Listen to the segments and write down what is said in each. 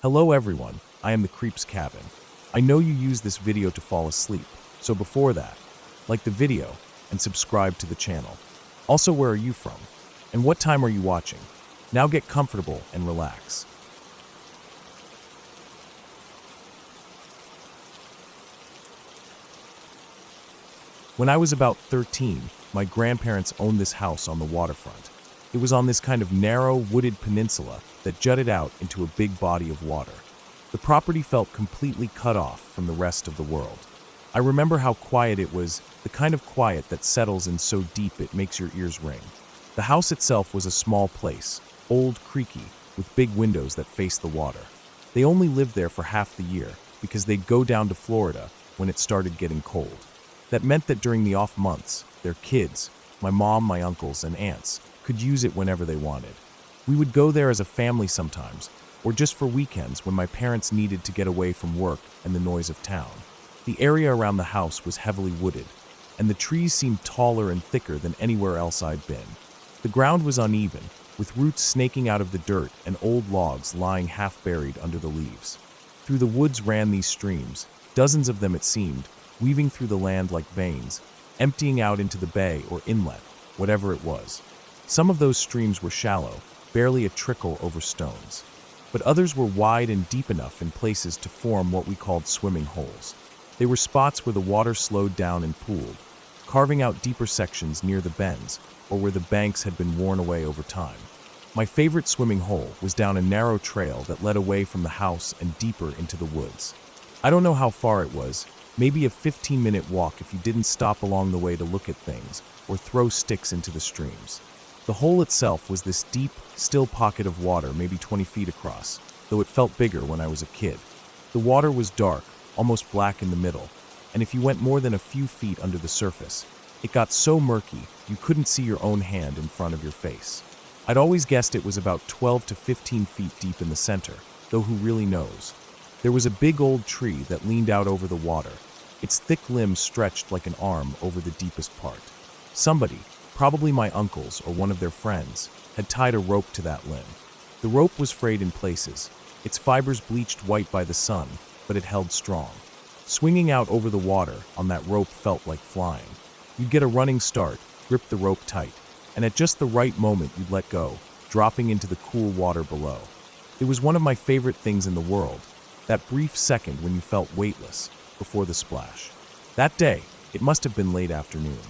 Hello everyone, I am the Creep's Cabin. I know you use this video to fall asleep, so before that, like the video and subscribe to the channel. Also, where are you from? And what time are you watching? Now get comfortable and relax. When I was about 13, my grandparents owned this house on the waterfront. It was on this kind of narrow, wooded peninsula that jutted out into a big body of water. The property felt completely cut off from the rest of the world. I remember how quiet it was, the kind of quiet that settles in so deep it makes your ears ring. The house itself was a small place, old, creaky, with big windows that faced the water. They only lived there for half the year because they'd go down to Florida when it started getting cold. That meant that during the off months, their kids, my mom, my uncles, and aunts, could use it whenever they wanted. We would go there as a family sometimes, or just for weekends when my parents needed to get away from work and the noise of town. The area around the house was heavily wooded, and the trees seemed taller and thicker than anywhere else I'd been. The ground was uneven, with roots snaking out of the dirt and old logs lying half buried under the leaves. Through the woods ran these streams, dozens of them it seemed, weaving through the land like veins, emptying out into the bay or inlet, whatever it was. Some of those streams were shallow, barely a trickle over stones. But others were wide and deep enough in places to form what we called swimming holes. They were spots where the water slowed down and pooled, carving out deeper sections near the bends or where the banks had been worn away over time. My favorite swimming hole was down a narrow trail that led away from the house and deeper into the woods. I don't know how far it was, maybe a 15-minute walk if you didn't stop along the way to look at things or throw sticks into the streams. The hole itself was this deep, still pocket of water maybe 20 feet across, though it felt bigger when I was a kid. The water was dark, almost black in the middle, and if you went more than a few feet under the surface, it got so murky you couldn't see your own hand in front of your face. I'd always guessed it was about 12 to 15 feet deep in the center, though who really knows? There was a big old tree that leaned out over the water, its thick limbs stretched like an arm over the deepest part. Somebody, probably my uncles or one of their friends, had tied a rope to that limb. The rope was frayed in places, its fibers bleached white by the sun, but it held strong. Swinging out over the water on that rope felt like flying. You'd get a running start, grip the rope tight, and at just the right moment you'd let go, dropping into the cool water below. It was one of my favorite things in the world, that brief second when you felt weightless before the splash. That day, it must have been late afternoon.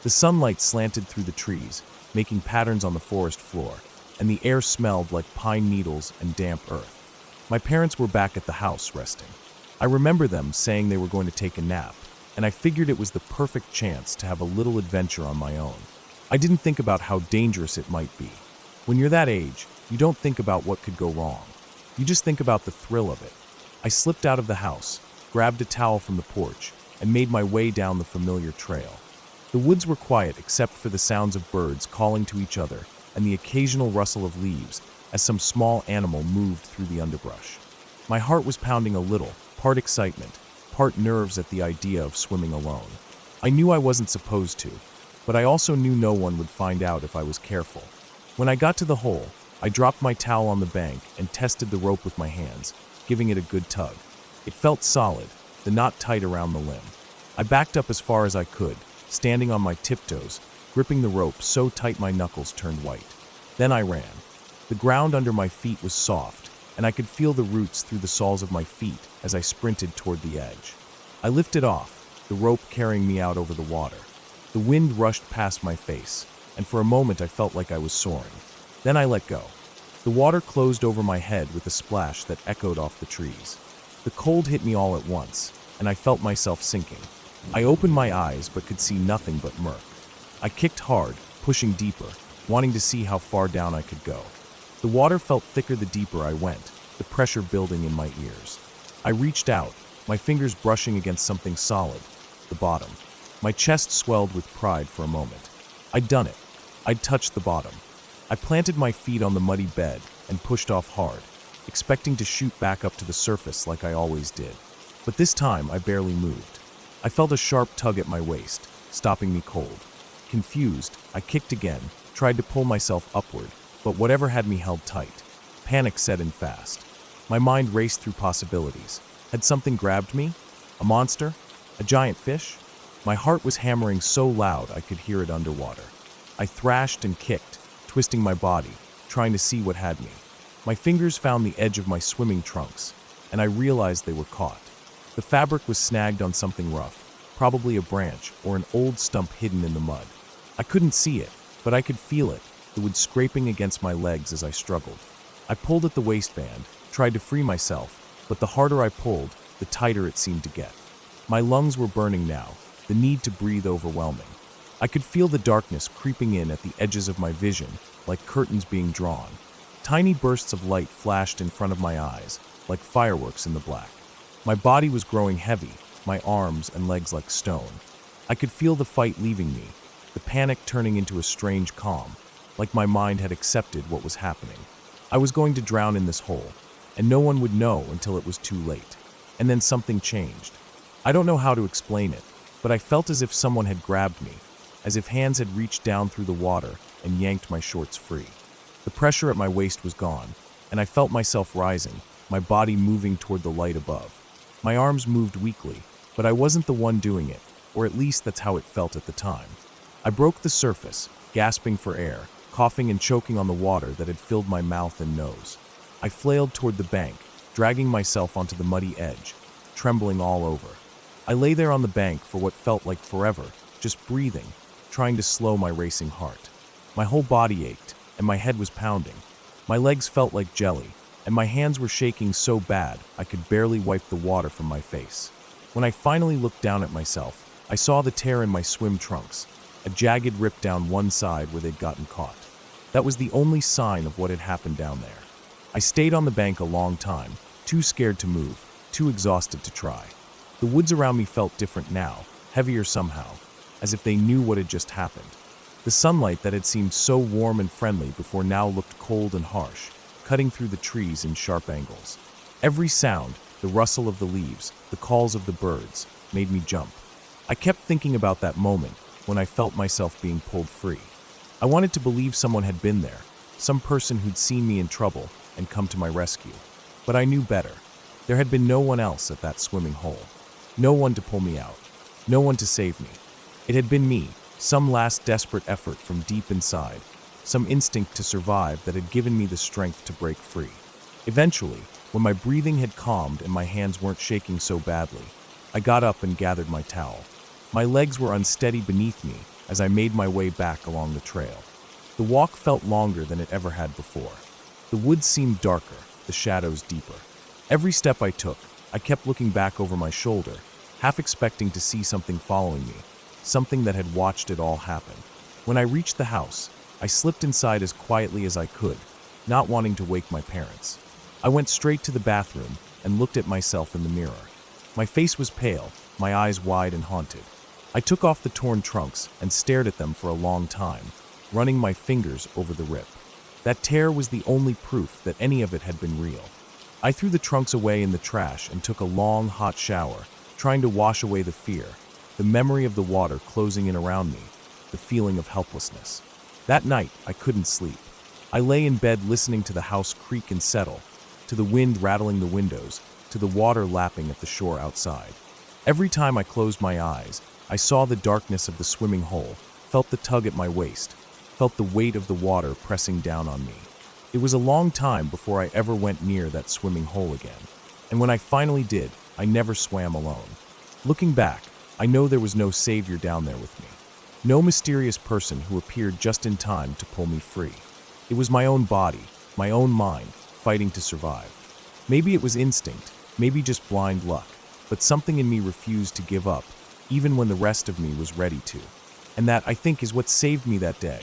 The sunlight slanted through the trees, making patterns on the forest floor, and the air smelled like pine needles and damp earth. My parents were back at the house resting. I remember them saying they were going to take a nap, and I figured it was the perfect chance to have a little adventure on my own. I didn't think about how dangerous it might be. When you're that age, you don't think about what could go wrong. You just think about the thrill of it. I slipped out of the house, grabbed a towel from the porch, and made my way down the familiar trail. The woods were quiet except for the sounds of birds calling to each other and the occasional rustle of leaves as some small animal moved through the underbrush. My heart was pounding a little, part excitement, part nerves at the idea of swimming alone. I knew I wasn't supposed to, but I also knew no one would find out if I was careful. When I got to the hole, I dropped my towel on the bank and tested the rope with my hands, giving it a good tug. It felt solid, the knot tight around the limb. I backed up as far as I could, standing on my tiptoes, gripping the rope so tight my knuckles turned white. Then I ran. The ground under my feet was soft, and I could feel the roots through the soles of my feet as I sprinted toward the edge. I lifted off, the rope carrying me out over the water. The wind rushed past my face, and for a moment I felt like I was soaring. Then I let go. The water closed over my head with a splash that echoed off the trees. The cold hit me all at once, and I felt myself sinking. I opened my eyes but could see nothing but murk. I kicked hard, pushing deeper, wanting to see how far down I could go. The water felt thicker the deeper I went, the pressure building in my ears. I reached out, my fingers brushing against something solid, the bottom. My chest swelled with pride for a moment. I'd done it. I'd touched the bottom. I planted my feet on the muddy bed and pushed off hard, expecting to shoot back up to the surface like I always did. But this time I barely moved. I felt a sharp tug at my waist, stopping me cold. Confused, I kicked again, tried to pull myself upward, but whatever had me held tight. Panic set in fast. My mind raced through possibilities. Had something grabbed me? A monster? A giant fish? My heart was hammering so loud I could hear it underwater. I thrashed and kicked, twisting my body, trying to see what had me. My fingers found the edge of my swimming trunks, and I realized they were caught. The fabric was snagged on something rough, probably a branch or an old stump hidden in the mud. I couldn't see it, but I could feel it, the wood scraping against my legs as I struggled. I pulled at the waistband, tried to free myself, but the harder I pulled, the tighter it seemed to get. My lungs were burning now, the need to breathe overwhelming. I could feel the darkness creeping in at the edges of my vision, like curtains being drawn. Tiny bursts of light flashed in front of my eyes, like fireworks in the black. My body was growing heavy, my arms and legs like stone. I could feel the fight leaving me, the panic turning into a strange calm, like my mind had accepted what was happening. I was going to drown in this hole, and no one would know until it was too late. And then something changed. I don't know how to explain it, but I felt as if someone had grabbed me, as if hands had reached down through the water and yanked my shorts free. The pressure at my waist was gone, and I felt myself rising, my body moving toward the light above. My arms moved weakly, but I wasn't the one doing it, or at least that's how it felt at the time. I broke the surface, gasping for air, coughing and choking on the water that had filled my mouth and nose. I flailed toward the bank, dragging myself onto the muddy edge, trembling all over. I lay there on the bank for what felt like forever, just breathing, trying to slow my racing heart. My whole body ached, and my head was pounding. My legs felt like jelly, and my hands were shaking so bad I could barely wipe the water from my face. When I finally looked down at myself, I saw the tear in my swim trunks, a jagged rip down one side where they'd gotten caught. That was the only sign of what had happened down there. I stayed on the bank a long time, too scared to move, too exhausted to try. The woods around me felt different now, heavier somehow, as if they knew what had just happened. The sunlight that had seemed so warm and friendly before now looked cold and harsh, cutting through the trees in sharp angles. Every sound, the rustle of the leaves, the calls of the birds, made me jump. I kept thinking about that moment when I felt myself being pulled free. I wanted to believe someone had been there, some person who'd seen me in trouble and come to my rescue. But I knew better. There had been no one else at that swimming hole. No one to pull me out. No one to save me. It had been me, some last desperate effort from deep inside, some instinct to survive that had given me the strength to break free. Eventually, when my breathing had calmed and my hands weren't shaking so badly, I got up and gathered my towel. My legs were unsteady beneath me as I made my way back along the trail. The walk felt longer than it ever had before. The woods seemed darker, the shadows deeper. Every step I took, I kept looking back over my shoulder, half expecting to see something following me, something that had watched it all happen. When I reached the house, I slipped inside as quietly as I could, not wanting to wake my parents. I went straight to the bathroom and looked at myself in the mirror. My face was pale, my eyes wide and haunted. I took off the torn trunks and stared at them for a long time, running my fingers over the rip. That tear was the only proof that any of it had been real. I threw the trunks away in the trash and took a long, hot shower, trying to wash away the fear, the memory of the water closing in around me, the feeling of helplessness. That night, I couldn't sleep. I lay in bed listening to the house creak and settle, to the wind rattling the windows, to the water lapping at the shore outside. Every time I closed my eyes, I saw the darkness of the swimming hole, felt the tug at my waist, felt the weight of the water pressing down on me. It was a long time before I ever went near that swimming hole again. And when I finally did, I never swam alone. Looking back, I know there was no savior down there with me. No mysterious person who appeared just in time to pull me free. It was my own body, my own mind, fighting to survive. Maybe it was instinct, maybe just blind luck, but something in me refused to give up, even when the rest of me was ready to. And that, I think, is what saved me that day.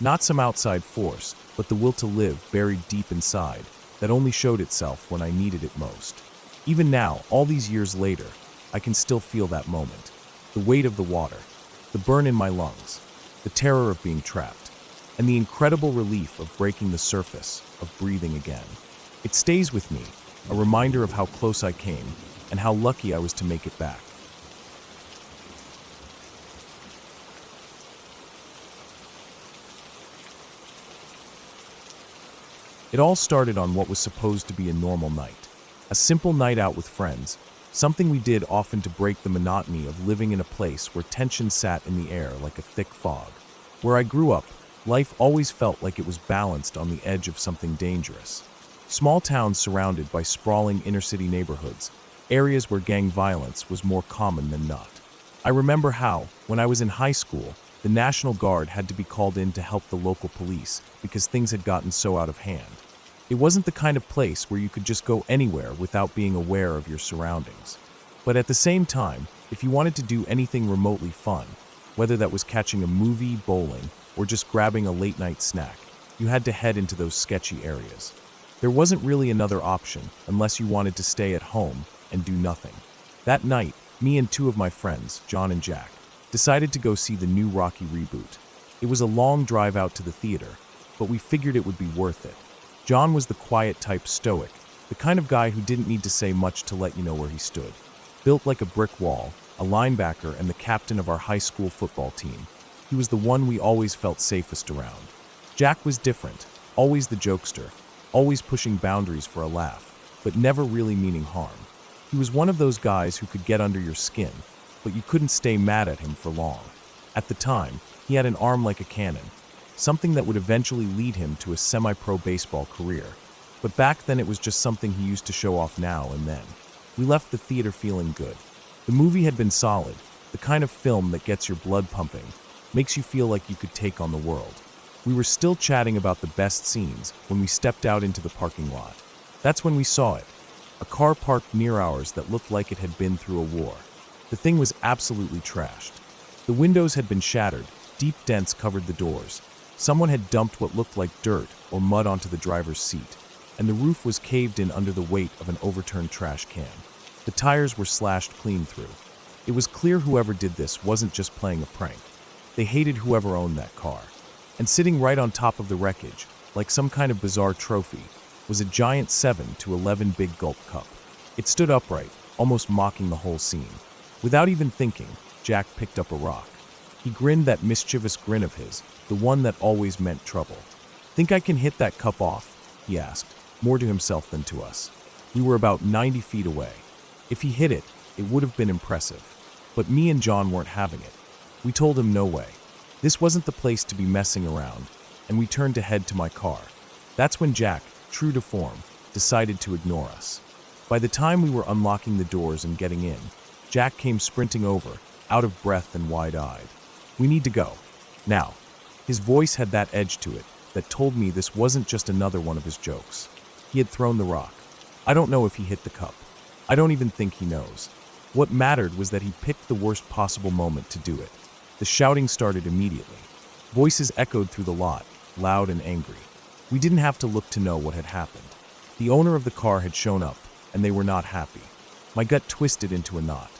Not some outside force, but the will to live buried deep inside, that only showed itself when I needed it most. Even now, all these years later, I can still feel that moment. The weight of the water, the burn in my lungs, the terror of being trapped, and the incredible relief of breaking the surface, of breathing again. It stays with me, a reminder of how close I came, and how lucky I was to make it back. It all started on what was supposed to be a normal night. A simple night out with friends, something we did often to break the monotony of living in a place where tension sat in the air like a thick fog. Where I grew up, life always felt like it was balanced on the edge of something dangerous. Small towns surrounded by sprawling inner-city neighborhoods, areas where gang violence was more common than not. I remember how, when I was in high school, the National Guard had to be called in to help the local police because things had gotten so out of hand. It wasn't the kind of place where you could just go anywhere without being aware of your surroundings. But at the same time, if you wanted to do anything remotely fun, whether that was catching a movie, bowling, or just grabbing a late-night snack, you had to head into those sketchy areas. There wasn't really another option unless you wanted to stay at home and do nothing. That night, me and two of my friends, John and Jack, decided to go see the new Rocky reboot. It was a long drive out to the theater, but we figured it would be worth it. John was the quiet type stoic, the kind of guy who didn't need to say much to let you know where he stood. Built like a brick wall, a linebacker and the captain of our high school football team, he was the one we always felt safest around. Jack was different, always the jokester, always pushing boundaries for a laugh, but never really meaning harm. He was one of those guys who could get under your skin, but you couldn't stay mad at him for long. At the time, he had an arm like a cannon, something that would eventually lead him to a semi-pro baseball career. But back then it was just something he used to show off now and then. We left the theater feeling good. The movie had been solid, the kind of film that gets your blood pumping, makes you feel like you could take on the world. We were still chatting about the best scenes when we stepped out into the parking lot. That's when we saw it. A car parked near ours that looked like it had been through a war. The thing was absolutely trashed. The windows had been shattered, deep dents covered the doors. Someone had dumped what looked like dirt or mud onto the driver's seat, and the roof was caved in under the weight of an overturned trash can. The tires were slashed clean through. It was clear whoever did this wasn't just playing a prank. They hated whoever owned that car. And sitting right on top of the wreckage, like some kind of bizarre trophy, was a giant 7-11 Big Gulp cup. It stood upright, almost mocking the whole scene. Without even thinking, Jack picked up a rock. He grinned that mischievous grin of his, the one that always meant trouble. "Think I can hit that cup off?" he asked, more to himself than to us. We were about 90 feet away. If he hit it, it would have been impressive. But me and John weren't having it. We told him no way. This wasn't the place to be messing around, and we turned to head to my car. That's when Jack, true to form, decided to ignore us. By the time we were unlocking the doors and getting in, Jack came sprinting over, out of breath and wide-eyed. "We need to go. Now." His voice had that edge to it that told me this wasn't just another one of his jokes. He had thrown the rock. I don't know if he hit the cup. I don't even think he knows. What mattered was that he picked the worst possible moment to do it. The shouting started immediately. Voices echoed through the lot, loud and angry. We didn't have to look to know what had happened. The owner of the car had shown up, and they were not happy. My gut twisted into a knot.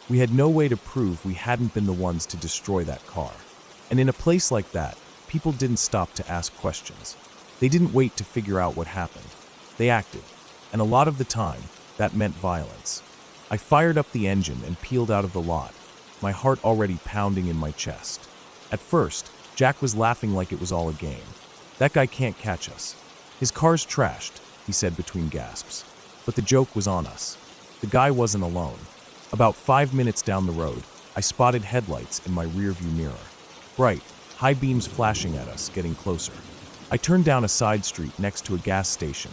We had no way to prove we hadn't been the ones to destroy that car. And in a place like that, people didn't stop to ask questions. They didn't wait to figure out what happened. They acted, and a lot of the time, that meant violence. I fired up the engine and peeled out of the lot, my heart already pounding in my chest. At first, Jack was laughing like it was all a game. "That guy can't catch us. His car's trashed," he said between gasps. But the joke was on us. The guy wasn't alone. About 5 minutes down the road, I spotted headlights in my rearview mirror. Bright, high beams flashing at us, getting closer. I turned down a side street next to a gas station,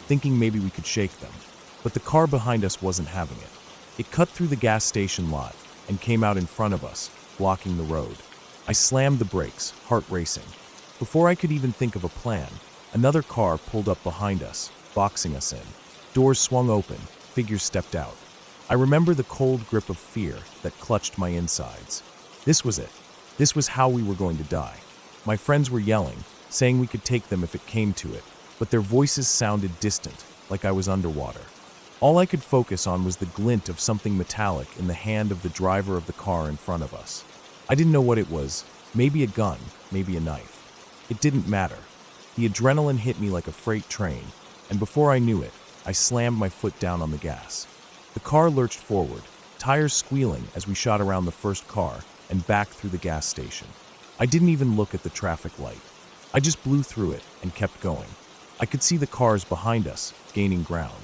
thinking maybe we could shake them. But the car behind us wasn't having it. It cut through the gas station lot and came out in front of us, blocking the road. I slammed the brakes, heart racing. Before I could even think of a plan, another car pulled up behind us, boxing us in. Doors swung open, figures stepped out. I remember the cold grip of fear that clutched my insides. This was it. This was how we were going to die. My friends were yelling, saying we could take them if it came to it, but their voices sounded distant, like I was underwater. All I could focus on was the glint of something metallic in the hand of the driver of the car in front of us. I didn't know what it was, maybe a gun, maybe a knife. It didn't matter. The adrenaline hit me like a freight train, and before I knew it, I slammed my foot down on the gas. The car lurched forward, tires squealing as we shot around the first car and back through the gas station. I didn't even look at the traffic light. I just blew through it and kept going. I could see the cars behind us, gaining ground.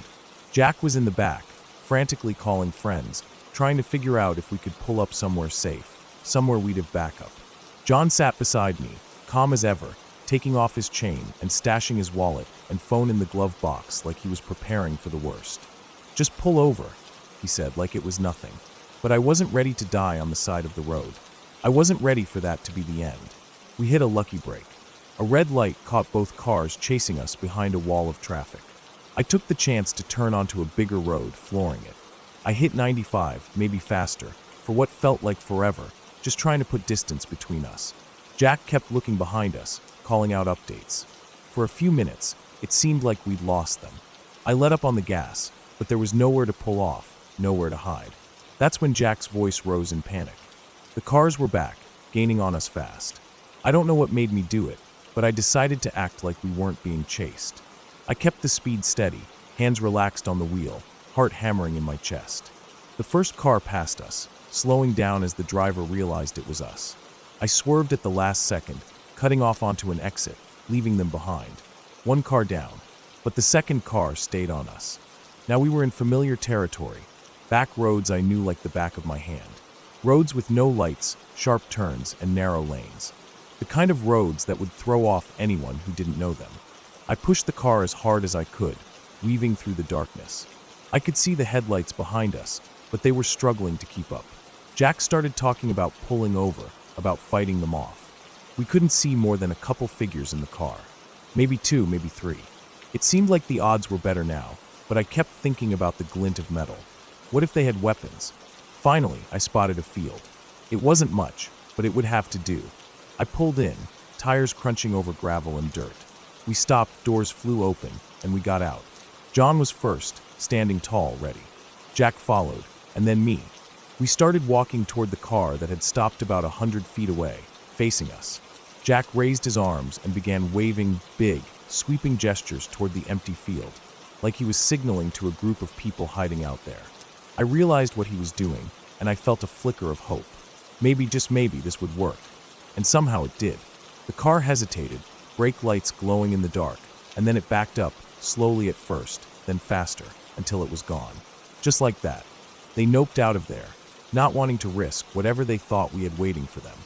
Jack was in the back, frantically calling friends, trying to figure out if we could pull up somewhere safe, somewhere we'd have backup. John sat beside me, calm as ever, taking off his chain and stashing his wallet and phone in the glove box like he was preparing for the worst. "Just pull over," he said, like it was nothing. But I wasn't ready to die on the side of the road. I wasn't ready for that to be the end. We hit a lucky break. A red light caught both cars chasing us behind a wall of traffic. I took the chance to turn onto a bigger road, flooring it. I hit 95, maybe faster, for what felt like forever, just trying to put distance between us. Jack kept looking behind us, calling out updates. For a few minutes, it seemed like we'd lost them. I let up on the gas, but there was nowhere to pull off, nowhere to hide. That's when Jack's voice rose in panic. The cars were back, gaining on us fast. I don't know what made me do it, but I decided to act like we weren't being chased. I kept the speed steady, hands relaxed on the wheel, heart hammering in my chest. The first car passed us, slowing down as the driver realized it was us. I swerved at the last second, cutting off onto an exit, leaving them behind. One car down, but the second car stayed on us. Now we were in familiar territory, back roads I knew like the back of my hand. Roads with no lights, sharp turns, and narrow lanes. The kind of roads that would throw off anyone who didn't know them. I pushed the car as hard as I could, weaving through the darkness. I could see the headlights behind us, but they were struggling to keep up. Jack started talking about pulling over, about fighting them off. We couldn't see more than a couple figures in the car. Maybe two, maybe three. It seemed like the odds were better now, but I kept thinking about the glint of metal. What if they had weapons? Finally, I spotted a field. It wasn't much, but it would have to do. I pulled in, tires crunching over gravel and dirt. We stopped, doors flew open, and we got out. John was first, standing tall, ready. Jack followed, and then me. We started walking toward the car that had stopped about 100 feet away, facing us. Jack raised his arms and began waving big, sweeping gestures toward the empty field, like he was signaling to a group of people hiding out there. I realized what he was doing, and I felt a flicker of hope. Maybe, just maybe, this would work. And somehow it did. The car hesitated, brake lights glowing in the dark, and then it backed up, slowly at first, then faster, until it was gone. Just like that. They noped out of there, not wanting to risk whatever they thought we had waiting for them.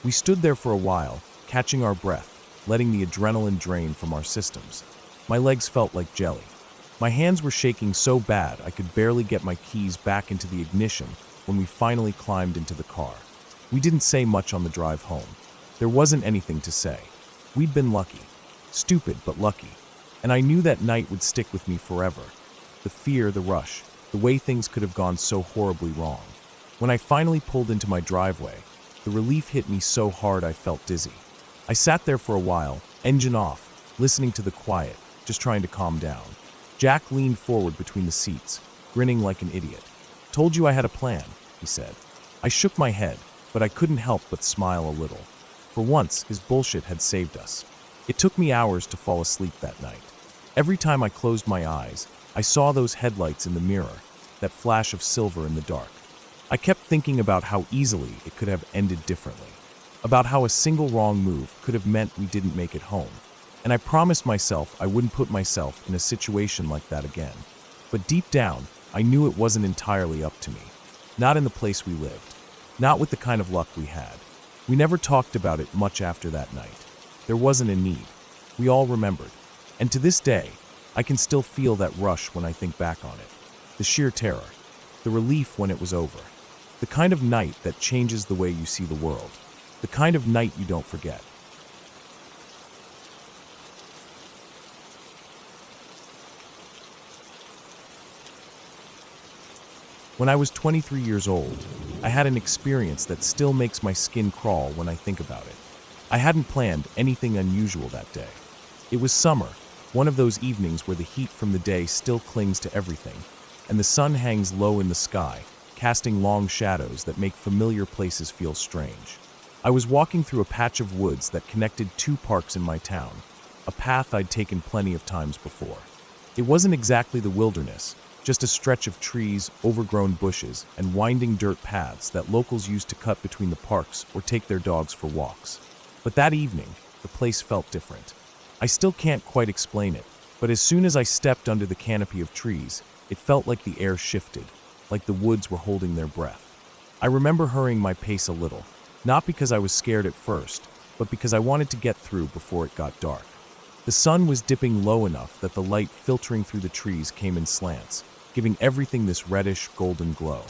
We stood there for a while, catching our breath, letting the adrenaline drain from our systems. My legs felt like jelly. My hands were shaking so bad I could barely get my keys back into the ignition when we finally climbed into the car. We didn't say much on the drive home. There wasn't anything to say. We'd been lucky. Stupid, but lucky. And I knew that night would stick with me forever. The fear, the rush, the way things could have gone so horribly wrong. When I finally pulled into my driveway, the relief hit me so hard I felt dizzy. I sat there for a while, engine off, listening to the quiet, just trying to calm down. Jack leaned forward between the seats, grinning like an idiot. "Told you I had a plan," he said. I shook my head, but I couldn't help but smile a little. For once, his bullshit had saved us. It took me hours to fall asleep that night. Every time I closed my eyes, I saw those headlights in the mirror, that flash of silver in the dark. I kept thinking about how easily it could have ended differently, about how a single wrong move could have meant we didn't make it home. And I promised myself I wouldn't put myself in a situation like that again. But deep down, I knew it wasn't entirely up to me. Not in the place we lived. Not with the kind of luck we had. We never talked about it much after that night. There wasn't a need. We all remembered. And to this day, I can still feel that rush when I think back on it. The sheer terror. The relief when it was over. The kind of night that changes the way you see the world. The kind of night you don't forget. When I was 23 years old, I had an experience that still makes my skin crawl when I think about it. I hadn't planned anything unusual that day. It was summer, one of those evenings where the heat from the day still clings to everything, and the sun hangs low in the sky, casting long shadows that make familiar places feel strange. I was walking through a patch of woods that connected two parks in my town, a path I'd taken plenty of times before. It wasn't exactly the wilderness, just a stretch of trees, overgrown bushes, and winding dirt paths that locals used to cut between the parks or take their dogs for walks. But that evening, the place felt different. I still can't quite explain it, But as soon as I stepped under the canopy of trees, it felt like the air shifted, like the woods were holding their breath. I remember hurrying my pace a little, not because I was scared at first, but because I wanted to get through before it got dark. The sun was dipping low enough that the light filtering through the trees came in slants, giving everything this reddish, golden glow.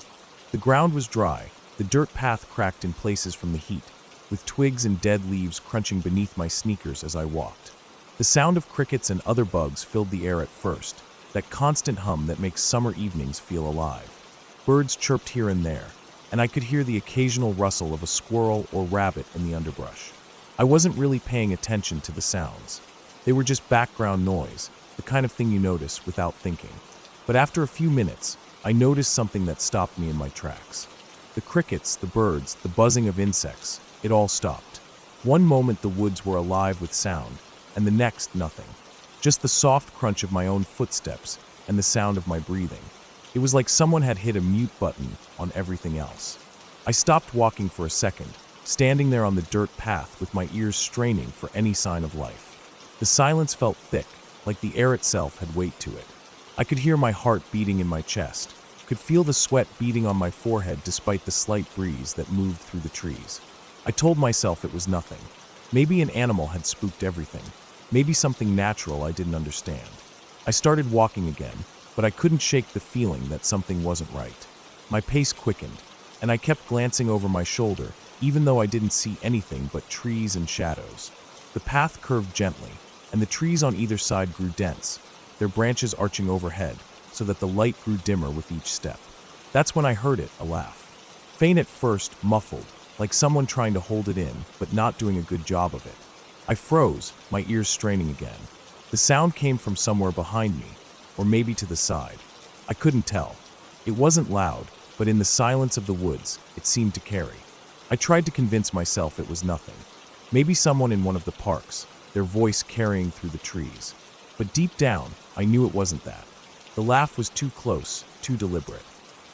The ground was dry, the dirt path cracked in places from the heat, with twigs and dead leaves crunching beneath my sneakers as I walked. The sound of crickets and other bugs filled the air at first, that constant hum that makes summer evenings feel alive. Birds chirped here and there, and I could hear the occasional rustle of a squirrel or rabbit in the underbrush. I wasn't really paying attention to the sounds. They were just background noise, the kind of thing you notice without thinking. But after a few minutes, I noticed something that stopped me in my tracks. The crickets, the birds, the buzzing of insects, it all stopped. One moment the woods were alive with sound, and the next nothing. Just the soft crunch of my own footsteps and the sound of my breathing. It was like someone had hit a mute button on everything else. I stopped walking for a second, standing there on the dirt path with my ears straining for any sign of life. The silence felt thick, like the air itself had weight to it. I could hear my heart beating in my chest, could feel the sweat beading on my forehead despite the slight breeze that moved through the trees. I told myself it was nothing. Maybe an animal had spooked everything. Maybe something natural I didn't understand. I started walking again, but I couldn't shake the feeling that something wasn't right. My pace quickened, and I kept glancing over my shoulder, even though I didn't see anything but trees and shadows. The path curved gently, and the trees on either side grew dense, their branches arching overhead, so that the light grew dimmer with each step. That's when I heard it, a laugh. Faint at first, muffled, like someone trying to hold it in, but not doing a good job of it. I froze, my ears straining again. The sound came from somewhere behind me, or maybe to the side. I couldn't tell. It wasn't loud, but in the silence of the woods, it seemed to carry. I tried to convince myself it was nothing. Maybe someone in one of the parks, their voice carrying through the trees. But deep down, I knew it wasn't that. The laugh was too close, too deliberate.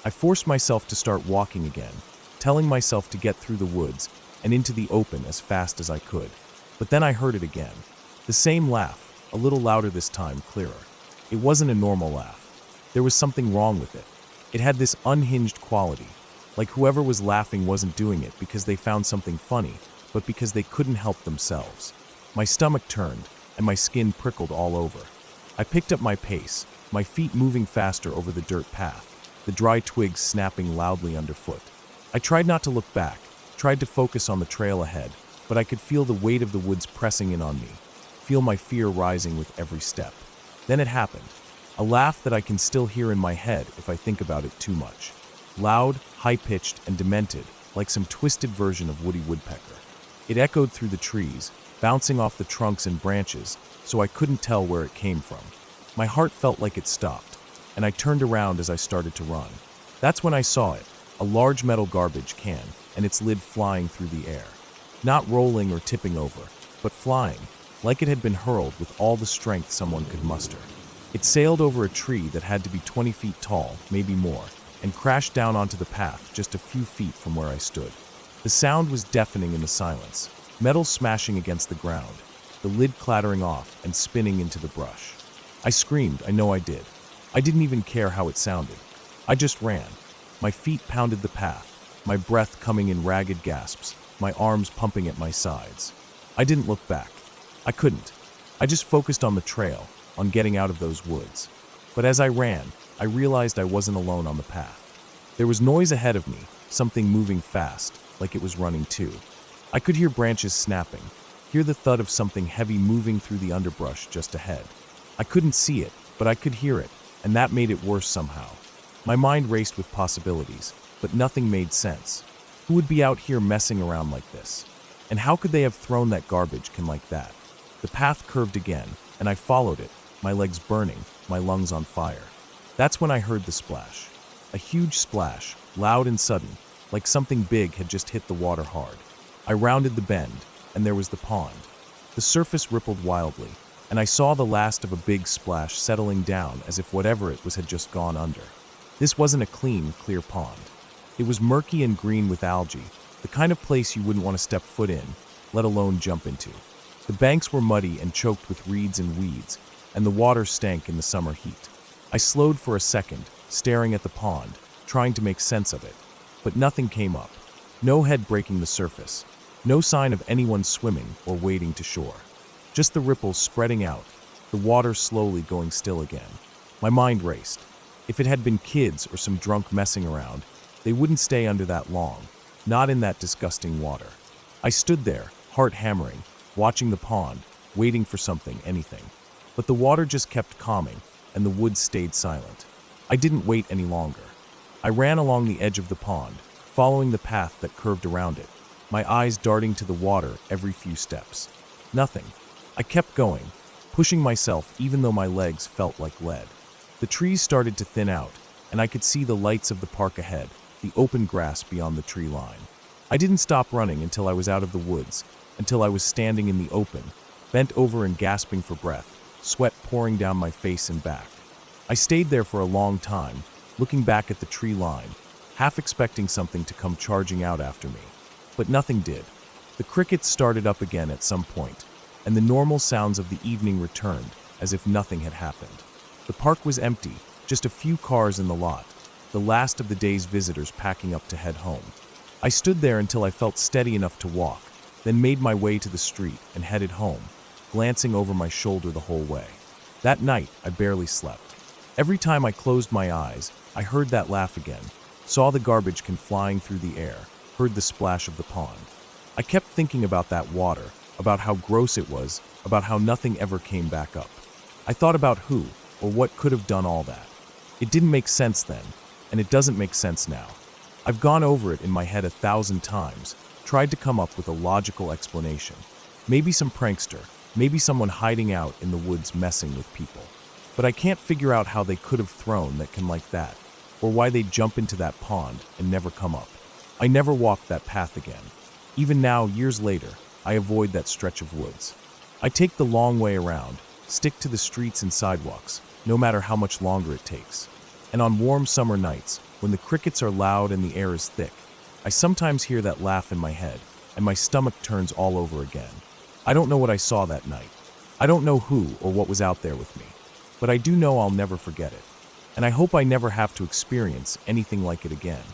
I forced myself to start walking again, telling myself to get through the woods and into the open as fast as I could. But then I heard it again. The same laugh, a little louder this time, clearer. It wasn't a normal laugh. There was something wrong with it. It had this unhinged quality, like whoever was laughing wasn't doing it because they found something funny, but because they couldn't help themselves. My stomach turned, and my skin prickled all over. I picked up my pace, my feet moving faster over the dirt path, the dry twigs snapping loudly underfoot. I tried not to look back, tried to focus on the trail ahead, but I could feel the weight of the woods pressing in on me, feel my fear rising with every step. Then it happened. A laugh that I can still hear in my head if I think about it too much. Loud, high-pitched, and demented, like some twisted version of Woody Woodpecker. It echoed through the trees, bouncing off the trunks and branches, so I couldn't tell where it came from. My heart felt like it stopped, and I turned around as I started to run. That's when I saw it, a large metal garbage can, and its lid flying through the air. Not rolling or tipping over, but flying, like it had been hurled with all the strength someone could muster. It sailed over a tree that had to be 20 feet tall, maybe more, and crashed down onto the path just a few feet from where I stood. The sound was deafening in the silence, metal smashing against the ground, the lid clattering off and spinning into the brush. I screamed, I know I did. I didn't even care how it sounded. I just ran. My feet pounded the path, my breath coming in ragged gasps, my arms pumping at my sides. I didn't look back. I couldn't. I just focused on the trail, on getting out of those woods. But as I ran, I realized I wasn't alone on the path. There was noise ahead of me, something moving fast, like it was running too. I could hear branches snapping, hear the thud of something heavy moving through the underbrush just ahead. I couldn't see it, but I could hear it, and that made it worse somehow. My mind raced with possibilities, but nothing made sense. Who would be out here messing around like this? And how could they have thrown that garbage can like that? The path curved again, and I followed it, my legs burning, my lungs on fire. That's when I heard the splash. A huge splash, loud and sudden, like something big had just hit the water hard. I rounded the bend, and there was the pond. The surface rippled wildly, and I saw the last of a big splash settling down as if whatever it was had just gone under. This wasn't a clean, clear pond. It was murky and green with algae, the kind of place you wouldn't want to step foot in, let alone jump into. The banks were muddy and choked with reeds and weeds, and the water stank in the summer heat. I slowed for a second, staring at the pond, trying to make sense of it. But nothing came up. No head breaking the surface. No sign of anyone swimming or wading to shore. Just the ripples spreading out, the water slowly going still again. My mind raced. If it had been kids or some drunk messing around, they wouldn't stay under that long, not in that disgusting water. I stood there, heart hammering, watching the pond, waiting for something, anything. But the water just kept calming, and the woods stayed silent. I didn't wait any longer. I ran along the edge of the pond, following the path that curved around it, my eyes darting to the water every few steps. Nothing. I kept going, pushing myself even though my legs felt like lead. The trees started to thin out, and I could see the lights of the park ahead, the open grass beyond the tree line. I didn't stop running until I was out of the woods, until I was standing in the open, bent over and gasping for breath, sweat pouring down my face and back. I stayed there for a long time, looking back at the tree line, half expecting something to come charging out after me. But nothing did. The crickets started up again at some point, and the normal sounds of the evening returned, as if nothing had happened. The park was empty, just a few cars in the lot, the last of the day's visitors packing up to head home. I stood there until I felt steady enough to walk, then made my way to the street and headed home, glancing over my shoulder the whole way. That night, I barely slept. Every time I closed my eyes, I heard that laugh again, saw the garbage can flying through the air, heard the splash of the pond. I kept thinking about that water, about how gross it was, about how nothing ever came back up. I thought about who or what could have done all that. It didn't make sense then, and it doesn't make sense now. I've gone over it in my head 1,000 times, tried to come up with a logical explanation. Maybe some prankster, maybe someone hiding out in the woods messing with people. But I can't figure out how they could have thrown that can like that, or why they'd jump into that pond and never come up. I never walked that path again. Even now, years later, I avoid that stretch of woods. I take the long way around, stick to the streets and sidewalks, no matter how much longer it takes. And on warm summer nights, when the crickets are loud and the air is thick, I sometimes hear that laugh in my head, and my stomach turns all over again. I don't know what I saw that night. I don't know who or what was out there with me. But I do know I'll never forget it. And I hope I never have to experience anything like it again.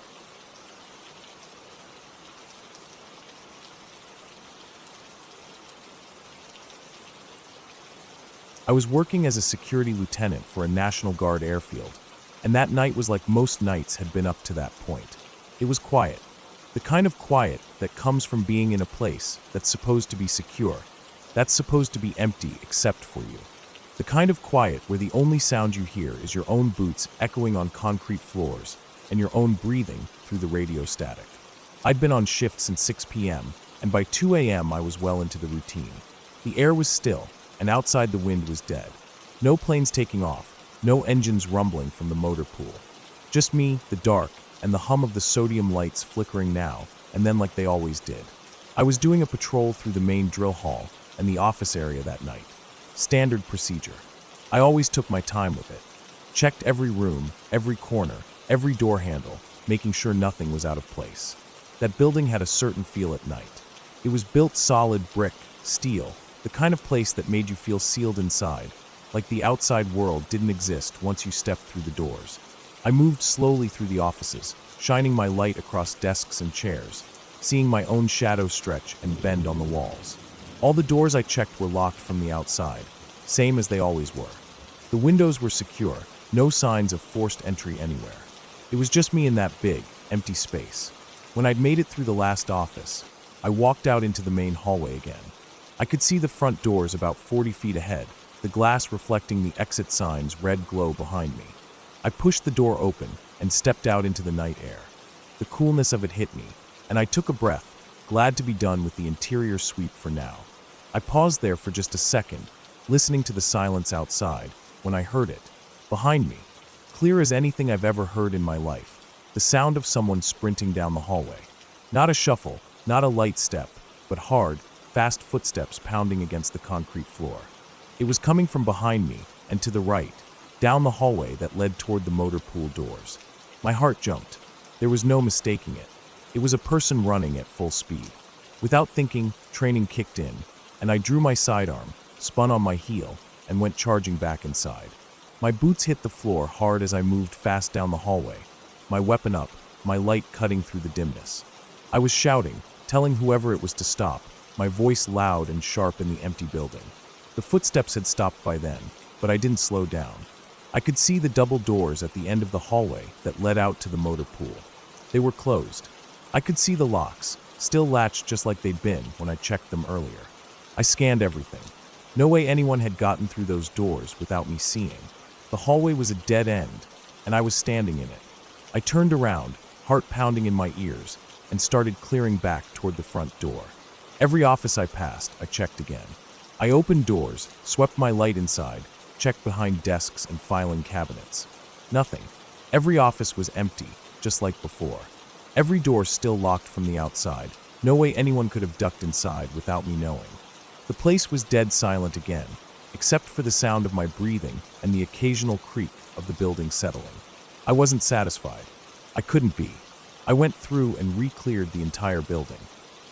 I was working as a security lieutenant for a National Guard airfield, and that night was like most nights had been up to that point. It was quiet. The kind of quiet that comes from being in a place that's supposed to be secure, that's supposed to be empty except for you. The kind of quiet where the only sound you hear is your own boots echoing on concrete floors and your own breathing through the radio static. I'd been on shift since 6 p.m., and by 2 a.m. I was well into the routine. The air was still, and outside the wind was dead. No planes taking off, no engines rumbling from the motor pool. Just me, the dark, and the hum of the sodium lights flickering now and then like they always did. I was doing a patrol through the main drill hall and the office area that night. Standard procedure. I always took my time with it. Checked every room, every corner, every door handle, making sure nothing was out of place. That building had a certain feel at night. It was built solid brick, steel, the kind of place that made you feel sealed inside, like the outside world didn't exist once you stepped through the doors. I moved slowly through the offices, shining my light across desks and chairs, seeing my own shadow stretch and bend on the walls. All the doors I checked were locked from the outside, same as they always were. The windows were secure, no signs of forced entry anywhere. It was just me in that big, empty space. When I'd made it through the last office, I walked out into the main hallway again. I could see the front doors about 40 feet ahead, the glass reflecting the exit sign's red glow behind me. I pushed the door open and stepped out into the night air. The coolness of it hit me, and I took a breath, glad to be done with the interior sweep for now. I paused there for just a second, listening to the silence outside, when I heard it, behind me, clear as anything I've ever heard in my life, the sound of someone sprinting down the hallway. Not a shuffle, not a light step, but hard, fast footsteps pounding against the concrete floor. It was coming from behind me and to the right, down the hallway that led toward the motor pool doors. My heart jumped. There was no mistaking it. It was a person running at full speed. Without thinking, training kicked in, and I drew my sidearm, spun on my heel, and went charging back inside. My boots hit the floor hard as I moved fast down the hallway, my weapon up, my light cutting through the dimness. I was shouting, telling whoever it was to stop, my voice loud and sharp in the empty building. The footsteps had stopped by then, but I didn't slow down. I could see the double doors at the end of the hallway that led out to the motor pool. They were closed. I could see the locks, still latched just like they'd been when I checked them earlier. I scanned everything. No way anyone had gotten through those doors without me seeing. The hallway was a dead end, and I was standing in it. I turned around, heart pounding in my ears, and started clearing back toward the front door. Every office I passed, I checked again. I opened doors, swept my light inside, checked behind desks and filing cabinets. Nothing. Every office was empty, just like before. Every door still locked from the outside. No way anyone could have ducked inside without me knowing. The place was dead silent again, except for the sound of my breathing and the occasional creak of the building settling. I wasn't satisfied. I couldn't be. I went through and re-cleared the entire building.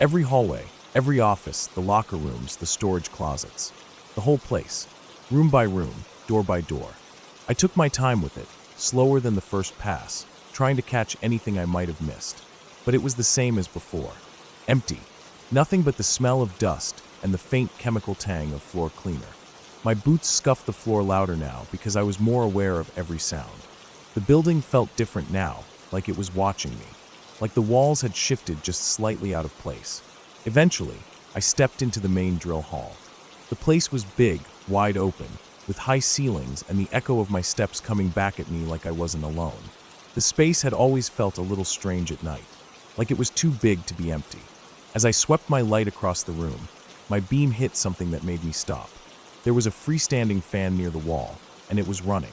Every hallway, every office, the locker rooms, the storage closets. The whole place. Room by room, door by door. I took my time with it, slower than the first pass, trying to catch anything I might have missed. But it was the same as before. Empty. Nothing but the smell of dust and the faint chemical tang of floor cleaner. My boots scuffed the floor louder now because I was more aware of every sound. The building felt different now, like it was watching me. Like the walls had shifted just slightly out of place. Eventually, I stepped into the main drill hall. The place was big, wide open, with high ceilings and the echo of my steps coming back at me like I wasn't alone. The space had always felt a little strange at night, like it was too big to be empty. As I swept my light across the room, my beam hit something that made me stop. There was a freestanding fan near the wall, and it was running.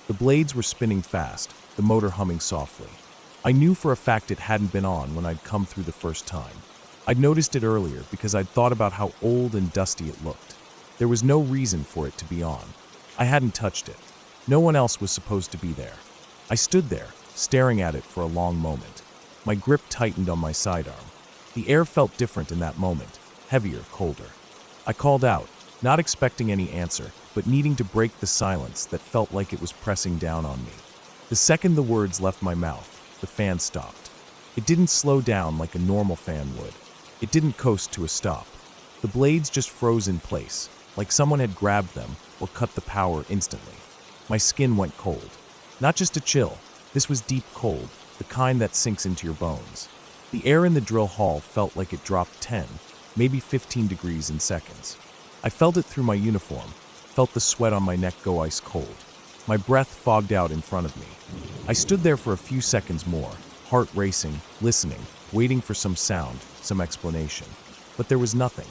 The blades were spinning fast, the motor humming softly. I knew for a fact it hadn't been on when I'd come through the first time. I'd noticed it earlier because I'd thought about how old and dusty it looked. There was no reason for it to be on. I hadn't touched it. No one else was supposed to be there. I stood there, staring at it for a long moment. My grip tightened on my sidearm. The air felt different in that moment, heavier, colder. I called out, not expecting any answer, but needing to break the silence that felt like it was pressing down on me. The second the words left my mouth, the fan stopped. It didn't slow down like a normal fan would. It didn't coast to a stop. The blades just froze in place, like someone had grabbed them or cut the power instantly. My skin went cold. Not just a chill, this was deep cold, the kind that sinks into your bones. The air in the drill hall felt like it dropped 10, maybe 15 degrees in seconds. I felt it through my uniform, felt the sweat on my neck go ice cold. My breath fogged out in front of me. I stood there for a few seconds more, heart racing, listening, waiting for some sound, some explanation. But there was nothing.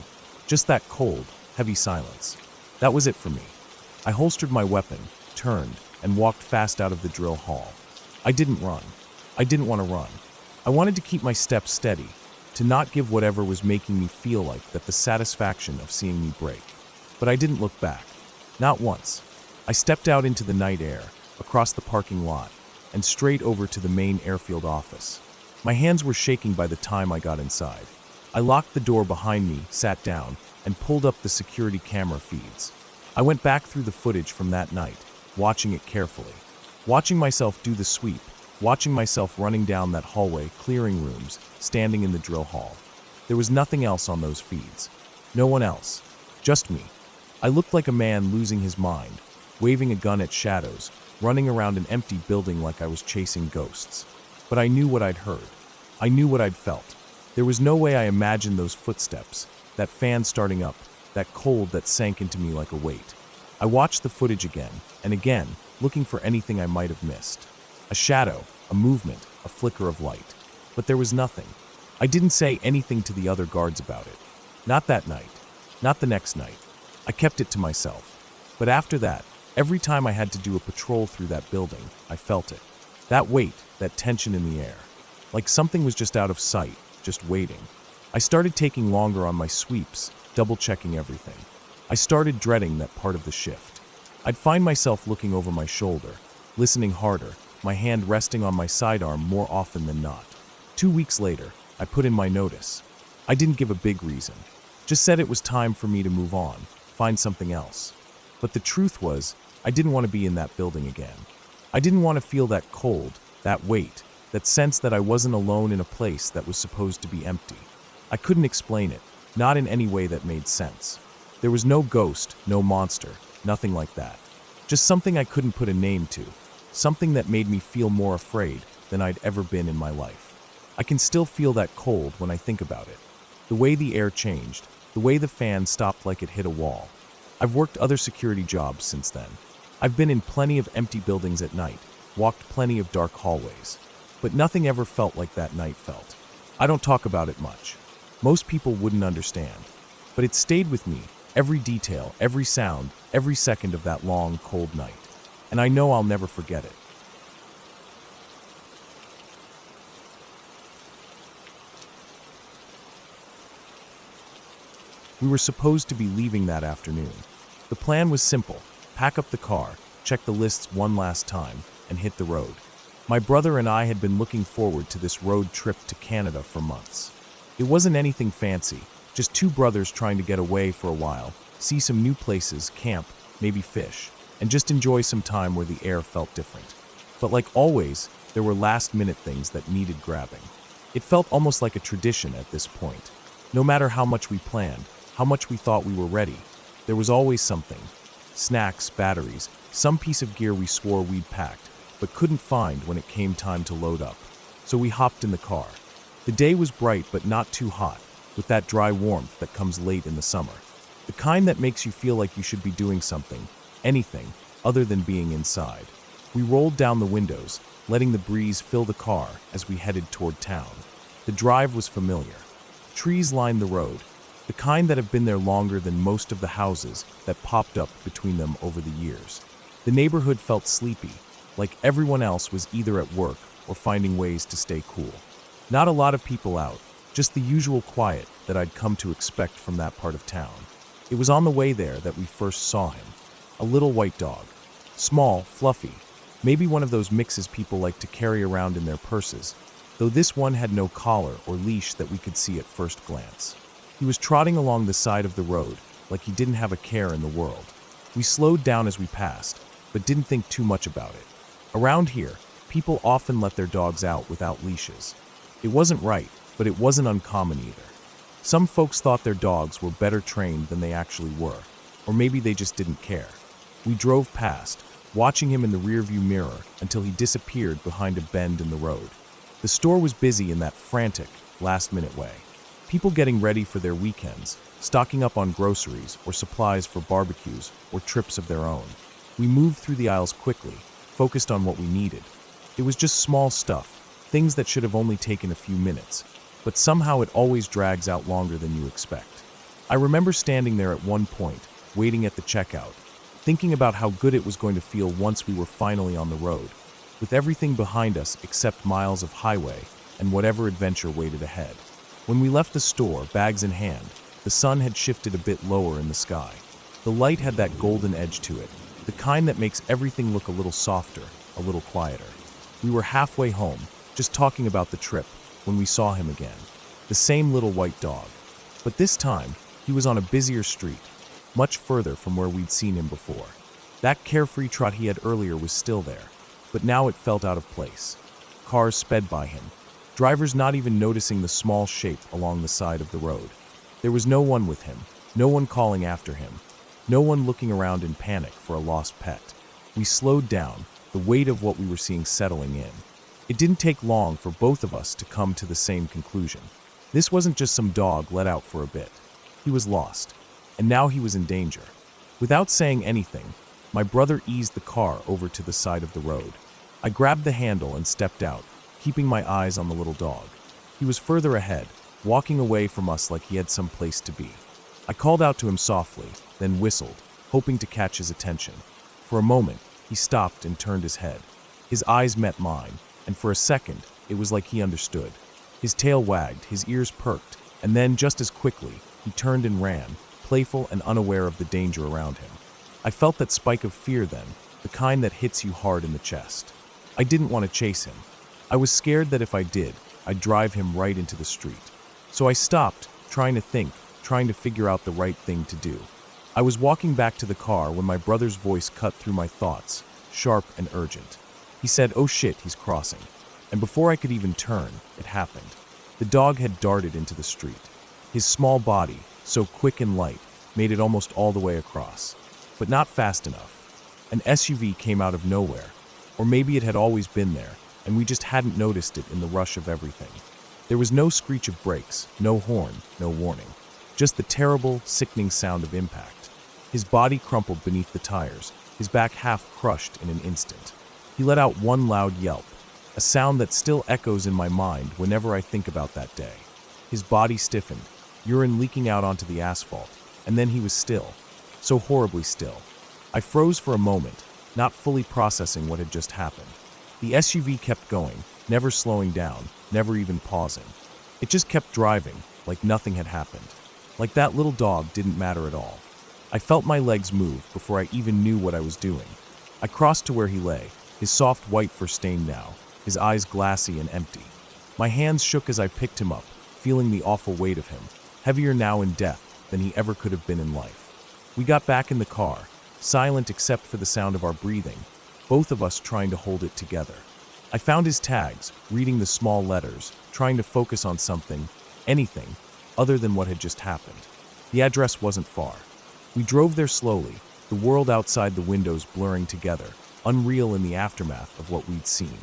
Just that cold, heavy silence. That was it for me. I holstered my weapon, turned, and walked fast out of the drill hall. I didn't run. I didn't want to run. I wanted to keep my steps steady, to not give whatever was making me feel like that the satisfaction of seeing me break. But I didn't look back. Not once. I stepped out into the night air, across the parking lot, and straight over to the main airfield office. My hands were shaking by the time I got inside. I locked the door behind me, sat down, and pulled up the security camera feeds. I went back through the footage from that night, watching it carefully. Watching myself do the sweep, watching myself running down that hallway, clearing rooms, standing in the drill hall. There was nothing else on those feeds. No one else. Just me. I looked like a man losing his mind, waving a gun at shadows, running around an empty building like I was chasing ghosts. But I knew what I'd heard. I knew what I'd felt. There was no way I imagined those footsteps, that fan starting up, that cold that sank into me like a weight. I watched the footage again, and again, looking for anything I might have missed. A shadow, a movement, a flicker of light. But there was nothing. I didn't say anything to the other guards about it. Not that night. Not the next night. I kept it to myself. But after that, every time I had to do a patrol through that building, I felt it. That weight, that tension in the air. Like something was just out of sight, just waiting. I started taking longer on my sweeps, double-checking everything. I started dreading that part of the shift. I'd find myself looking over my shoulder, listening harder, my hand resting on my sidearm more often than not. 2 weeks later, I put in my notice. I didn't give a big reason. Just said it was time for me to move on, find something else. But the truth was, I didn't want to be in that building again. I didn't want to feel that cold, that weight, that sense that I wasn't alone in a place that was supposed to be empty. I couldn't explain it, not in any way that made sense. There was no ghost, no monster, nothing like that. Just something I couldn't put a name to, something that made me feel more afraid than I'd ever been in my life. I can still feel that cold when I think about it. The way the air changed, the way the fan stopped like it hit a wall. I've worked other security jobs since then. I've been in plenty of empty buildings at night, walked plenty of dark hallways. But nothing ever felt like that night felt. I don't talk about it much. Most people wouldn't understand. But it stayed with me, every detail, every sound, every second of that long, cold night. And I know I'll never forget it. We were supposed to be leaving that afternoon. The plan was simple: pack up the car, check the lists one last time, and hit the road. My brother and I had been looking forward to this road trip to Canada for months. It wasn't anything fancy, just two brothers trying to get away for a while, see some new places, camp, maybe fish, and just enjoy some time where the air felt different. But like always, there were last-minute things that needed grabbing. It felt almost like a tradition at this point. No matter how much we planned, how much we thought we were ready, there was always something. Snacks, batteries, some piece of gear we swore we'd packed, but couldn't find when it came time to load up. So we hopped in the car. The day was bright but not too hot, with that dry warmth that comes late in the summer. The kind that makes you feel like you should be doing something, anything, other than being inside. We rolled down the windows, letting the breeze fill the car as we headed toward town. The drive was familiar. Trees lined the road, the kind that have been there longer than most of the houses that popped up between them over the years. The neighborhood felt sleepy, like everyone else was either at work or finding ways to stay cool. Not a lot of people out, just the usual quiet that I'd come to expect from that part of town. It was on the way there that we first saw him. A little white dog. Small, fluffy, maybe one of those mixes people like to carry around in their purses, though this one had no collar or leash that we could see at first glance. He was trotting along the side of the road, like he didn't have a care in the world. We slowed down as we passed, but didn't think too much about it. Around here, people often let their dogs out without leashes. It wasn't right, but it wasn't uncommon either. Some folks thought their dogs were better trained than they actually were, or maybe they just didn't care. We drove past, watching him in the rearview mirror until he disappeared behind a bend in the road. The store was busy in that frantic, last-minute way. People getting ready for their weekends, stocking up on groceries or supplies for barbecues or trips of their own. We moved through the aisles quickly, focused on what we needed. It was just small stuff, things that should have only taken a few minutes, but somehow it always drags out longer than you expect. I remember standing there at one point, waiting at the checkout, thinking about how good it was going to feel once we were finally on the road, with everything behind us except miles of highway and whatever adventure waited ahead. When we left the store, bags in hand, the sun had shifted a bit lower in the sky. The light had that golden edge to it, the kind that makes everything look a little softer, a little quieter. We were halfway home, just talking about the trip, when we saw him again. The same little white dog. But this time, he was on a busier street, much further from where we'd seen him before. That carefree trot he had earlier was still there, but now it felt out of place. Cars sped by him, drivers not even noticing the small shape along the side of the road. There was no one with him, no one calling after him, no one looking around in panic for a lost pet. We slowed down, the weight of what we were seeing settling in. It didn't take long for both of us to come to the same conclusion. This wasn't just some dog let out for a bit. He was lost, and now he was in danger. Without saying anything, my brother eased the car over to the side of the road. I grabbed the handle and stepped out, keeping my eyes on the little dog. He was further ahead, walking away from us like he had some place to be. I called out to him softly, then whistled, hoping to catch his attention. For a moment, he stopped and turned his head. His eyes met mine, and for a second, it was like he understood. His tail wagged, his ears perked, and then, just as quickly, he turned and ran, playful and unaware of the danger around him. I felt that spike of fear then, the kind that hits you hard in the chest. I didn't want to chase him. I was scared that if I did, I'd drive him right into the street. So I stopped, trying to think, trying to figure out the right thing to do. I was walking back to the car when my brother's voice cut through my thoughts, sharp and urgent. He said, "Oh shit, he's crossing." And before I could even turn, it happened. The dog had darted into the street. His small body, so quick and light, made it almost all the way across. But not fast enough. An SUV came out of nowhere, or maybe it had always been there, and we just hadn't noticed it in the rush of everything. There was no screech of brakes, no horn, no warning. Just the terrible, sickening sound of impact. His body crumpled beneath the tires, his back half crushed in an instant. He let out one loud yelp, a sound that still echoes in my mind whenever I think about that day. His body stiffened, urine leaking out onto the asphalt, and then he was still, so horribly still. I froze for a moment, not fully processing what had just happened. The SUV kept going, never slowing down, never even pausing. It just kept driving, like nothing had happened. Like that little dog didn't matter at all. I felt my legs move before I even knew what I was doing. I crossed to where he lay, his soft white fur stained now, his eyes glassy and empty. My hands shook as I picked him up, feeling the awful weight of him, heavier now in death than he ever could have been in life. We got back in the car, silent except for the sound of our breathing, both of us trying to hold it together. I found his tags, reading the small letters, trying to focus on something, anything, other than what had just happened. The address wasn't far. We drove there slowly, the world outside the windows blurring together, unreal in the aftermath of what we'd seen.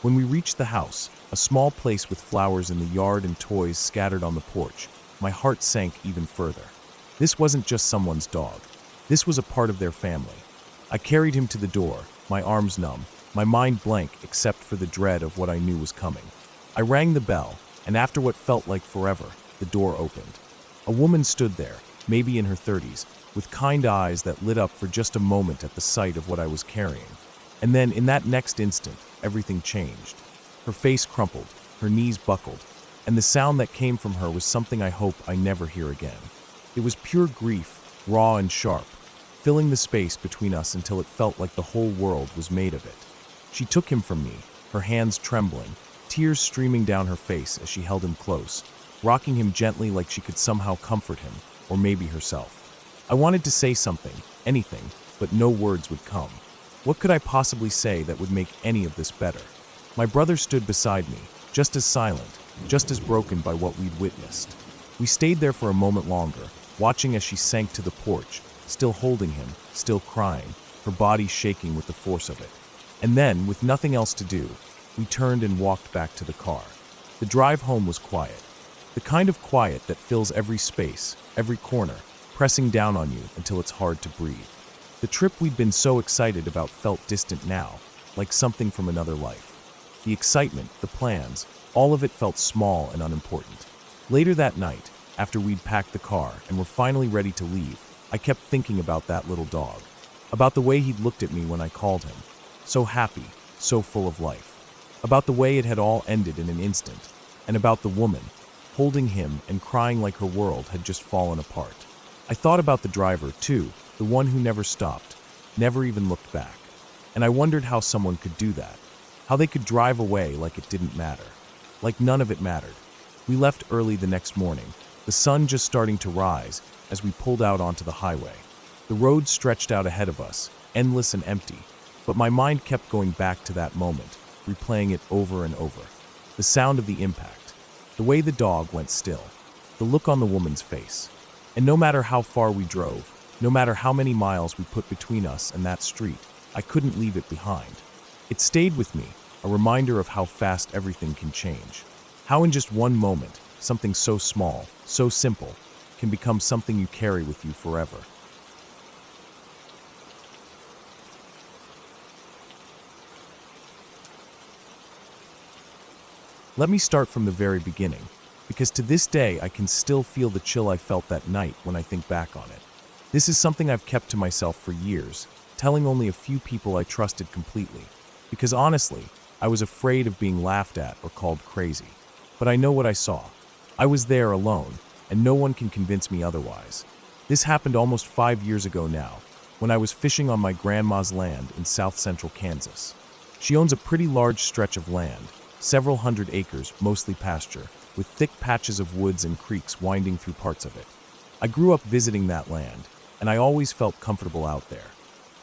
When we reached the house, a small place with flowers in the yard and toys scattered on the porch, my heart sank even further. This wasn't just someone's dog. This was a part of their family. I carried him to the door, my arms numb, my mind blank except for the dread of what I knew was coming. I rang the bell, and after what felt like forever, the door opened. A woman stood there, maybe in her 30s, with kind eyes that lit up for just a moment at the sight of what I was carrying. And then, in that next instant, everything changed. Her face crumpled, her knees buckled, and the sound that came from her was something I hope I never hear again. It was pure grief, raw and sharp, filling the space between us until it felt like the whole world was made of it. She took him from me, her hands trembling, tears streaming down her face as she held him close, rocking him gently like she could somehow comfort him, or maybe herself. I wanted to say something, anything, but no words would come. What could I possibly say that would make any of this better? My brother stood beside me, just as silent, just as broken by what we'd witnessed. We stayed there for a moment longer, watching as she sank to the porch, still holding him, still crying, her body shaking with the force of it. And then, with nothing else to do, we turned and walked back to the car. The drive home was quiet. The kind of quiet that fills every space, every corner, pressing down on you until it's hard to breathe. The trip we'd been so excited about felt distant now, like something from another life. The excitement, the plans, all of it felt small and unimportant. Later that night, after we'd packed the car and were finally ready to leave, I kept thinking about that little dog, about the way he'd looked at me when I called him, so happy, so full of life, about the way it had all ended in an instant, and about the woman, holding him and crying like her world had just fallen apart. I thought about the driver, too, the one who never stopped, never even looked back. And I wondered how someone could do that, how they could drive away like it didn't matter, like none of it mattered. We left early the next morning, the sun just starting to rise as we pulled out onto the highway. The road stretched out ahead of us, endless and empty, but my mind kept going back to that moment, replaying it over and over. The sound of the impact, the way the dog went still, the look on the woman's face. And no matter how far we drove, no matter how many miles we put between us and that street, I couldn't leave it behind. It stayed with me, a reminder of how fast everything can change. How in just one moment, something so small, so simple, can become something you carry with you forever. Let me start from the very beginning, because to this day I can still feel the chill I felt that night when I think back on it. This is something I've kept to myself for years, telling only a few people I trusted completely, because honestly, I was afraid of being laughed at or called crazy. But I know what I saw. I was there alone, and no one can convince me otherwise. This happened almost 5 years ago now, when I was fishing on my grandma's land in south-central Kansas. She owns a pretty large stretch of land, several hundred acres, mostly pasture, with thick patches of woods and creeks winding through parts of it. I grew up visiting that land, and I always felt comfortable out there.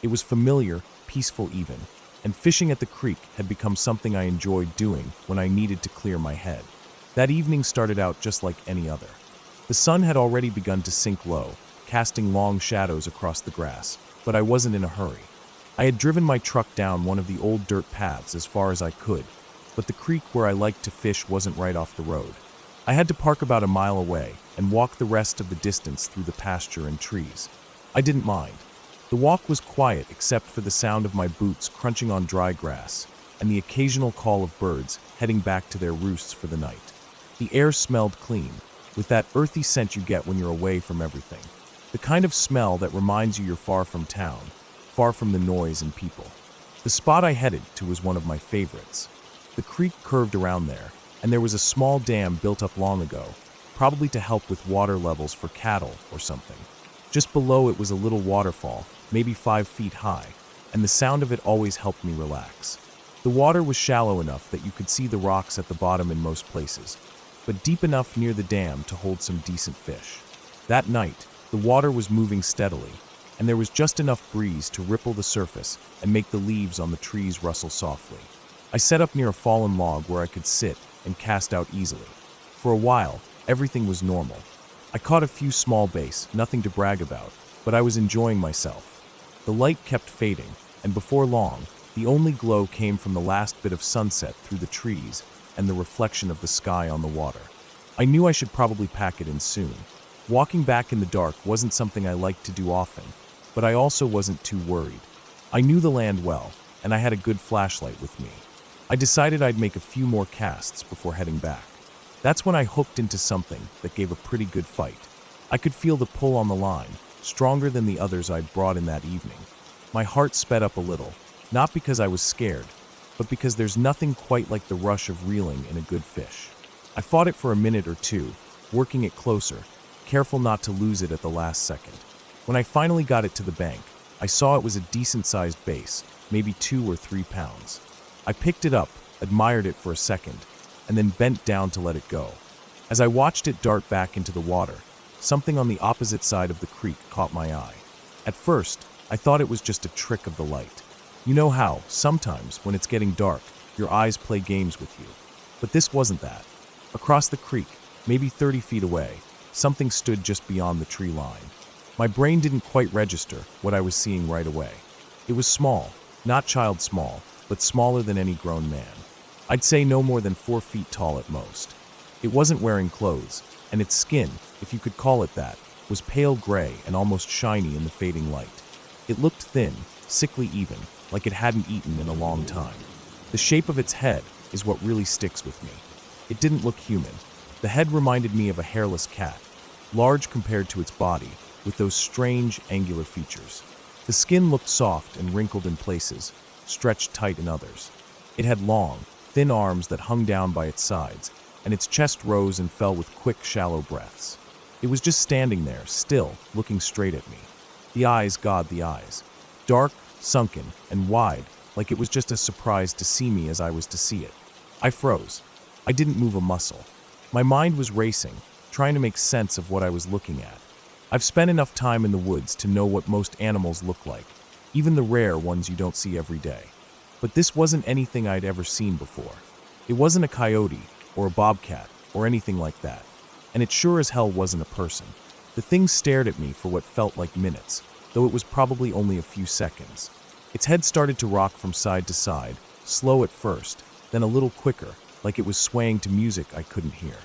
It was familiar, peaceful even, and fishing at the creek had become something I enjoyed doing when I needed to clear my head. That evening started out just like any other. The sun had already begun to sink low, casting long shadows across the grass, but I wasn't in a hurry. I had driven my truck down one of the old dirt paths as far as I could, but the creek where I liked to fish wasn't right off the road. I had to park about a mile away and walk the rest of the distance through the pasture and trees. I didn't mind. The walk was quiet except for the sound of my boots crunching on dry grass and the occasional call of birds heading back to their roosts for the night. The air smelled clean, with that earthy scent you get when you're away from everything. The kind of smell that reminds you you're far from town, far from the noise and people. The spot I headed to was one of my favorites. The creek curved around there, and there was a small dam built up long ago, probably to help with water levels for cattle or something. Just below it was a little waterfall, maybe 5 feet high, and the sound of it always helped me relax. The water was shallow enough that you could see the rocks at the bottom in most places, but deep enough near the dam to hold some decent fish. That night, the water was moving steadily, and there was just enough breeze to ripple the surface and make the leaves on the trees rustle softly. I set up near a fallen log where I could sit and cast out easily. For a while, everything was normal. I caught a few small bass, nothing to brag about, but I was enjoying myself. The light kept fading, and before long, the only glow came from the last bit of sunset through the trees and the reflection of the sky on the water. I knew I should probably pack it in soon. Walking back in the dark wasn't something I liked to do often, but I also wasn't too worried. I knew the land well, and I had a good flashlight with me. I decided I'd make a few more casts before heading back. That's when I hooked into something that gave a pretty good fight. I could feel the pull on the line, stronger than the others I'd brought in that evening. My heart sped up a little, not because I was scared, but because there's nothing quite like the rush of reeling in a good fish. I fought it for a minute or two, working it closer, careful not to lose it at the last second. When I finally got it to the bank, I saw it was a decent-sized bass, maybe 2 or 3 pounds. I picked it up, admired it for a second, and then bent down to let it go. As I watched it dart back into the water, something on the opposite side of the creek caught my eye. At first, I thought it was just a trick of the light. You know how, sometimes, when it's getting dark, your eyes play games with you. But this wasn't that. Across the creek, maybe 30 feet away, something stood just beyond the tree line. My brain didn't quite register what I was seeing right away. It was small, not child small, but smaller than any grown man. I'd say no more than 4 feet tall at most. It wasn't wearing clothes, and its skin, if you could call it that, was pale gray and almost shiny in the fading light. It looked thin, sickly even, like it hadn't eaten in a long time. The shape of its head is what really sticks with me. It didn't look human. The head reminded me of a hairless cat, large compared to its body, with those strange, angular features. The skin looked soft and wrinkled in places, stretched tight in others. It had long, thin arms that hung down by its sides, and its chest rose and fell with quick, shallow breaths. It was just standing there, still, looking straight at me. The eyes, God, the eyes. Dark, sunken, and wide, like it was just as surprised to see me as I was to see it. I froze. I didn't move a muscle. My mind was racing, trying to make sense of what I was looking at. I've spent enough time in the woods to know what most animals look like, even the rare ones you don't see every day. But this wasn't anything I'd ever seen before. It wasn't a coyote, or a bobcat, or anything like that. And it sure as hell wasn't a person. The thing stared at me for what felt like minutes, though it was probably only a few seconds. Its head started to rock from side to side, slow at first, then a little quicker, like it was swaying to music I couldn't hear.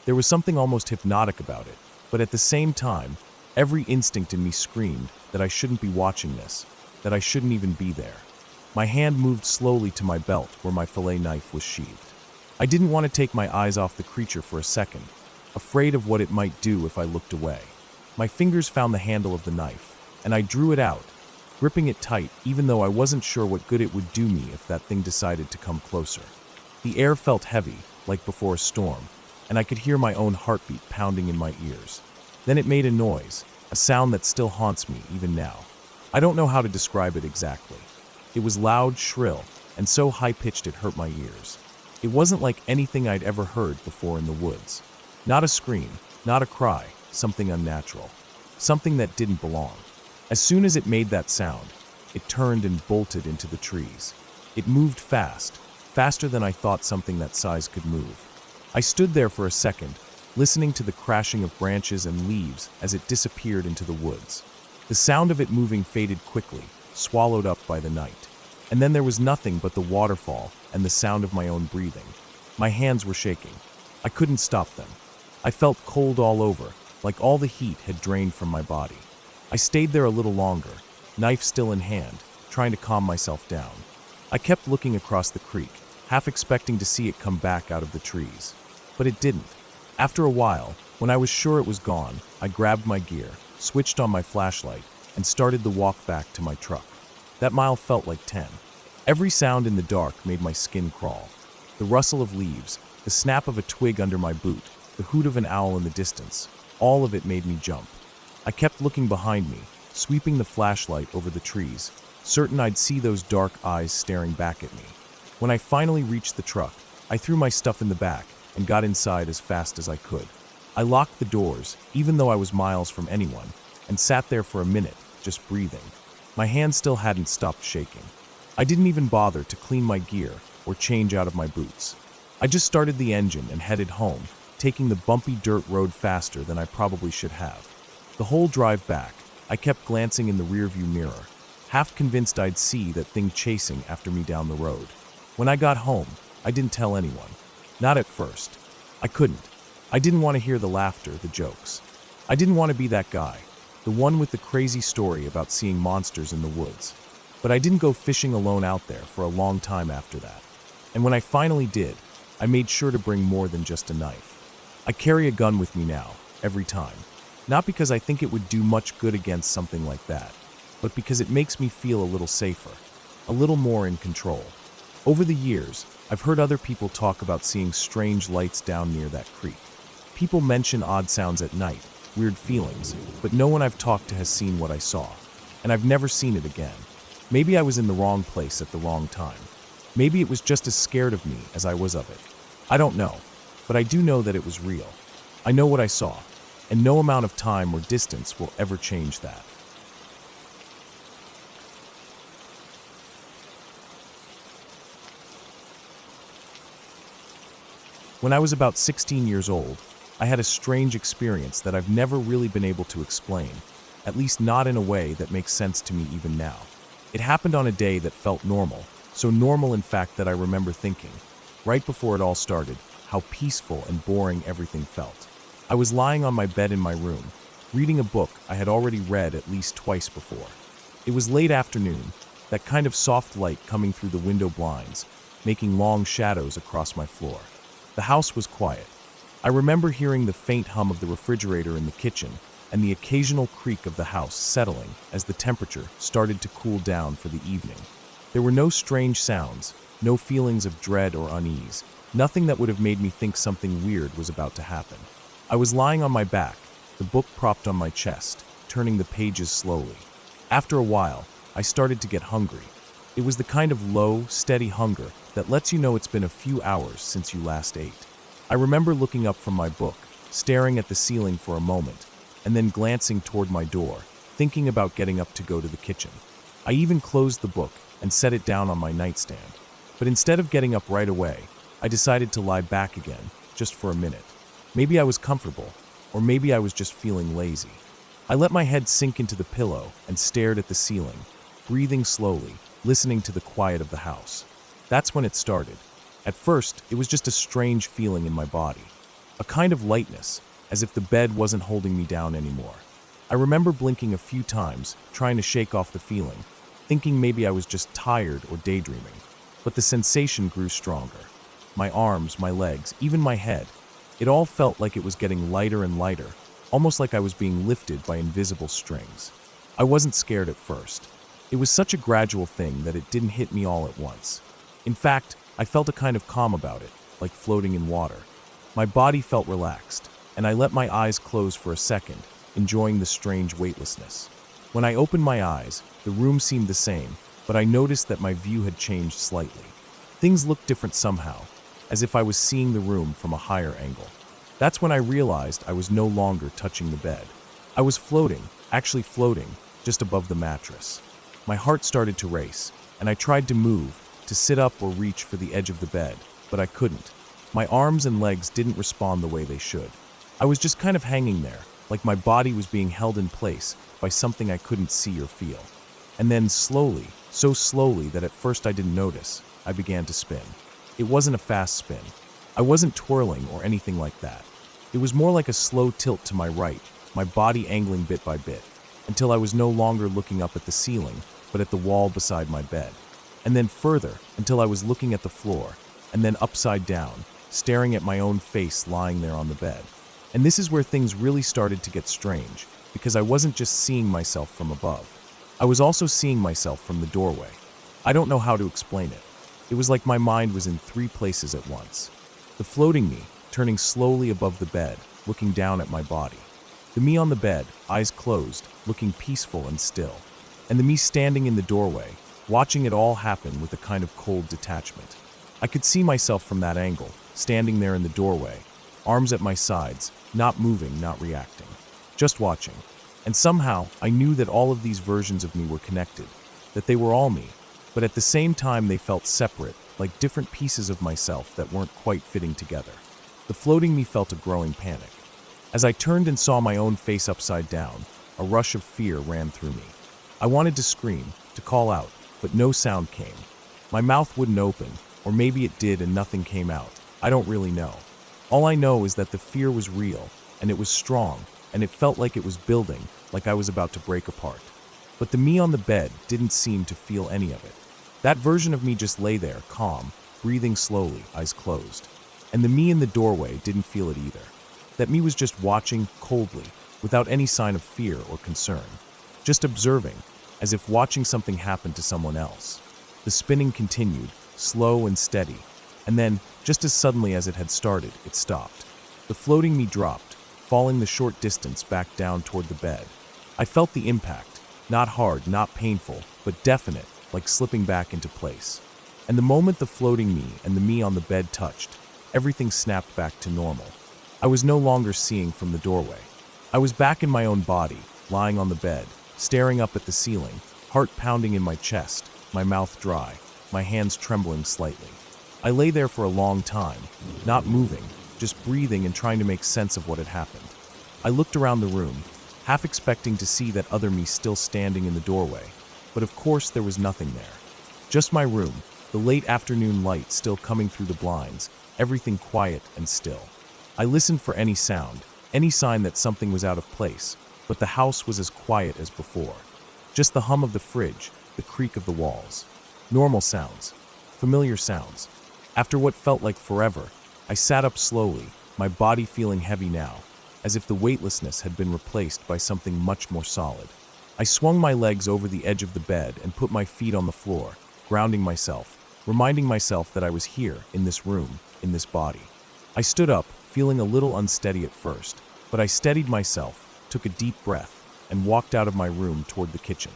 There was something almost hypnotic about it, but at the same time, every instinct in me screamed that I shouldn't be watching this, that I shouldn't even be there. My hand moved slowly to my belt where my fillet knife was sheathed. I didn't want to take my eyes off the creature for a second, afraid of what it might do if I looked away. My fingers found the handle of the knife, and I drew it out, gripping it tight even though I wasn't sure what good it would do me if that thing decided to come closer. The air felt heavy, like before a storm, and I could hear my own heartbeat pounding in my ears. Then it made a noise, a sound that still haunts me even now. I don't know how to describe it exactly. It was loud, shrill, and so high-pitched it hurt my ears. It wasn't like anything I'd ever heard before in the woods. Not a scream, not a cry, something unnatural. Something that didn't belong. As soon as it made that sound, it turned and bolted into the trees. It moved fast, faster than I thought something that size could move. I stood there for a second, listening to the crashing of branches and leaves as it disappeared into the woods. The sound of it moving faded quickly, swallowed up by the night. And then there was nothing but the waterfall and the sound of my own breathing. My hands were shaking. I couldn't stop them. I felt cold all over, like all the heat had drained from my body. I stayed there a little longer, knife still in hand, trying to calm myself down. I kept looking across the creek, half expecting to see it come back out of the trees. But it didn't. After a while, when I was sure it was gone, I grabbed my gear, switched on my flashlight, and started the walk back to my truck. That mile felt like 10. Every sound in the dark made my skin crawl. The rustle of leaves, the snap of a twig under my boot, the hoot of an owl in the distance, all of it made me jump. I kept looking behind me, sweeping the flashlight over the trees, certain I'd see those dark eyes staring back at me. When I finally reached the truck, I threw my stuff in the back and got inside as fast as I could. I locked the doors, even though I was miles from anyone, and sat there for a minute, just breathing. My hands still hadn't stopped shaking. I didn't even bother to clean my gear or change out of my boots. I just started the engine and headed home, taking the bumpy dirt road faster than I probably should have. The whole drive back, I kept glancing in the rearview mirror, half convinced I'd see that thing chasing after me down the road. When I got home, I didn't tell anyone. Not at first. I couldn't. I didn't want to hear the laughter, the jokes. I didn't want to be that guy, the one with the crazy story about seeing monsters in the woods. But I didn't go fishing alone out there for a long time after that. And when I finally did, I made sure to bring more than just a knife. I carry a gun with me now, every time. Not because I think it would do much good against something like that, but because it makes me feel a little safer, a little more in control. Over the years, I've heard other people talk about seeing strange lights down near that creek. People mention odd sounds at night, weird feelings, but no one I've talked to has seen what I saw. And I've never seen it again. Maybe I was in the wrong place at the wrong time. Maybe it was just as scared of me as I was of it. I don't know, but I do know that it was real. I know what I saw, and no amount of time or distance will ever change that. When I was about 16 years old, I had a strange experience that I've never really been able to explain, at least not in a way that makes sense to me even now. It happened on a day that felt normal, so normal in fact that I remember thinking, right before it all started, how peaceful and boring everything felt. I was lying on my bed in my room, reading a book I had already read at least twice before. It was late afternoon, that kind of soft light coming through the window blinds, making long shadows across my floor. The house was quiet. I remember hearing the faint hum of the refrigerator in the kitchen and the occasional creak of the house settling as the temperature started to cool down for the evening. There were no strange sounds, no feelings of dread or unease, nothing that would have made me think something weird was about to happen. I was lying on my back, the book propped on my chest, turning the pages slowly. After a while, I started to get hungry. It was the kind of low, steady hunger that lets you know it's been a few hours since you last ate. I remember looking up from my book, staring at the ceiling for a moment, and then glancing toward my door, thinking about getting up to go to the kitchen. I even closed the book and set it down on my nightstand. But instead of getting up right away, I decided to lie back again, just for a minute. Maybe I was comfortable, or maybe I was just feeling lazy. I let my head sink into the pillow and stared at the ceiling, breathing slowly, listening to the quiet of the house. That's when it started. At first, it was just a strange feeling in my body, a kind of lightness, as if the bed wasn't holding me down anymore. I remember blinking a few times, trying to shake off the feeling, thinking maybe I was just tired or daydreaming. But the sensation grew stronger. My arms, my legs, even my head. It all felt like it was getting lighter and lighter, almost like I was being lifted by invisible strings. I wasn't scared at first. It was such a gradual thing that it didn't hit me all at once. In fact, I felt a kind of calm about it, like floating in water. My body felt relaxed, and I let my eyes close for a second, enjoying the strange weightlessness. When I opened my eyes, the room seemed the same, but I noticed that my view had changed slightly. Things looked different somehow, as if I was seeing the room from a higher angle. That's when I realized I was no longer touching the bed. I was floating, actually floating, just above the mattress. My heart started to race, and I tried to move, to sit up or reach for the edge of the bed, but I couldn't. My arms and legs didn't respond the way they should. I was just kind of hanging there, like my body was being held in place by something I couldn't see or feel. And then slowly, so slowly that at first I didn't notice, I began to spin. It wasn't a fast spin. I wasn't twirling or anything like that. It was more like a slow tilt to my right, my body angling bit by bit, until I was no longer looking up at the ceiling, but at the wall beside my bed. And then further, until I was looking at the floor, and then upside down, staring at my own face lying there on the bed. And this is where things really started to get strange, because I wasn't just seeing myself from above. I was also seeing myself from the doorway. I don't know how to explain it. It was like my mind was in 3 places at once. The floating me, turning slowly above the bed, looking down at my body. The me on the bed, eyes closed, looking peaceful and still. And the me standing in the doorway, watching it all happen with a kind of cold detachment. I could see myself from that angle, standing there in the doorway, arms at my sides, not moving, not reacting, just watching. And somehow, I knew that all of these versions of me were connected, that they were all me, but at the same time they felt separate, like different pieces of myself that weren't quite fitting together. The floating me felt a growing panic. As I turned and saw my own face upside down, a rush of fear ran through me. I wanted to scream, to call out, but no sound came. My mouth wouldn't open, or maybe it did and nothing came out. I don't really know. All I know is that the fear was real, and it was strong, and it felt like it was building, like I was about to break apart. But the me on the bed didn't seem to feel any of it. That version of me just lay there, calm, breathing slowly, eyes closed. And the me in the doorway didn't feel it either. That me was just watching coldly, without any sign of fear or concern. Just observing, as if watching something happen to someone else. The spinning continued, slow and steady, and then, just as suddenly as it had started, it stopped. The floating me dropped, falling the short distance back down toward the bed. I felt the impact, not hard, not painful, but definite, like slipping back into place. And the moment the floating me and the me on the bed touched, everything snapped back to normal. I was no longer seeing from the doorway. I was back in my own body, lying on the bed, staring up at the ceiling, heart pounding in my chest, my mouth dry, my hands trembling slightly. I lay there for a long time, not moving, just breathing and trying to make sense of what had happened. I looked around the room, half expecting to see that other me still standing in the doorway, but of course there was nothing there. Just my room, the late afternoon light still coming through the blinds, everything quiet and still. I listened for any sound, any sign that something was out of place, but the house was as quiet as before. Just the hum of the fridge, the creak of the walls. Normal sounds, familiar sounds. After what felt like forever, I sat up slowly, my body feeling heavy now, as if the weightlessness had been replaced by something much more solid. I swung my legs over the edge of the bed and put my feet on the floor, grounding myself, reminding myself that I was here, in this room, in this body. I stood up, feeling a little unsteady at first, but I steadied myself, took a deep breath, and walked out of my room toward the kitchen.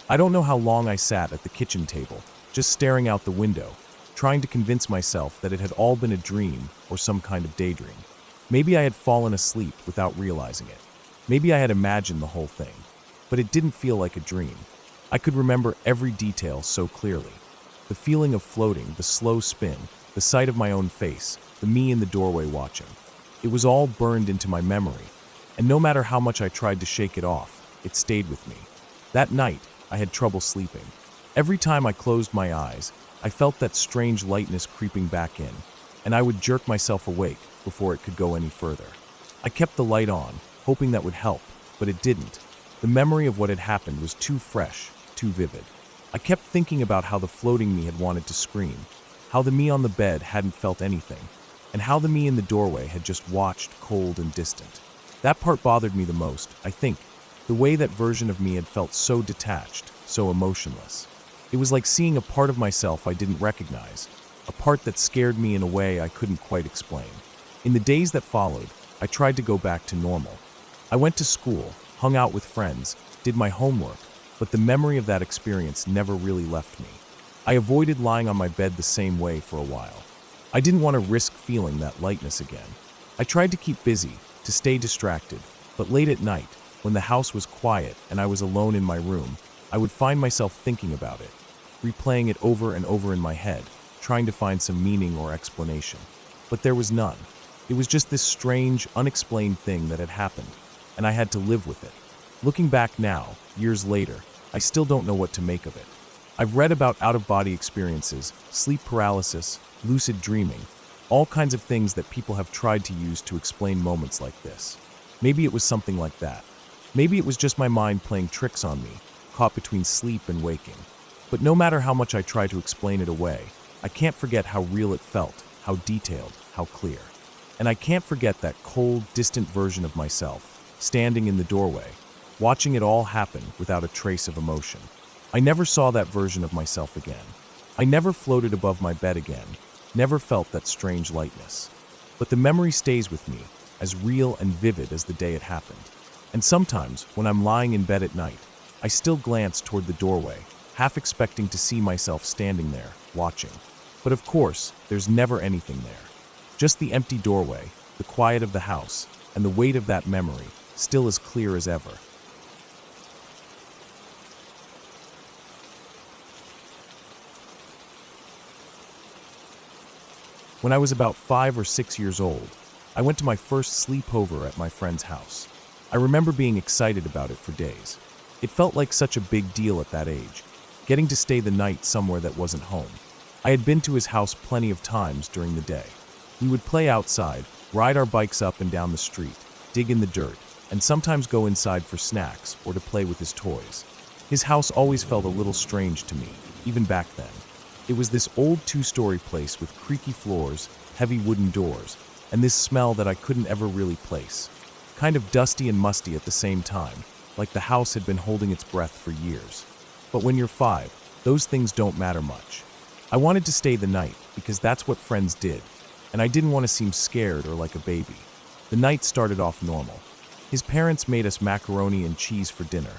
I don't know how long I sat at the kitchen table, just staring out the window, trying to convince myself that it had all been a dream or some kind of daydream. Maybe I had fallen asleep without realizing it. Maybe I had imagined the whole thing, but it didn't feel like a dream. I could remember every detail so clearly. The feeling of floating, the slow spin, the sight of my own face, the me in the doorway watching. It was all burned into my memory, and no matter how much I tried to shake it off, it stayed with me. That night, I had trouble sleeping. Every time I closed my eyes, I felt that strange lightness creeping back in, and I would jerk myself awake before it could go any further. I kept the light on, hoping that would help, but it didn't. The memory of what had happened was too fresh, too vivid. I kept thinking about how the floating me had wanted to scream, how the me on the bed hadn't felt anything, and how the me in the doorway had just watched, cold and distant. That part bothered me the most, I think, the way that version of me had felt so detached, so emotionless. It was like seeing a part of myself I didn't recognize, a part that scared me in a way I couldn't quite explain. In the days that followed, I tried to go back to normal. I went to school, hung out with friends, did my homework, but the memory of that experience never really left me. I avoided lying on my bed the same way for a while. I didn't want to risk feeling that lightness again. I tried to keep busy, to stay distracted, but late at night, when the house was quiet and I was alone in my room, I would find myself thinking about it, replaying it over and over in my head, trying to find some meaning or explanation. But there was none. It was just this strange, unexplained thing that had happened, and I had to live with it. Looking back now, years later, I still don't know what to make of it. I've read about out-of-body experiences, sleep paralysis, lucid dreaming, all kinds of things that people have tried to use to explain moments like this. Maybe it was something like that. Maybe it was just my mind playing tricks on me, caught between sleep and waking. But no matter how much I try to explain it away, I can't forget how real it felt, how detailed, how clear. And I can't forget that cold, distant version of myself, standing in the doorway, watching it all happen without a trace of emotion. I never saw that version of myself again. I never floated above my bed again, never felt that strange lightness. But the memory stays with me, as real and vivid as the day it happened. And sometimes, when I'm lying in bed at night, I still glance toward the doorway, half expecting to see myself standing there, watching. But of course, there's never anything there. Just the empty doorway, the quiet of the house, and the weight of that memory, still as clear as ever. When I was about 5 or 6 years old, I went to my first sleepover at my friend's house. I remember being excited about it for days. It felt like such a big deal at that age, getting to stay the night somewhere that wasn't home. I had been to his house plenty of times during the day. We would play outside, ride our bikes up and down the street, dig in the dirt, and sometimes go inside for snacks or to play with his toys. His house always felt a little strange to me, even back then. It was this old 2-story place with creaky floors, heavy wooden doors, and this smell that I couldn't ever really place. Kind of dusty and musty at the same time, like the house had been holding its breath for years. But when you're 5, those things don't matter much. I wanted to stay the night because that's what friends did, and I didn't want to seem scared or like a baby. The night started off normal. His parents made us macaroni and cheese for dinner,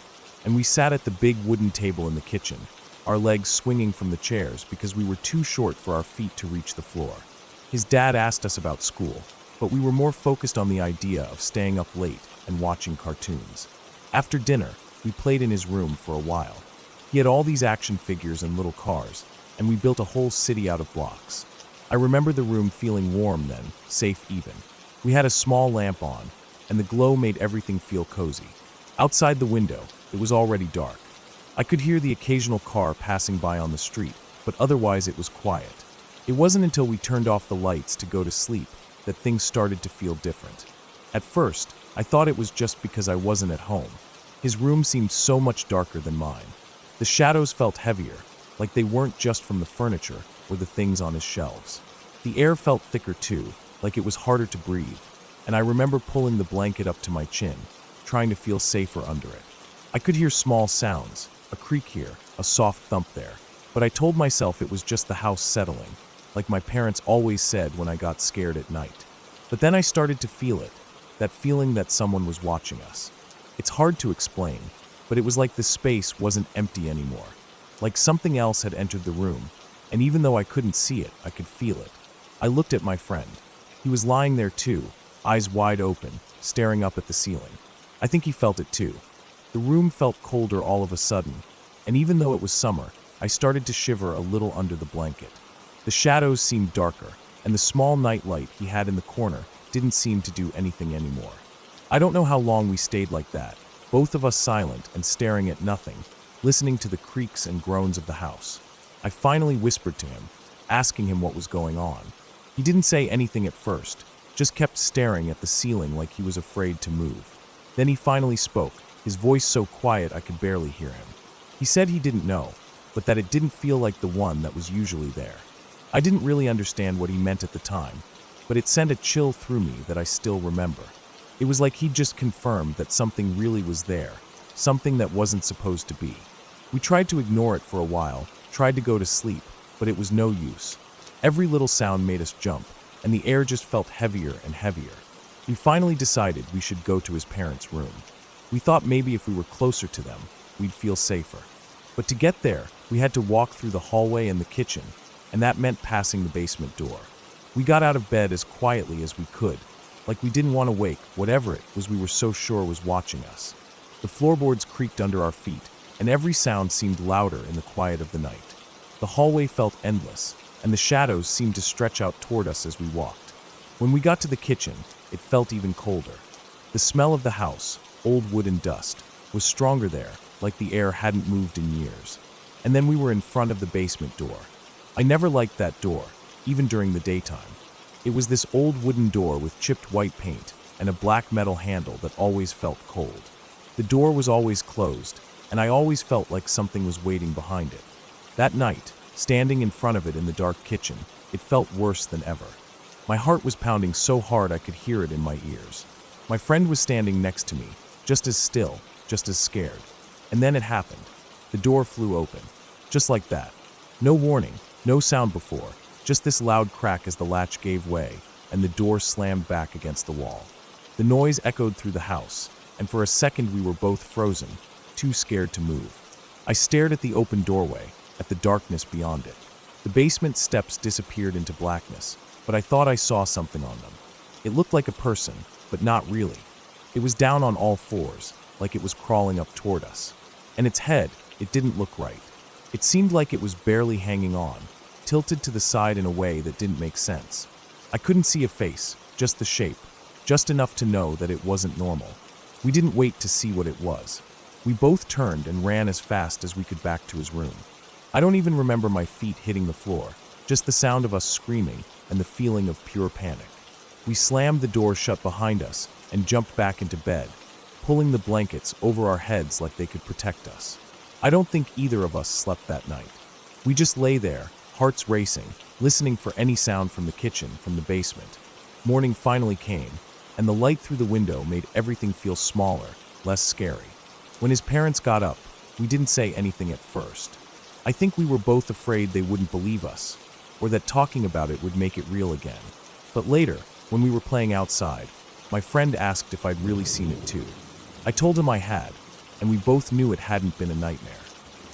and we sat at the big wooden table in the kitchen, our legs swinging from the chairs because we were too short for our feet to reach the floor. His dad asked us about school, but we were more focused on the idea of staying up late and watching cartoons. After dinner, we played in his room for a while. He had all these action figures and little cars, and we built a whole city out of blocks. I remember the room feeling warm then, safe even. We had a small lamp on, and the glow made everything feel cozy. Outside the window, it was already dark. I could hear the occasional car passing by on the street, but otherwise it was quiet. It wasn't until we turned off the lights to go to sleep that things started to feel different. At first, I thought it was just because I wasn't at home. His room seemed so much darker than mine. The shadows felt heavier, like they weren't just from the furniture or the things on his shelves. The air felt thicker too, like it was harder to breathe, and I remember pulling the blanket up to my chin, trying to feel safer under it. I could hear small sounds, a creak here, a soft thump there, but I told myself it was just the house settling, like my parents always said when I got scared at night. But then I started to feel it, that feeling that someone was watching us. It's hard to explain, but it was like the space wasn't empty anymore, like something else had entered the room, and even though I couldn't see it, I could feel it. I looked at my friend. He was lying there too, eyes wide open, staring up at the ceiling. I think he felt it too. The room felt colder all of a sudden, and even though it was summer, I started to shiver a little under the blanket. The shadows seemed darker, and the small night light he had in the corner didn't seem to do anything anymore. I don't know how long we stayed like that, both of us silent and staring at nothing, listening to the creaks and groans of the house. I finally whispered to him, asking him what was going on. He didn't say anything at first, just kept staring at the ceiling like he was afraid to move. Then he finally spoke, his voice so quiet I could barely hear him. He said he didn't know, but that it didn't feel like the one that was usually there. I didn't really understand what he meant at the time, but it sent a chill through me that I still remember. It was like he'd just confirmed that something really was there, something that wasn't supposed to be. We tried to ignore it for a while, tried to go to sleep, but it was no use. Every little sound made us jump, and the air just felt heavier and heavier. We finally decided we should go to his parents' room. We thought maybe if we were closer to them, we'd feel safer. But to get there, we had to walk through the hallway and the kitchen, and that meant passing the basement door. We got out of bed as quietly as we could, like we didn't want to wake whatever it was we were so sure was watching us. The floorboards creaked under our feet, and every sound seemed louder in the quiet of the night. The hallway felt endless, and the shadows seemed to stretch out toward us as we walked. When we got to the kitchen, it felt even colder. The smell of the house, old wood and dust, was stronger there, like the air hadn't moved in years. And then we were in front of the basement door. I never liked that door, even during the daytime. It was this old wooden door with chipped white paint and a black metal handle that always felt cold. The door was always closed, and I always felt like something was waiting behind it. That night, standing in front of it in the dark kitchen, it felt worse than ever. My heart was pounding so hard I could hear it in my ears. My friend was standing next to me, just as still, just as scared. And then it happened. The door flew open. Just like that. No warning, no sound before, just this loud crack as the latch gave way and the door slammed back against the wall. The noise echoed through the house, and for a second we were both frozen, too scared to move. I stared at the open doorway, at the darkness beyond it. The basement steps disappeared into blackness, but I thought I saw something on them. It looked like a person, but not really. It was down on all fours, like it was crawling up toward us. And its head, it didn't look right. It seemed like it was barely hanging on, tilted to the side in a way that didn't make sense. I couldn't see a face, just the shape, just enough to know that it wasn't normal. We didn't wait to see what it was. We both turned and ran as fast as we could back to his room. I don't even remember my feet hitting the floor, just the sound of us screaming and the feeling of pure panic. We slammed the door shut behind us and jumped back into bed, pulling the blankets over our heads like they could protect us. I don't think either of us slept that night. We just lay there, hearts racing, listening for any sound from the kitchen, from the basement. Morning finally came, and the light through the window made everything feel smaller, less scary. When his parents got up, we didn't say anything at first. I think we were both afraid they wouldn't believe us, or that talking about it would make it real again. But later, when we were playing outside, my friend asked if I'd really seen it too. I told him I had, and we both knew it hadn't been a nightmare.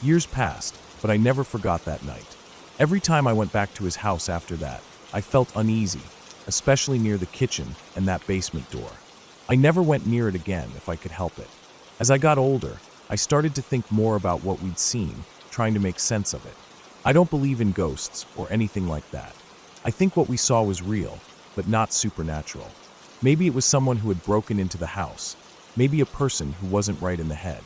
Years passed, but I never forgot that night. Every time I went back to his house after that, I felt uneasy, especially near the kitchen and that basement door. I never went near it again if I could help it. As I got older, I started to think more about what we'd seen, trying to make sense of it. I don't believe in ghosts or anything like that. I think what we saw was real, but not supernatural. Maybe it was someone who had broken into the house. Maybe a person who wasn't right in the head.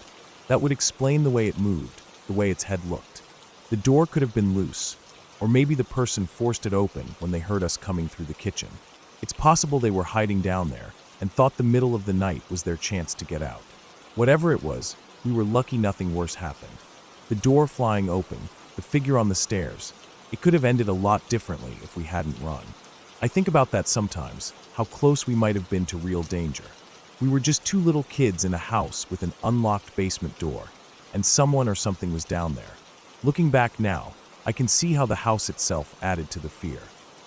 That would explain the way it moved, the way its head looked. The door could have been loose, or maybe the person forced it open when they heard us coming through the kitchen. It's possible they were hiding down there and thought the middle of the night was their chance to get out. Whatever it was, we were lucky nothing worse happened. The door flying open, the figure on the stairs, it could have ended a lot differently if we hadn't run. I think about that sometimes, how close we might have been to real danger. We were just two little kids in a house with an unlocked basement door, and someone or something was down there. Looking back now, I can see how the house itself added to the fear.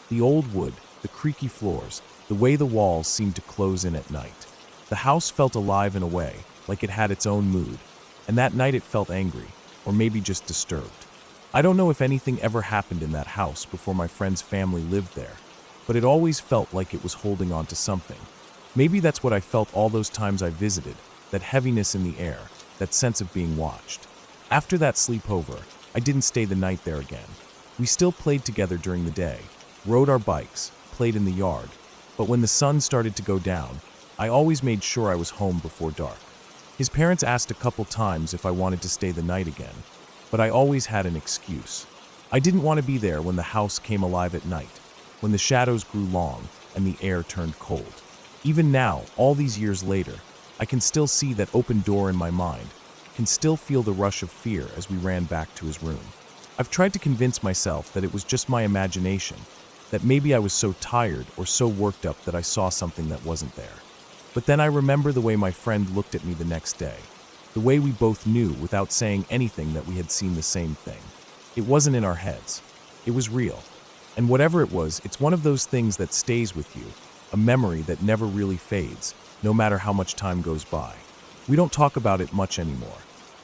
The old wood, the creaky floors, the way the walls seemed to close in at night. The house felt alive in a way, like it had its own mood, and that night it felt angry, or maybe just disturbed. I don't know if anything ever happened in that house before my friend's family lived there, but it always felt like it was holding on to something. Maybe that's what I felt all those times I visited, that heaviness in the air, that sense of being watched. After that sleepover, I didn't stay the night there again. We still played together during the day, rode our bikes, played in the yard, but when the sun started to go down, I always made sure I was home before dark. His parents asked a couple times if I wanted to stay the night again, but I always had an excuse. I didn't want to be there when the house came alive at night, when the shadows grew long and the air turned cold. Even now, all these years later, I can still see that open door in my mind, can still feel the rush of fear as we ran back to his room. I've tried to convince myself that it was just my imagination, that maybe I was so tired or so worked up that I saw something that wasn't there. But then I remember the way my friend looked at me the next day, the way we both knew without saying anything that we had seen the same thing. It wasn't in our heads. It was real. And whatever it was, it's one of those things that stays with you, a memory that never really fades, no matter how much time goes by. We don't talk about it much anymore.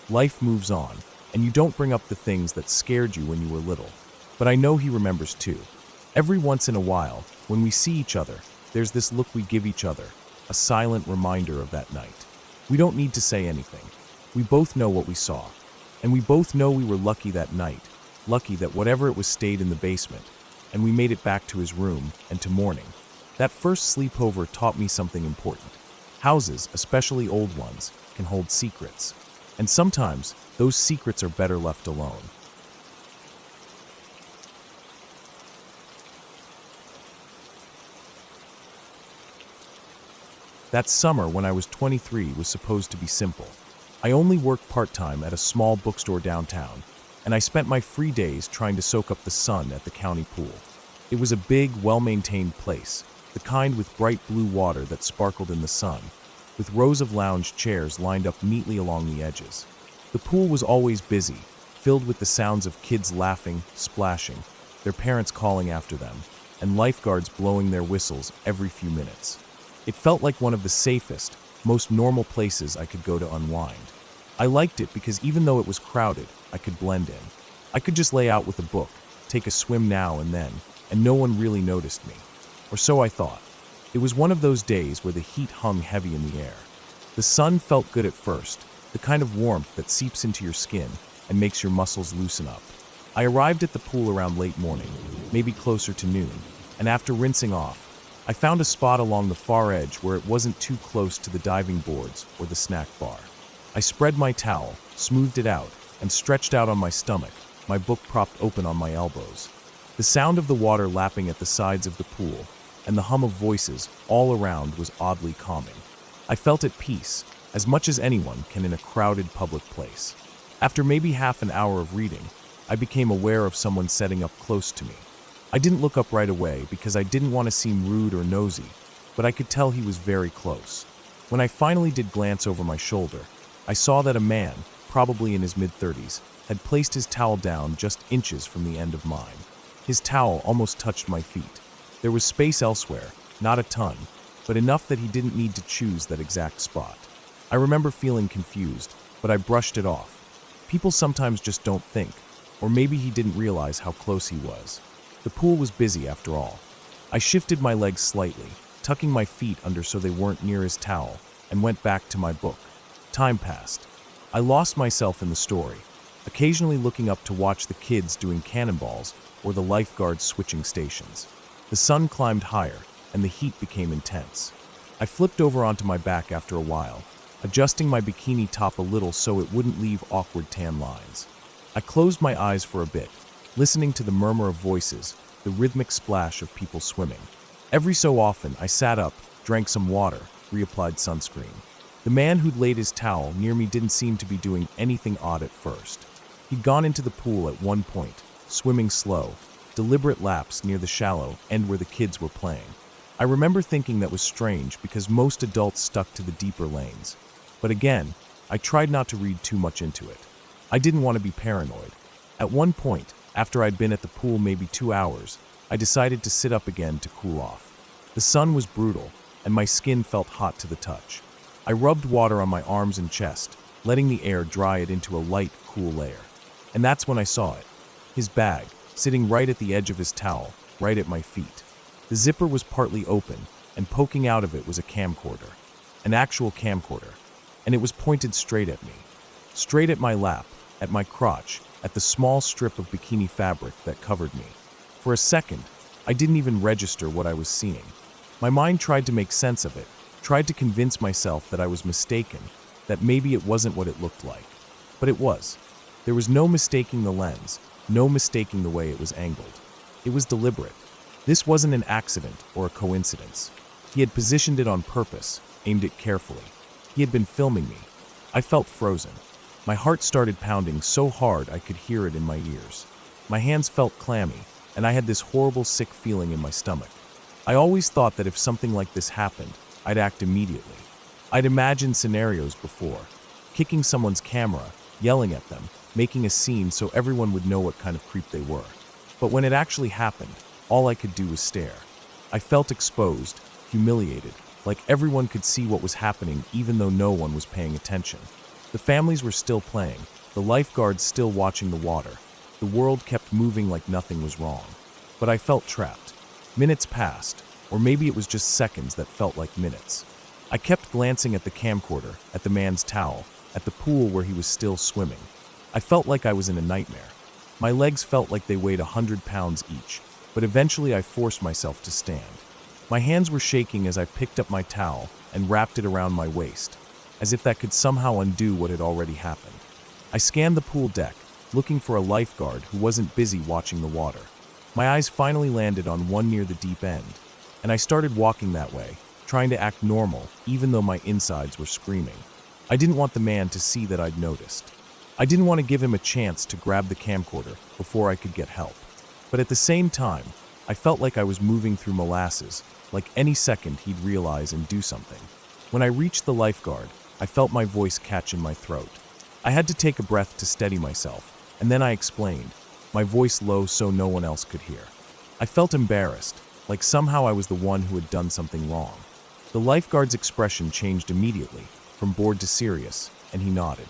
Life moves on, and you don't bring up the things that scared you when you were little. But I know he remembers too. Every once in a while, when we see each other, there's this look we give each other, a silent reminder of that night. We don't need to say anything. We both know what we saw. And we both know we were lucky that night, lucky that whatever it was stayed in the basement, and we made it back to his room and to morning. That first sleepover taught me something important. Houses, especially old ones, can hold secrets. And sometimes, those secrets are better left alone. That summer when I was 23 was supposed to be simple. I only worked part-time at a small bookstore downtown, and I spent my free days trying to soak up the sun at the county pool. It was a big, well-maintained place, the kind with bright blue water that sparkled in the sun, with rows of lounge chairs lined up neatly along the edges. The pool was always busy, filled with the sounds of kids laughing, splashing, their parents calling after them, and lifeguards blowing their whistles every few minutes. It felt like one of the safest, most normal places I could go to unwind. I liked it because even though it was crowded, I could blend in. I could just lay out with a book, take a swim now and then, and no one really noticed me. Or so I thought. It was one of those days where the heat hung heavy in the air. The sun felt good at first, the kind of warmth that seeps into your skin and makes your muscles loosen up. I arrived at the pool around late morning, maybe closer to noon, and after rinsing off, I found a spot along the far edge where it wasn't too close to the diving boards or the snack bar. I spread my towel, smoothed it out, and stretched out on my stomach, my book propped open on my elbows. The sound of the water lapping at the sides of the pool and the hum of voices all around was oddly calming. I felt at peace, as much as anyone can in a crowded public place. After maybe half an hour of reading, I became aware of someone setting up close to me. I didn't look up right away because I didn't want to seem rude or nosy, but I could tell he was very close. When I finally did glance over my shoulder, I saw that a man, probably in his mid-30s, had placed his towel down just inches from the end of mine. His towel almost touched my feet. There was space elsewhere, not a ton, but enough that he didn't need to choose that exact spot. I remember feeling confused, but I brushed it off. People sometimes just don't think, or maybe he didn't realize how close he was. The pool was busy after all. I shifted my legs slightly, tucking my feet under so they weren't near his towel, and went back to my book. Time passed. I lost myself in the story, occasionally looking up to watch the kids doing cannonballs or the lifeguards switching stations. The sun climbed higher, and the heat became intense. I flipped over onto my back after a while, adjusting my bikini top a little so it wouldn't leave awkward tan lines. I closed my eyes for a bit, listening to the murmur of voices, the rhythmic splash of people swimming. Every so often, I sat up, drank some water, reapplied sunscreen. The man who'd laid his towel near me didn't seem to be doing anything odd at first. He'd gone into the pool at one point, swimming slow, deliberate laps near the shallow end where the kids were playing. I remember thinking that was strange because most adults stuck to the deeper lanes. But again, I tried not to read too much into it. I didn't want to be paranoid. At one point, after I'd been at the pool maybe 2 hours, I decided to sit up again to cool off. The sun was brutal, and my skin felt hot to the touch. I rubbed water on my arms and chest, letting the air dry it into a light, cool layer. And that's when I saw it. His bag, sitting right at the edge of his towel, right at my feet. The zipper was partly open, and poking out of it was a camcorder. An actual camcorder. And it was pointed straight at me. Straight at my lap, at my crotch, at the small strip of bikini fabric that covered me. For a second, I didn't even register what I was seeing. My mind tried to make sense of it, tried to convince myself that I was mistaken, that maybe it wasn't what it looked like. But it was. There was no mistaking the lens, no mistaking the way it was angled. It was deliberate. This wasn't an accident or a coincidence. He had positioned it on purpose, aimed it carefully. He had been filming me. I felt frozen. My heart started pounding so hard I could hear it in my ears. My hands felt clammy, and I had this horrible sick feeling in my stomach. I always thought that if something like this happened, I'd act immediately. I'd imagined scenarios before. Kicking someone's camera, yelling at them, making a scene so everyone would know what kind of creep they were. But when it actually happened, all I could do was stare. I felt exposed, humiliated, like everyone could see what was happening even though no one was paying attention. The families were still playing, the lifeguards still watching the water. The world kept moving like nothing was wrong. But I felt trapped. Minutes passed, or maybe it was just seconds that felt like minutes. I kept glancing at the camcorder, at the man's towel, at the pool where he was still swimming. I felt like I was in a nightmare. My legs felt like they weighed 100 pounds each, but eventually I forced myself to stand. My hands were shaking as I picked up my towel and wrapped it around my waist, as if that could somehow undo what had already happened. I scanned the pool deck, looking for a lifeguard who wasn't busy watching the water. My eyes finally landed on one near the deep end, and I started walking that way, trying to act normal, even though my insides were screaming. I didn't want the man to see that I'd noticed. I didn't want to give him a chance to grab the camcorder before I could get help. But at the same time, I felt like I was moving through molasses, like any second he'd realize and do something. When I reached the lifeguard, I felt my voice catch in my throat. I had to take a breath to steady myself, and then I explained, my voice low so no one else could hear. I felt embarrassed, like somehow I was the one who had done something wrong. The lifeguard's expression changed immediately, from bored to serious, and he nodded.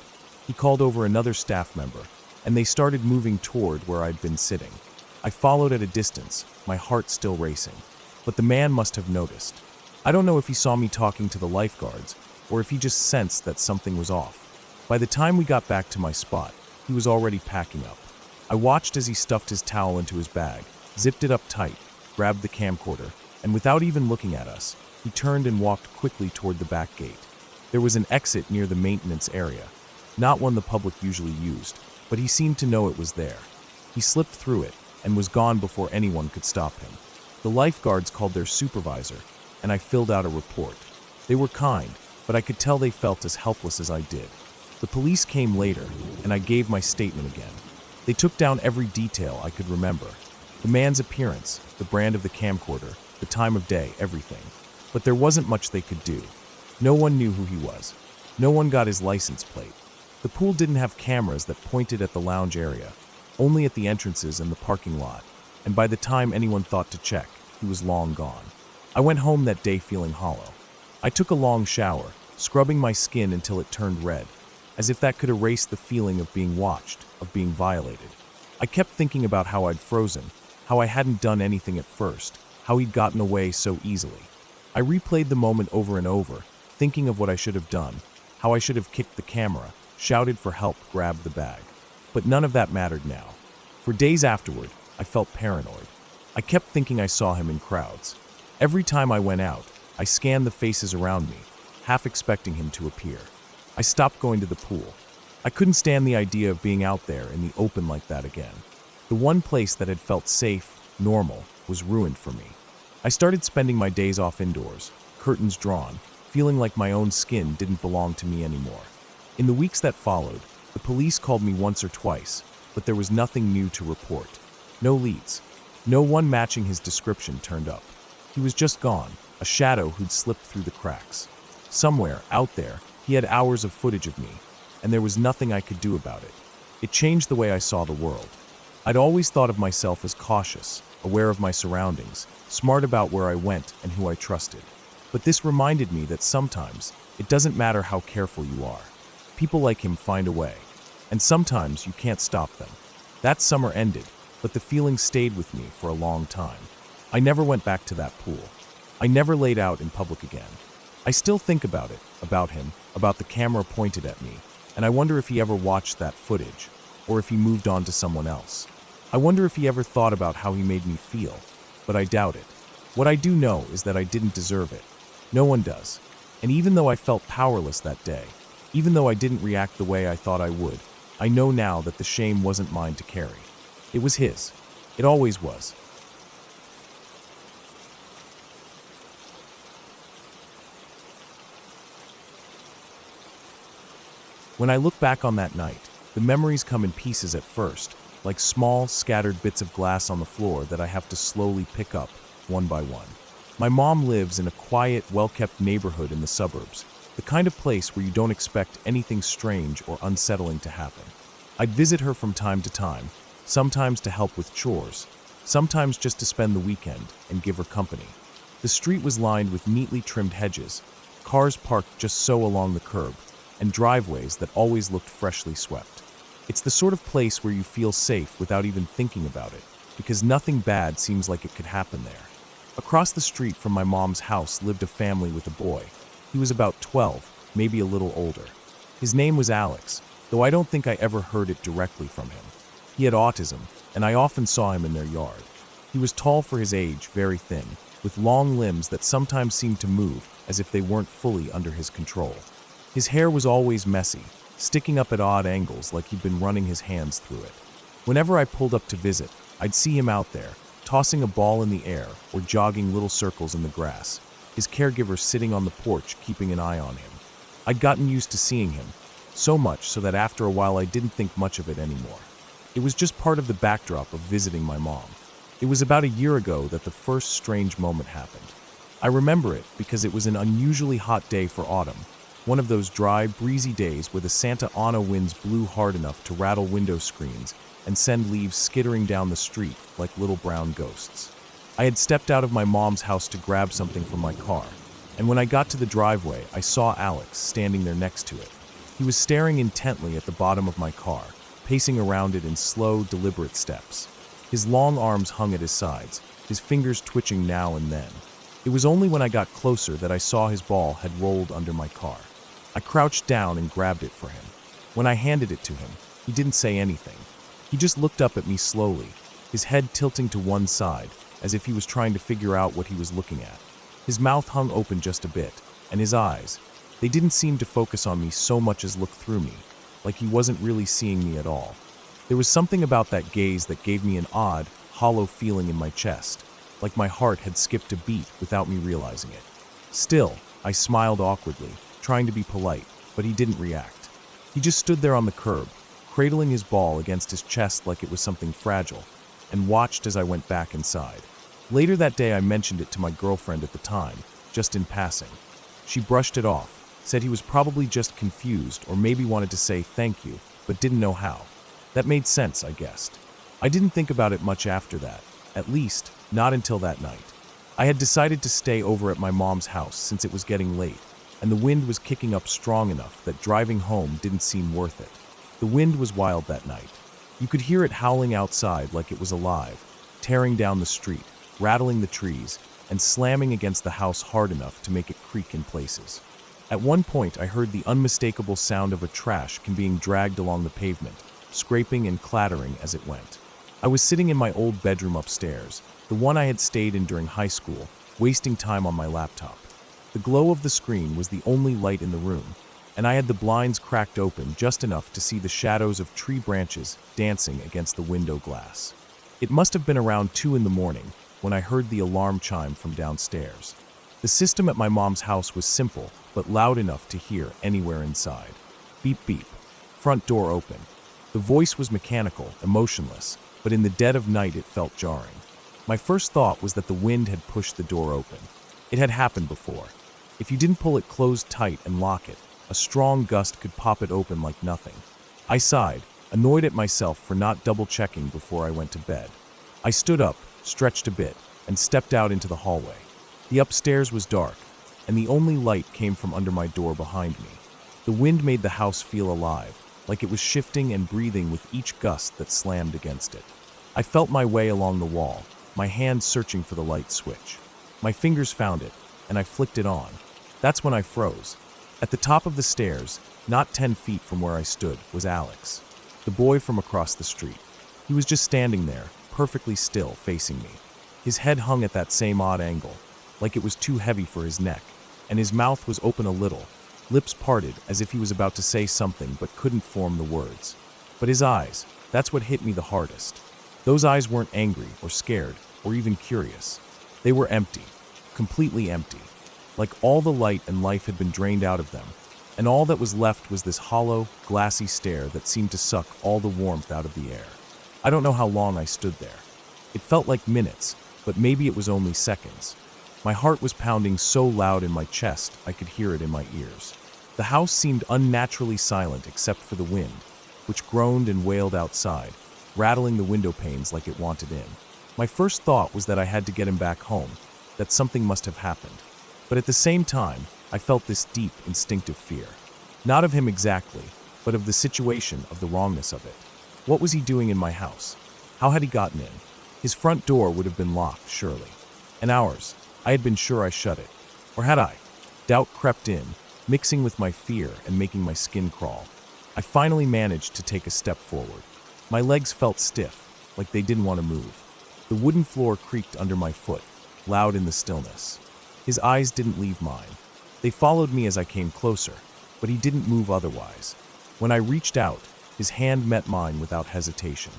He called over another staff member, and they started moving toward where I'd been sitting. I followed at a distance, my heart still racing. But the man must have noticed. I don't know if he saw me talking to the lifeguards, or if he just sensed that something was off. By the time we got back to my spot, he was already packing up. I watched as he stuffed his towel into his bag, zipped it up tight, grabbed the camcorder, and without even looking at us, he turned and walked quickly toward the back gate. There was an exit near the maintenance area, not one the public usually used, but he seemed to know it was there. He slipped through it and was gone before anyone could stop him. The lifeguards called their supervisor, and I filled out a report. They were kind, but I could tell they felt as helpless as I did. The police came later, and I gave my statement again. They took down every detail I could remember. The man's appearance, the brand of the camcorder, the time of day, everything. But there wasn't much they could do. No one knew who he was. No one got his license plate. The pool didn't have cameras that pointed at the lounge area, only at the entrances and the parking lot, and by the time anyone thought to check, he was long gone. I went home that day feeling hollow. I took a long shower, scrubbing my skin until it turned red, as if that could erase the feeling of being watched, of being violated. I kept thinking about how I'd frozen, how I hadn't done anything at first, how he'd gotten away so easily. I replayed the moment over and over, thinking of what I should have done, how I should have kicked the camera, shouted for help, grabbed the bag. But none of that mattered now. For days afterward, I felt paranoid. I kept thinking I saw him in crowds. Every time I went out, I scanned the faces around me, half expecting him to appear. I stopped going to the pool. I couldn't stand the idea of being out there in the open like that again. The one place that had felt safe, normal, was ruined for me. I started spending my days off indoors, curtains drawn, feeling like my own skin didn't belong to me anymore. In the weeks that followed, the police called me once or twice, but there was nothing new to report. No leads. No one matching his description turned up. He was just gone, a shadow who'd slipped through the cracks. Somewhere, out there, he had hours of footage of me, and there was nothing I could do about it. It changed the way I saw the world. I'd always thought of myself as cautious, aware of my surroundings, smart about where I went and who I trusted. But this reminded me that sometimes it doesn't matter how careful you are. People like him find a way, and sometimes you can't stop them. That summer ended, but the feeling stayed with me for a long time. I never went back to that pool. I never laid out in public again. I still think about it, about him, about the camera pointed at me, and I wonder if he ever watched that footage, or if he moved on to someone else. I wonder if he ever thought about how he made me feel, but I doubt it. What I do know is that I didn't deserve it. No one does. And even though I felt powerless that day, even though I didn't react the way I thought I would, I know now that the shame wasn't mine to carry. It was his. It always was. When I look back on that night, the memories come in pieces at first, like small, scattered bits of glass on the floor that I have to slowly pick up, one by one. My mom lives in a quiet, well-kept neighborhood in the suburbs, the kind of place where you don't expect anything strange or unsettling to happen. I'd visit her from time to time, sometimes to help with chores, sometimes just to spend the weekend and give her company. The street was lined with neatly trimmed hedges, cars parked just so along the curb, and driveways that always looked freshly swept. It's the sort of place where you feel safe without even thinking about it, because nothing bad seems like it could happen there. Across the street from my mom's house lived a family with a boy. He was about 12, maybe a little older. His name was Alex, though I don't think I ever heard it directly from him. He had autism, and I often saw him in their yard. He was tall for his age, very thin, with long limbs that sometimes seemed to move as if they weren't fully under his control. His hair was always messy, sticking up at odd angles like he'd been running his hands through it. Whenever I pulled up to visit, I'd see him out there, tossing a ball in the air or jogging little circles in the grass, his caregiver sitting on the porch keeping an eye on him. I'd gotten used to seeing him, so much so that after a while I didn't think much of it anymore. It was just part of the backdrop of visiting my mom. It was about a year ago that the first strange moment happened. I remember it because it was an unusually hot day for autumn, one of those dry, breezy days where the Santa Ana winds blew hard enough to rattle window screens and send leaves skittering down the street like little brown ghosts. I had stepped out of my mom's house to grab something from my car, and when I got to the driveway, I saw Alex standing there next to it. He was staring intently at the bottom of my car, pacing around it in slow, deliberate steps. His long arms hung at his sides, his fingers twitching now and then. It was only when I got closer that I saw his ball had rolled under my car. I crouched down and grabbed it for him. When I handed it to him, he didn't say anything. He just looked up at me slowly, his head tilting to one side, as if he was trying to figure out what he was looking at. His mouth hung open just a bit, and his eyes, they didn't seem to focus on me so much as look through me, like he wasn't really seeing me at all. There was something about that gaze that gave me an odd, hollow feeling in my chest, like my heart had skipped a beat without me realizing it. Still, I smiled awkwardly, trying to be polite, but he didn't react. He just stood there on the curb, cradling his ball against his chest like it was something fragile, and watched as I went back inside. Later that day I mentioned it to my girlfriend at the time, just in passing. She brushed it off, said he was probably just confused or maybe wanted to say thank you, but didn't know how. That made sense, I guessed. I didn't think about it much after that, at least, not until that night. I had decided to stay over at my mom's house since it was getting late, and the wind was kicking up strong enough that driving home didn't seem worth it. The wind was wild that night. You could hear it howling outside like it was alive, tearing down the street, rattling the trees, and slamming against the house hard enough to make it creak in places. At one point, I heard the unmistakable sound of a trash can being dragged along the pavement, scraping and clattering as it went. I was sitting in my old bedroom upstairs, the one I had stayed in during high school, wasting time on my laptop. The glow of the screen was the only light in the room, and I had the blinds cracked open just enough to see the shadows of tree branches dancing against the window glass. It must have been around 2 in the morning when I heard the alarm chime from downstairs. The system at my mom's house was simple, but loud enough to hear anywhere inside. Beep beep. Front door open. The voice was mechanical, emotionless, but in the dead of night it felt jarring. My first thought was that the wind had pushed the door open. It had happened before. If you didn't pull it closed tight and lock it, a strong gust could pop it open like nothing. I sighed, annoyed at myself for not double-checking before I went to bed. I stood up, stretched a bit, and stepped out into the hallway. The upstairs was dark, and the only light came from under my door behind me. The wind made the house feel alive, like it was shifting and breathing with each gust that slammed against it. I felt my way along the wall, my hand searching for the light switch. My fingers found it, and I flicked it on. That's when I froze. At the top of the stairs, not 10 feet from where I stood, was Alex, the boy from across the street. He was just standing there, perfectly still, facing me. His head hung at that same odd angle, like it was too heavy for his neck, and his mouth was open a little, lips parted as if he was about to say something but couldn't form the words. But his eyes, that's what hit me the hardest. Those eyes weren't angry or scared or even curious. They were empty, completely empty, like all the light and life had been drained out of them, and all that was left was this hollow, glassy stare that seemed to suck all the warmth out of the air. I don't know how long I stood there. It felt like minutes, but maybe it was only seconds. My heart was pounding so loud in my chest I could hear it in my ears. The house seemed unnaturally silent except for the wind, which groaned and wailed outside, rattling the window panes like it wanted in. My first thought was that I had to get him back home, that something must have happened. But at the same time, I felt this deep, instinctive fear. Not of him exactly, but of the situation, of the wrongness of it. What was he doing in my house? How had he gotten in? His front door would have been locked, surely. And ours, I had been sure I shut it. Or had I? Doubt crept in, mixing with my fear and making my skin crawl. I finally managed to take a step forward. My legs felt stiff, like they didn't want to move. The wooden floor creaked under my foot, loud in the stillness. His eyes didn't leave mine. They followed me as I came closer, but he didn't move otherwise. When I reached out, his hand met mine without hesitation.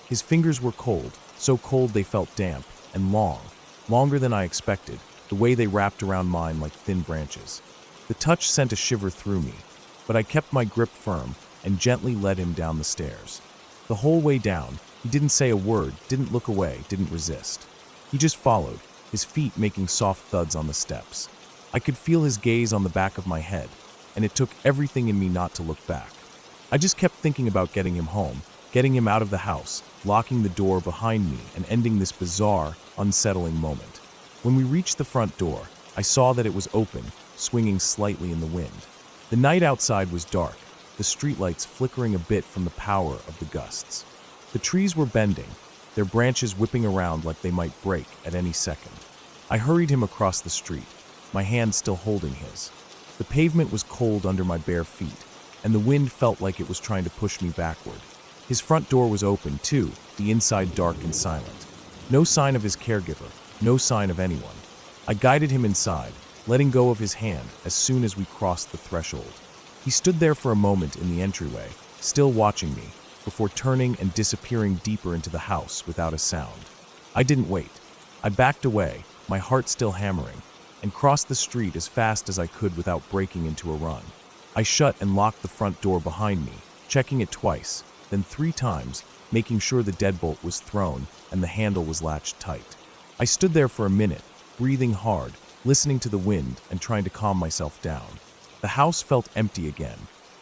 His fingers were cold, so cold they felt damp, and long, longer than I expected, the way they wrapped around mine like thin branches. The touch sent a shiver through me, but I kept my grip firm and gently led him down the stairs. The whole way down, he didn't say a word, didn't look away, didn't resist. He just followed, his feet making soft thuds on the steps. I could feel his gaze on the back of my head, and it took everything in me not to look back. I just kept thinking about getting him home, getting him out of the house, locking the door behind me, and ending this bizarre, unsettling moment. When we reached the front door, I saw that it was open, swinging slightly in the wind. The night outside was dark, the streetlights flickering a bit from the power of the gusts. The trees were bending, their branches whipping around like they might break at any second. I hurried him across the street, my hand still holding his. The pavement was cold under my bare feet, and the wind felt like it was trying to push me backward. His front door was open, too, the inside dark and silent. No sign of his caregiver, no sign of anyone. I guided him inside, letting go of his hand as soon as we crossed the threshold. He stood there for a moment in the entryway, still watching me, before turning and disappearing deeper into the house without a sound. I didn't wait. I backed away, my heart still hammering, and crossed the street as fast as I could without breaking into a run. I shut and locked the front door behind me, checking it twice, then 3 times, making sure the deadbolt was thrown and the handle was latched tight. I stood there for a minute, breathing hard, listening to the wind and trying to calm myself down. The house felt empty again,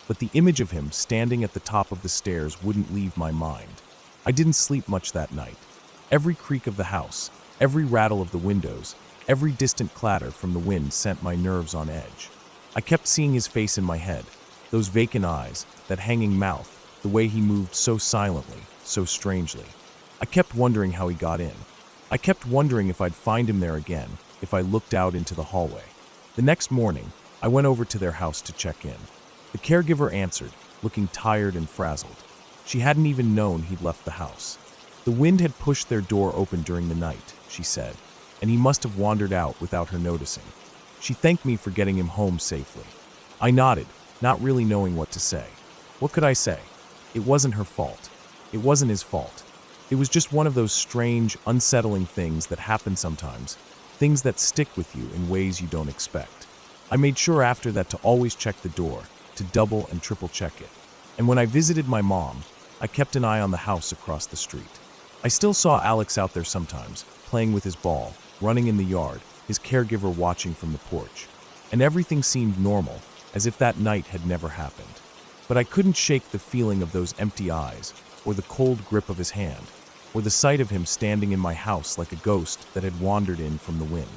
but the image of him standing at the top of the stairs wouldn't leave my mind. I didn't sleep much that night. Every creak of the house, every rattle of the windows, every distant clatter from the wind sent my nerves on edge. I kept seeing his face in my head, those vacant eyes, that hanging mouth, the way he moved so silently, so strangely. I kept wondering how he got in. I kept wondering if I'd find him there again, if I looked out into the hallway. The next morning, I went over to their house to check in. The caregiver answered, looking tired and frazzled. She hadn't even known he'd left the house. The wind had pushed their door open during the night, she said, and he must have wandered out without her noticing. She thanked me for getting him home safely. I nodded, not really knowing what to say. What could I say? It wasn't her fault. It wasn't his fault. It was just one of those strange, unsettling things that happen sometimes, things that stick with you in ways you don't expect. I made sure after that to always check the door, to double and triple check it. And when I visited my mom, I kept an eye on the house across the street. I still saw Alex out there sometimes, playing with his ball, running in the yard, his caregiver watching from the porch. And everything seemed normal, as if that night had never happened. But I couldn't shake the feeling of those empty eyes, or the cold grip of his hand, or the sight of him standing in my house like a ghost that had wandered in from the wind.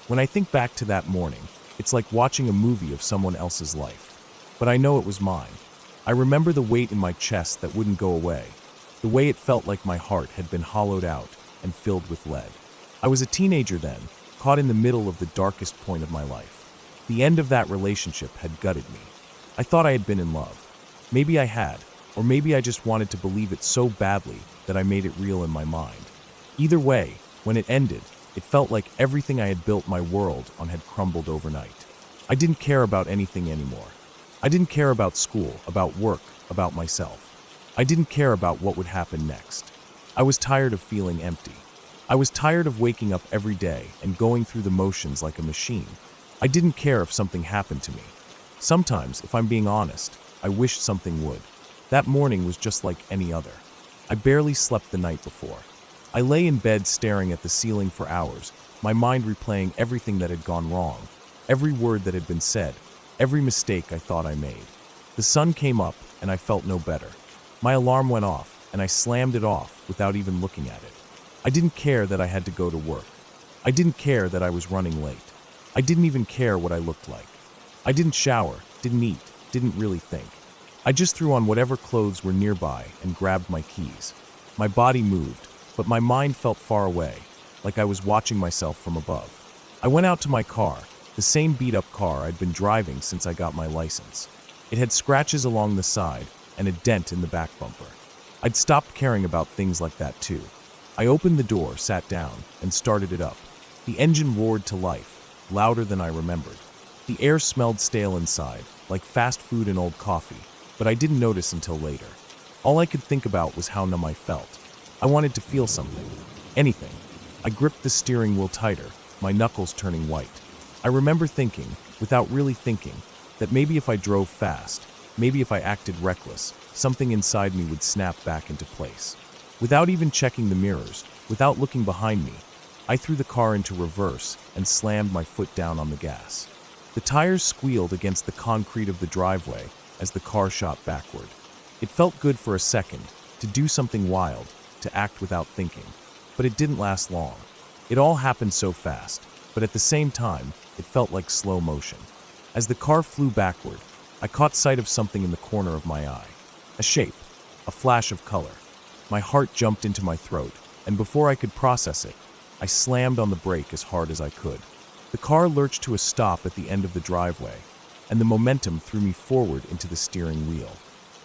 When I think back to that morning, it's like watching a movie of someone else's life. But I know it was mine. I remember the weight in my chest that wouldn't go away, the way it felt like my heart had been hollowed out and filled with lead. I was a teenager then, caught in the middle of the darkest point of my life. The end of that relationship had gutted me. I thought I had been in love. Maybe I had, or maybe I just wanted to believe it so badly that I made it real in my mind. Either way, when it ended, it felt like everything I had built my world on had crumbled overnight. I didn't care about anything anymore. I didn't care about school, about work, about myself. I didn't care about what would happen next. I was tired of feeling empty. I was tired of waking up every day and going through the motions like a machine. I didn't care if something happened to me. Sometimes, if I'm being honest, I wished something would. That morning was just like any other. I barely slept the night before. I lay in bed staring at the ceiling for hours, my mind replaying everything that had gone wrong, every word that had been said, every mistake I thought I made. The sun came up, and I felt no better. My alarm went off, and I slammed it off without even looking at it. I didn't care that I had to go to work. I didn't care that I was running late. I didn't even care what I looked like. I didn't shower, didn't eat, didn't really think. I just threw on whatever clothes were nearby and grabbed my keys. My body moved, but my mind felt far away, like I was watching myself from above. I went out to my car, the same beat-up car I'd been driving since I got my license. It had scratches along the side and a dent in the back bumper. I'd stopped caring about things like that too. I opened the door, sat down, and started it up. The engine roared to life, louder than I remembered. The air smelled stale inside, like fast food and old coffee, but I didn't notice until later. All I could think about was how numb I felt. I wanted to feel something. Anything. I gripped the steering wheel tighter, my knuckles turning white. I remember thinking, without really thinking, that maybe if I drove fast, maybe if I acted reckless, something inside me would snap back into place. Without even checking the mirrors, without looking behind me, I threw the car into reverse and slammed my foot down on the gas. The tires squealed against the concrete of the driveway as the car shot backward. It felt good for a second, to do something wild, to act without thinking. But it didn't last long. It all happened so fast, but at the same time, it felt like slow motion. As the car flew backward, I caught sight of something in the corner of my eye. A shape, a flash of color. My heart jumped into my throat, and before I could process it, I slammed on the brake as hard as I could. The car lurched to a stop at the end of the driveway, and the momentum threw me forward into the steering wheel.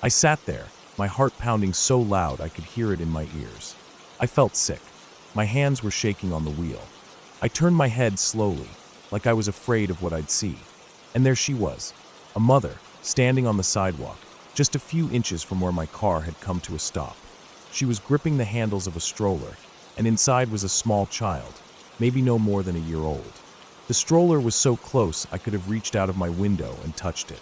I sat there, my heart pounding so loud I could hear it in my ears. I felt sick. My hands were shaking on the wheel. I turned my head slowly, like I was afraid of what I'd see. And there she was, a mother, standing on the sidewalk, just a few inches from where my car had come to a stop. She was gripping the handles of a stroller, and inside was a small child, maybe no more than a year old. The stroller was so close I could have reached out of my window and touched it.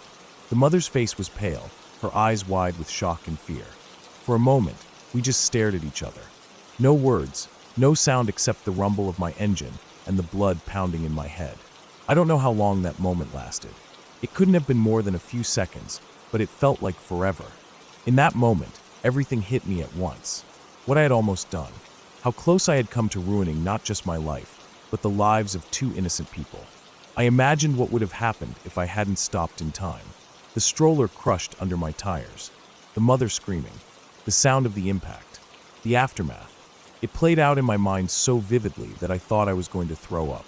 The mother's face was pale, her eyes wide with shock and fear. For a moment, we just stared at each other. No words, no sound except the rumble of my engine and the blood pounding in my head. I don't know how long that moment lasted. It couldn't have been more than a few seconds, but it felt like forever. In that moment, everything hit me at once. What I had almost done. How close I had come to ruining not just my life, but the lives of two innocent people. I imagined what would have happened if I hadn't stopped in time. The stroller crushed under my tires. The mother screaming. The sound of the impact. The aftermath. It played out in my mind so vividly that I thought I was going to throw up.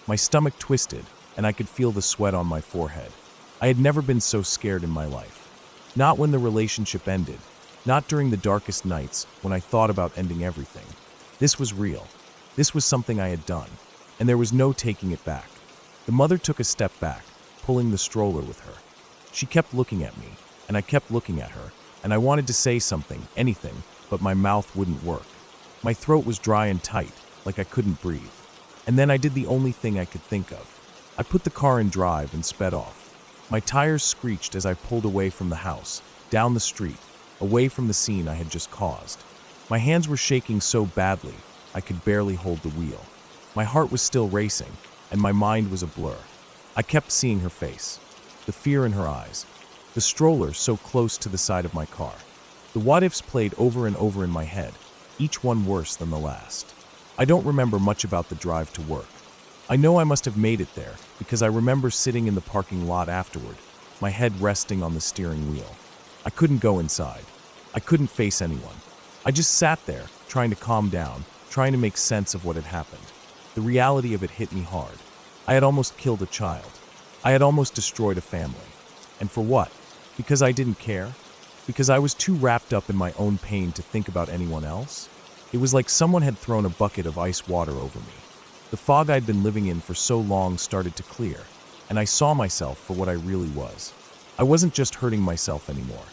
My stomach twisted, and I could feel the sweat on my forehead. I had never been so scared in my life. Not when the relationship ended. Not during the darkest nights when I thought about ending everything. This was real. This was something I had done, and there was no taking it back. The mother took a step back, pulling the stroller with her. She kept looking at me, and I kept looking at her, and I wanted to say something, anything, but my mouth wouldn't work. My throat was dry and tight, like I couldn't breathe. And then I did the only thing I could think of. I put the car in drive and sped off. My tires screeched as I pulled away from the house, down the street, away from the scene I had just caused. My hands were shaking so badly, I could barely hold the wheel. My heart was still racing, and my mind was a blur. I kept seeing her face, the fear in her eyes, the stroller so close to the side of my car. The what-ifs played over and over in my head, each one worse than the last. I don't remember much about the drive to work. I know I must have made it there because I remember sitting in the parking lot afterward, my head resting on the steering wheel. I couldn't go inside. I couldn't face anyone. I just sat there, trying to calm down, trying to make sense of what had happened. The reality of it hit me hard. I had almost killed a child. I had almost destroyed a family. And for what? Because I didn't care? Because I was too wrapped up in my own pain to think about anyone else? It was like someone had thrown a bucket of ice water over me. The fog I'd been living in for so long started to clear, and I saw myself for what I really was. I wasn't just hurting myself anymore.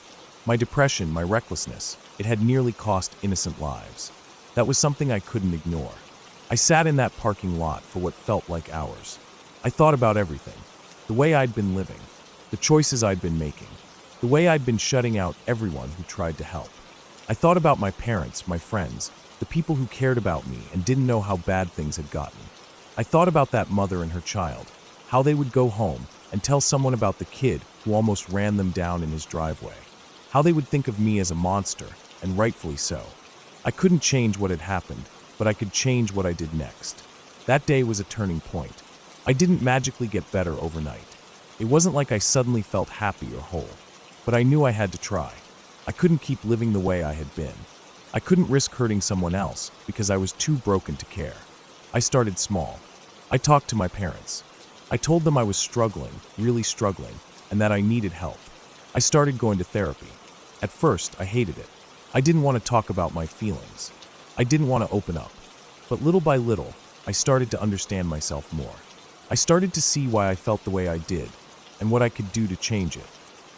My depression, my recklessness, it had nearly cost innocent lives. That was something I couldn't ignore. I sat in that parking lot for what felt like hours. I thought about everything. The way I'd been living, the choices I'd been making, the way I'd been shutting out everyone who tried to help. I thought about my parents, my friends, the people who cared about me and didn't know how bad things had gotten. I thought about that mother and her child, how they would go home and tell someone about the kid who almost ran them down in his driveway, how they would think of me as a monster, and rightfully so. I couldn't change what had happened, but I could change what I did next. That day was a turning point. I didn't magically get better overnight. It wasn't like I suddenly felt happy or whole. but I knew I had to try. I couldn't keep living the way I had been. I couldn't risk hurting someone else because I was too broken to care. I started small. I talked to my parents. I told them I was struggling, really struggling, and that I needed help. I started going to therapy. At first, I hated it. I didn't want to talk about my feelings. I didn't want to open up. But little by little, I started to understand myself more. I started to see why I felt the way I did and what I could do to change it.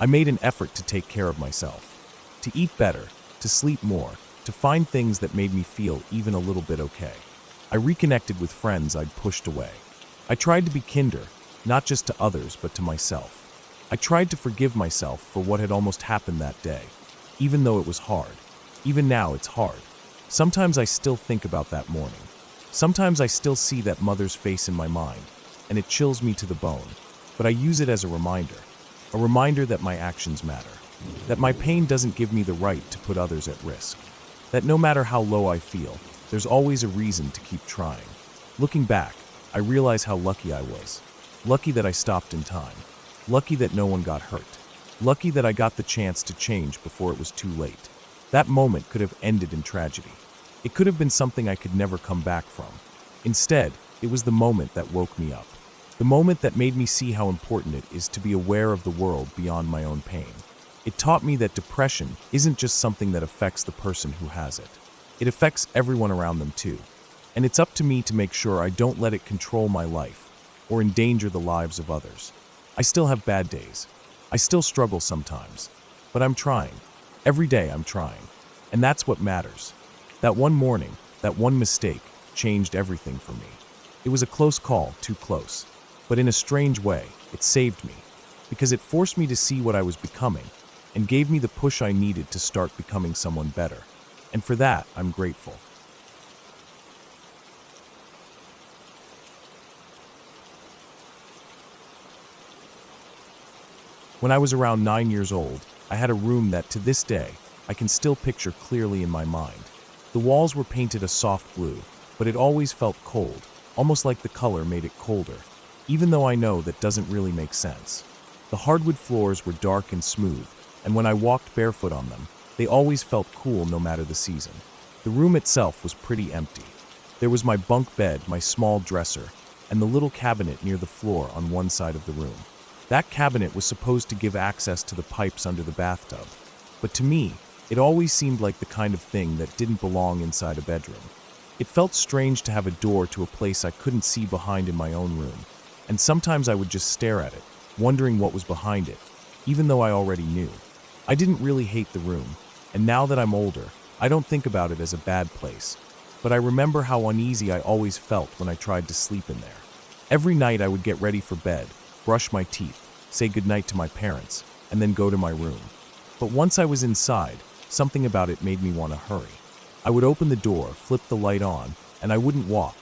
I made an effort to take care of myself, to eat better, to sleep more, to find things that made me feel even a little bit okay. I reconnected with friends I'd pushed away. I tried to be kinder, not just to others, but to myself. I tried to forgive myself for what had almost happened that day, even though it was hard. Even now, it's hard. Sometimes I still think about that morning. Sometimes I still see that mother's face in my mind, and it chills me to the bone. But I use it as a reminder that my actions matter, that my pain doesn't give me the right to put others at risk, that no matter how low I feel, there's always a reason to keep trying. Looking back, I realize how lucky I was. Lucky that I stopped in time. Lucky that no one got hurt. Lucky that I got the chance to change before it was too late. That moment could have ended in tragedy. It could have been something I could never come back from. Instead, it was the moment that woke me up. The moment that made me see how important it is to be aware of the world beyond my own pain. It taught me that depression isn't just something that affects the person who has it. It affects everyone around them too. And it's up to me to make sure I don't let it control my life or endanger the lives of others. I still have bad days. I still struggle sometimes. But I'm trying. Every day I'm trying. And that's what matters. That one morning, that one mistake, changed everything for me. It was a close call, too close. But in a strange way, it saved me. Because it forced me to see what I was becoming and gave me the push I needed to start becoming someone better. And for that, I'm grateful. When I was around 9 years old, I had a room that, to this day, I can still picture clearly in my mind. The walls were painted a soft blue, but it always felt cold, almost like the color made it colder, even though I know that doesn't really make sense. The hardwood floors were dark and smooth, and when I walked barefoot on them, they always felt cool no matter the season. The room itself was pretty empty. There was my bunk bed, my small dresser, and the little cabinet near the floor on one side of the room. That cabinet was supposed to give access to the pipes under the bathtub, but to me, it always seemed like the kind of thing that didn't belong inside a bedroom. It felt strange to have a door to a place I couldn't see behind in my own room, and sometimes I would just stare at it, wondering what was behind it, even though I already knew. I didn't really hate the room, and now that I'm older, I don't think about it as a bad place, but I remember how uneasy I always felt when I tried to sleep in there. Every night I would get ready for bed, brush my teeth, say goodnight to my parents, and then go to my room. But once I was inside, something about it made me want to hurry. I would open the door, flip the light on, and I wouldn't walk.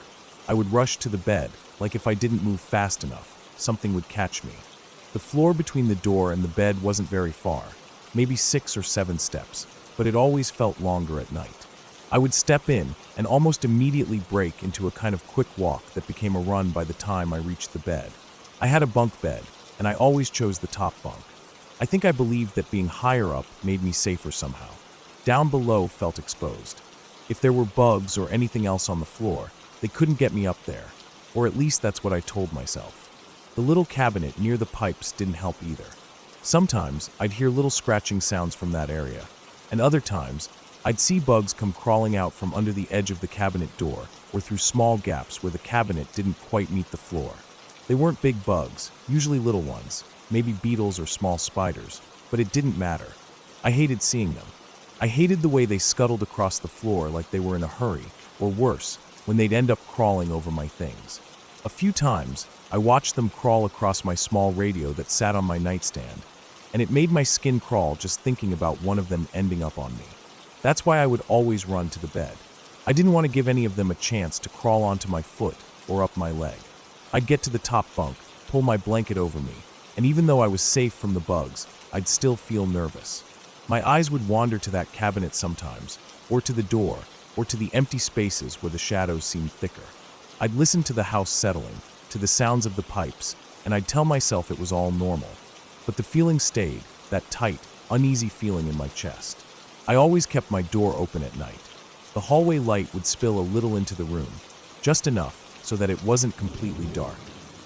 I would rush to the bed, like if I didn't move fast enough, something would catch me. The floor between the door and the bed wasn't very far, maybe 6 or 7 steps, but it always felt longer at night. I would step in and almost immediately break into a kind of quick walk that became a run by the time I reached the bed. I had a bunk bed, and I always chose the top bunk. I think I believed that being higher up made me safer somehow. Down below felt exposed. If there were bugs or anything else on the floor, they couldn't get me up there, or at least that's what I told myself. The little cabinet near the pipes didn't help either. Sometimes I'd hear little scratching sounds from that area, and other times I'd see bugs come crawling out from under the edge of the cabinet door or through small gaps where the cabinet didn't quite meet the floor. They weren't big bugs, usually little ones, maybe beetles or small spiders, but it didn't matter. I hated seeing them. I hated the way they scuttled across the floor like they were in a hurry, or worse, when they'd end up crawling over my things. A few times, I watched them crawl across my small radio that sat on my nightstand, and it made my skin crawl just thinking about one of them ending up on me. That's why I would always run to the bed. I didn't want to give any of them a chance to crawl onto my foot or up my leg. I'd get to the top bunk, pull my blanket over me, and even though I was safe from the bugs, I'd still feel nervous. My eyes would wander to that cabinet sometimes, or to the door, or to the empty spaces where the shadows seemed thicker. I'd listen to the house settling, to the sounds of the pipes, and I'd tell myself it was all normal. But the feeling stayed, that tight, uneasy feeling in my chest. I always kept my door open at night. The hallway light would spill a little into the room, just enough so that it wasn't completely dark.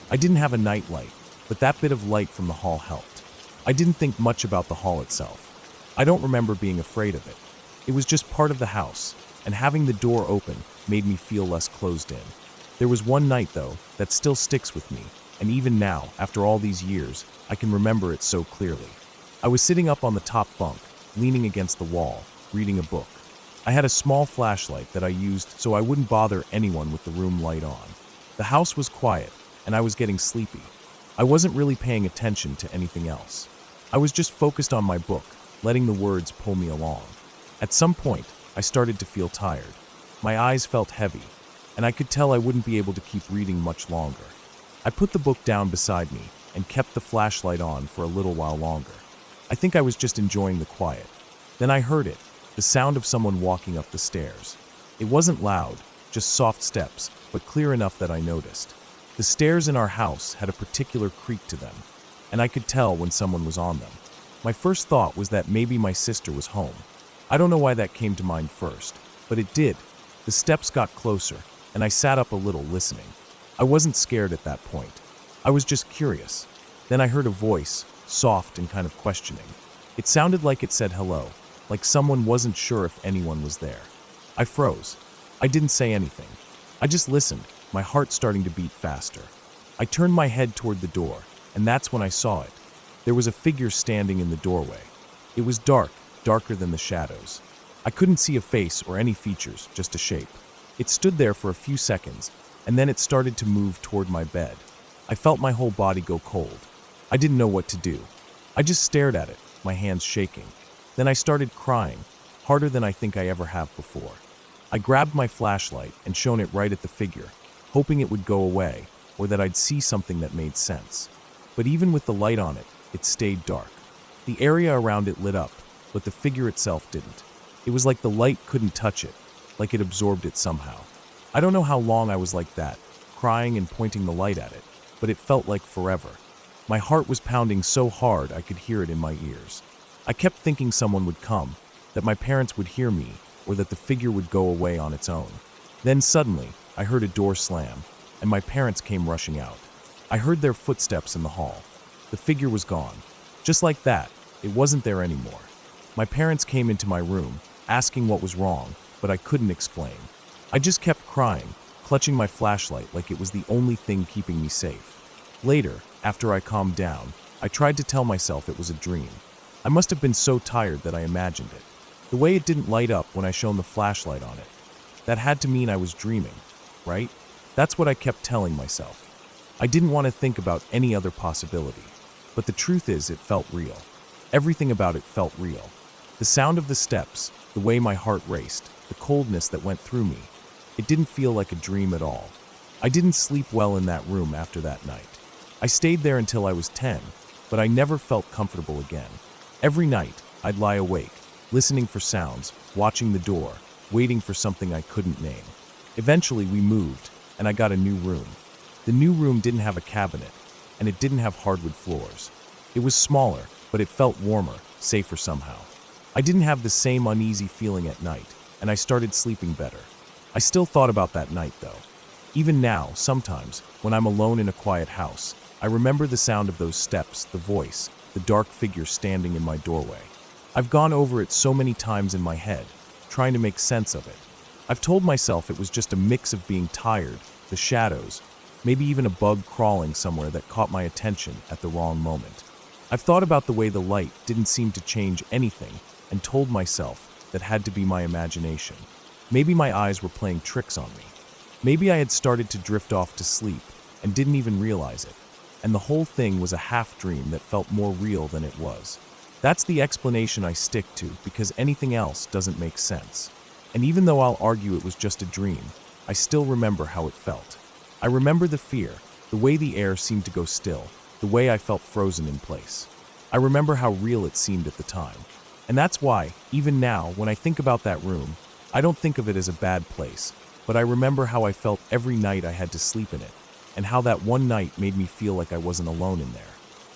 I didn't have a night light, but that bit of light from the hall helped. I didn't think much about the hall itself. I don't remember being afraid of it. It was just part of the house, and having the door open made me feel less closed in. There was one night, though, that still sticks with me, and even now, after all these years, I can remember it so clearly. I was sitting up on the top bunk, leaning against the wall, reading a book. I had a small flashlight that I used so I wouldn't bother anyone with the room light on. The house was quiet, and I was getting sleepy. I wasn't really paying attention to anything else. I was just focused on my book, letting the words pull me along. At some point, I started to feel tired. My eyes felt heavy, and I could tell I wouldn't be able to keep reading much longer. I put the book down beside me and kept the flashlight on for a little while longer. I think I was just enjoying the quiet. Then I heard it, the sound of someone walking up the stairs. It wasn't loud, just soft steps, but clear enough that I noticed. The stairs in our house had a particular creak to them, and I could tell when someone was on them. My first thought was that maybe my sister was home. I don't know why that came to mind first, but it did. The steps got closer, and I sat up a little listening. I wasn't scared at that point. I was just curious. Then I heard a voice, soft and kind of questioning. It sounded like it said hello, like someone wasn't sure if anyone was there. I froze. I didn't say anything. I just listened, my heart starting to beat faster. I turned my head toward the door, and that's when I saw it. There was a figure standing in the doorway. It was dark, darker than the shadows. I couldn't see a face or any features, just a shape. It stood there for a few seconds, and then it started to move toward my bed. I felt my whole body go cold. I didn't know what to do. I just stared at it, my hands shaking. Then I started crying, harder than I think I ever have before. I grabbed my flashlight and shone it right at the figure, hoping it would go away, or that I'd see something that made sense. But even with the light on it, it stayed dark. The area around it lit up, but the figure itself didn't. It was like the light couldn't touch it, like it absorbed it somehow. I don't know how long I was like that, crying and pointing the light at it, but it felt like forever. My heart was pounding so hard I could hear it in my ears. I kept thinking someone would come, that my parents would hear me, or that the figure would go away on its own. Then suddenly, I heard a door slam, and my parents came rushing out. I heard their footsteps in the hall. The figure was gone. Just like that, it wasn't there anymore. My parents came into my room, asking what was wrong, but I couldn't explain. I just kept crying, clutching my flashlight like it was the only thing keeping me safe. Later, after I calmed down, I tried to tell myself it was a dream. I must have been so tired that I imagined it. The way it didn't light up when I shone the flashlight on it. That had to mean I was dreaming, right? That's what I kept telling myself. I didn't want to think about any other possibility. But the truth is, it felt real. Everything about it felt real. The sound of the steps, the way my heart raced, the coldness that went through me. It didn't feel like a dream at all. I didn't sleep well in that room after that night. I stayed there until I was 10, but I never felt comfortable again. Every night, I'd lie awake, listening for sounds, watching the door, waiting for something I couldn't name. Eventually, we moved, and I got a new room. The new room didn't have a cabinet, and it didn't have hardwood floors. It was smaller, but it felt warmer, safer somehow. I didn't have the same uneasy feeling at night, and I started sleeping better. I still thought about that night, though. Even now, sometimes, when I'm alone in a quiet house, I remember the sound of those steps, the voice, the dark figure standing in my doorway. I've gone over it so many times in my head, trying to make sense of it. I've told myself it was just a mix of being tired, the shadows, maybe even a bug crawling somewhere that caught my attention at the wrong moment. I've thought about the way the light didn't seem to change anything and told myself that had to be my imagination. Maybe my eyes were playing tricks on me. Maybe I had started to drift off to sleep and didn't even realize it. And the whole thing was a half dream that felt more real than it was. That's the explanation I stick to because anything else doesn't make sense. And even though I'll argue it was just a dream, I still remember how it felt. I remember the fear, the way the air seemed to go still, the way I felt frozen in place. I remember how real it seemed at the time. And that's why, even now, when I think about that room, I don't think of it as a bad place, but I remember how I felt every night I had to sleep in it, and how that one night made me feel like I wasn't alone in there.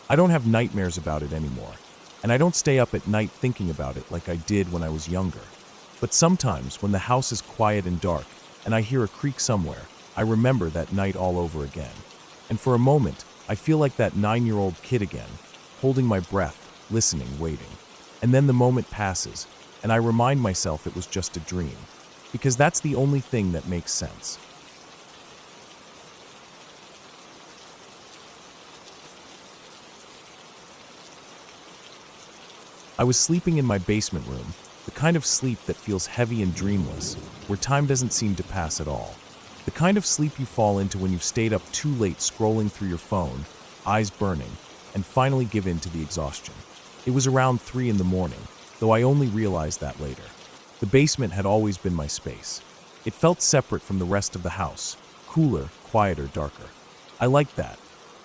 I don't have nightmares about it anymore, and I don't stay up at night thinking about it like I did when I was younger. But sometimes, when the house is quiet and dark, and I hear a creak somewhere, I remember that night all over again. And for a moment, I feel like that 9-year-old kid again, holding my breath, listening, waiting. And then the moment passes, and I remind myself it was just a dream. Because that's the only thing that makes sense. I was sleeping in my basement room, the kind of sleep that feels heavy and dreamless, where time doesn't seem to pass at all. The kind of sleep you fall into when you've stayed up too late scrolling through your phone, eyes burning, and finally give in to the exhaustion. It was around 3 in the morning, though I only realized that later. The basement had always been my space. It felt separate from the rest of the house, cooler, quieter, darker. I liked that.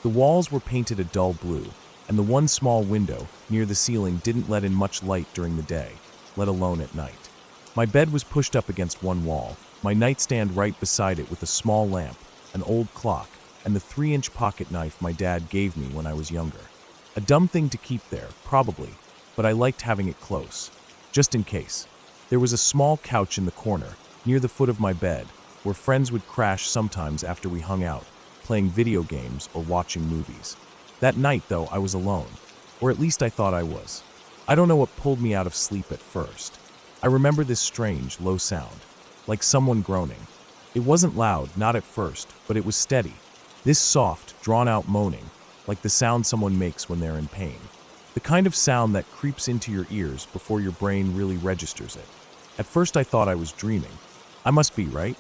The walls were painted a dull blue, and the one small window near the ceiling didn't let in much light during the day, let alone at night. My bed was pushed up against one wall, my nightstand right beside it with a small lamp, an old clock, and the 3-inch pocket knife my dad gave me when I was younger. A dumb thing to keep there, probably, but I liked having it close, just in case. There was a small couch in the corner, near the foot of my bed, where friends would crash sometimes after we hung out, playing video games or watching movies. That night, though, I was alone, or at least I thought I was. I don't know what pulled me out of sleep at first. I remember this strange, low sound, like someone groaning. It wasn't loud, not at first, but it was steady. This soft, drawn-out moaning, like the sound someone makes when they're in pain. The kind of sound that creeps into your ears before your brain really registers it. At first I thought I was dreaming. I must be, right?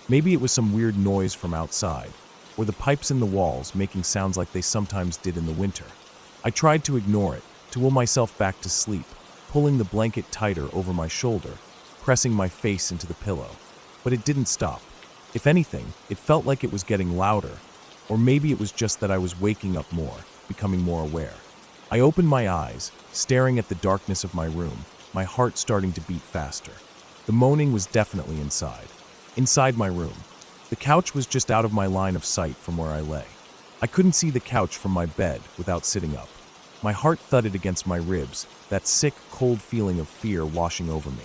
Maybe it was some weird noise from outside, or the pipes in the walls making sounds like they sometimes did in the winter. I tried to ignore it, to will myself back to sleep, pulling the blanket tighter over my shoulder, pressing my face into the pillow. But it didn't stop. If anything, it felt like it was getting louder, or maybe it was just that I was waking up more, becoming more aware. I opened my eyes, staring at the darkness of my room, my heart starting to beat faster. The moaning was definitely inside my room. The couch was just out of my line of sight from where I lay. I couldn't see the couch from my bed without sitting up. My heart thudded against my ribs, that sick, cold feeling of fear washing over me.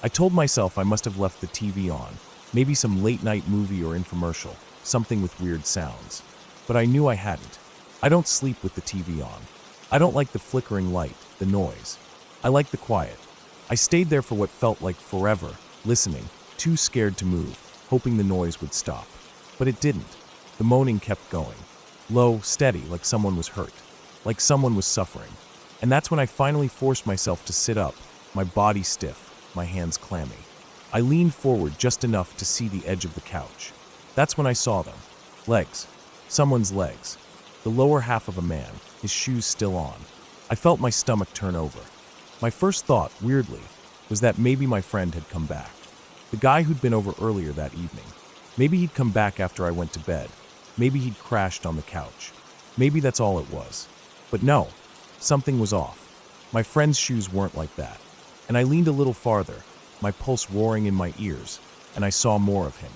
I told myself I must have left the TV on, maybe some late-night movie or infomercial, something with weird sounds. But I knew I hadn't. I don't sleep with the TV on. I don't like the flickering light, the noise. I like the quiet. I stayed there for what felt like forever, listening, too scared to move, hoping the noise would stop. But it didn't. The moaning kept going. Low, steady, like someone was hurt. Like someone was suffering. And that's when I finally forced myself to sit up, my body stiff, my hands clammy. I leaned forward just enough to see the edge of the couch. That's when I saw them. Legs. Someone's legs. The lower half of a man, his shoes still on. I felt my stomach turn over. My first thought, weirdly, was that maybe my friend had come back. The guy who'd been over earlier that evening. Maybe he'd come back after I went to bed. Maybe he'd crashed on the couch. Maybe that's all it was. But no, something was off. My friend's shoes weren't like that. And I leaned a little farther, my pulse roaring in my ears, and I saw more of him.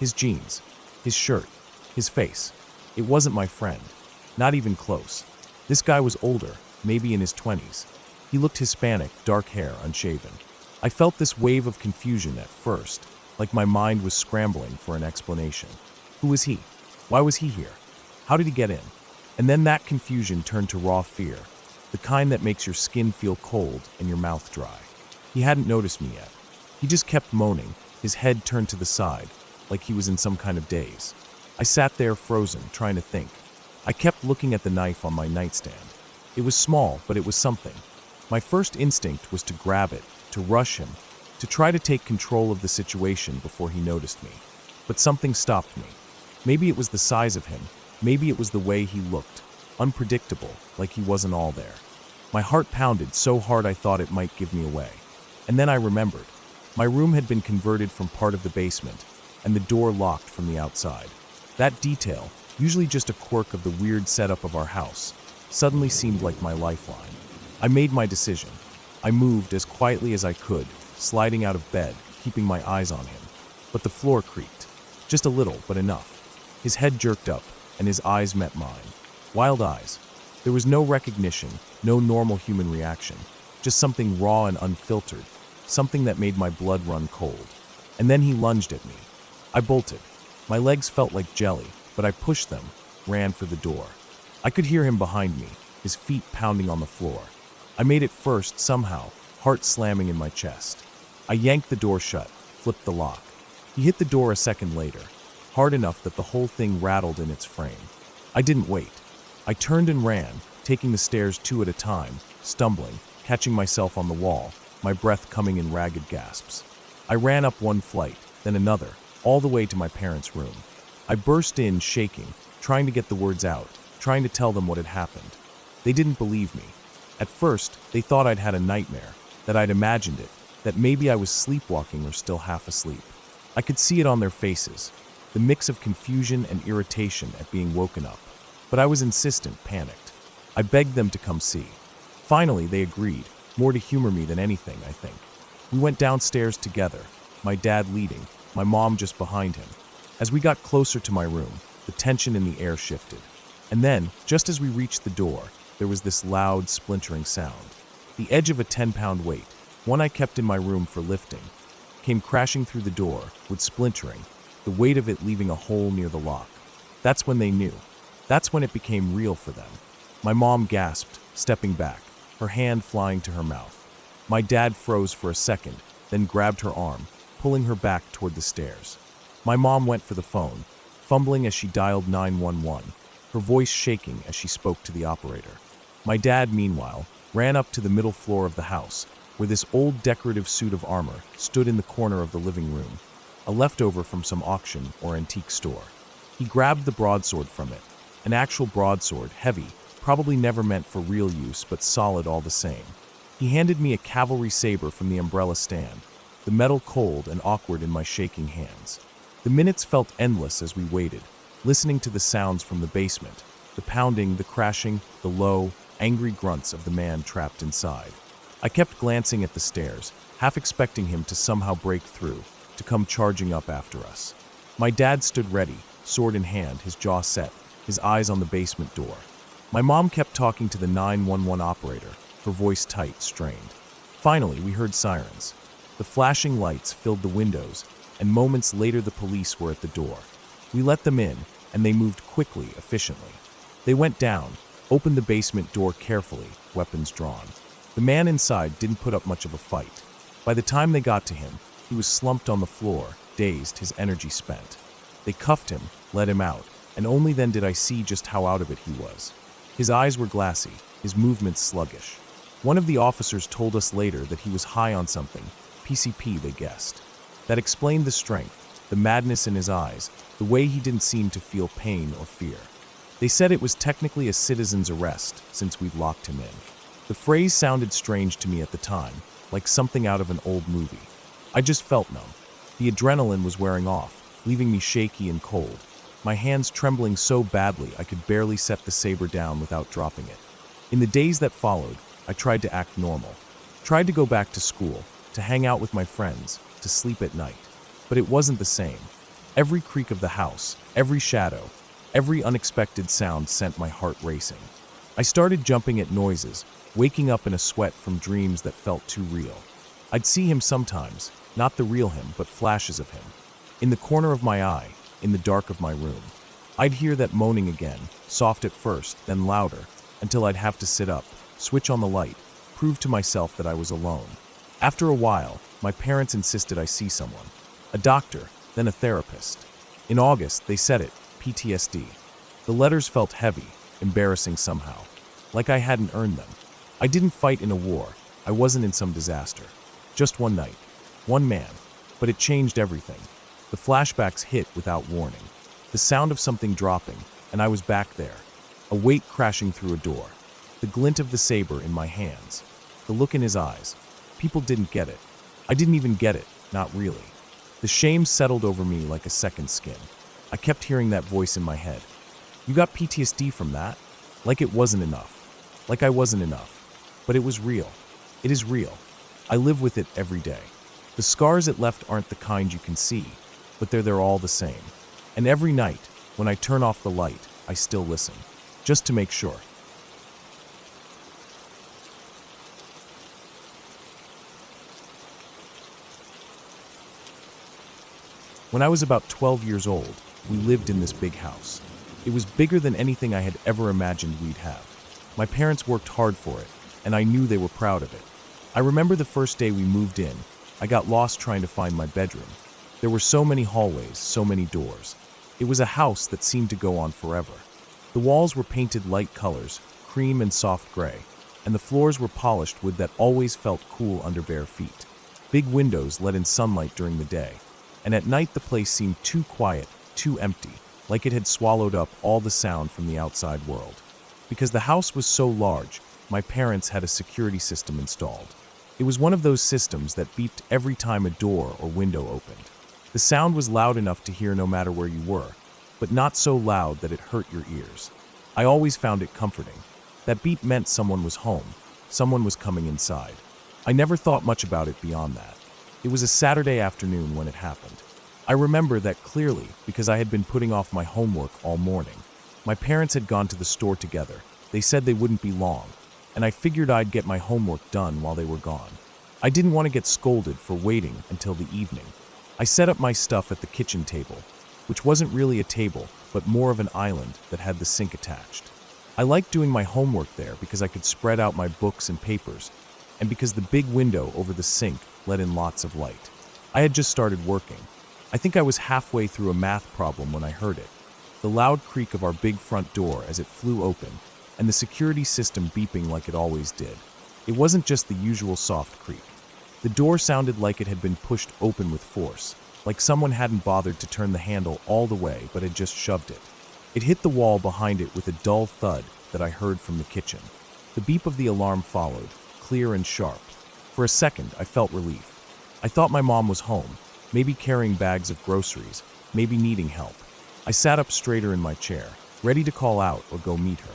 His jeans, his shirt, his face. It wasn't my friend. Not even close. This guy was older, maybe in his 20s. He looked Hispanic, dark hair, unshaven. I felt this wave of confusion at first, like my mind was scrambling for an explanation. Who was he? Why was he here? How did he get in? And then that confusion turned to raw fear, the kind that makes your skin feel cold and your mouth dry. He hadn't noticed me yet. He just kept moaning, his head turned to the side, like he was in some kind of daze. I sat there frozen, trying to think. I kept looking at the knife on my nightstand. It was small, but it was something. My first instinct was to grab it, to rush him, to try to take control of the situation before he noticed me. But something stopped me. Maybe it was the size of him, maybe it was the way he looked, unpredictable, like he wasn't all there. My heart pounded so hard I thought it might give me away. And then I remembered. My room had been converted from part of the basement, and the door locked from the outside. That detail, usually just a quirk of the weird setup of our house, suddenly seemed like my lifeline. I made my decision. I moved as quietly as I could, sliding out of bed, keeping my eyes on him. But the floor creaked. Just a little, but enough. His head jerked up, and his eyes met mine. Wild eyes. There was no recognition, no normal human reaction, just something raw and unfiltered, something that made my blood run cold. And then he lunged at me. I bolted. My legs felt like jelly, but I pushed them, ran for the door. I could hear him behind me, his feet pounding on the floor. I made it first, somehow, heart slamming in my chest. I yanked the door shut, flipped the lock. He hit the door a second later, hard enough that the whole thing rattled in its frame. I didn't wait. I turned and ran, taking the stairs 2 at a time, stumbling, catching myself on the wall, my breath coming in ragged gasps. I ran up one flight, then another, all the way to my parents' room. I burst in, shaking, trying to get the words out, trying to tell them what had happened. They didn't believe me. At first, they thought I'd had a nightmare, that I'd imagined it, that maybe I was sleepwalking or still half asleep. I could see it on their faces, the mix of confusion and irritation at being woken up. But I was insistent, panicked. I begged them to come see. Finally, they agreed, more to humor me than anything, I think. We went downstairs together, my dad leading, my mom just behind him. As we got closer to my room, the tension in the air shifted. And then, just as we reached the door, there was this loud, splintering sound. The edge of a 10-pound weight, one I kept in my room for lifting, came crashing through the door, with splintering, the weight of it leaving a hole near the lock. That's when they knew. That's when it became real for them. My mom gasped, stepping back, her hand flying to her mouth. My dad froze for a second, then grabbed her arm, pulling her back toward the stairs. My mom went for the phone, fumbling as she dialed 911, her voice shaking as she spoke to the operator. My dad, meanwhile, ran up to the middle floor of the house, where this old decorative suit of armor stood in the corner of the living room, a leftover from some auction or antique store. He grabbed the broadsword from it, an actual broadsword, heavy, probably never meant for real use, but solid all the same. He handed me a cavalry saber from the umbrella stand, the metal cold and awkward in my shaking hands. The minutes felt endless as we waited, listening to the sounds from the basement, the pounding, the crashing, the low, angry grunts of the man trapped inside. I kept glancing at the stairs, half expecting him to somehow break through, to come charging up after us. My dad stood ready, sword in hand, his jaw set, his eyes on the basement door. My mom kept talking to the 911 operator, her voice tight, strained. Finally, we heard sirens. The flashing lights filled the windows, and moments later the police were at the door. We let them in, and they moved quickly, efficiently. They went down, opened the basement door carefully, weapons drawn. The man inside didn't put up much of a fight. By the time they got to him, he was slumped on the floor, dazed, his energy spent. They cuffed him, let him out, and only then did I see just how out of it he was. His eyes were glassy, his movements sluggish. One of the officers told us later that he was high on something, PCP they guessed. That explained the strength, the madness in his eyes, the way he didn't seem to feel pain or fear. They said it was technically a citizen's arrest, since we'd locked him in. The phrase sounded strange to me at the time, like something out of an old movie. I just felt numb. The adrenaline was wearing off, leaving me shaky and cold, my hands trembling so badly I could barely set the saber down without dropping it. In the days that followed, I tried to act normal, tried to go back to school, to hang out with my friends, to sleep at night. But it wasn't the same. Every creak of the house, every shadow, every unexpected sound sent my heart racing. I started jumping at noises, waking up in a sweat from dreams that felt too real. I'd see him sometimes, not the real him, but flashes of him. In the corner of my eye, in the dark of my room. I'd hear that moaning again, soft at first, then louder, until I'd have to sit up, switch on the light, prove to myself that I was alone. After a while, my parents insisted I see someone. A doctor, then a therapist. In August, they said it, PTSD. The letters felt heavy, embarrassing somehow, like I hadn't earned them. I didn't fight in a war, I wasn't in some disaster. Just one night, one man, but it changed everything. The flashbacks hit without warning. The sound of something dropping, and I was back there. A weight crashing through a door. The glint of the saber in my hands. The look in his eyes. People didn't get it. I didn't even get it, not really. The shame settled over me like a second skin. I kept hearing that voice in my head. You got PTSD from that? Like it wasn't enough. Like I wasn't enough. But it was real. It is real. I live with it every day. The scars it left aren't the kind you can see, but they're there all the same. And every night, when I turn off the light, I still listen, just to make sure. When I was about 12 years old, we lived in this big house. It was bigger than anything I had ever imagined we'd have. My parents worked hard for it, and I knew they were proud of it. I remember the first day we moved in, I got lost trying to find my bedroom. There were so many hallways, so many doors. It was a house that seemed to go on forever. The walls were painted light colors, cream and soft gray, and the floors were polished wood that always felt cool under bare feet. Big windows let in sunlight during the day, and at night the place seemed too quiet, too empty, like it had swallowed up all the sound from the outside world. Because the house was so large, my parents had a security system installed. It was one of those systems that beeped every time a door or window opened. The sound was loud enough to hear no matter where you were, but not so loud that it hurt your ears. I always found it comforting. That beep meant someone was home, someone was coming inside. I never thought much about it beyond that. It was a Saturday afternoon when it happened. I remember that clearly because I had been putting off my homework all morning. My parents had gone to the store together. They said they wouldn't be long, and I figured I'd get my homework done while they were gone. I didn't want to get scolded for waiting until the evening. I set up my stuff at the kitchen table, which wasn't really a table, but more of an island that had the sink attached. I liked doing my homework there because I could spread out my books and papers, and because the big window over the sink let in lots of light. I had just started working. I think I was halfway through a math problem when I heard it. The loud creak of our big front door as it flew open, and the security system beeping like it always did. It wasn't just the usual soft creak. The door sounded like it had been pushed open with force, like someone hadn't bothered to turn the handle all the way but had just shoved it. It hit the wall behind it with a dull thud that I heard from the kitchen. The beep of the alarm followed, clear and sharp. For a second, I felt relief. I thought my mom was home, maybe carrying bags of groceries, maybe needing help. I sat up straighter in my chair, ready to call out or go meet her.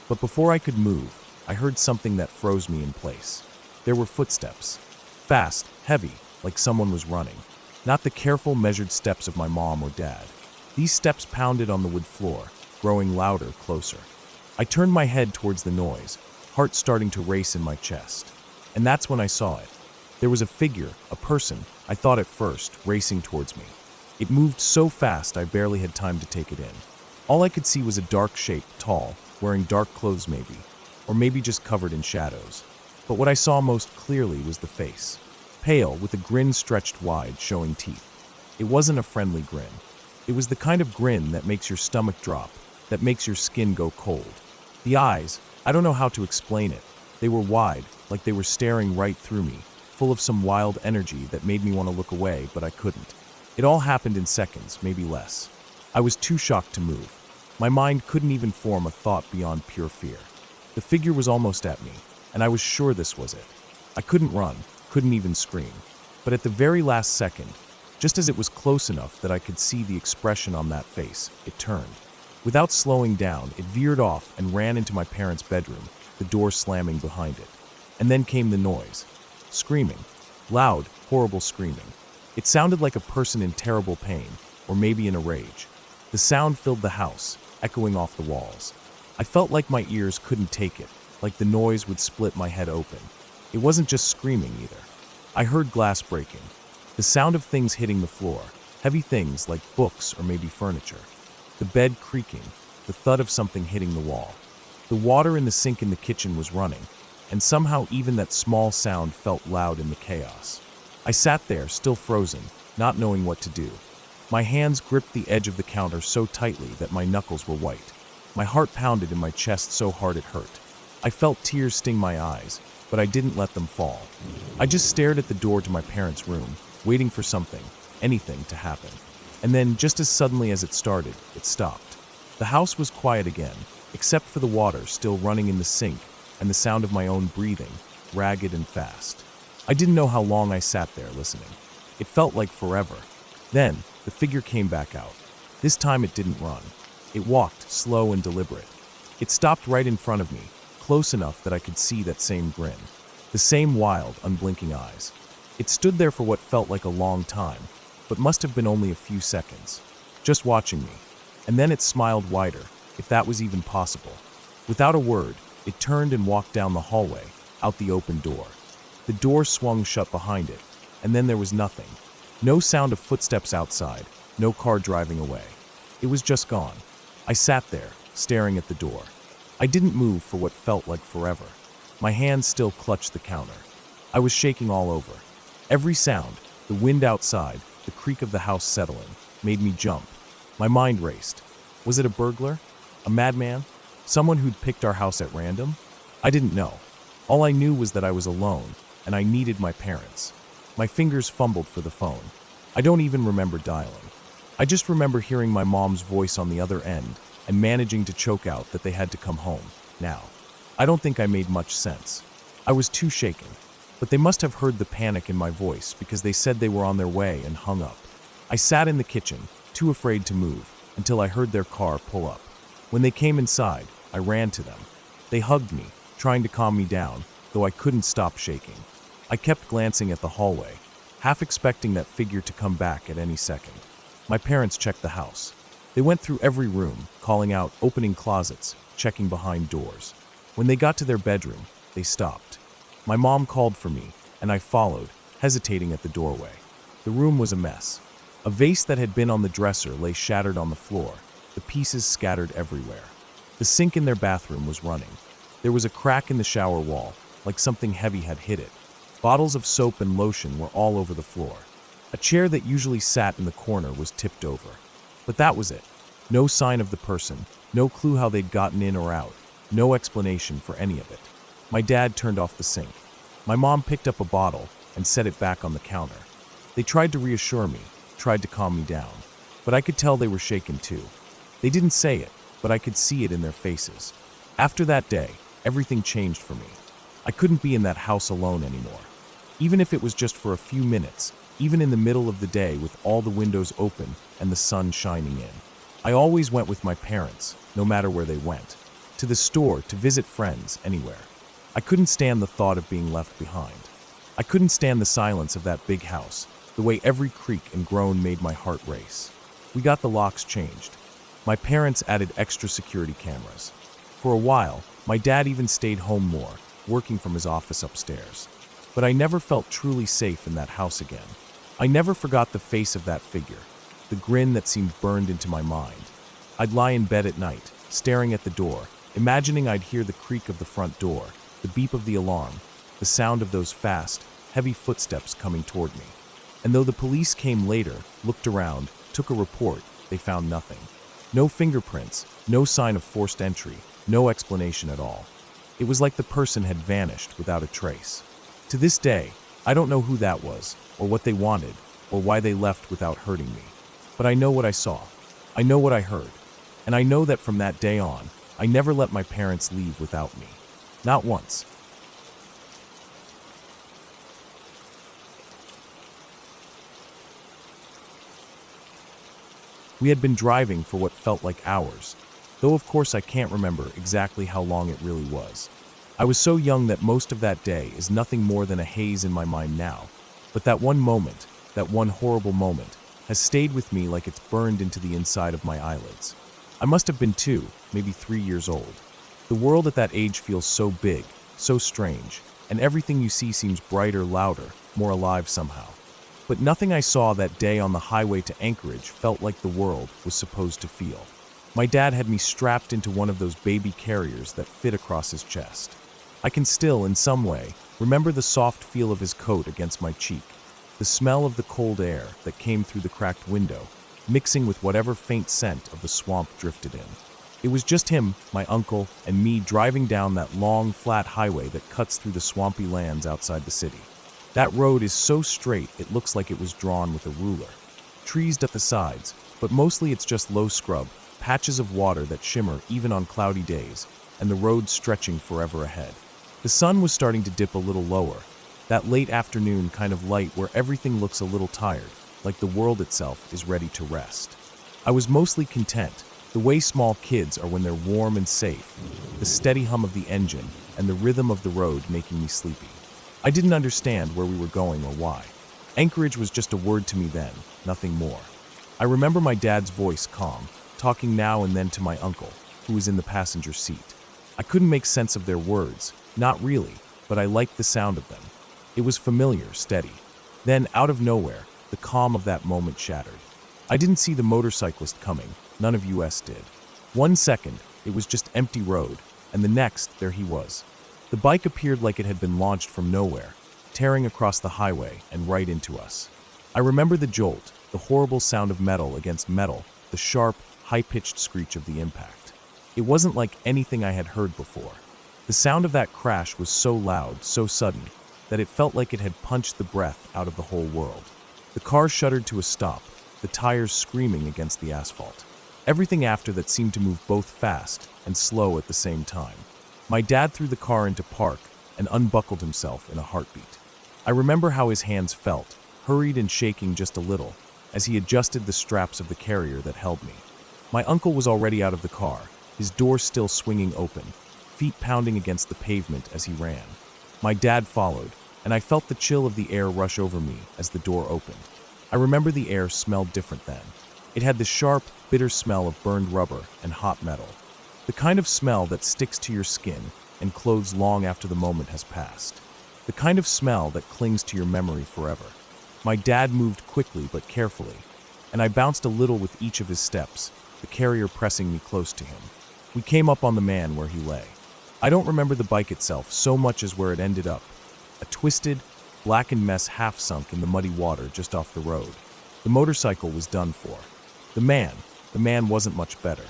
But before I could move, I heard something that froze me in place. There were footsteps. Fast, heavy, like someone was running. Not the careful, measured steps of my mom or dad. These steps pounded on the wood floor, growing louder, closer. I turned my head towards the noise, heart starting to race in my chest. And that's when I saw it. There was a figure, a person, I thought at first, racing towards me. It moved so fast I barely had time to take it in. All I could see was a dark shape, tall, wearing dark clothes maybe, or maybe just covered in shadows. But what I saw most clearly was the face. Pale, with a grin stretched wide, showing teeth. It wasn't a friendly grin. It was the kind of grin that makes your stomach drop, that makes your skin go cold. The eyes, I don't know how to explain it. They were wide, like they were staring right through me, full of some wild energy that made me want to look away, but I couldn't. It all happened in seconds, maybe less. I was too shocked to move. My mind couldn't even form a thought beyond pure fear. The figure was almost at me, and I was sure this was it. I couldn't run, couldn't even scream. But at the very last second, just as it was close enough that I could see the expression on that face, it turned. Without slowing down, it veered off and ran into my parents' bedroom, the door slamming behind it. And then came the noise. Screaming. Loud, horrible screaming. It sounded like a person in terrible pain, or maybe in a rage. The sound filled the house, echoing off the walls. I felt like my ears couldn't take it, like the noise would split my head open. It wasn't just screaming either. I heard glass breaking. The sound of things hitting the floor, heavy things like books or maybe furniture. The bed creaking, the thud of something hitting the wall. The water in the sink in the kitchen was running, and somehow even that small sound felt loud in the chaos. I sat there, still frozen, not knowing what to do. My hands gripped the edge of the counter so tightly that my knuckles were white. My heart pounded in my chest so hard it hurt. I felt tears sting my eyes, but I didn't let them fall. I just stared at the door to my parents' room, waiting for something, anything to happen. And then, just as suddenly as it started, it stopped. The house was quiet again, except for the water still running in the sink and the sound of my own breathing, ragged and fast. I didn't know how long I sat there listening. It felt like forever. Then, the figure came back out. This time it didn't run. It walked, slow and deliberate. It stopped right in front of me, close enough that I could see that same grin, the same wild, unblinking eyes. It stood there for what felt like a long time, but must have been only a few seconds, just watching me. And then it smiled wider, if that was even possible. Without a word, it turned and walked down the hallway, out the open door. The door swung shut behind it, and then there was nothing. No sound of footsteps outside, no car driving away. It was just gone. I sat there, staring at the door. I didn't move for what felt like forever. My hands still clutched the counter. I was shaking all over. Every sound, the wind outside, the creak of the house settling, made me jump. My mind raced. Was it a burglar? A madman? Someone who'd picked our house at random? I didn't know. All I knew was that I was alone, and I needed my parents. My fingers fumbled for the phone. I don't even remember dialing. I just remember hearing my mom's voice on the other end and managing to choke out that they had to come home, now. I don't think I made much sense. I was too shaken, but they must have heard the panic in my voice because they said they were on their way and hung up. I sat in the kitchen, too afraid to move, until I heard their car pull up. When they came inside, I ran to them. They hugged me, trying to calm me down, though I couldn't stop shaking. I kept glancing at the hallway, half expecting that figure to come back at any second. My parents checked the house. They went through every room, calling out, opening closets, checking behind doors. When they got to their bedroom, they stopped. My mom called for me, and I followed, hesitating at the doorway. The room was a mess. A vase that had been on the dresser lay shattered on the floor, the pieces scattered everywhere. The sink in their bathroom was running. There was a crack in the shower wall, like something heavy had hit it. Bottles of soap and lotion were all over the floor. A chair that usually sat in the corner was tipped over. But that was it. No sign of the person, no clue how they'd gotten in or out, no explanation for any of it. My dad turned off the sink. My mom picked up a bottle and set it back on the counter. They tried to reassure me, tried to calm me down, but I could tell they were shaken too. They didn't say it, but I could see it in their faces. After that day, everything changed for me. I couldn't be in that house alone anymore. Even if it was just for a few minutes, even in the middle of the day with all the windows open and the sun shining in. I always went with my parents, no matter where they went. To the store, to visit friends, anywhere. I couldn't stand the thought of being left behind. I couldn't stand the silence of that big house, the way every creak and groan made my heart race. We got the locks changed. My parents added extra security cameras. For a while, my dad even stayed home more, working from his office upstairs. But I never felt truly safe in that house again. I never forgot the face of that figure, the grin that seemed burned into my mind. I'd lie in bed at night, staring at the door, imagining I'd hear the creak of the front door, the beep of the alarm, the sound of those fast, heavy footsteps coming toward me. And though the police came later, looked around, took a report, they found nothing. No fingerprints, no sign of forced entry, no explanation at all. It was like the person had vanished without a trace. To this day, I don't know who that was, or what they wanted, or why they left without hurting me. But I know what I saw. I know what I heard. And I know that from that day on, I never let my parents leave without me. Not once. We had been driving for what felt like hours, though of course I can't remember exactly how long it really was. I was so young that most of that day is nothing more than a haze in my mind now, but that one moment, that one horrible moment, has stayed with me like it's burned into the inside of my eyelids. I must have been 2, maybe 3 years old. The world at that age feels so big, so strange, and everything you see seems brighter, louder, more alive somehow. But nothing I saw that day on the highway to Anchorage felt like the world was supposed to feel. My dad had me strapped into one of those baby carriers that fit across his chest. I can still, in some way, remember the soft feel of his coat against my cheek, the smell of the cold air that came through the cracked window, mixing with whatever faint scent of the swamp drifted in. It was just him, my uncle, and me driving down that long, flat highway that cuts through the swampy lands outside the city. That road is so straight it looks like it was drawn with a ruler. Trees at the sides, but mostly it's just low scrub, patches of water that shimmer even on cloudy days, and the road stretching forever ahead. The sun was starting to dip a little lower, that late afternoon kind of light where everything looks a little tired, like the world itself is ready to rest. I was mostly content, the way small kids are when they're warm and safe, the steady hum of the engine and the rhythm of the road making me sleepy. I didn't understand where we were going or why. Anchorage was just a word to me then, nothing more. I remember my dad's voice calm, talking now and then to my uncle, who was in the passenger seat. I couldn't make sense of their words, not really, but I liked the sound of them. It was familiar, steady. Then, out of nowhere, the the calm of that moment shattered. I didn't see the motorcyclist coming, none of us did. 1 second, it was just empty road, and the next, there he was. The bike appeared like it had been launched from nowhere, tearing across the highway and right into us. I remember the jolt, the horrible sound of metal against metal, the sharp, high-pitched screech of the impact. It wasn't like anything I had heard before. The sound of that crash was so loud, so sudden, that it felt like it had punched the breath out of the whole world. The car shuddered to a stop, the tires screaming against the asphalt. Everything after that seemed to move both fast and slow at the same time. My dad threw the car into park and unbuckled himself in a heartbeat. I remember how his hands felt, hurried and shaking just a little, as he adjusted the straps of the carrier that held me. My uncle was already out of the car, his door still swinging open, feet pounding against the pavement as he ran. My dad followed, and I felt the chill of the air rush over me as the door opened. I remember the air smelled different then. It had the sharp, bitter smell of burned rubber and hot metal. The kind of smell that sticks to your skin and clothes long after the moment has passed. The kind of smell that clings to your memory forever. My dad moved quickly but carefully, and I bounced a little with each of his steps, the carrier pressing me close to him. We came up on the man where he lay. I don't remember the bike itself so much as where it ended up. A twisted, blackened mess half sunk in the muddy water just off the road. The motorcycle was done for. The man wasn't much better.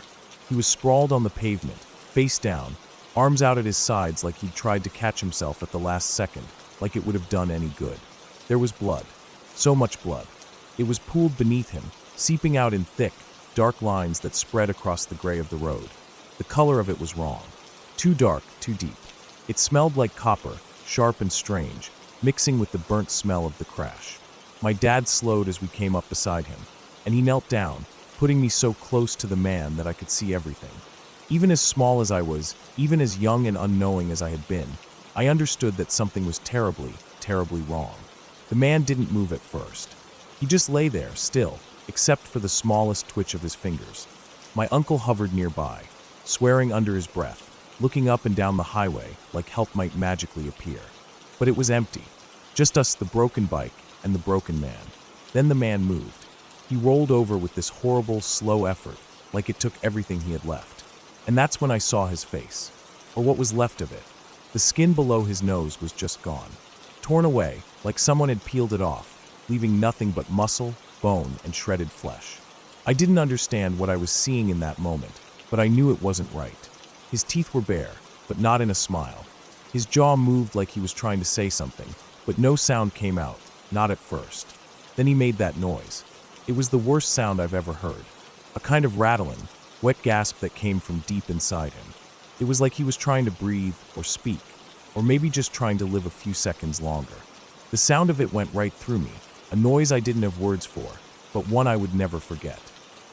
He was sprawled on the pavement, face down, arms out at his sides like he'd tried to catch himself at the last second, like it would have done any good. There was blood. So much blood. It was pooled beneath him, seeping out in thick, dark lines that spread across the gray of the road. The color of it was wrong. Too dark, too deep. It smelled like copper, sharp and strange, mixing with the burnt smell of the crash. My dad slowed as we came up beside him, and he knelt down, putting me so close to the man that I could see everything. Even as small as I was, even as young and unknowing as I had been, I understood that something was terribly, terribly wrong. The man didn't move at first. He just lay there, still, except for the smallest twitch of his fingers. My uncle hovered nearby, swearing under his breath, looking up and down the highway like help might magically appear. But it was empty. Just us, the broken bike, and the broken man. Then the man moved. He rolled over with this horrible, slow effort, like it took everything he had left. And that's when I saw his face. Or what was left of it. The skin below his nose was just gone. Torn away, like someone had peeled it off, leaving nothing but muscle, bone, and shredded flesh. I didn't understand what I was seeing in that moment, but I knew it wasn't right. His teeth were bare, but not in a smile. His jaw moved like he was trying to say something, but no sound came out, not at first. Then he made that noise. It was the worst sound I've ever heard. A kind of rattling, wet gasp that came from deep inside him. It was like he was trying to breathe or speak, or maybe just trying to live a few seconds longer. The sound of it went right through me, a noise I didn't have words for, but one I would never forget.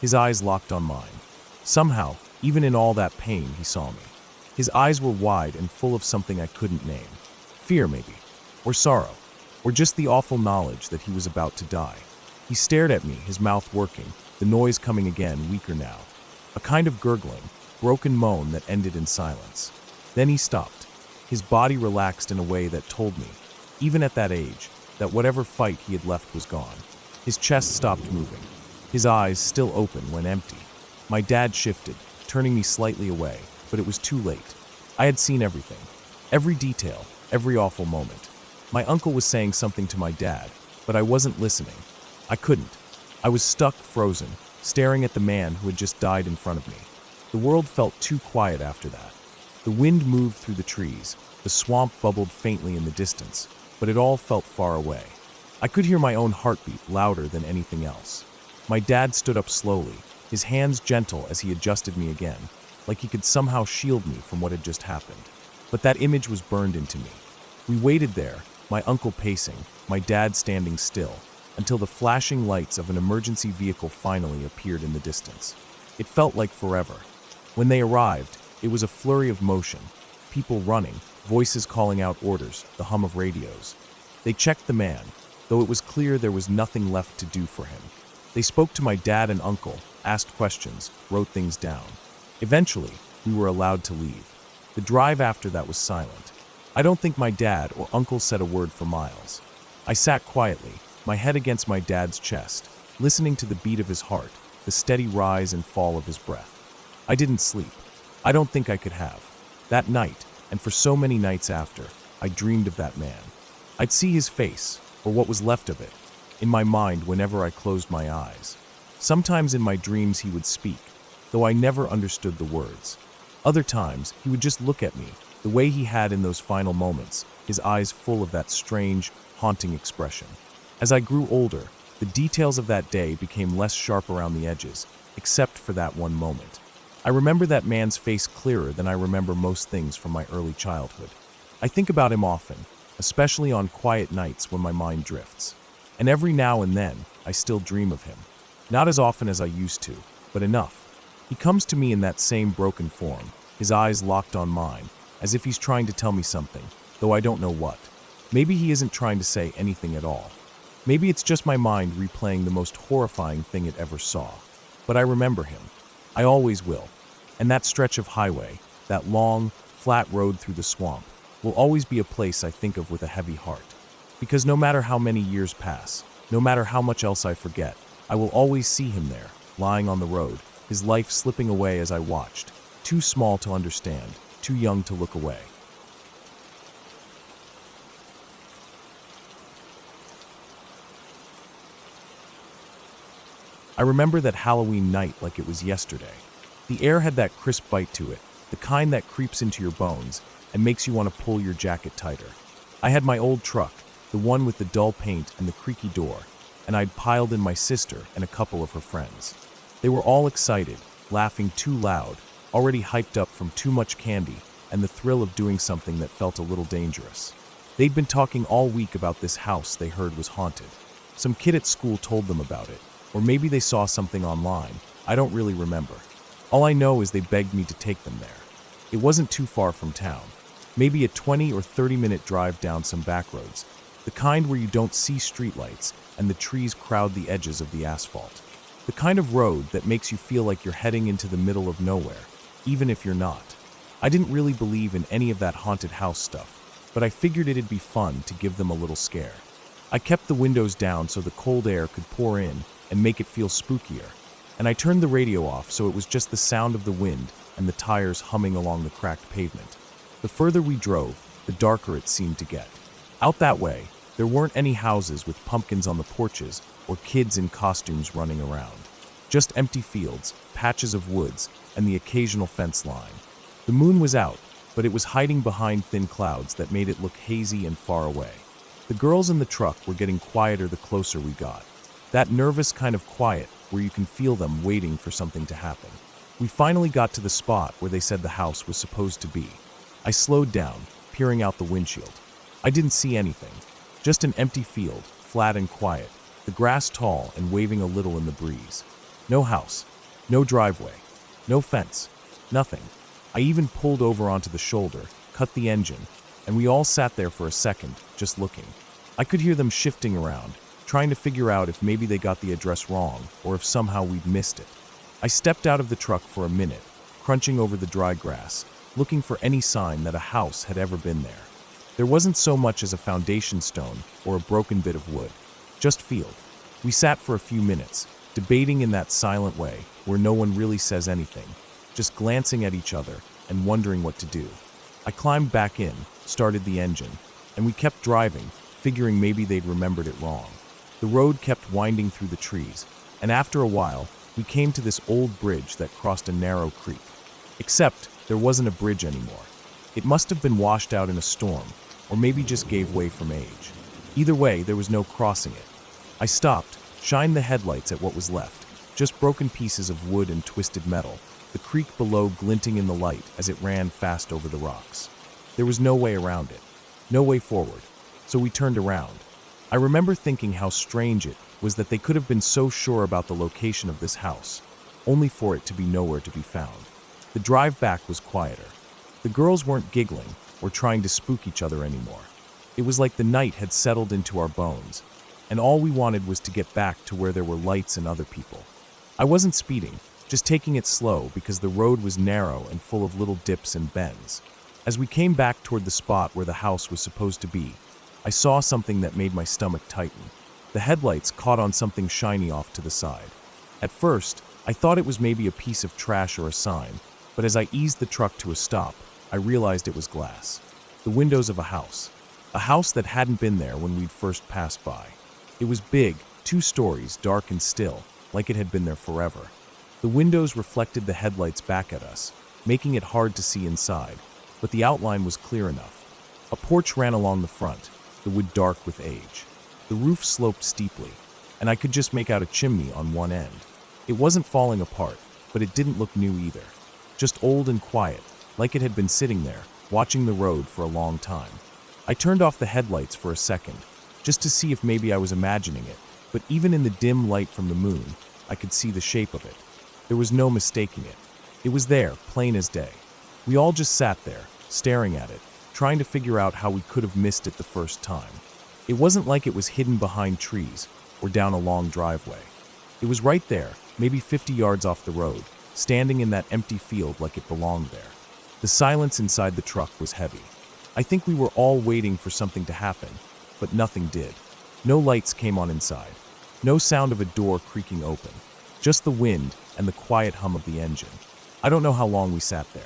His eyes locked on mine. Somehow, even in all that pain, he saw me. His eyes were wide and full of something I couldn't name. Fear, maybe. Or sorrow. Or just the awful knowledge that he was about to die. He stared at me, his mouth working, the noise coming again, weaker now. A kind of gurgling, broken moan that ended in silence. Then he stopped. His body relaxed in a way that told me, even at that age, that whatever fight he had left was gone. His chest stopped moving. His eyes, still open, went empty. My dad shifted, turning me slightly away, but it was too late. I had seen everything. Every detail, every awful moment. My uncle was saying something to my dad, but I wasn't listening. I couldn't. I was stuck, frozen, staring at the man who had just died in front of me. The world felt too quiet after that. The wind moved through the trees, the swamp bubbled faintly in the distance, but it all felt far away. I could hear my own heartbeat louder than anything else. My dad stood up slowly, his hands gentle as he adjusted me again, like he could somehow shield me from what had just happened. But that image was burned into me. We waited there, my uncle pacing, my dad standing still, until the flashing lights of an emergency vehicle finally appeared in the distance. It felt like forever. When they arrived, it was a flurry of motion, people running, voices calling out orders, the hum of radios. They checked the man, though it was clear there was nothing left to do for him. They spoke to my dad and uncle, asked questions, wrote things down. Eventually, we were allowed to leave. The drive after that was silent. I don't think my dad or uncle said a word for miles. I sat quietly, my head against my dad's chest, listening to the beat of his heart, the steady rise and fall of his breath. I didn't sleep. I don't think I could have. That night, and for so many nights after, I dreamed of that man. I'd see his face, or what was left of it, in my mind whenever I closed my eyes. Sometimes in my dreams he would speak, though I never understood the words. Other times, he would just look at me, the way he had in those final moments, his eyes full of that strange, haunting expression. As I grew older, the details of that day became less sharp around the edges, except for that one moment. I remember that man's face clearer than I remember most things from my early childhood. I think about him often, especially on quiet nights when my mind drifts. And every now and then, I still dream of him. Not as often as I used to, but enough. He comes to me in that same broken form, his eyes locked on mine, as if he's trying to tell me something, though I don't know what. Maybe he isn't trying to say anything at all. Maybe it's just my mind replaying the most horrifying thing it ever saw. But I remember him. I always will. And that stretch of highway, that long, flat road through the swamp, will always be a place I think of with a heavy heart. Because no matter how many years pass, no matter how much else I forget, I will always see him there, lying on the road, his life slipping away as I watched, too small to understand, too young to look away. I remember that Halloween night like it was yesterday. The air had that crisp bite to it, the kind that creeps into your bones and makes you want to pull your jacket tighter. I had my old truck, the one with the dull paint and the creaky door, and I'd piled in my sister and a couple of her friends. They were all excited, laughing too loud, already hyped up from too much candy and the thrill of doing something that felt a little dangerous. They'd been talking all week about this house they heard was haunted. Some kid at school told them about it, or maybe they saw something online. I don't really remember. All I know is they begged me to take them there. It wasn't too far from town. Maybe a 20 or 30-minute drive down some back roads, the kind where you don't see streetlights and the trees crowd the edges of the asphalt. The kind of road that makes you feel like you're heading into the middle of nowhere, even if you're not. I didn't really believe in any of that haunted house stuff, but I figured it'd be fun to give them a little scare. I kept the windows down so the cold air could pour in and make it feel spookier, and I turned the radio off so it was just the sound of the wind and the tires humming along the cracked pavement. The further we drove, the darker it seemed to get. Out that way, there weren't any houses with pumpkins on the porches or kids in costumes running around. Just empty fields, patches of woods, and the occasional fence line. The moon was out, but it was hiding behind thin clouds that made it look hazy and far away. The girls in the truck were getting quieter the closer we got. That nervous kind of quiet where you can feel them waiting for something to happen. We finally got to the spot where they said the house was supposed to be. I slowed down, peering out the windshield. I didn't see anything. Just an empty field, flat and quiet, the grass tall and waving a little in the breeze. No house, no driveway, no fence, nothing. I even pulled over onto the shoulder, cut the engine, and we all sat there for a second, just looking. I could hear them shifting around, trying to figure out if maybe they got the address wrong or if somehow we'd missed it. I stepped out of the truck for a minute, crunching over the dry grass, looking for any sign that a house had ever been there. There wasn't so much as a foundation stone or a broken bit of wood, just field. We sat for a few minutes, debating in that silent way where no one really says anything, just glancing at each other and wondering what to do. I climbed back in, started the engine, and we kept driving, figuring maybe they'd remembered it wrong. The road kept winding through the trees, and after a while, we came to this old bridge that crossed a narrow creek. Except there wasn't a bridge anymore. It must have been washed out in a storm, or maybe just gave way from age. Either way, there was no crossing it. I stopped, shined the headlights at what was left, just broken pieces of wood and twisted metal, the creek below glinting in the light as it ran fast over the rocks. There was no way around it, no way forward, so we turned around. I remember thinking how strange it was that they could have been so sure about the location of this house, only for it to be nowhere to be found. The drive back was quieter. The girls weren't giggling or trying to spook each other anymore. It was like the night had settled into our bones, and all we wanted was to get back to where there were lights and other people. I wasn't speeding, just taking it slow because the road was narrow and full of little dips and bends. As we came back toward the spot where the house was supposed to be, I saw something that made my stomach tighten. The headlights caught on something shiny off to the side. At first, I thought it was maybe a piece of trash or a sign, but as I eased the truck to a stop, I realized it was glass. The windows of a house. A house that hadn't been there when we'd first passed by. It was big, 2 stories, dark and still, like it had been there forever. The windows reflected the headlights back at us, making it hard to see inside, but the outline was clear enough. A porch ran along the front, the wood dark with age. The roof sloped steeply, and I could just make out a chimney on one end. It wasn't falling apart, but it didn't look new either. Just old and quiet, like it had been sitting there, watching the road for a long time. I turned off the headlights for a second, just to see if maybe I was imagining it, but even in the dim light from the moon, I could see the shape of it. There was no mistaking it. It was there, plain as day. We all just sat there, staring at it, trying to figure out how we could have missed it the first time. It wasn't like it was hidden behind trees or down a long driveway. It was right there, maybe 50 yards off the road, standing in that empty field like it belonged there. The silence inside the truck was heavy. I think we were all waiting for something to happen, but nothing did. No lights came on inside. No sound of a door creaking open. Just the wind and the quiet hum of the engine. I don't know how long we sat there.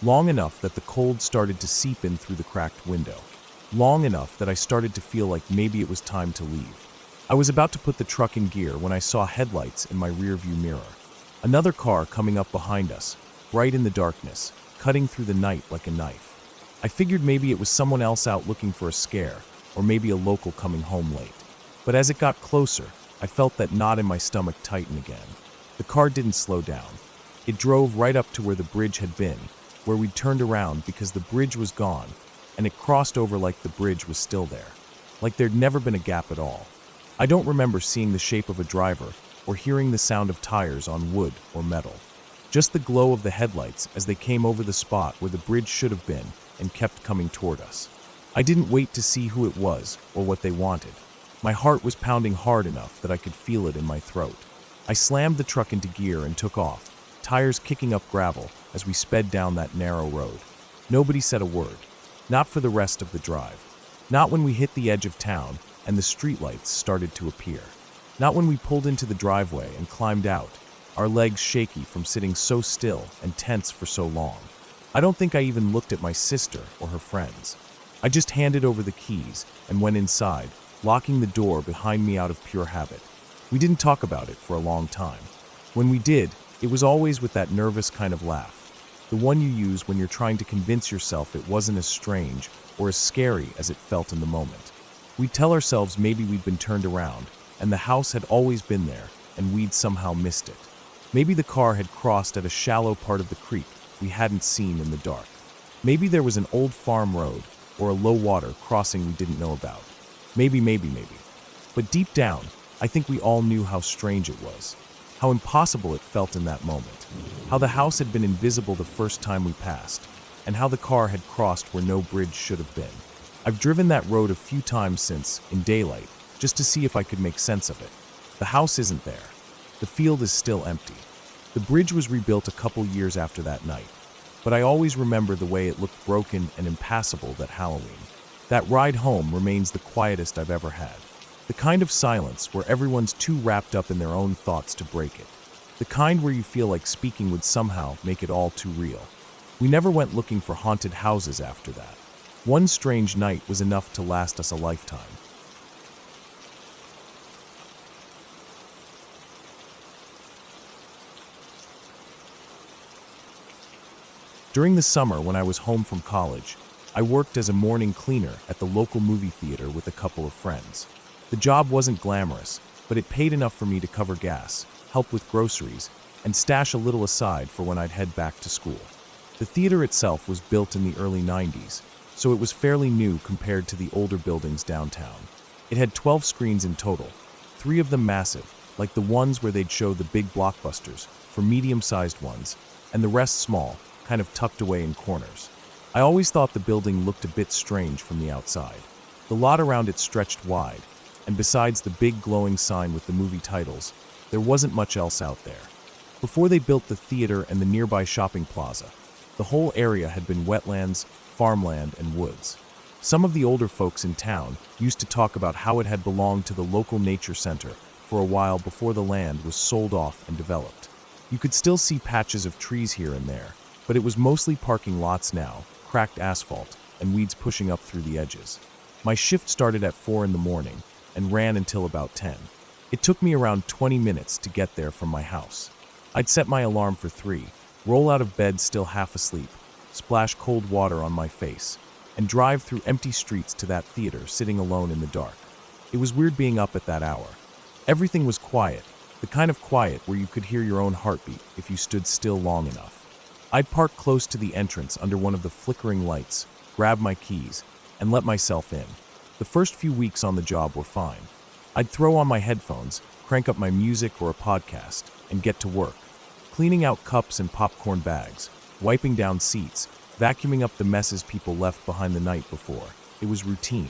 Long enough that the cold started to seep in through the cracked window. Long enough that I started to feel like maybe it was time to leave. I was about to put the truck in gear when I saw headlights in my rearview mirror. Another car coming up behind us, bright in the darkness, cutting through the night like a knife. I figured maybe it was someone else out looking for a scare, or maybe a local coming home late. But as it got closer, I felt that knot in my stomach tighten again. The car didn't slow down. It drove right up to where the bridge had been, where we'd turned around because the bridge was gone, and it crossed over like the bridge was still there, like there'd never been a gap at all. I don't remember seeing the shape of a driver or hearing the sound of tires on wood or metal. Just the glow of the headlights as they came over the spot where the bridge should have been and kept coming toward us. I didn't wait to see who it was or what they wanted. My heart was pounding hard enough that I could feel it in my throat. I slammed the truck into gear and took off, tires kicking up gravel as we sped down that narrow road. Nobody said a word. Not for the rest of the drive. Not when we hit the edge of town and the streetlights started to appear. Not when we pulled into the driveway and climbed out, our legs shaky from sitting so still and tense for so long. I don't think I even looked at my sister or her friends. I just handed over the keys and went inside, locking the door behind me out of pure habit. We didn't talk about it for a long time. When we did, it was always with that nervous kind of laugh. The one you use when you're trying to convince yourself it wasn't as strange or as scary as it felt in the moment. We'd tell ourselves maybe we'd been turned around, and the house had always been there, and we'd somehow missed it. Maybe the car had crossed at a shallow part of the creek we hadn't seen in the dark. Maybe there was an old farm road, or a low-water crossing we didn't know about. Maybe. But deep down, I think we all knew how strange it was. How impossible it felt in that moment. How the house had been invisible the first time we passed, and how the car had crossed where no bridge should have been. I've driven that road a few times since, in daylight, just to see if I could make sense of it. The house isn't there. The field is still empty. The bridge was rebuilt a couple years after that night, but I always remember the way it looked broken and impassable that Halloween. That ride home remains the quietest I've ever had. The kind of silence where everyone's too wrapped up in their own thoughts to break it. The kind where you feel like speaking would somehow make it all too real. We never went looking for haunted houses after that. One strange night was enough to last us a lifetime. During the summer when I was home from college, I worked as a morning cleaner at the local movie theater with a couple of friends. The job wasn't glamorous, but it paid enough for me to cover gas, help with groceries, and stash a little aside for when I'd head back to school. The theater itself was built in the early 90s, so it was fairly new compared to the older buildings downtown. It had 12 screens in total, 3 of them massive, like the ones where they'd show the big blockbusters, for medium-sized ones, and the rest small, kind of tucked away in corners. I always thought the building looked a bit strange from the outside. The lot around it stretched wide, and besides the big glowing sign with the movie titles, there wasn't much else out there. Before they built the theater and the nearby shopping plaza, the whole area had been wetlands, farmland, and woods. Some of the older folks in town used to talk about how it had belonged to the local nature center for a while before the land was sold off and developed. You could still see patches of trees here and there, but it was mostly parking lots now, cracked asphalt, and weeds pushing up through the edges. My shift started at 4 in the morning and ran until about 10. It took me around 20 minutes to get there from my house. I'd set my alarm for 3, roll out of bed still half asleep, splash cold water on my face, and drive through empty streets to that theater sitting alone in the dark. It was weird being up at that hour. Everything was quiet, the kind of quiet where you could hear your own heartbeat if you stood still long enough. I'd park close to the entrance under one of the flickering lights, grab my keys, and let myself in. The first few weeks on the job were fine. I'd throw on my headphones, crank up my music or a podcast, and get to work, cleaning out cups and popcorn bags, wiping down seats, vacuuming up the messes people left behind the night before. It was routine.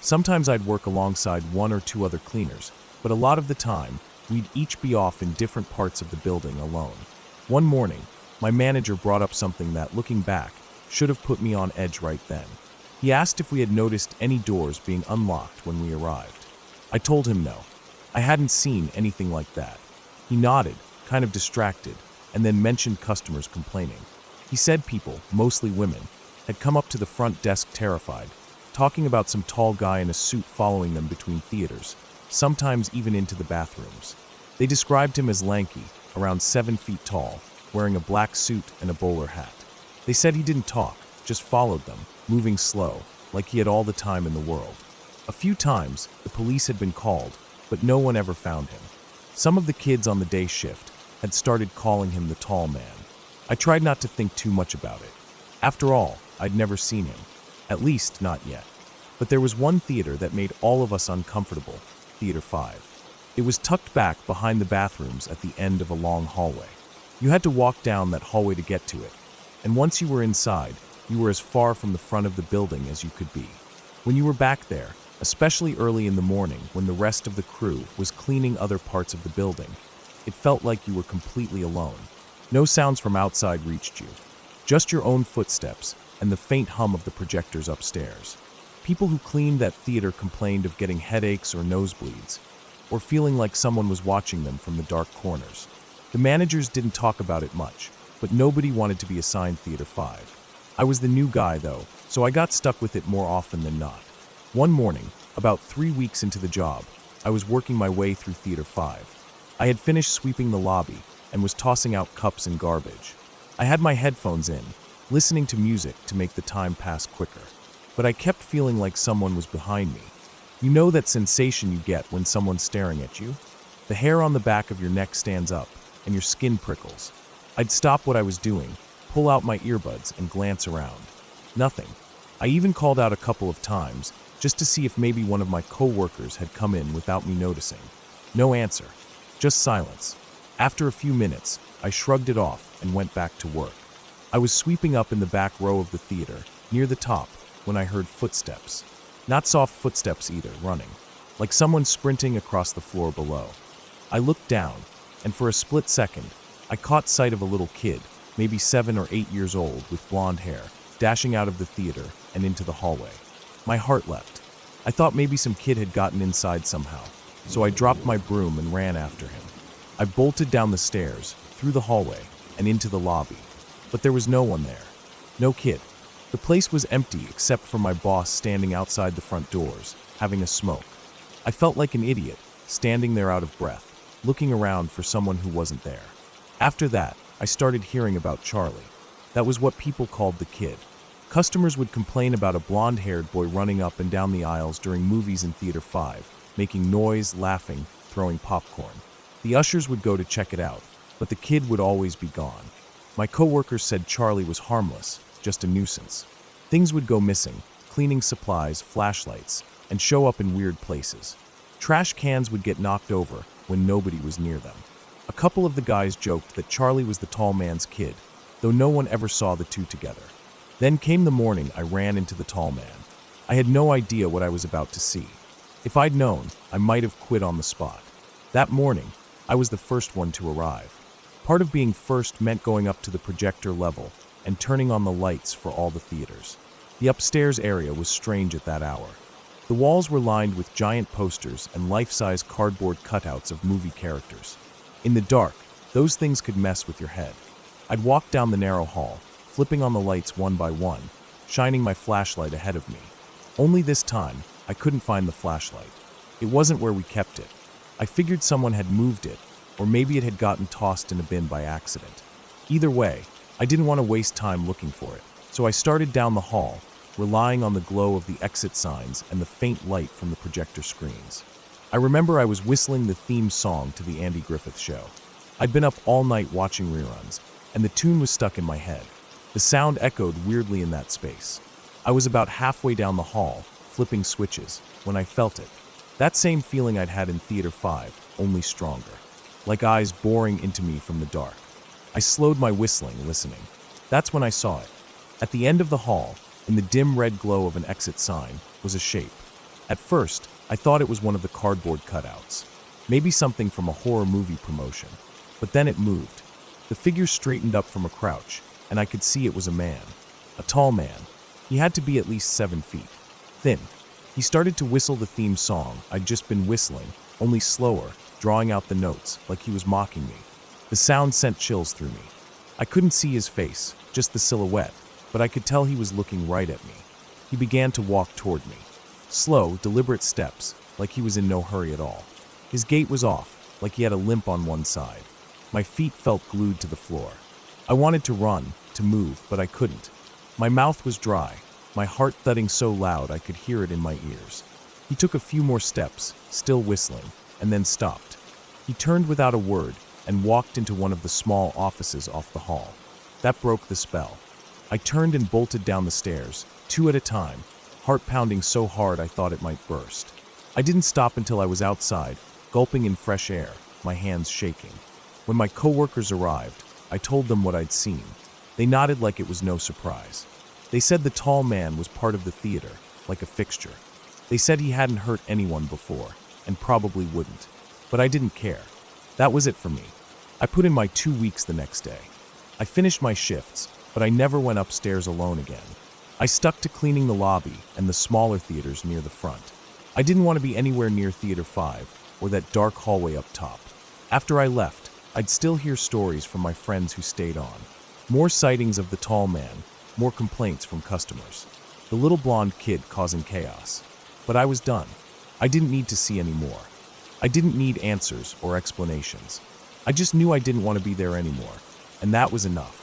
Sometimes I'd work alongside 1 or 2 other cleaners, but a lot of the time, we'd each be off in different parts of the building alone. One morning, my manager brought up something that, looking back, should have put me on edge right then. He asked if we had noticed any doors being unlocked when we arrived. I told him no. I hadn't seen anything like that. He nodded, kind of distracted, and then mentioned customers complaining. He said people, mostly women, had come up to the front desk terrified, talking about some tall guy in a suit following them between theaters, sometimes even into the bathrooms. They described him as lanky, around 7 feet tall, wearing a black suit and a bowler hat. They said he didn't talk, just followed them, moving slow, like he had all the time in the world. A few times, the police had been called, but no one ever found him. Some of the kids on the day shift had started calling him the tall man. I tried not to think too much about it. After all, I'd never seen him. At least, not yet. But there was one theater that made all of us uncomfortable, Theater 5. It was tucked back behind the bathrooms at the end of a long hallway. You had to walk down that hallway to get to it, and once you were inside, you were as far from the front of the building as you could be. When you were back there, especially early in the morning when the rest of the crew was cleaning other parts of the building, it felt like you were completely alone. No sounds from outside reached you, just your own footsteps and the faint hum of the projectors upstairs. People who cleaned that theater complained of getting headaches or nosebleeds, or feeling like someone was watching them from the dark corners. The managers didn't talk about it much, but nobody wanted to be assigned Theater 5. I was the new guy, though, so I got stuck with it more often than not. One morning, about 3 weeks into the job, I was working my way through Theater 5. I had finished sweeping the lobby and was tossing out cups and garbage. I had my headphones in, listening to music to make the time pass quicker. But I kept feeling like someone was behind me. You know that sensation you get when someone's staring at you? The hair on the back of your neck stands up, and your skin prickles. I'd stop what I was doing, pull out my earbuds, and glance around. Nothing. I even called out a couple of times, just to see if maybe one of my co-workers had come in without me noticing. No answer. Just silence. After a few minutes, I shrugged it off and went back to work. I was sweeping up in the back row of the theater, near the top, when I heard footsteps. Not soft footsteps either, running, like someone sprinting across the floor below. I looked down, and for a split second, I caught sight of a little kid, maybe 7 or 8 years old, with blonde hair, dashing out of the theater and into the hallway. My heart leapt. I thought maybe some kid had gotten inside somehow, so I dropped my broom and ran after him. I bolted down the stairs, through the hallway, and into the lobby. But there was no one there. No kid. The place was empty except for my boss standing outside the front doors, having a smoke. I felt like an idiot, standing there out of breath, looking around for someone who wasn't there. After that, I started hearing about Charlie. That was what people called the kid. Customers would complain about a blonde-haired boy running up and down the aisles during movies in Theater 5, making noise, laughing, throwing popcorn. The ushers would go to check it out, but the kid would always be gone. My coworkers said Charlie was harmless, just a nuisance. Things would go missing, cleaning supplies, flashlights, and show up in weird places. Trash cans would get knocked over when nobody was near them. A couple of the guys joked that Charlie was the tall man's kid, though no one ever saw the two together. Then came the morning I ran into the tall man. I had no idea what I was about to see. If I'd known, I might have quit on the spot. That morning, I was the first one to arrive. Part of being first meant going up to the projector level and turning on the lights for all the theaters. The upstairs area was strange at that hour. The walls were lined with giant posters and life-size cardboard cutouts of movie characters. In the dark, those things could mess with your head. I'd walk down the narrow hall, flipping on the lights one by one, shining my flashlight ahead of me. Only this time, I couldn't find the flashlight. It wasn't where we kept it. I figured someone had moved it, or maybe it had gotten tossed in a bin by accident. Either way, I didn't want to waste time looking for it, so I started down the hall, relying on the glow of the exit signs and the faint light from the projector screens. I remember I was whistling the theme song to the Andy Griffith Show. I'd been up all night watching reruns, and the tune was stuck in my head. The sound echoed weirdly in that space. I was about halfway down the hall, flipping switches, when I felt it. That same feeling I'd had in Theater 5, only stronger. Like eyes boring into me from the dark. I slowed my whistling, listening. That's when I saw it. At the end of the hall, in the dim red glow of an exit sign, was a shape. At first, I thought it was one of the cardboard cutouts. Maybe something from a horror movie promotion. But then it moved. The figure straightened up from a crouch, and I could see it was a man. A tall man. He had to be at least 7 feet. Thin. He started to whistle the theme song I'd just been whistling, only slower, drawing out the notes, like he was mocking me. The sound sent chills through me. I couldn't see his face, just the silhouette, but I could tell he was looking right at me. He began to walk toward me. Slow, deliberate steps, like he was in no hurry at all. His gait was off, like he had a limp on one side. My feet felt glued to the floor. I wanted to run, to move, but I couldn't. My mouth was dry, my heart thudding so loud I could hear it in my ears. He took a few more steps, still whistling, and then stopped. He turned without a word and walked into one of the small offices off the hall. That broke the spell. I turned and bolted down the stairs, 2 at a time, heart pounding so hard I thought it might burst. I didn't stop until I was outside, gulping in fresh air, my hands shaking. When my coworkers arrived, I told them what I'd seen. They nodded like it was no surprise. They said the tall man was part of the theater, like a fixture. They said he hadn't hurt anyone before, and probably wouldn't. But I didn't care. That was it for me. I put in my 2 weeks the next day. I finished my shifts, but I never went upstairs alone again. I stuck to cleaning the lobby and the smaller theaters near the front. I didn't want to be anywhere near Theater 5 or that dark hallway up top. After I left, I'd still hear stories from my friends who stayed on. More sightings of the tall man, more complaints from customers. The little blonde kid causing chaos. But I was done. I didn't need to see any more. I didn't need answers or explanations. I just knew I didn't want to be there anymore, and that was enough.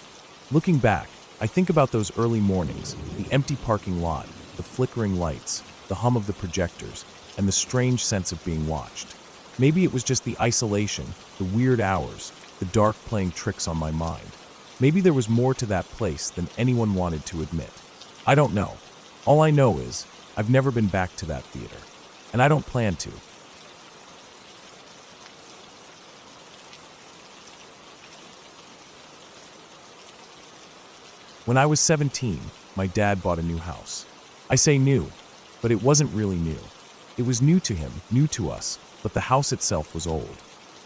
Looking back, I think about those early mornings, the empty parking lot, the flickering lights, the hum of the projectors, and the strange sense of being watched. Maybe it was just the isolation, the weird hours, the dark playing tricks on my mind. Maybe there was more to that place than anyone wanted to admit. I don't know. All I know is, I've never been back to that theater, and I don't plan to. When I was 17, my dad bought a new house. I say new, but it wasn't really new. It was new to him, new to us, but the house itself was old.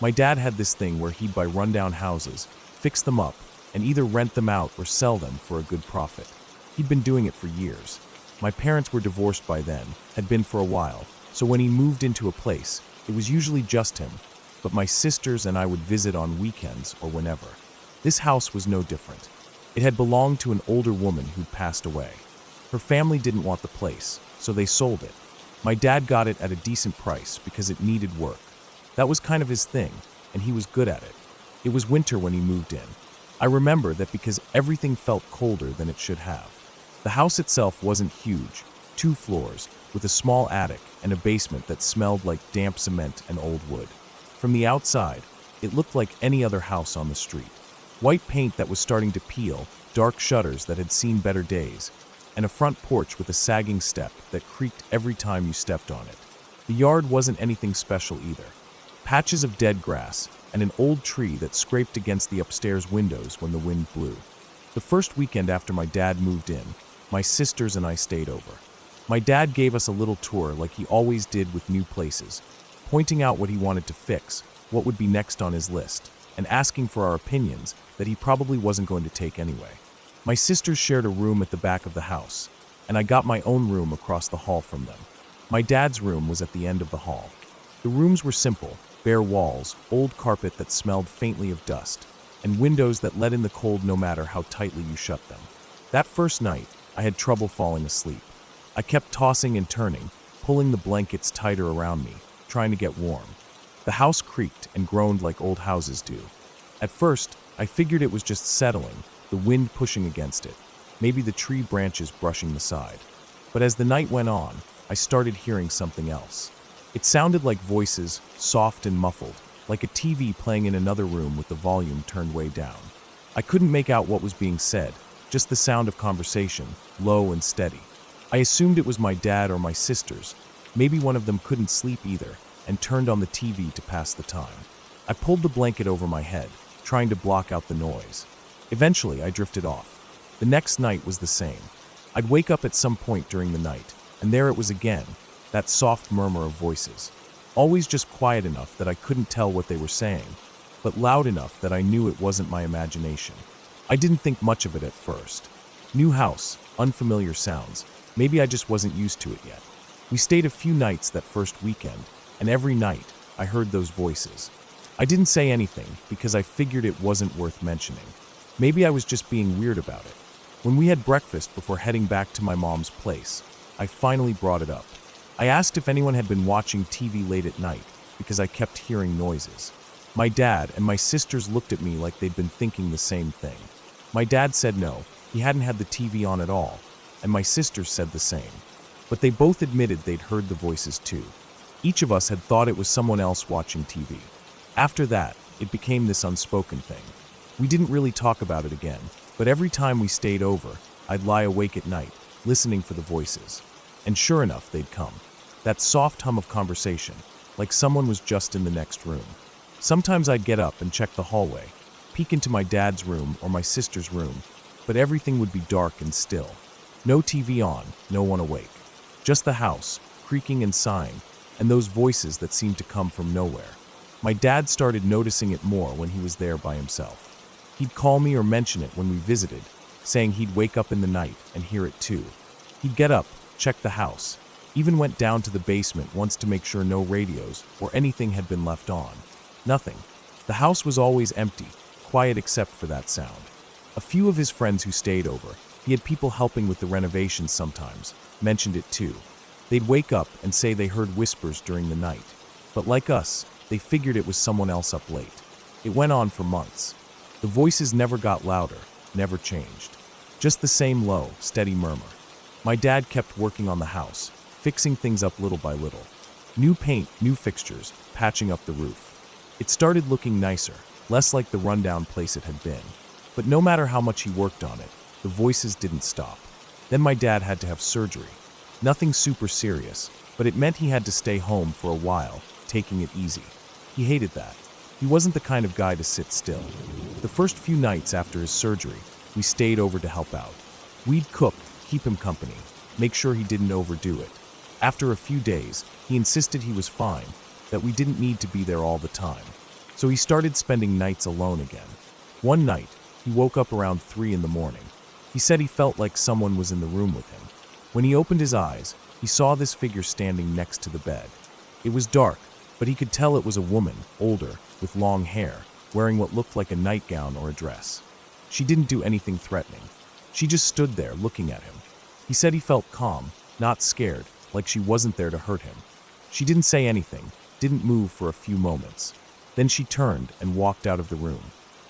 My dad had this thing where he'd buy rundown houses, fix them up, and either rent them out or sell them for a good profit. He'd been doing it for years. My parents were divorced by then, had been for a while, so when he moved into a place, it was usually just him, but my sisters and I would visit on weekends or whenever. This house was no different. It had belonged to an older woman who'd passed away. Her family didn't want the place, so they sold it. My dad got it at a decent price because it needed work. That was kind of his thing, and he was good at it. It was winter when he moved in. I remember that because everything felt colder than it should have. The house itself wasn't huge, 2 floors, with a small attic and a basement that smelled like damp cement and old wood. From the outside, it looked like any other house on the street. White paint that was starting to peel, dark shutters that had seen better days, and a front porch with a sagging step that creaked every time you stepped on it. The yard wasn't anything special either. Patches of dead grass and an old tree that scraped against the upstairs windows when the wind blew. The first weekend after my dad moved in, my sisters and I stayed over. My dad gave us a little tour like he always did with new places, pointing out what he wanted to fix, what would be next on his list, and asking for our opinions that he probably wasn't going to take anyway. My sisters shared a room at the back of the house. and I got my own room across the hall from them. My dad's room was at the end of the hall. The rooms were simple, bare walls, old carpet that smelled faintly of dust, and windows that let in the cold no matter how tightly you shut them. That first night, I had trouble falling asleep. I kept tossing and turning, pulling the blankets tighter around me, trying to get warm. The house creaked and groaned like old houses do. At first, I figured it was just settling, the wind pushing against it, maybe the tree branches brushing the side. But as the night went on, I started hearing something else. It sounded like voices, soft and muffled, like a TV playing in another room with the volume turned way down. I couldn't make out what was being said, just the sound of conversation, low and steady. I assumed it was my dad or my sisters. Maybe one of them couldn't sleep either, and turned on the TV to pass the time. I pulled the blanket over my head, trying to block out the noise. Eventually, I drifted off. The next night was the same. I'd wake up at some point during the night, and there it was again, that soft murmur of voices. Always just quiet enough that I couldn't tell what they were saying, but loud enough that I knew it wasn't my imagination. I didn't think much of it at first. New house, unfamiliar sounds. Maybe I just wasn't used to it yet. We stayed a few nights that first weekend, and every night I heard those voices. I didn't say anything because I figured it wasn't worth mentioning. Maybe I was just being weird about it. When we had breakfast before heading back to my mom's place, I finally brought it up. I asked if anyone had been watching TV late at night because I kept hearing noises. My dad and my sisters looked at me like they'd been thinking the same thing. My dad said no, he hadn't had the TV on at all, and my sisters said the same. But they both admitted they'd heard the voices too. Each of us had thought it was someone else watching TV. After that, it became this unspoken thing. We didn't really talk about it again, but every time we stayed over, I'd lie awake at night, listening for the voices. And sure enough, they'd come. That soft hum of conversation, like someone was just in the next room. Sometimes I'd get up and check the hallway, peek into my dad's room or my sister's room, but everything would be dark and still. No TV on, no one awake. Just the house, creaking and sighing, and those voices that seemed to come from nowhere. My dad started noticing it more when he was there by himself. He'd call me or mention it when we visited, saying he'd wake up in the night and hear it too. He'd get up, check the house, even went down to the basement once to make sure no radios or anything had been left on. Nothing. The house was always empty, quiet except for that sound. A few of his friends who stayed over, he had people helping with the renovations sometimes, mentioned it too. They'd wake up and say they heard whispers during the night. But like us, they figured it was someone else up late. It went on for months. The voices never got louder, never changed. Just the same low, steady murmur. My dad kept working on the house, fixing things up little by little. New paint, new fixtures, patching up the roof. It started looking nicer, less like the rundown place it had been. But no matter how much he worked on it, the voices didn't stop. Then my dad had to have surgery. Nothing super serious, but it meant he had to stay home for a while, taking it easy. He hated that. He wasn't the kind of guy to sit still. The first few nights after his surgery, we stayed over to help out. We'd cook, keep him company, make sure he didn't overdo it. After a few days, he insisted he was fine, that we didn't need to be there all the time. So he started spending nights alone again. One night, he woke up around 3 in the morning. He said he felt like someone was in the room with him. When he opened his eyes, he saw this figure standing next to the bed. It was dark, but he could tell it was a woman, older, with long hair, wearing what looked like a nightgown or a dress. She didn't do anything threatening. She just stood there looking at him. He said he felt calm, not scared, like she wasn't there to hurt him. She didn't say anything, didn't move for a few moments. Then she turned and walked out of the room.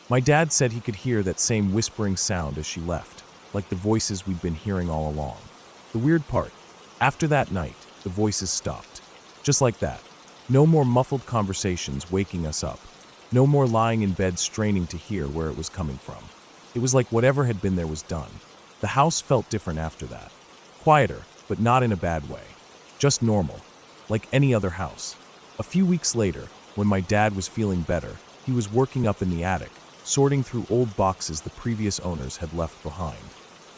My dad said he could hear that same whispering sound as she left, like the voices we'd been hearing all along. The weird part, after that night, the voices stopped. Just like that. No more muffled conversations waking us up. No more lying in bed straining to hear where it was coming from. It was like whatever had been there was done. The house felt different after that. Quieter, but not in a bad way. Just normal, like any other house. A few weeks later, when my dad was feeling better, he was working up in the attic, sorting through old boxes the previous owners had left behind.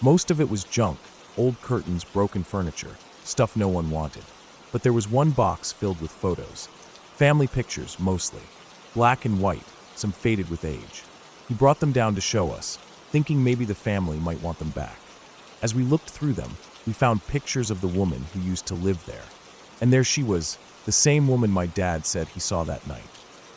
Most of it was junk, old curtains, broken furniture, stuff no one wanted. But there was one box filled with photos. Family pictures, mostly. Black and white, some faded with age. He brought them down to show us, thinking maybe the family might want them back. As we looked through them, We found pictures of the woman who used to live there. And there she was, the same woman my dad said he saw that night.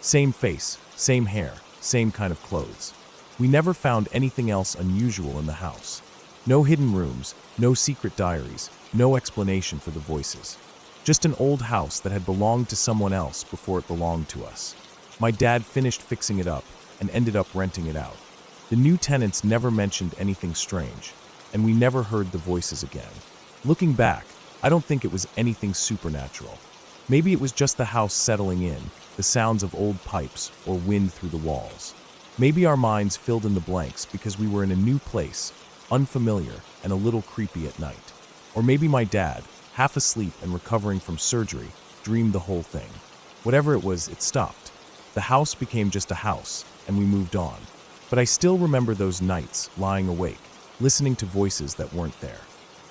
Same face, same hair, same kind of clothes. We never found anything else unusual in the house. No hidden rooms, no secret diaries, no explanation for the voices. Just an old house that had belonged to someone else before it belonged to us. My dad finished fixing it up and ended up renting it out. The new tenants never mentioned anything strange, and we never heard the voices again. Looking back, I don't think it was anything supernatural. Maybe it was just the house settling in, the sounds of old pipes or wind through the walls. Maybe our minds filled in the blanks because we were in a new place, unfamiliar and a little creepy at night. Or maybe my dad, half asleep and recovering from surgery, dreamed the whole thing. Whatever it was, it stopped. The house became just a house, and we moved on. But I still remember those nights, lying awake, listening to voices that weren't there.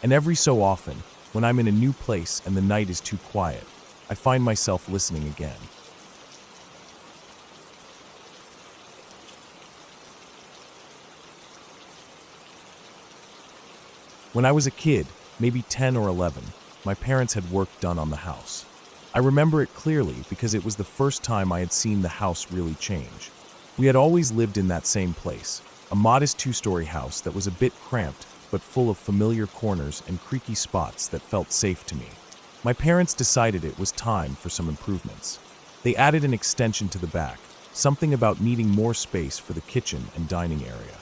And every so often, when I'm in a new place and the night is too quiet, I find myself listening again. When I was a kid, maybe 10 or 11, my parents had work done on the house. I remember it clearly because it was the first time I had seen the house really change. We had always lived in that same place, a modest two-story house that was a bit cramped but full of familiar corners and creaky spots that felt safe to me. My parents decided it was time for some improvements. They added an extension to the back, something about needing more space for the kitchen and dining area.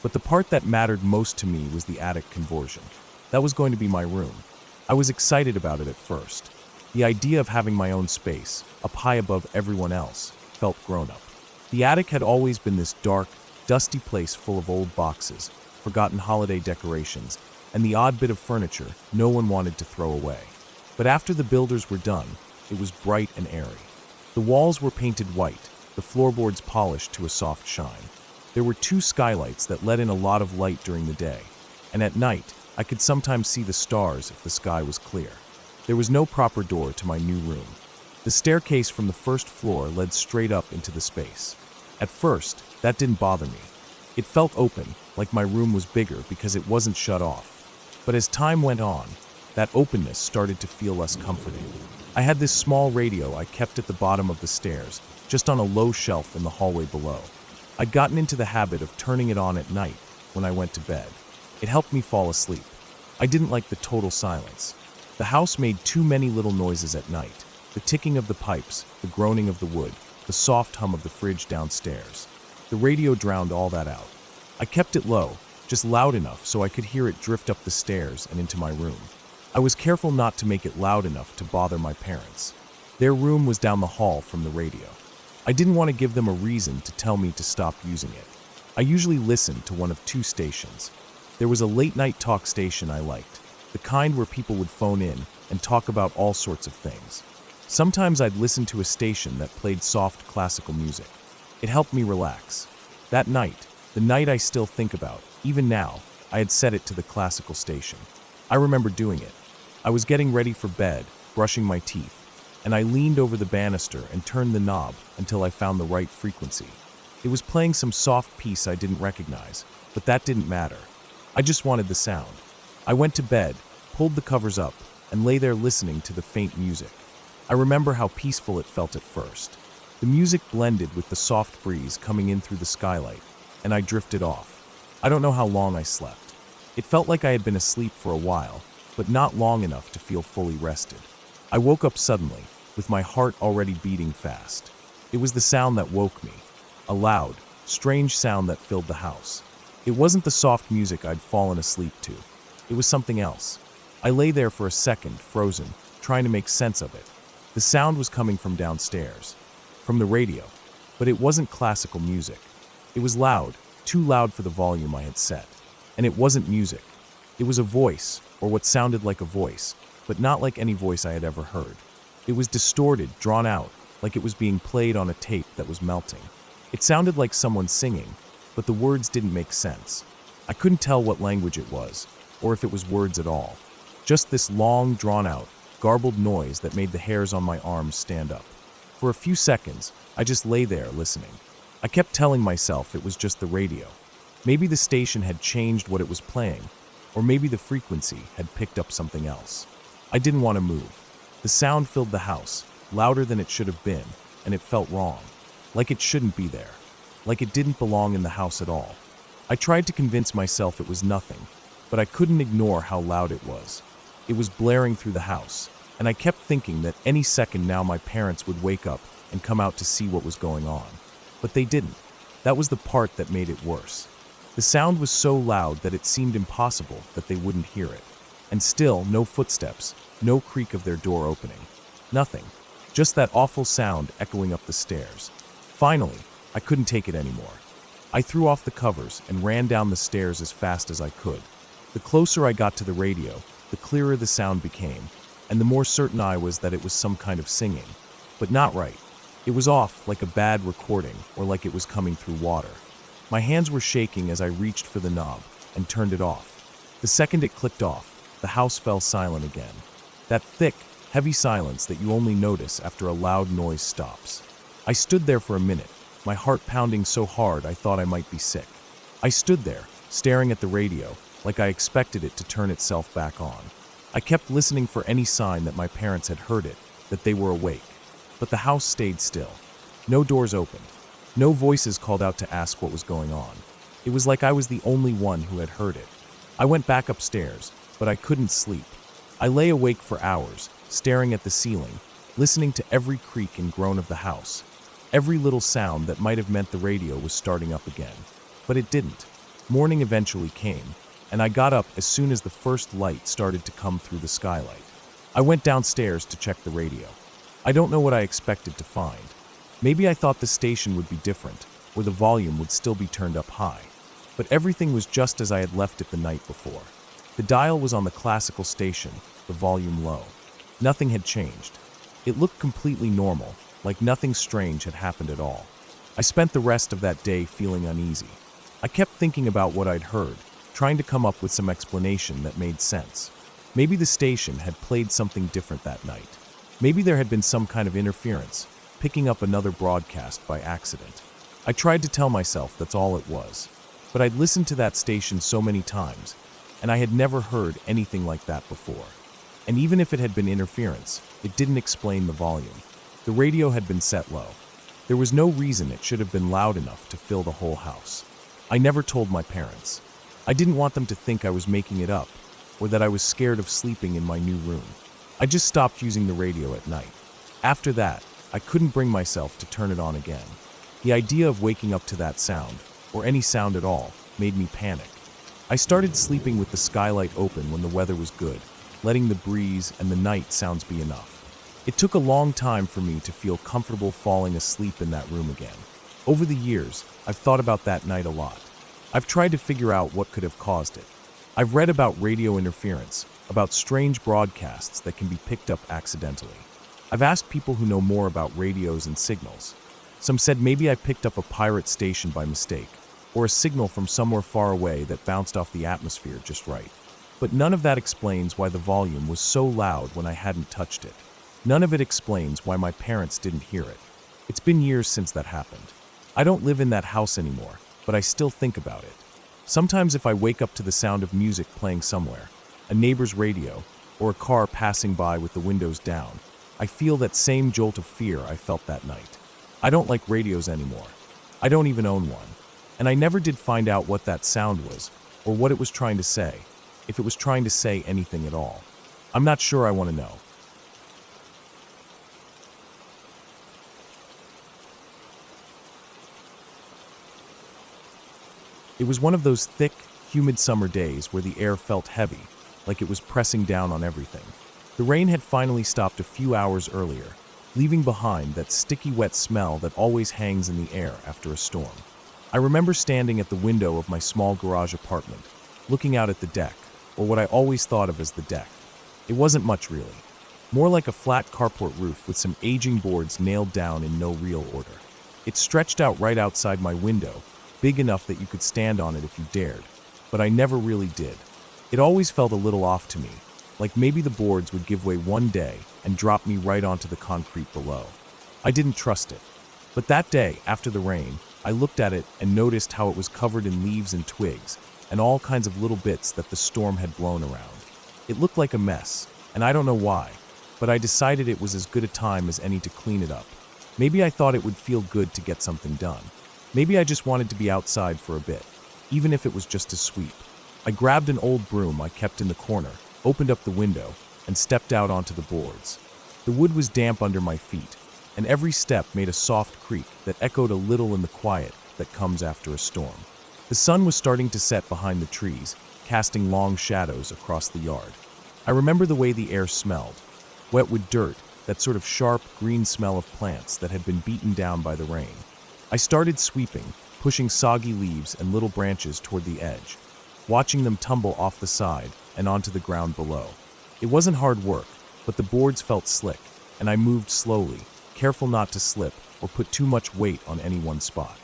But the part that mattered most to me was the attic conversion. That was going to be my room. I was excited about it at first. The idea of having my own space, up high above everyone else, felt grown-up. The attic had always been this dark, dusty place full of old boxes, forgotten holiday decorations, and the odd bit of furniture no one wanted to throw away. But after the builders were done, it was bright and airy. The walls were painted white, the floorboards polished to a soft shine. There were 2 skylights that let in a lot of light during the day, and at night, I could sometimes see the stars if the sky was clear. There was no proper door to my new room. The staircase from the first floor led straight up into the space. At first, that didn't bother me. It felt open, like my room was bigger because it wasn't shut off. But as time went on, that openness started to feel less comforting. I had this small radio I kept at the bottom of the stairs, just on a low shelf in the hallway below. I'd gotten into the habit of turning it on at night when I went to bed. It helped me fall asleep. I didn't like the total silence. The house made too many little noises at night. The ticking of the pipes, the groaning of the wood, the soft hum of the fridge downstairs. The radio drowned all that out. I kept it low, just loud enough so I could hear it drift up the stairs and into my room. I was careful not to make it loud enough to bother my parents. Their room was down the hall from the radio. I didn't want to give them a reason to tell me to stop using it. I usually listened to one of 2 stations. There was a late-night talk station I liked, the kind where people would phone in and talk about all sorts of things. Sometimes I'd listen to a station that played soft classical music. It helped me relax. That night, the night I still think about, even now, I had set it to the classical station. I remember doing it. I was getting ready for bed, brushing my teeth, and I leaned over the banister and turned the knob until I found the right frequency. It was playing some soft piece I didn't recognize, but that didn't matter. I just wanted the sound. I went to bed, pulled the covers up, and lay there listening to the faint music. I remember how peaceful it felt at first. The music blended with the soft breeze coming in through the skylight, and I drifted off. I don't know how long I slept. It felt like I had been asleep for a while, but not long enough to feel fully rested. I woke up suddenly, with my heart already beating fast. It was the sound that woke me, a loud, strange sound that filled the house. It wasn't the soft music I'd fallen asleep to. It was something else. I lay there for a second, frozen, trying to make sense of it. The sound was coming from downstairs, from the radio, but it wasn't classical music. It was loud, too loud for the volume I had set. And it wasn't music. It was a voice, or what sounded like a voice, but not like any voice I had ever heard. It was distorted, drawn out, like it was being played on a tape that was melting. It sounded like someone singing, but the words didn't make sense. I couldn't tell what language it was, or if it was words at all. Just this long, drawn-out, garbled noise that made the hairs on my arms stand up. For a few seconds, I just lay there listening. I kept telling myself it was just the radio. Maybe the station had changed what it was playing, or maybe the frequency had picked up something else. I didn't want to move. The sound filled the house, louder than it should have been, and it felt wrong. Like it shouldn't be there. Like it didn't belong in the house at all. I tried to convince myself it was nothing, but I couldn't ignore how loud it was. It was blaring through the house, and I kept thinking that any second now my parents would wake up and come out to see what was going on. But they didn't. That was the part that made it worse. The sound was so loud that it seemed impossible that they wouldn't hear it. And still, no footsteps, no creak of their door opening. Nothing. Just that awful sound echoing up the stairs. Finally, I couldn't take it anymore. I threw off the covers and ran down the stairs as fast as I could. The closer I got to the radio, the clearer the sound became, and the more certain I was that it was some kind of singing. But not right. It was off, like a bad recording, or like it was coming through water. My hands were shaking as I reached for the knob and turned it off. The second it clicked off, the house fell silent again. That thick, heavy silence that you only notice after a loud noise stops. I stood there for a minute, my heart pounding so hard I thought I might be sick. I stood there, staring at the radio, like I expected it to turn itself back on. I kept listening for any sign that my parents had heard it, that they were awake. But the house stayed still. No doors opened. No voices called out to ask what was going on. It was like I was the only one who had heard it. I went back upstairs, but I couldn't sleep. I lay awake for hours, staring at the ceiling, listening to every creak and groan of the house, every little sound that might have meant the radio was starting up again. But it didn't. Morning eventually came, and I got up as soon as the first light started to come through the skylight. I went downstairs to check the radio. I don't know what I expected to find. Maybe I thought the station would be different, or the volume would still be turned up high. But everything was just as I had left it the night before. The dial was on the classical station, the volume low. Nothing had changed. It looked completely normal, like nothing strange had happened at all. I spent the rest of that day feeling uneasy. I kept thinking about what I'd heard, trying to come up with some explanation that made sense. Maybe the station had played something different that night. Maybe there had been some kind of interference, picking up another broadcast by accident. I tried to tell myself that's all it was. But I'd listened to that station so many times, and I had never heard anything like that before. And even if it had been interference, it didn't explain the volume. The radio had been set low. There was no reason it should have been loud enough to fill the whole house. I never told my parents. I didn't want them to think I was making it up, or that I was scared of sleeping in my new room. I just stopped using the radio at night. After that, I couldn't bring myself to turn it on again. The idea of waking up to that sound, or any sound at all, made me panic. I started sleeping with the skylight open when the weather was good, letting the breeze and the night sounds be enough. It took a long time for me to feel comfortable falling asleep in that room again. Over the years, I've thought about that night a lot. I've tried to figure out what could have caused it. I've read about radio interference, about strange broadcasts that can be picked up accidentally. I've asked people who know more about radios and signals. Some said maybe I picked up a pirate station by mistake, or a signal from somewhere far away that bounced off the atmosphere just right. But none of that explains why the volume was so loud when I hadn't touched it. None of it explains why my parents didn't hear it. It's been years since that happened. I don't live in that house anymore, but I still think about it. Sometimes if I wake up to the sound of music playing somewhere, a neighbor's radio, or a car passing by with the windows down, I feel that same jolt of fear I felt that night. I don't like radios anymore. I don't even own one. And I never did find out what that sound was, or what it was trying to say, if it was trying to say anything at all. I'm not sure I want to know. It was one of those thick, humid summer days where the air felt heavy, like it was pressing down on everything. The rain had finally stopped a few hours earlier, leaving behind that sticky wet smell that always hangs in the air after a storm. I remember standing at the window of my small garage apartment, looking out at the deck, or what I always thought of as the deck. It wasn't much really. More like a flat carport roof with some aging boards nailed down in no real order. It stretched out right outside my window, big enough that you could stand on it if you dared, but I never really did. It always felt a little off to me, like maybe the boards would give way one day and drop me right onto the concrete below. I didn't trust it. But that day, after the rain, I looked at it and noticed how it was covered in leaves and twigs, and all kinds of little bits that the storm had blown around. It looked like a mess, and I don't know why, but I decided it was as good a time as any to clean it up. Maybe I thought it would feel good to get something done. Maybe I just wanted to be outside for a bit, even if it was just to sweep. I grabbed an old broom I kept in the corner, opened up the window, and stepped out onto the boards. The wood was damp under my feet, and every step made a soft creak that echoed a little in the quiet that comes after a storm. The sun was starting to set behind the trees, casting long shadows across the yard. I remember the way the air smelled, wet with dirt, that sort of sharp green smell of plants that had been beaten down by the rain. I started sweeping, pushing soggy leaves and little branches toward the edge, watching them tumble off the side and onto the ground below. It wasn't hard work, but the boards felt slick, and I moved slowly, careful not to slip or put too much weight on any one spot.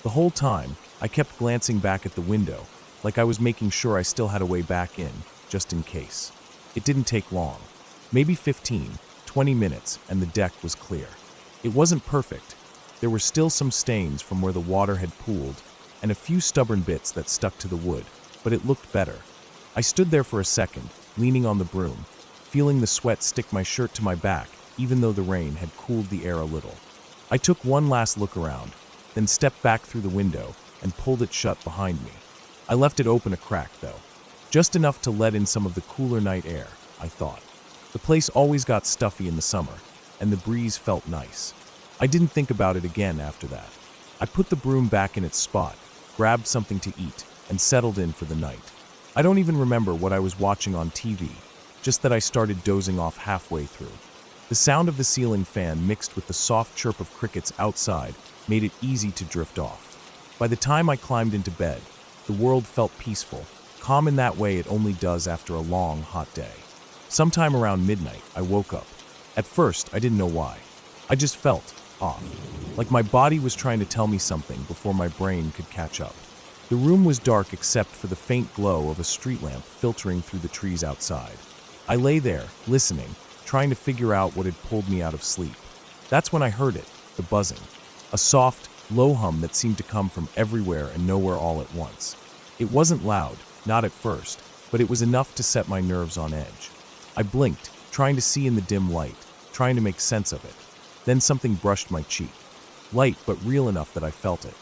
The whole time, I kept glancing back at the window, like I was making sure I still had a way back in, just in case. It didn't take long. Maybe 15, 20 minutes, and the deck was clear. It wasn't perfect. There were still some stains from where the water had pooled, and a few stubborn bits that stuck to the wood, but it looked better. I stood there for a second, leaning on the broom, feeling the sweat stick my shirt to my back, even though the rain had cooled the air a little. I took one last look around, then stepped back through the window and pulled it shut behind me. I left it open a crack, though, just enough to let in some of the cooler night air, I thought. The place always got stuffy in the summer, and the breeze felt nice. I didn't think about it again after that. I put the broom back in its spot, grabbed something to eat, and settled in for the night. I don't even remember what I was watching on TV, just that I started dozing off halfway through. The sound of the ceiling fan mixed with the soft chirp of crickets outside made it easy to drift off. By the time I climbed into bed, the world felt peaceful, calm in that way it only does after a long, hot day. Sometime around midnight, I woke up. At first, I didn't know why. I just felt off, like my body was trying to tell me something before my brain could catch up. The room was dark except for the faint glow of a street lamp filtering through the trees outside. I lay there, listening, trying to figure out what had pulled me out of sleep. That's when I heard it, the buzzing. A soft, low hum that seemed to come from everywhere and nowhere all at once. It wasn't loud, not at first, but it was enough to set my nerves on edge. I blinked, trying to see in the dim light, trying to make sense of it. Then something brushed my cheek. Light, but real enough that I felt it.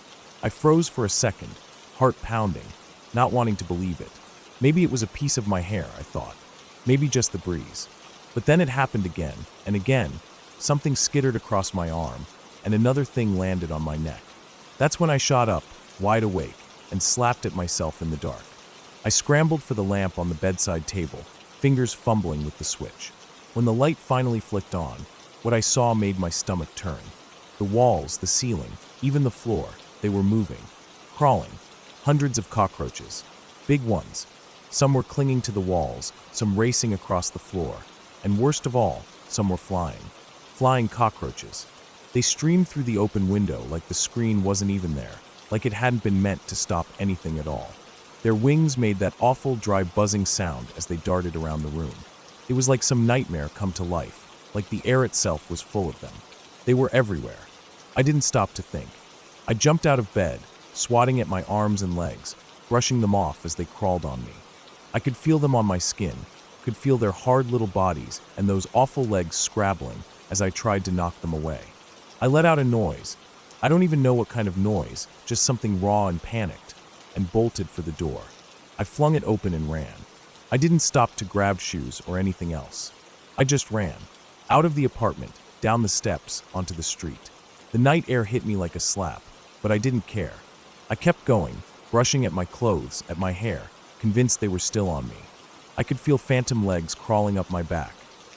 I froze for a second, heart pounding, not wanting to believe it. Maybe it was a piece of my hair, I thought. Maybe just the breeze. But then it happened again, and again. Something skittered across my arm, and another thing landed on my neck. That's when I shot up, wide awake, and slapped at myself in the dark. I scrambled for the lamp on the bedside table, fingers fumbling with the switch. When the light finally flicked on, what I saw made my stomach turn. The walls, the ceiling, even the floor, they were moving, crawling. Hundreds of cockroaches, big ones. Some were clinging to the walls, some racing across the floor, and worst of all, some were flying. Flying cockroaches. They streamed through the open window like the screen wasn't even there, like it hadn't been meant to stop anything at all. Their wings made that awful, dry buzzing sound as they darted around the room. It was like some nightmare come to life, like the air itself was full of them. They were everywhere. I didn't stop to think. I jumped out of bed, swatting at my arms and legs, brushing them off as they crawled on me. I could feel them on my skin, could feel their hard little bodies and those awful legs scrabbling as I tried to knock them away. I let out a noise. I don't even know what kind of noise, just something raw and panicked, and bolted for the door. I flung it open and ran. I didn't stop to grab shoes or anything else. I just ran. Out of the apartment, down the steps, onto the street. The night air hit me like a slap, but I didn't care. I kept going, brushing at my clothes, at my hair, convinced they were still on me. I could feel phantom legs crawling up my back,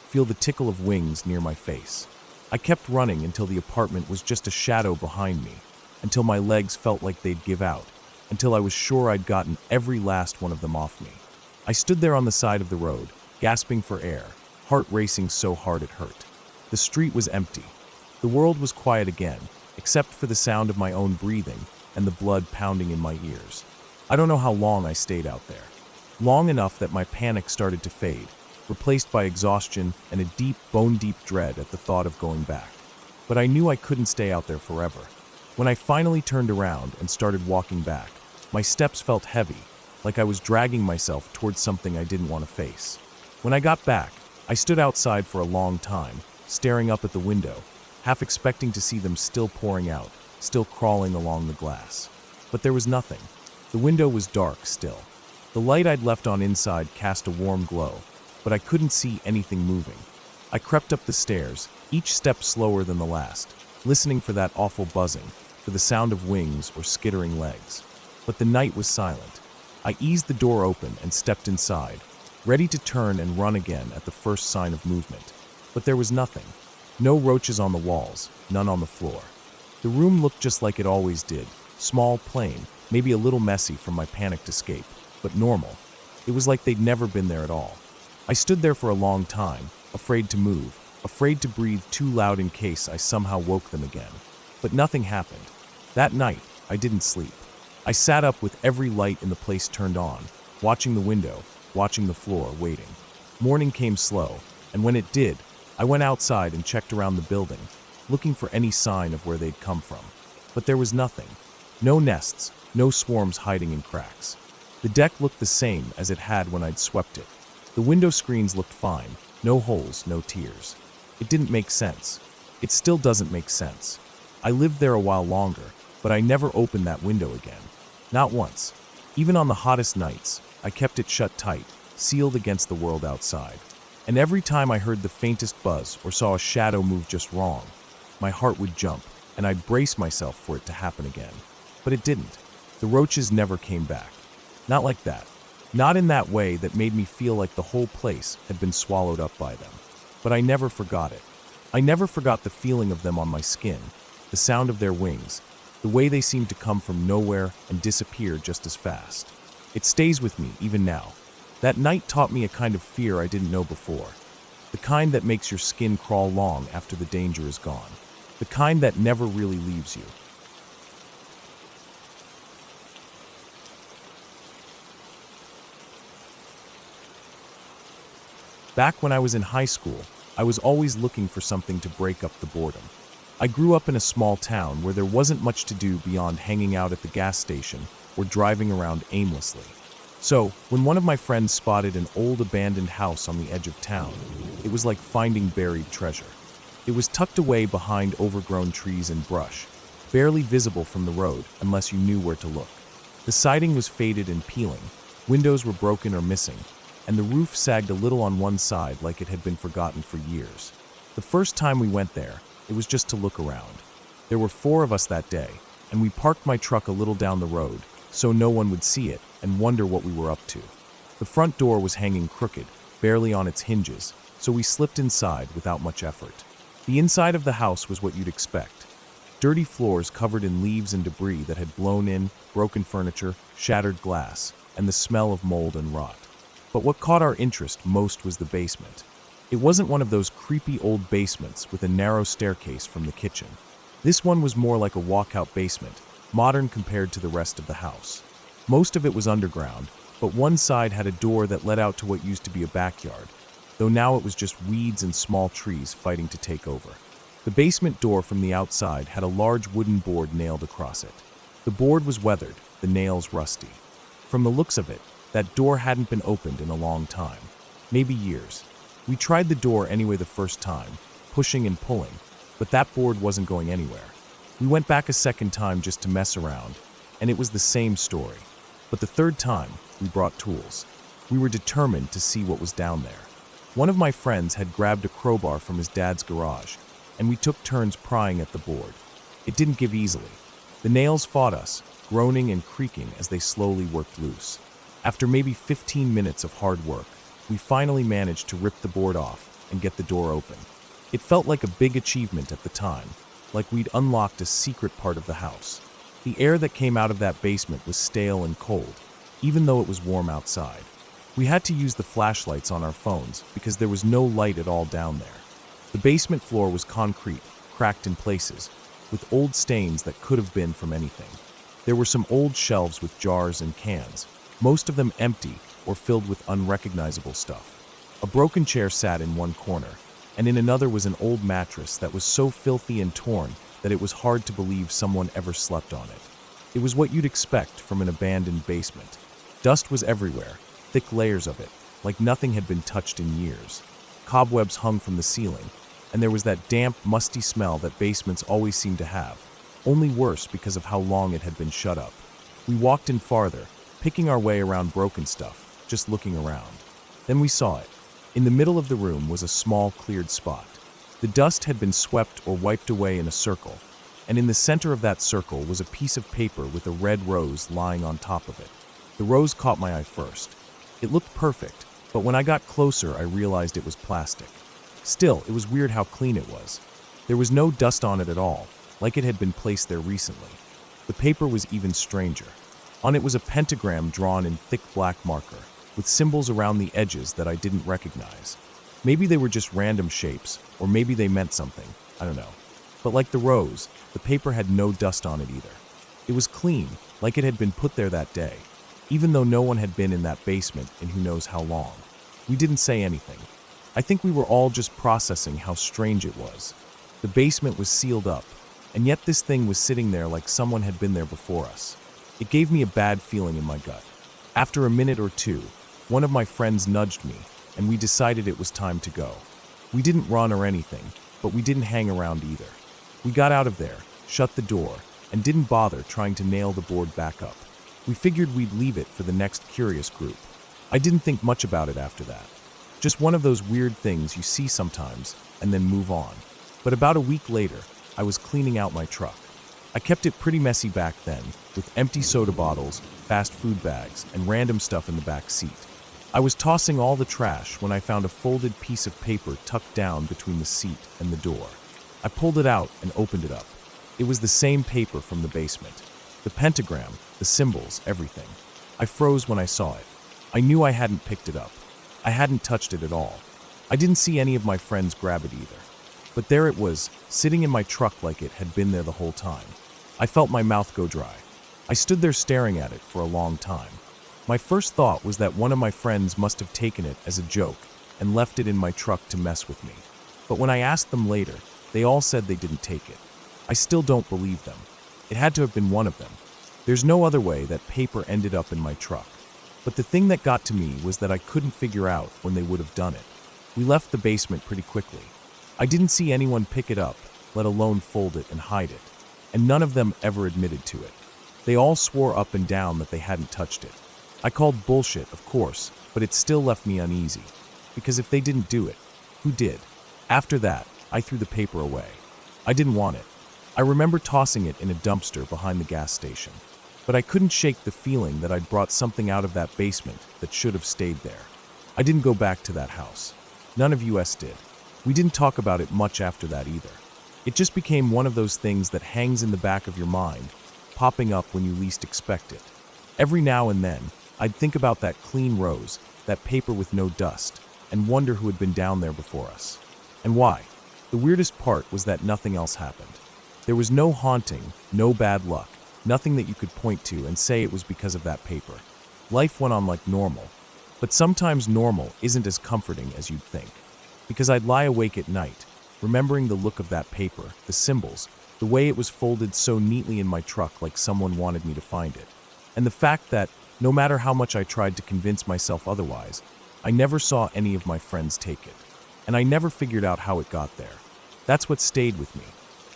feel the tickle of wings near my face. I kept running until the apartment was just a shadow behind me, until my legs felt like they'd give out, until I was sure I'd gotten every last one of them off me. I stood there on the side of the road, gasping for air, heart racing so hard it hurt. The street was empty. The world was quiet again, except for the sound of my own breathing and the blood pounding in my ears. I don't know how long I stayed out there. Long enough that my panic started to fade, replaced by exhaustion and a deep, bone-deep dread at the thought of going back. But I knew I couldn't stay out there forever. When I finally turned around and started walking back, my steps felt heavy, like I was dragging myself towards something I didn't want to face. When I got back, I stood outside for a long time, staring up at the window, half expecting to see them still pouring out, still crawling along the glass. But there was nothing. The window was dark still. The light I'd left on inside cast a warm glow, but I couldn't see anything moving. I crept up the stairs, each step slower than the last, listening for that awful buzzing, for the sound of wings or skittering legs. But the night was silent. I eased the door open and stepped inside, ready to turn and run again at the first sign of movement. But there was nothing. No roaches on the walls, none on the floor. The room looked just like it always did, small, plain, maybe a little messy from my panicked escape, but normal. It was like they'd never been there at all. I stood there for a long time, afraid to move, afraid to breathe too loud in case I somehow woke them again. But nothing happened. That night, I didn't sleep. I sat up with every light in the place turned on, watching the window, watching the floor, waiting. Morning came slow, and when it did, I went outside and checked around the building, looking for any sign of where they'd come from. But there was nothing. No nests, no swarms hiding in cracks. The deck looked the same as it had when I'd swept it. The window screens looked fine, no holes, no tears. It didn't make sense. It still doesn't make sense. I lived there a while longer, but I never opened that window again. Not once. Even on the hottest nights, I kept it shut tight, sealed against the world outside. And every time I heard the faintest buzz or saw a shadow move just wrong, my heart would jump, and I'd brace myself for it to happen again. But it didn't. The roaches never came back. Not like that. Not in that way that made me feel like the whole place had been swallowed up by them. But I never forgot it. I never forgot the feeling of them on my skin, the sound of their wings, the way they seemed to come from nowhere and disappear just as fast. It stays with me even now. That night taught me a kind of fear I didn't know before. The kind that makes your skin crawl long after the danger is gone. The kind that never really leaves you. Back when I was in high school, I was always looking for something to break up the boredom. I grew up in a small town where there wasn't much to do beyond hanging out at the gas station or driving around aimlessly. So, when one of my friends spotted an old abandoned house on the edge of town, it was like finding buried treasure. It was tucked away behind overgrown trees and brush, barely visible from the road unless you knew where to look. The siding was faded and peeling, windows were broken or missing, and the roof sagged a little on one side like it had been forgotten for years. The first time we went there, it was just to look around. There were 4 of us that day, and we parked my truck a little down the road so no one would see it and wonder what we were up to. The front door was hanging crooked, barely on its hinges, so we slipped inside without much effort. The inside of the house was what you'd expect. Dirty floors covered in leaves and debris that had blown in, broken furniture, shattered glass, and the smell of mold and rot. But what caught our interest most was the basement. It wasn't one of those creepy old basements with a narrow staircase from the kitchen. This one was more like a walkout basement, modern compared to the rest of the house. Most of it was underground, but one side had a door that led out to what used to be a backyard, though now it was just weeds and small trees fighting to take over. The basement door from the outside had a large wooden board nailed across it. The board was weathered, the nails rusty. From the looks of it, that door hadn't been opened in a long time, maybe years. We tried the door anyway the first time, pushing and pulling, but that board wasn't going anywhere. We went back a second time just to mess around, and it was the same story. But the third time, we brought tools. We were determined to see what was down there. One of my friends had grabbed a crowbar from his dad's garage, and we took turns prying at the board. It didn't give easily. The nails fought us, groaning and creaking as they slowly worked loose. After maybe 15 minutes of hard work, we finally managed to rip the board off and get the door open. It felt like a big achievement at the time, like we'd unlocked a secret part of the house. The air that came out of that basement was stale and cold, even though it was warm outside. We had to use the flashlights on our phones because there was no light at all down there. The basement floor was concrete, cracked in places, with old stains that could have been from anything. There were some old shelves with jars and cans, most of them empty or filled with unrecognizable stuff. A broken chair sat in one corner, and in another was an old mattress that was so filthy and torn that it was hard to believe someone ever slept on it. It was what you'd expect from an abandoned basement. Dust was everywhere, thick layers of it, like nothing had been touched in years. Cobwebs hung from the ceiling, and there was that damp, musty smell that basements always seem to have, only worse because of how long it had been shut up. We walked in farther, picking our way around broken stuff, just looking around. Then we saw it. In the middle of the room was a small, cleared spot. The dust had been swept or wiped away in a circle, and in the center of that circle was a piece of paper with a red rose lying on top of it. The rose caught my eye first. It looked perfect, but when I got closer, I realized it was plastic. Still, it was weird how clean it was. There was no dust on it at all, like it had been placed there recently. The paper was even stranger. On it was a pentagram drawn in thick black marker, with symbols around the edges that I didn't recognize. Maybe they were just random shapes, or maybe they meant something, I don't know. But like the rose, the paper had no dust on it either. It was clean, like it had been put there that day, even though no one had been in that basement in who knows how long. We didn't say anything. I think we were all just processing how strange it was. The basement was sealed up, and yet this thing was sitting there like someone had been there before us. It gave me a bad feeling in my gut. After a minute or two, one of my friends nudged me, and we decided it was time to go. We didn't run or anything, but we didn't hang around either. We got out of there, shut the door, and didn't bother trying to nail the board back up. We figured we'd leave it for the next curious group. I didn't think much about it after that. Just one of those weird things you see sometimes, and then move on. But about a week later, I was cleaning out my truck. I kept it pretty messy back then, with empty soda bottles, fast food bags, and random stuff in the back seat. I was tossing all the trash when I found a folded piece of paper tucked down between the seat and the door. I pulled it out and opened it up. It was the same paper from the basement. The pentagram, the symbols, everything. I froze when I saw it. I knew I hadn't picked it up. I hadn't touched it at all. I didn't see any of my friends grab it either. But there it was, sitting in my truck like it had been there the whole time. I felt my mouth go dry. I stood there staring at it for a long time. My first thought was that one of my friends must have taken it as a joke and left it in my truck to mess with me. But when I asked them later, they all said they didn't take it. I still don't believe them. It had to have been one of them. There's no other way that paper ended up in my truck. But the thing that got to me was that I couldn't figure out when they would have done it. We left the basement pretty quickly. I didn't see anyone pick it up, let alone fold it and hide it. And none of them ever admitted to it. They all swore up and down that they hadn't touched it. I called bullshit, of course, but it still left me uneasy. Because if they didn't do it, who did? After that, I threw the paper away. I didn't want it. I remember tossing it in a dumpster behind the gas station. But I couldn't shake the feeling that I'd brought something out of that basement that should have stayed there. I didn't go back to that house. None of us did. We didn't talk about it much after that either. It just became one of those things that hangs in the back of your mind, popping up when you least expect it. Every now and then, I'd think about that clean rose, that paper with no dust, and wonder who had been down there before us. And why? The weirdest part was that nothing else happened. There was no haunting, no bad luck, nothing that you could point to and say it was because of that paper. Life went on like normal. But sometimes normal isn't as comforting as you'd think. Because I'd lie awake at night, remembering the look of that paper, the symbols, the way it was folded so neatly in my truck like someone wanted me to find it. And the fact that, no matter how much I tried to convince myself otherwise, I never saw any of my friends take it. And I never figured out how it got there. That's what stayed with me.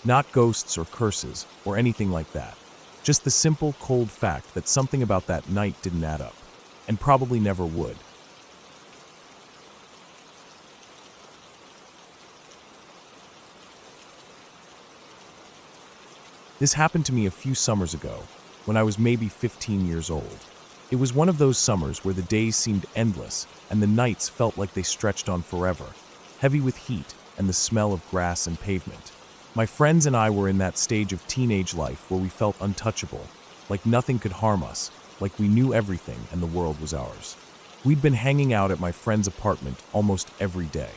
Not ghosts or curses or anything like that. Just the simple, cold fact that something about that night didn't add up. And probably never would. This happened to me a few summers ago, when I was maybe 15 years old. It was one of those summers where the days seemed endless and the nights felt like they stretched on forever, heavy with heat and the smell of grass and pavement. My friends and I were in that stage of teenage life where we felt untouchable, like nothing could harm us, like we knew everything and the world was ours. We'd been hanging out at my friend's apartment almost every day.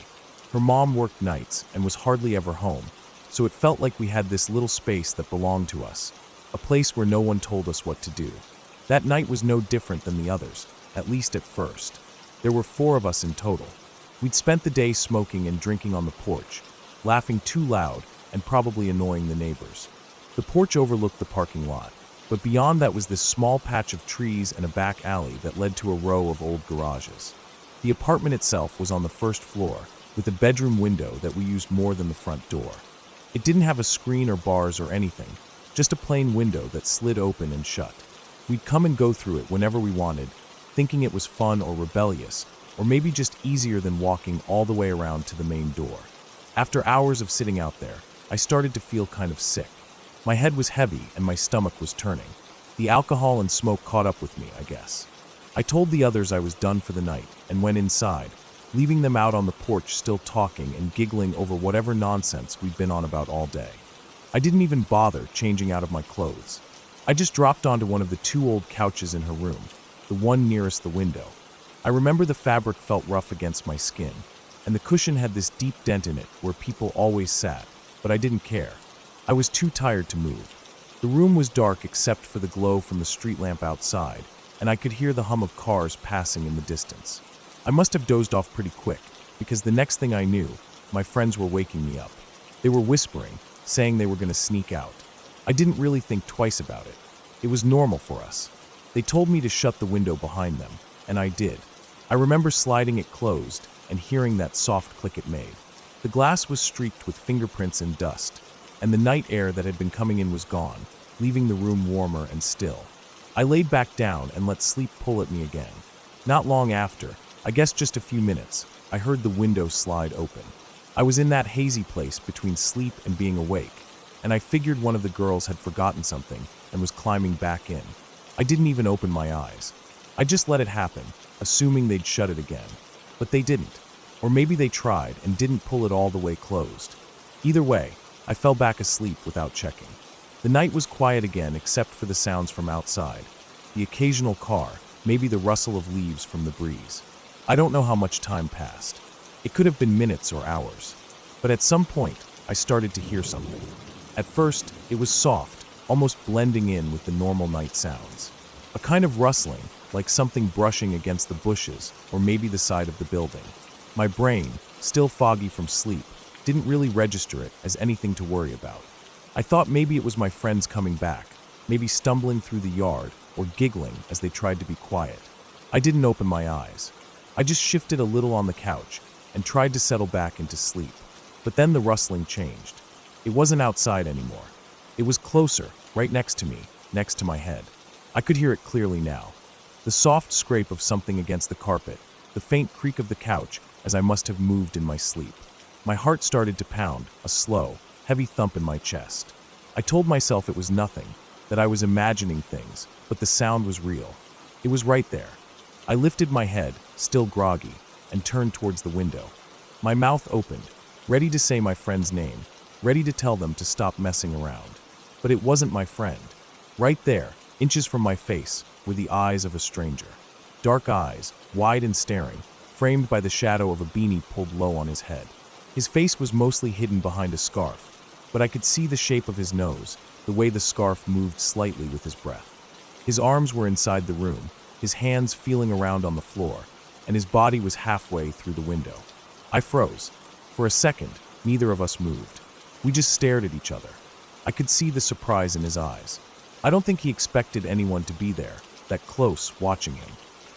Her mom worked nights and was hardly ever home, so it felt like we had this little space that belonged to us, a place where no one told us what to do. That night was no different than the others, at least at first. There were 4 of us in total. We'd spent the day smoking and drinking on the porch, laughing too loud and probably annoying the neighbors. The porch overlooked the parking lot, but beyond that was this small patch of trees and a back alley that led to a row of old garages. The apartment itself was on the first floor, with a bedroom window that we used more than the front door. It didn't have a screen or bars or anything, just a plain window that slid open and shut. We'd come and go through it whenever we wanted, thinking it was fun or rebellious, or maybe just easier than walking all the way around to the main door. After hours of sitting out there, I started to feel kind of sick. My head was heavy and my stomach was turning. The alcohol and smoke caught up with me, I guess. I told the others I was done for the night and went inside, leaving them out on the porch still talking and giggling over whatever nonsense we'd been on about all day. I didn't even bother changing out of my clothes. I just dropped onto one of the two old couches in her room, the one nearest the window. I remember the fabric felt rough against my skin, and the cushion had this deep dent in it where people always sat, but I didn't care. I was too tired to move. The room was dark except for the glow from the street lamp outside, and I could hear the hum of cars passing in the distance. I must have dozed off pretty quick, because the next thing I knew, my friends were waking me up. They were whispering, saying they were going to sneak out. I didn't really think twice about it. It was normal for us. They told me to shut the window behind them, and I did. I remember sliding it closed and hearing that soft click it made. The glass was streaked with fingerprints and dust, and the night air that had been coming in was gone, leaving the room warmer and still. I laid back down and let sleep pull at me again. Not long after, I guess just a few minutes, I heard the window slide open. I was in that hazy place between sleep and being awake, and I figured one of the girls had forgotten something and was climbing back in. I didn't even open my eyes. I just let it happen, assuming they'd shut it again. But they didn't. Or maybe they tried and didn't pull it all the way closed. Either way, I fell back asleep without checking. The night was quiet again except for the sounds from outside. The occasional car, maybe the rustle of leaves from the breeze. I don't know how much time passed. It could have been minutes or hours. But at some point, I started to hear something. At first, it was soft, almost blending in with the normal night sounds. A kind of rustling, like something brushing against the bushes or maybe the side of the building. My brain, still foggy from sleep, didn't really register it as anything to worry about. I thought maybe it was my friends coming back, maybe stumbling through the yard or giggling as they tried to be quiet. I didn't open my eyes. I just shifted a little on the couch and tried to settle back into sleep. But then the rustling changed. It wasn't outside anymore. It was closer, right next to me, next to my head. I could hear it clearly now. The soft scrape of something against the carpet, the faint creak of the couch as I must have moved in my sleep. My heart started to pound, a slow, heavy thump in my chest. I told myself it was nothing, that I was imagining things, but the sound was real. It was right there. I lifted my head, still groggy, and turned towards the window. My mouth opened, ready to say my friend's name, ready to tell them to stop messing around. But it wasn't my friend. Right there, inches from my face, were the eyes of a stranger. Dark eyes, wide and staring, framed by the shadow of a beanie pulled low on his head. His face was mostly hidden behind a scarf, but I could see the shape of his nose, the way the scarf moved slightly with his breath. His arms were inside the room, his hands feeling around on the floor, and his body was halfway through the window. I froze. For a second, neither of us moved. We just stared at each other. I could see the surprise in his eyes. I don't think he expected anyone to be there, that close, watching him.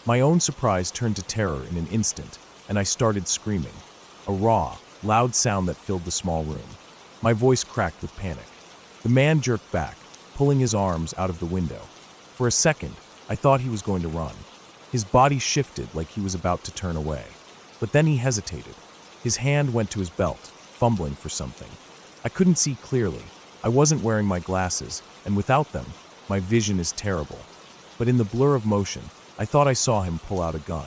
My own surprise turned to terror in an instant, and I started screaming. A raw, loud sound that filled the small room. My voice cracked with panic. The man jerked back, pulling his arms out of the window. For a second, I thought he was going to run. His body shifted like he was about to turn away. But then he hesitated. His hand went to his belt, fumbling for something. I couldn't see clearly. I wasn't wearing my glasses, and without them, my vision is terrible. But in the blur of motion, I thought I saw him pull out a gun.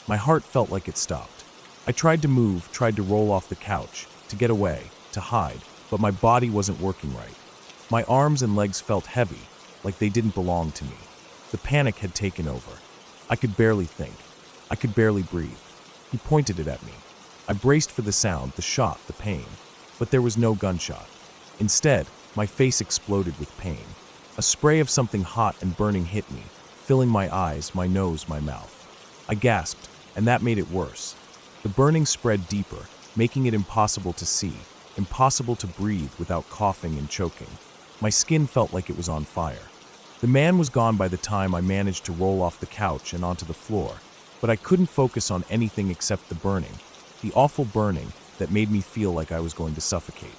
My heart felt like it stopped. I tried to move, tried to roll off the couch, to get away, to hide, but my body wasn't working right. My arms and legs felt heavy, like they didn't belong to me. The panic had taken over. I could barely think. I could barely breathe. He pointed it at me. I braced for the sound, the shot, the pain. But there was no gunshot. Instead, my face exploded with pain. A spray of something hot and burning hit me, filling my eyes, my nose, my mouth. I gasped, and that made it worse. The burning spread deeper, making it impossible to see, impossible to breathe without coughing and choking. My skin felt like it was on fire. The man was gone by the time I managed to roll off the couch and onto the floor, but I couldn't focus on anything except the burning, the awful burning that made me feel like I was going to suffocate.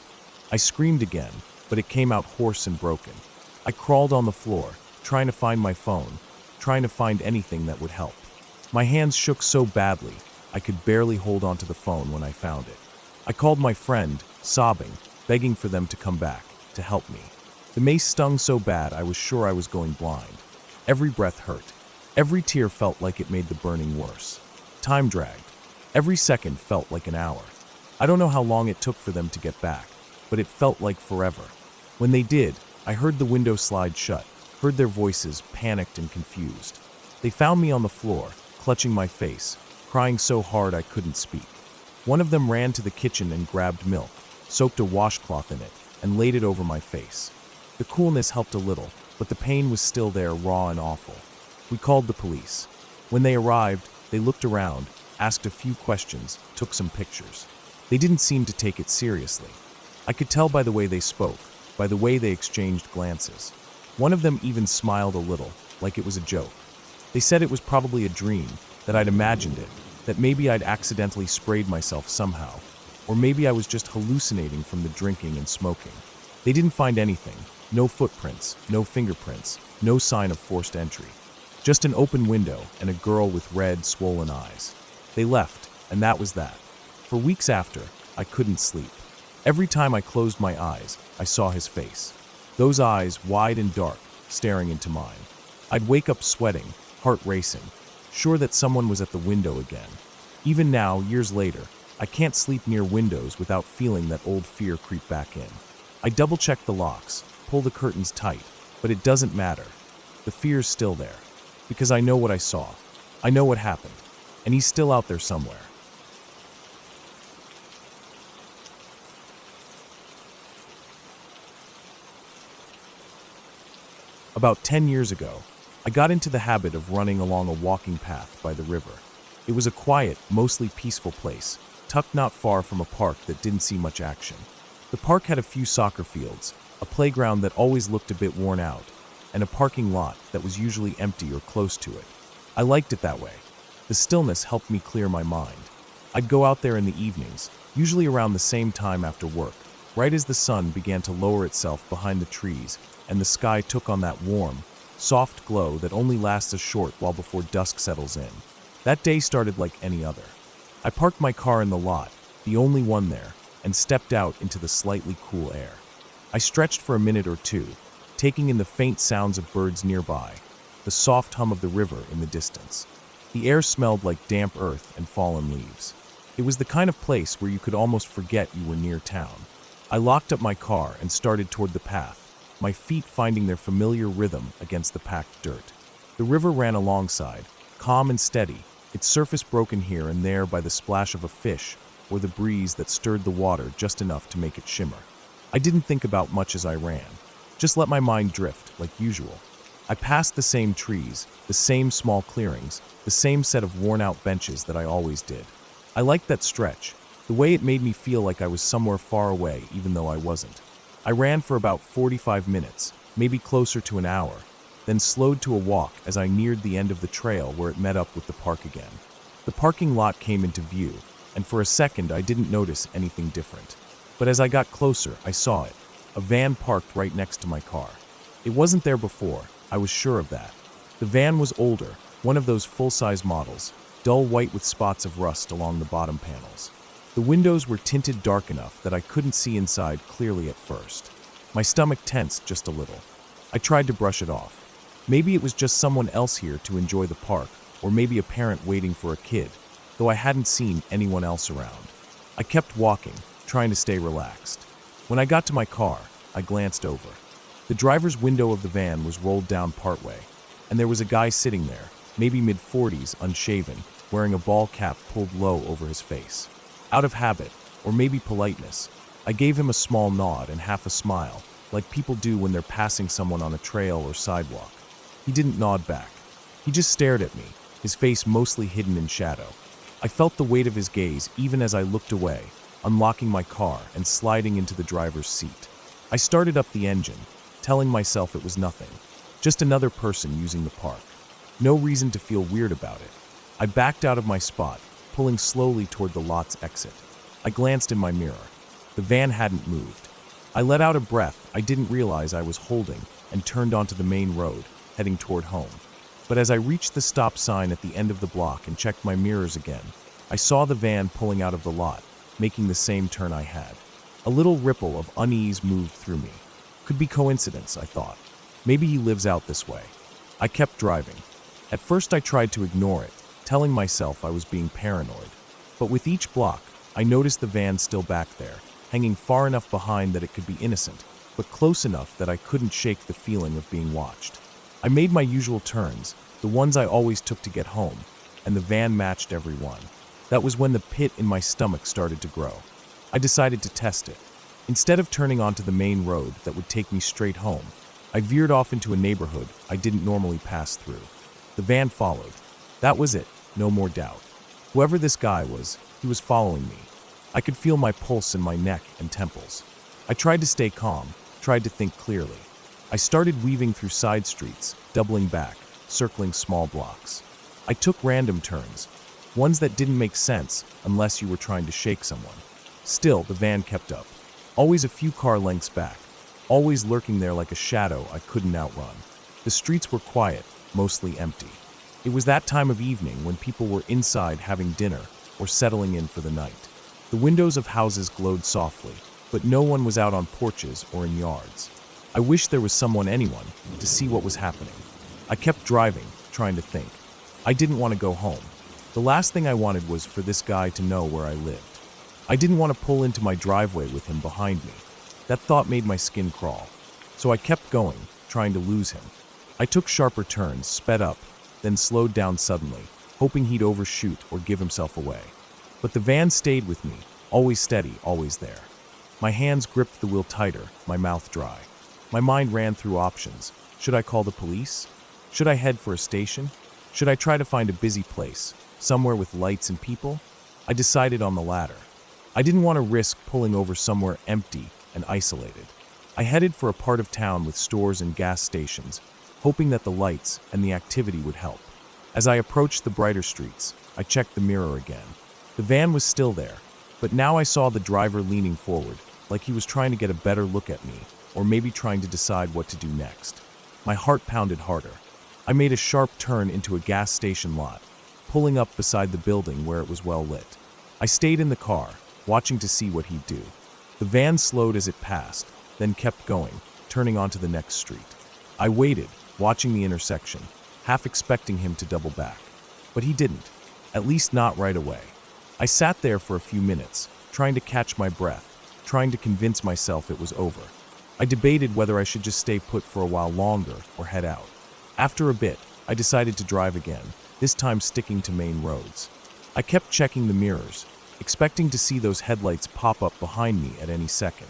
I screamed again, but it came out hoarse and broken. I crawled on the floor, trying to find my phone, trying to find anything that would help. My hands shook so badly, I could barely hold onto the phone when I found it. I called my friend, sobbing, begging for them to come back, to help me. The mace stung so bad I was sure I was going blind. Every breath hurt. Every tear felt like it made the burning worse. Time dragged. Every second felt like an hour. I don't know how long it took for them to get back, but it felt like forever. When they did, I heard the window slide shut, heard their voices, panicked and confused. They found me on the floor, clutching my face, crying so hard I couldn't speak. One of them ran to the kitchen and grabbed milk, soaked a washcloth in it, and laid it over my face. The coolness helped a little, but the pain was still there, raw and awful. We called the police. When they arrived, they looked around, asked a few questions, took some pictures. They didn't seem to take it seriously. I could tell by the way they spoke, by the way they exchanged glances. One of them even smiled a little, like it was a joke. They said it was probably a dream, that I'd imagined it, that maybe I'd accidentally sprayed myself somehow, or maybe I was just hallucinating from the drinking and smoking. They didn't find anything, no footprints, no fingerprints, no sign of forced entry. Just an open window and a girl with red, swollen eyes. They left, and that was that. For weeks after, I couldn't sleep. Every time I closed my eyes, I saw his face. Those eyes, wide and dark, staring into mine. I'd wake up sweating, heart racing, sure that someone was at the window again. Even now, years later, I can't sleep near windows without feeling that old fear creep back in. I double-check the locks, pull the curtains tight, but it doesn't matter. The fear's still there, because I know what I saw. I know what happened, and he's still out there somewhere. About 10 years ago, I got into the habit of running along a walking path by the river. It was a quiet, mostly peaceful place, tucked not far from a park that didn't see much action. The park had a few soccer fields, a playground that always looked a bit worn out, and a parking lot that was usually empty or close to it. I liked it that way. The stillness helped me clear my mind. I'd go out there in the evenings, usually around the same time after work, right as the sun began to lower itself behind the trees and the sky took on that warm, soft glow that only lasts a short while before dusk settles in. That day started like any other. I parked my car in the lot, the only one there, and stepped out into the slightly cool air. I stretched for a minute or two, taking in the faint sounds of birds nearby, the soft hum of the river in the distance. The air smelled like damp earth and fallen leaves. It was the kind of place where you could almost forget you were near town. I locked up my car and started toward the path, my feet finding their familiar rhythm against the packed dirt. The river ran alongside, calm and steady, its surface broken here and there by the splash of a fish or the breeze that stirred the water just enough to make it shimmer. I didn't think about much as I ran, just let my mind drift like usual. I passed the same trees, the same small clearings, the same set of worn-out benches that I always did. I liked that stretch, the way it made me feel like I was somewhere far away even though I wasn't. I ran for about 45 minutes, maybe closer to an hour, then slowed to a walk as I neared the end of the trail where it met up with the park again. The parking lot came into view, and for a second I didn't notice anything different. But as I got closer, I saw it, a van parked right next to my car. It wasn't there before, I was sure of that. The van was older, one of those full-size models, dull white with spots of rust along the bottom panels. The windows were tinted dark enough that I couldn't see inside clearly at first. My stomach tensed just a little. I tried to brush it off. Maybe it was just someone else here to enjoy the park, or maybe a parent waiting for a kid, though I hadn't seen anyone else around. I kept walking, trying to stay relaxed. When I got to my car, I glanced over. The driver's window of the van was rolled down partway, and there was a guy sitting there, maybe mid-40s, unshaven, wearing a ball cap pulled low over his face. Out of habit, or maybe politeness, I gave him a small nod and half a smile, like people do when they're passing someone on a trail or sidewalk. He didn't nod back. He just stared at me, his face mostly hidden in shadow. I felt the weight of his gaze even as I looked away, unlocking my car and sliding into the driver's seat. I started up the engine, telling myself it was nothing. Just another person using the park. No reason to feel weird about it. I backed out of my spot, pulling slowly toward the lot's exit. I glanced in my mirror. The van hadn't moved. I let out a breath I didn't realize I was holding and turned onto the main road, heading toward home. But as I reached the stop sign at the end of the block and checked my mirrors again, I saw the van pulling out of the lot, making the same turn I had. A little ripple of unease moved through me. Could be coincidence, I thought. Maybe he lives out this way. I kept driving. At first I tried to ignore it, telling myself I was being paranoid. But with each block, I noticed the van still back there, hanging far enough behind that it could be innocent, but close enough that I couldn't shake the feeling of being watched. I made my usual turns, the ones I always took to get home, and the van matched every one. That was when the pit in my stomach started to grow. I decided to test it. Instead of turning onto the main road that would take me straight home, I veered off into a neighborhood I didn't normally pass through. The van followed. That was it, no more doubt. Whoever this guy was, he was following me. I could feel my pulse in my neck and temples. I tried to stay calm, tried to think clearly. I started weaving through side streets, doubling back, circling small blocks. I took random turns, ones that didn't make sense unless you were trying to shake someone. Still, the van kept up, always a few car lengths back, always lurking there like a shadow I couldn't outrun. The streets were quiet, mostly empty. It was that time of evening when people were inside having dinner or settling in for the night. The windows of houses glowed softly, but no one was out on porches or in yards. I wished there was anyone, to see what was happening. I kept driving, trying to think. I didn't want to go home. The last thing I wanted was for this guy to know where I lived. I didn't want to pull into my driveway with him behind me. That thought made my skin crawl. So I kept going, trying to lose him. I took sharper turns, sped up, then slowed down suddenly, hoping he'd overshoot or give himself away. But the van stayed with me, always steady, always there. My hands gripped the wheel tighter, my mouth dry. My mind ran through options. Should I call the police? Should I head for a station? Should I try to find a busy place, somewhere with lights and people? I decided on the latter. I didn't want to risk pulling over somewhere empty and isolated. I headed for a part of town with stores and gas stations, hoping that the lights and the activity would help. As I approached the brighter streets, I checked the mirror again. The van was still there, but now I saw the driver leaning forward, like he was trying to get a better look at me, or maybe trying to decide what to do next. My heart pounded harder. I made a sharp turn into a gas station lot, pulling up beside the building where it was well lit. I stayed in the car, watching to see what he'd do. The van slowed as it passed, then kept going, turning onto the next street. I waited, watching the intersection, half expecting him to double back. But he didn't, at least not right away. I sat there for a few minutes, trying to catch my breath, trying to convince myself it was over. I debated whether I should just stay put for a while longer or head out. After a bit, I decided to drive again, this time sticking to main roads. I kept checking the mirrors, expecting to see those headlights pop up behind me at any second.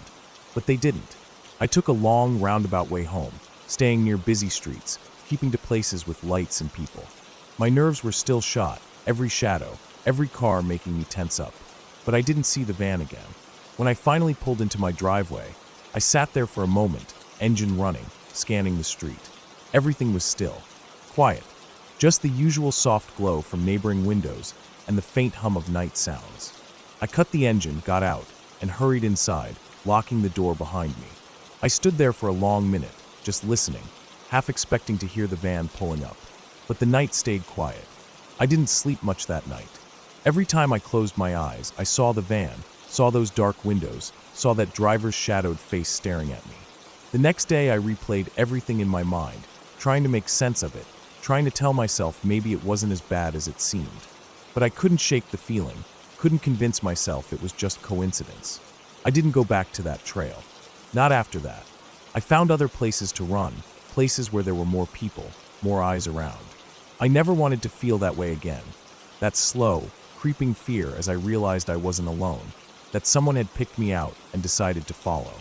But they didn't. I took a long, roundabout way home, staying near busy streets, keeping to places with lights and people. My nerves were still shot, every shadow, every car making me tense up. But I didn't see the van again. When I finally pulled into my driveway, I sat there for a moment, engine running, scanning the street. Everything was still, quiet, just the usual soft glow from neighboring windows and the faint hum of night sounds. I cut the engine, got out, and hurried inside, locking the door behind me. I stood there for a long minute, just listening, half expecting to hear the van pulling up. But the night stayed quiet. I didn't sleep much that night. Every time I closed my eyes, I saw the van, saw those dark windows, saw that driver's shadowed face staring at me. The next day I replayed everything in my mind, trying to make sense of it, trying to tell myself maybe it wasn't as bad as it seemed. But I couldn't shake the feeling, couldn't convince myself it was just coincidence. I didn't go back to that trail. Not after that. I found other places to run, places where there were more people, more eyes around. I never wanted to feel that way again. That slow, creeping fear as I realized I wasn't alone, that someone had picked me out and decided to follow.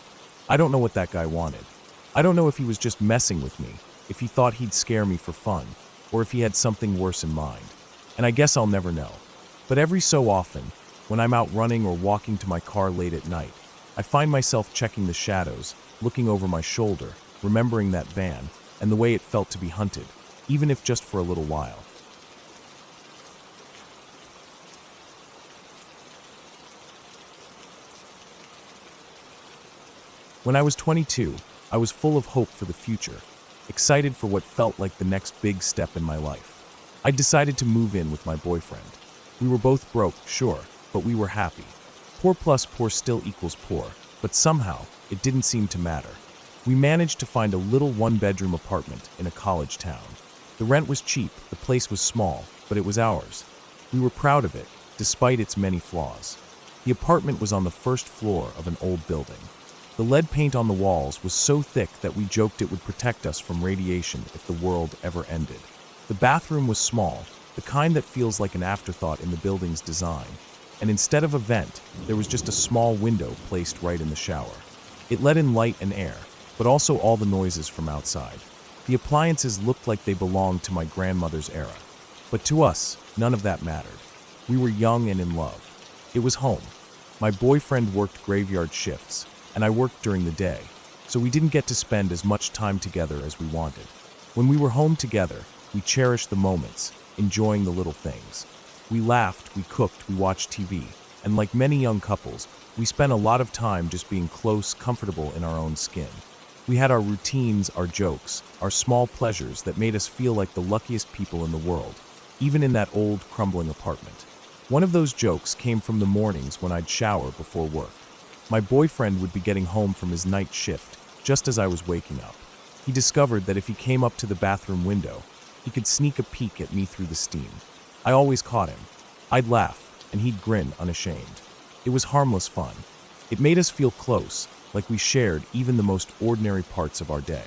I don't know what that guy wanted. I don't know if he was just messing with me, if he thought he'd scare me for fun, or if he had something worse in mind. And I guess I'll never know. But every so often, when I'm out running or walking to my car late at night, I find myself checking the shadows, looking over my shoulder, remembering that van, and the way it felt to be hunted, even if just for a little while. When I was 22, I was full of hope for the future, excited for what felt like the next big step in my life. I decided to move in with my boyfriend. We were both broke, sure, but we were happy. Poor plus poor still equals poor, but somehow, it didn't seem to matter. We managed to find a little one-bedroom apartment in a college town. The rent was cheap, the place was small, but it was ours. We were proud of it, despite its many flaws. The apartment was on the first floor of an old building. The lead paint on the walls was so thick that we joked it would protect us from radiation if the world ever ended. The bathroom was small, the kind that feels like an afterthought in the building's design, and instead of a vent, there was just a small window placed right in the shower. It let in light and air, but also all the noises from outside. The appliances looked like they belonged to my grandmother's era. But to us, none of that mattered. We were young and in love. It was home. My boyfriend worked graveyard shifts, and I worked during the day, so we didn't get to spend as much time together as we wanted. When we were home together, we cherished the moments, enjoying the little things. We laughed, we cooked, we watched TV, and like many young couples, we spent a lot of time just being close, comfortable in our own skin. We had our routines, our jokes, our small pleasures that made us feel like the luckiest people in the world, even in that old, crumbling apartment. One of those jokes came from the mornings when I'd shower before work. My boyfriend would be getting home from his night shift just as I was waking up. He discovered that if he came up to the bathroom window, he could sneak a peek at me through the steam. I always caught him. I'd laugh, and he'd grin unashamed. It was harmless fun. It made us feel close, like we shared even the most ordinary parts of our day.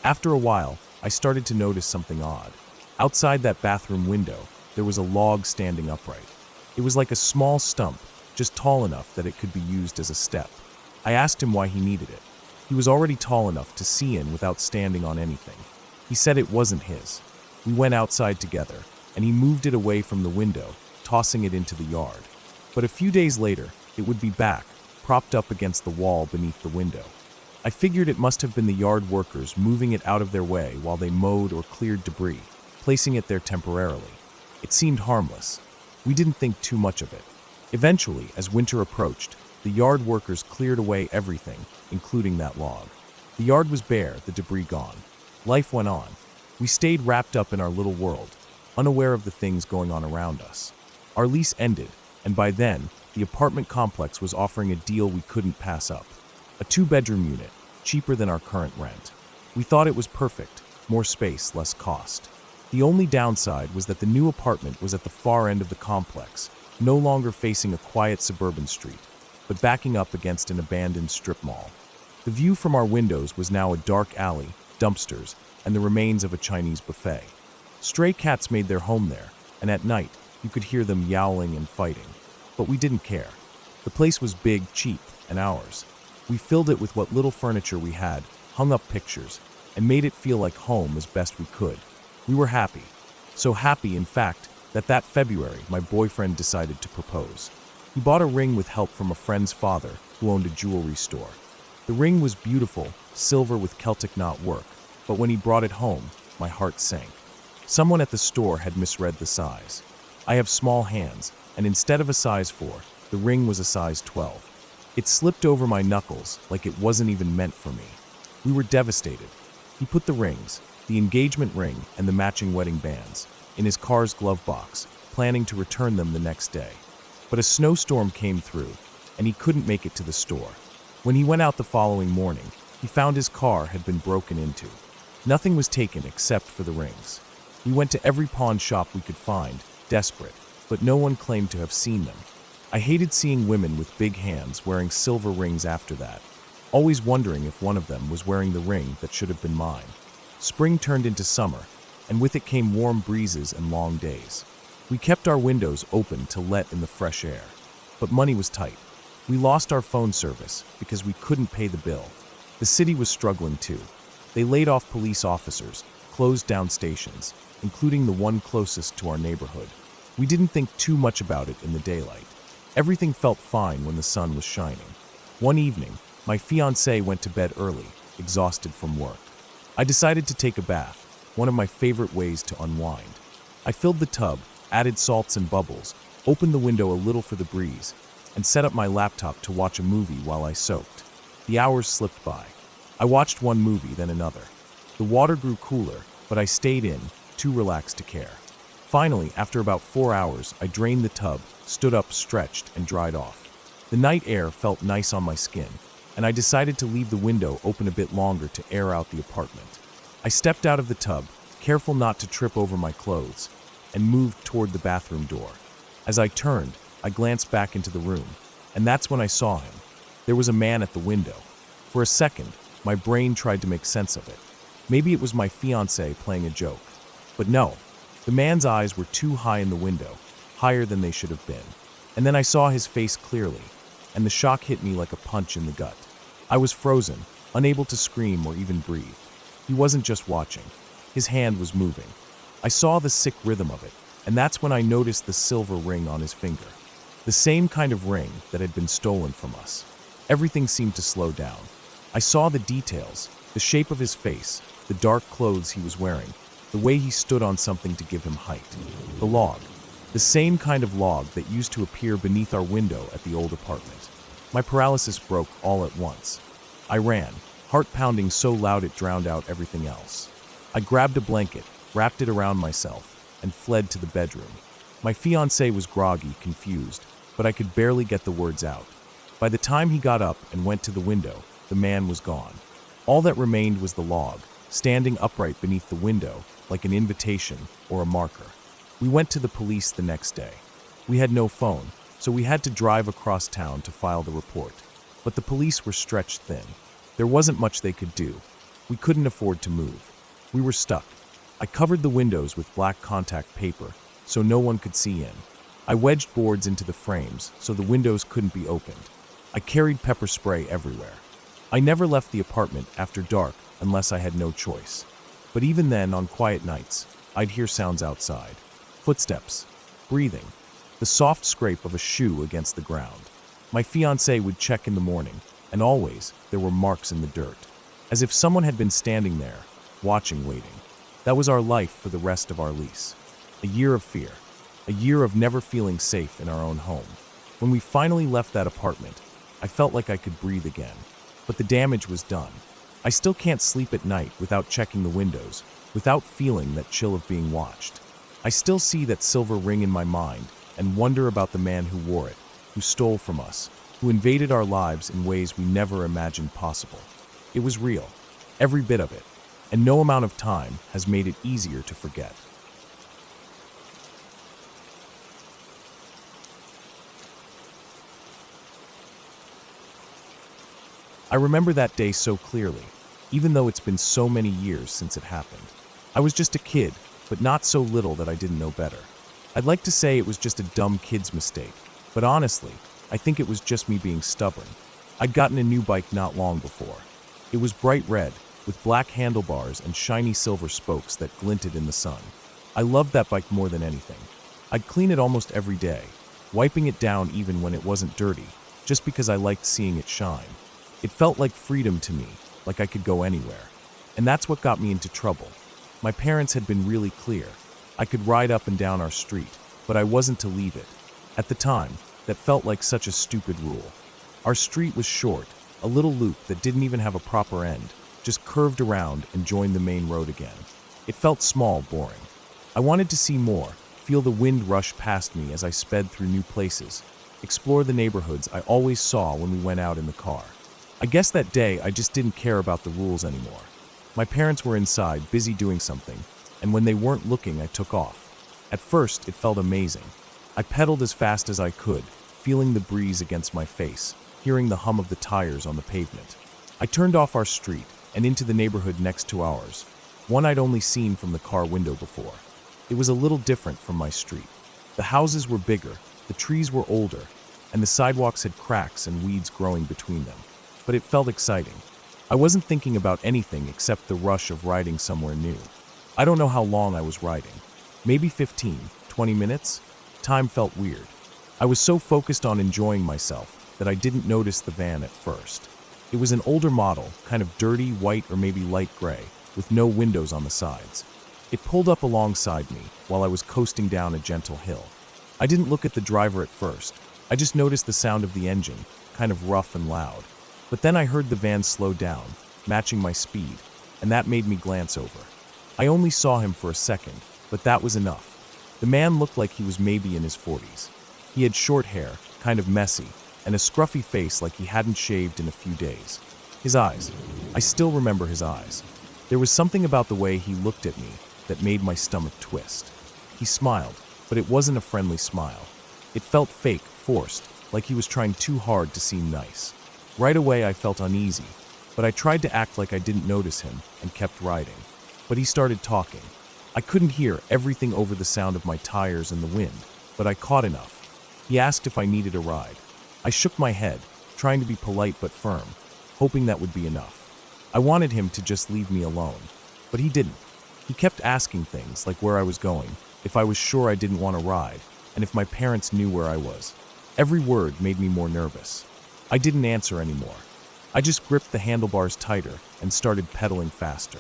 After a while, I started to notice something odd. Outside that bathroom window, there was a log standing upright. It was like a small stump, just tall enough that it could be used as a step. I asked him why he needed it. He was already tall enough to see in without standing on anything. He said it wasn't his. We went outside together, and he moved it away from the window, tossing it into the yard. But a few days later, it would be back, propped up against the wall beneath the window. I figured it must have been the yard workers moving it out of their way while they mowed or cleared debris, placing it there temporarily. It seemed harmless. We didn't think too much of it. Eventually, as winter approached, the yard workers cleared away everything, including that log. The yard was bare, the debris gone. Life went on. We stayed wrapped up in our little world, unaware of the things going on around us. Our lease ended, and by then, the apartment complex was offering a deal we couldn't pass up. A 2-bedroom unit, cheaper than our current rent. We thought it was perfect, more space, less cost. The only downside was that the new apartment was at the far end of the complex, no longer facing a quiet suburban street, but backing up against an abandoned strip mall. The view from our windows was now a dark alley, dumpsters, and the remains of a Chinese buffet. Stray cats made their home there, and at night, you could hear them yowling and fighting. But we didn't care. The place was big, cheap, and ours. We filled it with what little furniture we had, hung up pictures, and made it feel like home as best we could. We were happy. So happy, in fact, that February, my boyfriend decided to propose. He bought a ring with help from a friend's father who owned a jewelry store. The ring was beautiful, silver with Celtic knot work, but when he brought it home, my heart sank. Someone at the store had misread the size. I have small hands, and instead of a size 4, the ring was a size 12. It slipped over my knuckles like it wasn't even meant for me. We were devastated. He put the rings, the engagement ring and the matching wedding bands, in his car's glove box, planning to return them the next day. But a snowstorm came through, and he couldn't make it to the store. When he went out the following morning, he found his car had been broken into. Nothing was taken except for the rings. We went to every pawn shop we could find, desperate, but no one claimed to have seen them. I hated seeing women with big hands wearing silver rings after that, always wondering if one of them was wearing the ring that should have been mine. Spring turned into summer, and with it came warm breezes and long days. We kept our windows open to let in the fresh air, but money was tight. We lost our phone service because we couldn't pay the bill. The city was struggling too. They laid off police officers, closed down stations, including the one closest to our neighborhood. We didn't think too much about it in the daylight. Everything felt fine when the sun was shining. One evening, my fiancé went to bed early, exhausted from work. I decided to take a bath, one of my favorite ways to unwind. I filled the tub, added salts and bubbles, opened the window a little for the breeze, and set up my laptop to watch a movie while I soaked. The hours slipped by. I watched one movie, then another. The water grew cooler, but I stayed in, too relaxed to care. Finally, after about 4 hours, I drained the tub, stood up, stretched, and dried off. The night air felt nice on my skin, and I decided to leave the window open a bit longer to air out the apartment. I stepped out of the tub, careful not to trip over my clothes, and moved toward the bathroom door. As I turned, I glanced back into the room, and that's when I saw him. There was a man at the window. For a second, my brain tried to make sense of it. Maybe it was my fiancé playing a joke. But no, the man's eyes were too high in the window, higher than they should have been. And then I saw his face clearly, and the shock hit me like a punch in the gut. I was frozen, unable to scream or even breathe. He wasn't just watching. His hand was moving. I saw the sick rhythm of it, and that's when I noticed the silver ring on his finger. The same kind of ring that had been stolen from us. Everything seemed to slow down. I saw the details, the shape of his face, the dark clothes he was wearing, the way he stood on something to give him height. The log. The same kind of log that used to appear beneath our window at the old apartment. My paralysis broke all at once. I ran, heart pounding so loud it drowned out everything else. I grabbed a blanket, wrapped it around myself, and fled to the bedroom. My fiancé was groggy, confused, but I could barely get the words out. By the time he got up and went to the window, the man was gone. All that remained was the log, standing upright beneath the window, like an invitation or a marker. We went to the police the next day. We had no phone, so we had to drive across town to file the report. But the police were stretched thin. There wasn't much they could do. We couldn't afford to move. We were stuck. I covered the windows with black contact paper, so no one could see in. I wedged boards into the frames, so the windows couldn't be opened. I carried pepper spray everywhere. I never left the apartment after dark unless I had no choice. But even then, on quiet nights, I'd hear sounds outside. Footsteps, breathing, the soft scrape of a shoe against the ground. My fiancé would check in the morning, and always there were marks in the dirt, as if someone had been standing there, watching, waiting. That was our life for the rest of our lease. A year of fear, a year of never feeling safe in our own home. When we finally left that apartment, I felt like I could breathe again, but the damage was done. I still can't sleep at night without checking the windows, without feeling that chill of being watched. I still see that silver ring in my mind and wonder about the man who wore it, who stole from us, who invaded our lives in ways we never imagined possible. It was real, every bit of it, and no amount of time has made it easier to forget. I remember that day so clearly, even though it's been so many years since it happened. I was just a kid, but not so little that I didn't know better. I'd like to say it was just a dumb kid's mistake, but honestly, I think it was just me being stubborn. I'd gotten a new bike not long before. It was bright red, with black handlebars and shiny silver spokes that glinted in the sun. I loved that bike more than anything. I'd clean it almost every day, wiping it down even when it wasn't dirty, just because I liked seeing it shine. It felt like freedom to me, like I could go anywhere. And that's what got me into trouble. My parents had been really clear. I could ride up and down our street, but I wasn't to leave it. At the time, that felt like such a stupid rule. Our street was short, a little loop that didn't even have a proper end, just curved around and joined the main road again. It felt small, boring. I wanted to see more, feel the wind rush past me as I sped through new places, explore the neighborhoods I always saw when we went out in the car. I guess that day I just didn't care about the rules anymore. My parents were inside, busy doing something, and when they weren't looking, I took off. At first, it felt amazing. I pedaled as fast as I could, feeling the breeze against my face, hearing the hum of the tires on the pavement. I turned off our street and into the neighborhood next to ours, one I'd only seen from the car window before. It was a little different from my street. The houses were bigger, the trees were older, and the sidewalks had cracks and weeds growing between them. But it felt exciting. I wasn't thinking about anything except the rush of riding somewhere new. I don't know how long I was riding. Maybe 15, 20 minutes? Time felt weird. I was so focused on enjoying myself that I didn't notice the van at first. It was an older model, kind of dirty, white or maybe light gray, with no windows on the sides. It pulled up alongside me while I was coasting down a gentle hill. I didn't look at the driver at first. I just noticed the sound of the engine, kind of rough and loud. But then I heard the van slow down, matching my speed, and that made me glance over. I only saw him for a second, but that was enough. The man looked like he was maybe in his 40s. He had short hair, kind of messy, and a scruffy face like he hadn't shaved in a few days. His eyes. I still remember his eyes. There was something about the way he looked at me that made my stomach twist. He smiled, but it wasn't a friendly smile. It felt fake, forced, like he was trying too hard to seem nice. Right away I felt uneasy, but I tried to act like I didn't notice him and kept riding. But he started talking. I couldn't hear everything over the sound of my tires and the wind, but I caught enough. He asked if I needed a ride. I shook my head, trying to be polite but firm, hoping that would be enough. I wanted him to just leave me alone, but he didn't. He kept asking things like where I was going, if I was sure I didn't want to ride, and if my parents knew where I was. Every word made me more nervous. I didn't answer anymore. I just gripped the handlebars tighter and started pedaling faster.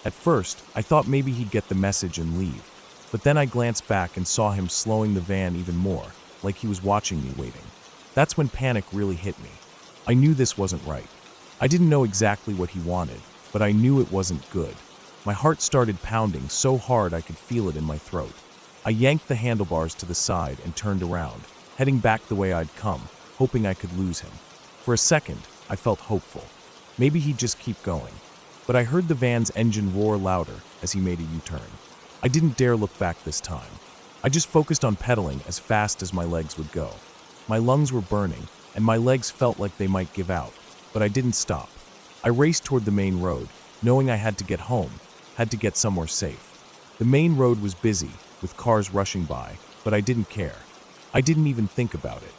At first, I thought maybe he'd get the message and leave, but then I glanced back and saw him slowing the van even more, like he was watching me waiting. That's when panic really hit me. I knew this wasn't right. I didn't know exactly what he wanted, but I knew it wasn't good. My heart started pounding so hard I could feel it in my throat. I yanked the handlebars to the side and turned around, heading back the way I'd come, hoping I could lose him. For a second, I felt hopeful. Maybe he'd just keep going. But I heard the van's engine roar louder as he made a U-turn. I didn't dare look back this time. I just focused on pedaling as fast as my legs would go. My lungs were burning, and my legs felt like they might give out, but I didn't stop. I raced toward the main road, knowing I had to get home, had to get somewhere safe. The main road was busy, with cars rushing by, but I didn't care. I didn't even think about it.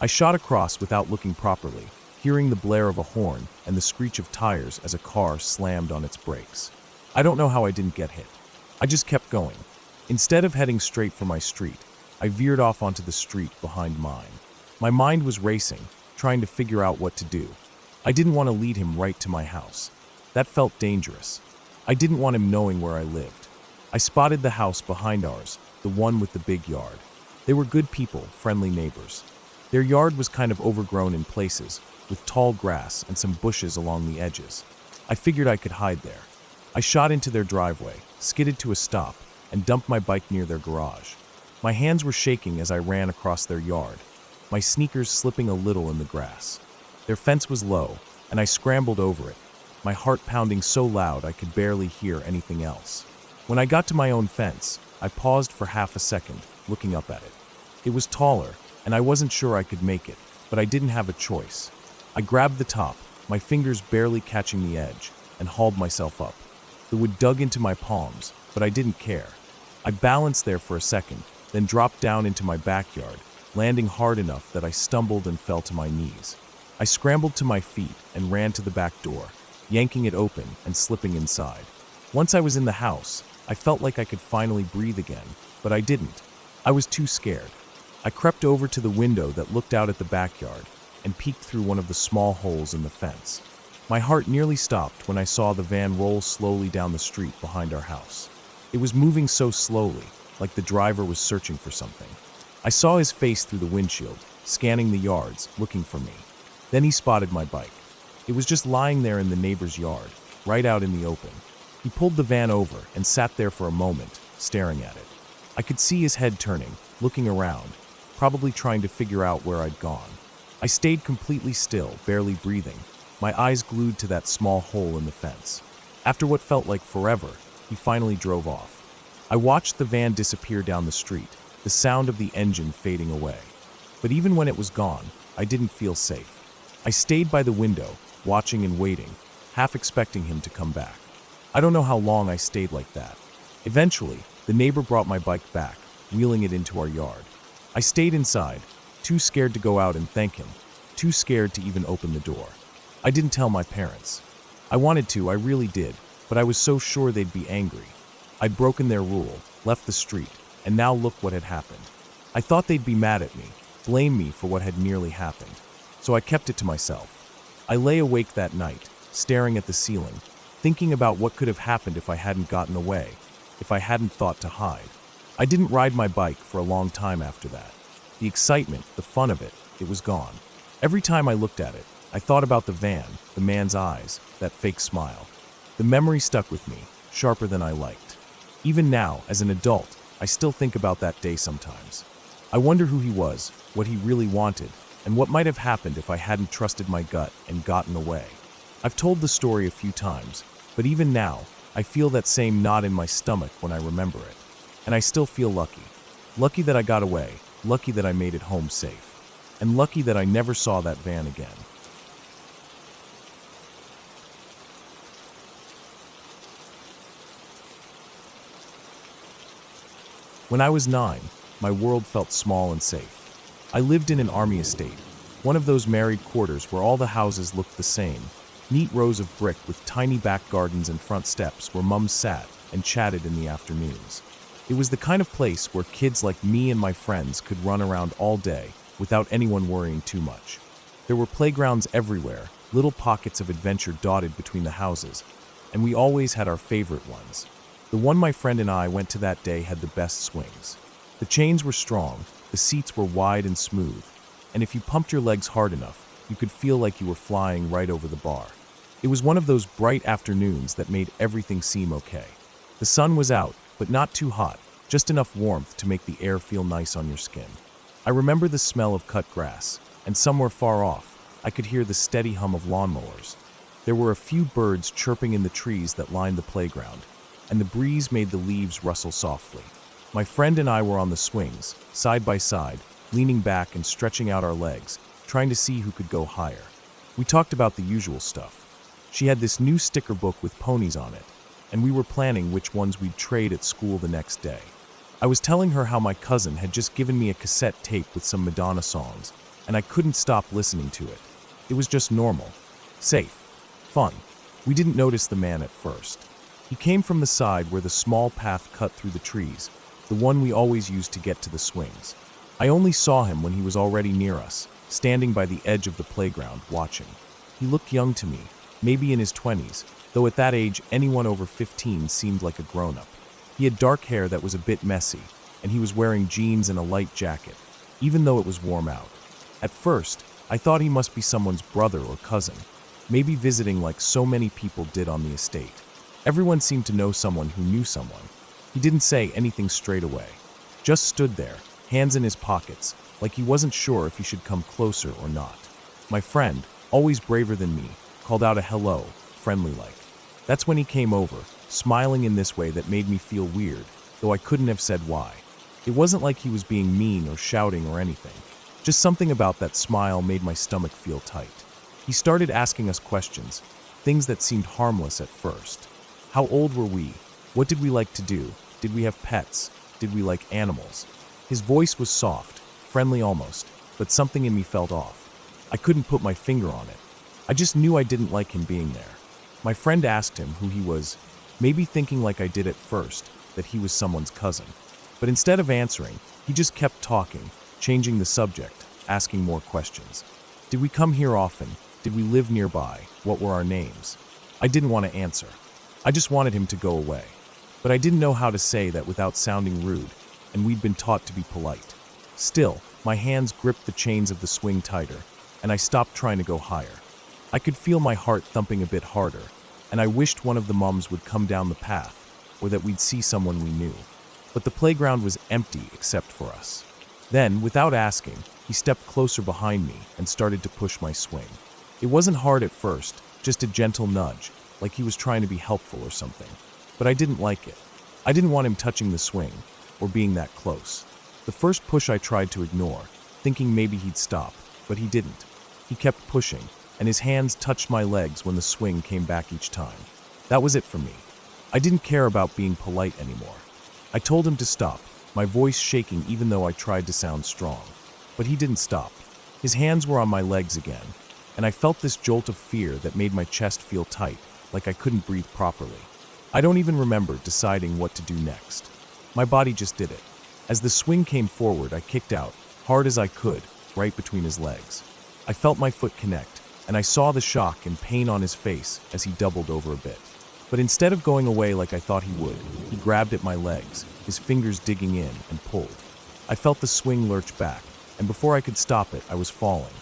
I shot across without looking properly, hearing the blare of a horn and the screech of tires as a car slammed on its brakes. I don't know how I didn't get hit. I just kept going. Instead of heading straight for my street, I veered off onto the street behind mine. My mind was racing, trying to figure out what to do. I didn't want to lead him right to my house. That felt dangerous. I didn't want him knowing where I lived. I spotted the house behind ours, the one with the big yard. They were good people, friendly neighbors. Their yard was kind of overgrown in places, with tall grass and some bushes along the edges. I figured I could hide there. I shot into their driveway, skidded to a stop, and dumped my bike near their garage. My hands were shaking as I ran across their yard, my sneakers slipping a little in the grass. Their fence was low, and I scrambled over it, my heart pounding so loud I could barely hear anything else. When I got to my own fence, I paused for half a second, looking up at it. It was taller, and I wasn't sure I could make it, but I didn't have a choice. I grabbed the top, my fingers barely catching the edge, and hauled myself up. The wood dug into my palms, but I didn't care. I balanced there for a second, then dropped down into my backyard, landing hard enough that I stumbled and fell to my knees. I scrambled to my feet and ran to the back door, yanking it open and slipping inside. Once I was in the house, I felt like I could finally breathe again, but I didn't. I was too scared. I crept over to the window that looked out at the backyard and peeked through one of the small holes in the fence. My heart nearly stopped when I saw the van roll slowly down the street behind our house. It was moving so slowly, like the driver was searching for something. I saw his face through the windshield, scanning the yards, looking for me. Then he spotted my bike. It was just lying there in the neighbor's yard, right out in the open. He pulled the van over and sat there for a moment, staring at it. I could see his head turning, looking around, probably trying to figure out where I'd gone. I stayed completely still, barely breathing, my eyes glued to that small hole in the fence. After what felt like forever, he finally drove off. I watched the van disappear down the street, the sound of the engine fading away. But even when it was gone, I didn't feel safe. I stayed by the window, watching and waiting, half expecting him to come back. I don't know how long I stayed like that. Eventually, the neighbor brought my bike back, wheeling it into our yard. I stayed inside, too scared to go out and thank him, too scared to even open the door. I didn't tell my parents. I wanted to, I really did, but I was so sure they'd be angry. I'd broken their rule, left the street, and now look what had happened. I thought they'd be mad at me, blame me for what had nearly happened. So I kept it to myself. I lay awake that night, staring at the ceiling, thinking about what could have happened if I hadn't gotten away, if I hadn't thought to hide. I didn't ride my bike for a long time after that. The excitement, the fun of it, it was gone. Every time I looked at it, I thought about the van, the man's eyes, that fake smile. The memory stuck with me, sharper than I liked. Even now, as an adult, I still think about that day sometimes. I wonder who he was, what he really wanted, and what might have happened if I hadn't trusted my gut and gotten away. I've told the story a few times, but even now, I feel that same knot in my stomach when I remember it. And I still feel lucky. Lucky that I got away, lucky that I made it home safe, and lucky that I never saw that van again. When I was 9, my world felt small and safe. I lived in an army estate, one of those married quarters where all the houses looked the same, neat rows of brick with tiny back gardens and front steps where mums sat and chatted in the afternoons. It was the kind of place where kids like me and my friends could run around all day without anyone worrying too much. There were playgrounds everywhere, little pockets of adventure dotted between the houses, and we always had our favorite ones. The one my friend and I went to that day had the best swings. The chains were strong, the seats were wide and smooth, and if you pumped your legs hard enough, you could feel like you were flying right over the bar. It was one of those bright afternoons that made everything seem okay. The sun was out, but not too hot, just enough warmth to make the air feel nice on your skin. I remember the smell of cut grass, and somewhere far off, I could hear the steady hum of lawnmowers. There were a few birds chirping in the trees that lined the playground, and the breeze made the leaves rustle softly. My friend and I were on the swings, side by side, leaning back and stretching out our legs, trying to see who could go higher. We talked about the usual stuff. She had this new sticker book with ponies on it, and we were planning which ones we'd trade at school the next day. I was telling her how my cousin had just given me a cassette tape with some Madonna songs, and I couldn't stop listening to it. It was just normal, safe, fun. We didn't notice the man at first. He came from the side where the small path cut through the trees, the one we always used to get to the swings. I only saw him when he was already near us, standing by the edge of the playground, watching. He looked young to me, maybe in his 20s, though at that age anyone over 15 seemed like a grown-up. He had dark hair that was a bit messy, and he was wearing jeans and a light jacket, even though it was warm out. At first, I thought he must be someone's brother or cousin, maybe visiting like so many people did on the estate. Everyone seemed to know someone who knew someone. He didn't say anything straight away, just stood there, hands in his pockets, like he wasn't sure if he should come closer or not. My friend, always braver than me, called out a hello, friendly-like. That's when he came over, smiling in this way that made me feel weird, though I couldn't have said why. It wasn't like he was being mean or shouting or anything. Just something about that smile made my stomach feel tight. He started asking us questions, things that seemed harmless at first. How old were we? What did we like to do? Did we have pets? Did we like animals? His voice was soft, friendly almost, but something in me felt off. I couldn't put my finger on it. I just knew I didn't like him being there. My friend asked him who he was, maybe thinking like I did at first, that he was someone's cousin. But instead of answering, he just kept talking, changing the subject, asking more questions. Did we come here often? Did we live nearby? What were our names? I didn't want to answer. I just wanted him to go away. But I didn't know how to say that without sounding rude, and we'd been taught to be polite. Still, my hands gripped the chains of the swing tighter, and I stopped trying to go higher. I could feel my heart thumping a bit harder, and I wished one of the mums would come down the path, or that we'd see someone we knew. But the playground was empty except for us. Then, without asking, he stepped closer behind me and started to push my swing. It wasn't hard at first, just a gentle nudge, like he was trying to be helpful or something. But I didn't like it. I didn't want him touching the swing, or being that close. The first push I tried to ignore, thinking maybe he'd stop, but he didn't. He kept pushing, and his hands touched my legs when the swing came back each time. That was it for me. I didn't care about being polite anymore. I told him to stop, my voice shaking even though I tried to sound strong. But he didn't stop. His hands were on my legs again, and I felt this jolt of fear that made my chest feel tight, like I couldn't breathe properly. I don't even remember deciding what to do next. My body just did it. As the swing came forward, I kicked out, hard as I could, right between his legs. I felt my foot connect, and I saw the shock and pain on his face as he doubled over a bit. But instead of going away like I thought he would, he grabbed at my legs, his fingers digging in, and pulled. I felt the swing lurch back, and before I could stop it, I was falling.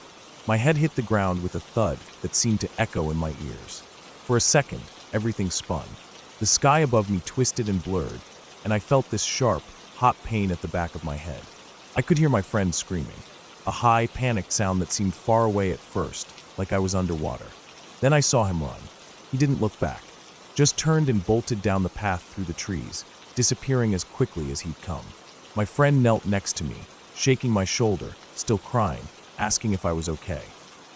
My head hit the ground with a thud that seemed to echo in my ears. For a second, everything spun. The sky above me twisted and blurred, and I felt this sharp, hot pain at the back of my head. I could hear my friend screaming, a high, panicked sound that seemed far away at first, like I was underwater. Then I saw him run. He didn't look back, just turned and bolted down the path through the trees, disappearing as quickly as he'd come. My friend knelt next to me, shaking my shoulder, still crying, asking if I was okay.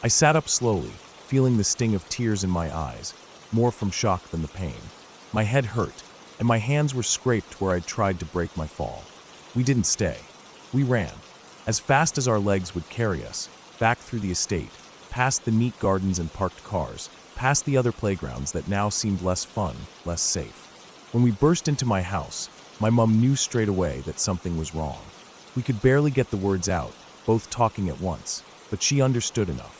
I sat up slowly, feeling the sting of tears in my eyes, more from shock than the pain. My head hurt, and my hands were scraped where I'd tried to break my fall. We didn't stay. We ran, as fast as our legs would carry us, back through the estate, past the neat gardens and parked cars, past the other playgrounds that now seemed less fun, less safe. When we burst into my house, my mom knew straight away that something was wrong. We could barely get the words out, both talking at once, but she understood enough.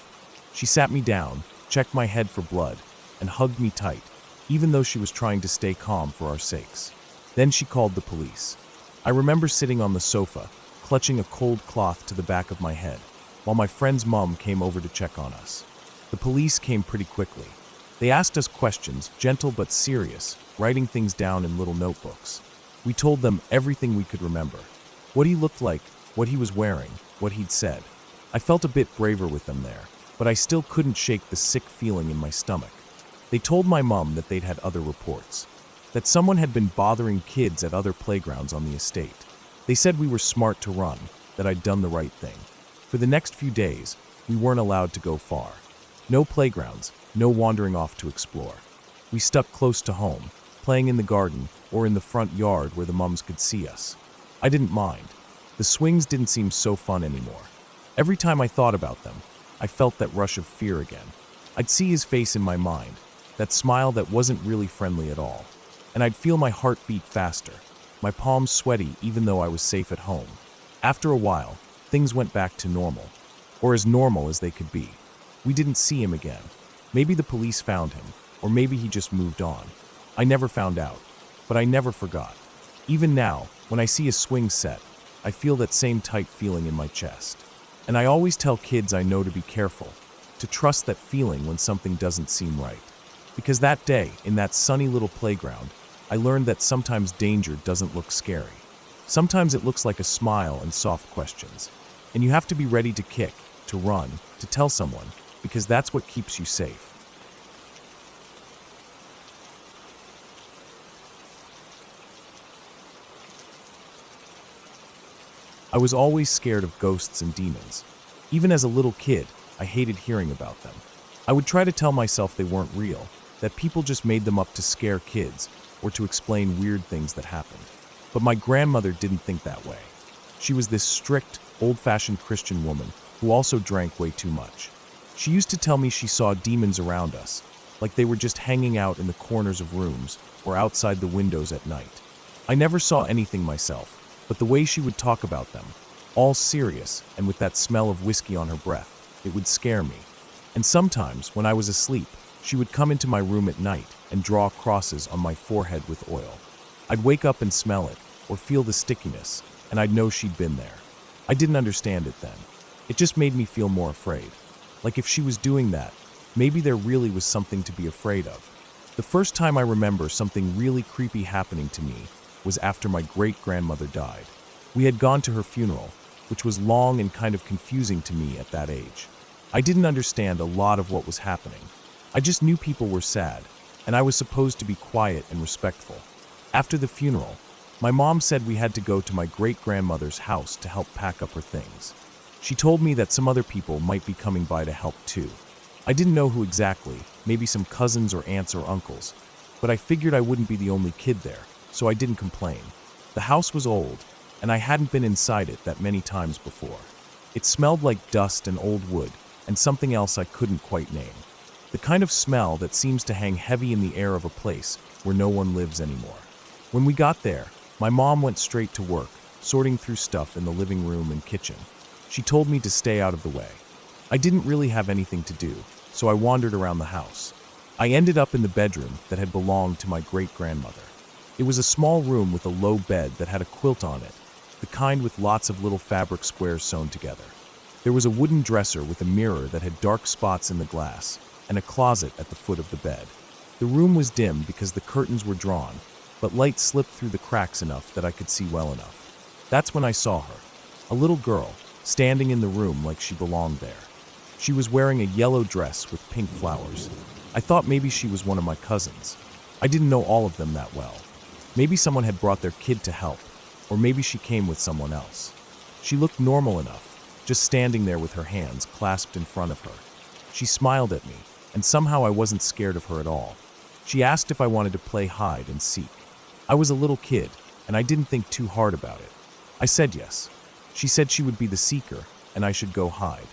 She sat me down, checked my head for blood, and hugged me tight, even though she was trying to stay calm for our sakes. Then she called the police. I remember sitting on the sofa, clutching a cold cloth to the back of my head, while my friend's mom came over to check on us. The police came pretty quickly. They asked us questions, gentle but serious, writing things down in little notebooks. We told them everything we could remember. What he looked like, what he was wearing, what he'd said. I felt a bit braver with them there, but I still couldn't shake the sick feeling in my stomach. They told my mom that they'd had other reports, that someone had been bothering kids at other playgrounds on the estate. They said we were smart to run, that I'd done the right thing. For the next few days, we weren't allowed to go far. No playgrounds, no wandering off to explore. We stuck close to home, playing in the garden or in the front yard where the mums could see us. I didn't mind. The swings didn't seem so fun anymore. Every time I thought about them, I felt that rush of fear again. I'd see his face in my mind, that smile that wasn't really friendly at all. And I'd feel my heart beat faster, my palms sweaty even though I was safe at home. After a while, things went back to normal, or as normal as they could be. We didn't see him again. Maybe the police found him, or maybe he just moved on. I never found out, but I never forgot. Even now, when I see a swing set, I feel that same tight feeling in my chest. And I always tell kids I know to be careful, to trust that feeling when something doesn't seem right. Because that day, in that sunny little playground, I learned that sometimes danger doesn't look scary. Sometimes it looks like a smile and soft questions. And you have to be ready to kick, to run, to tell someone, because that's what keeps you safe. I was always scared of ghosts and demons. Even as a little kid, I hated hearing about them. I would try to tell myself they weren't real, that people just made them up to scare kids or to explain weird things that happened. But my grandmother didn't think that way. She was this strict, old-fashioned Christian woman who also drank way too much. She used to tell me she saw demons around us, like they were just hanging out in the corners of rooms or outside the windows at night. I never saw anything myself, but the way she would talk about them, all serious and with that smell of whiskey on her breath, it would scare me. And sometimes, when I was asleep, she would come into my room at night and draw crosses on my forehead with oil. I'd wake up and smell it, or feel the stickiness, and I'd know she'd been there. I didn't understand it then. It just made me feel more afraid. Like if she was doing that, maybe there really was something to be afraid of. The first time I remember something really creepy happening to me was after my great-grandmother died. We had gone to her funeral, which was long and kind of confusing to me at that age. I didn't understand a lot of what was happening. I just knew people were sad, and I was supposed to be quiet and respectful. After the funeral, my mom said we had to go to my great-grandmother's house to help pack up her things. She told me that some other people might be coming by to help too. I didn't know who exactly, maybe some cousins or aunts or uncles, but I figured I wouldn't be the only kid there, so I didn't complain. The house was old, and I hadn't been inside it that many times before. It smelled like dust and old wood, and something else I couldn't quite name. The kind of smell that seems to hang heavy in the air of a place where no one lives anymore. When we got there, my mom went straight to work, sorting through stuff in the living room and kitchen. She told me to stay out of the way. I didn't really have anything to do, so I wandered around the house. I ended up in the bedroom that had belonged to my great-grandmother. It was a small room with a low bed that had a quilt on it, the kind with lots of little fabric squares sewn together. There was a wooden dresser with a mirror that had dark spots in the glass, and a closet at the foot of the bed. The room was dim because the curtains were drawn, but light slipped through the cracks enough that I could see well enough. That's when I saw her, a little girl, standing in the room like she belonged there. She was wearing a yellow dress with pink flowers. I thought maybe she was one of my cousins. I didn't know all of them that well. Maybe someone had brought their kid to help, or maybe she came with someone else. She looked normal enough, just standing there with her hands clasped in front of her. She smiled at me, and somehow I wasn't scared of her at all. She asked if I wanted to play hide and seek. I was a little kid, and I didn't think too hard about it. I said yes. She said she would be the seeker, and I should go hide.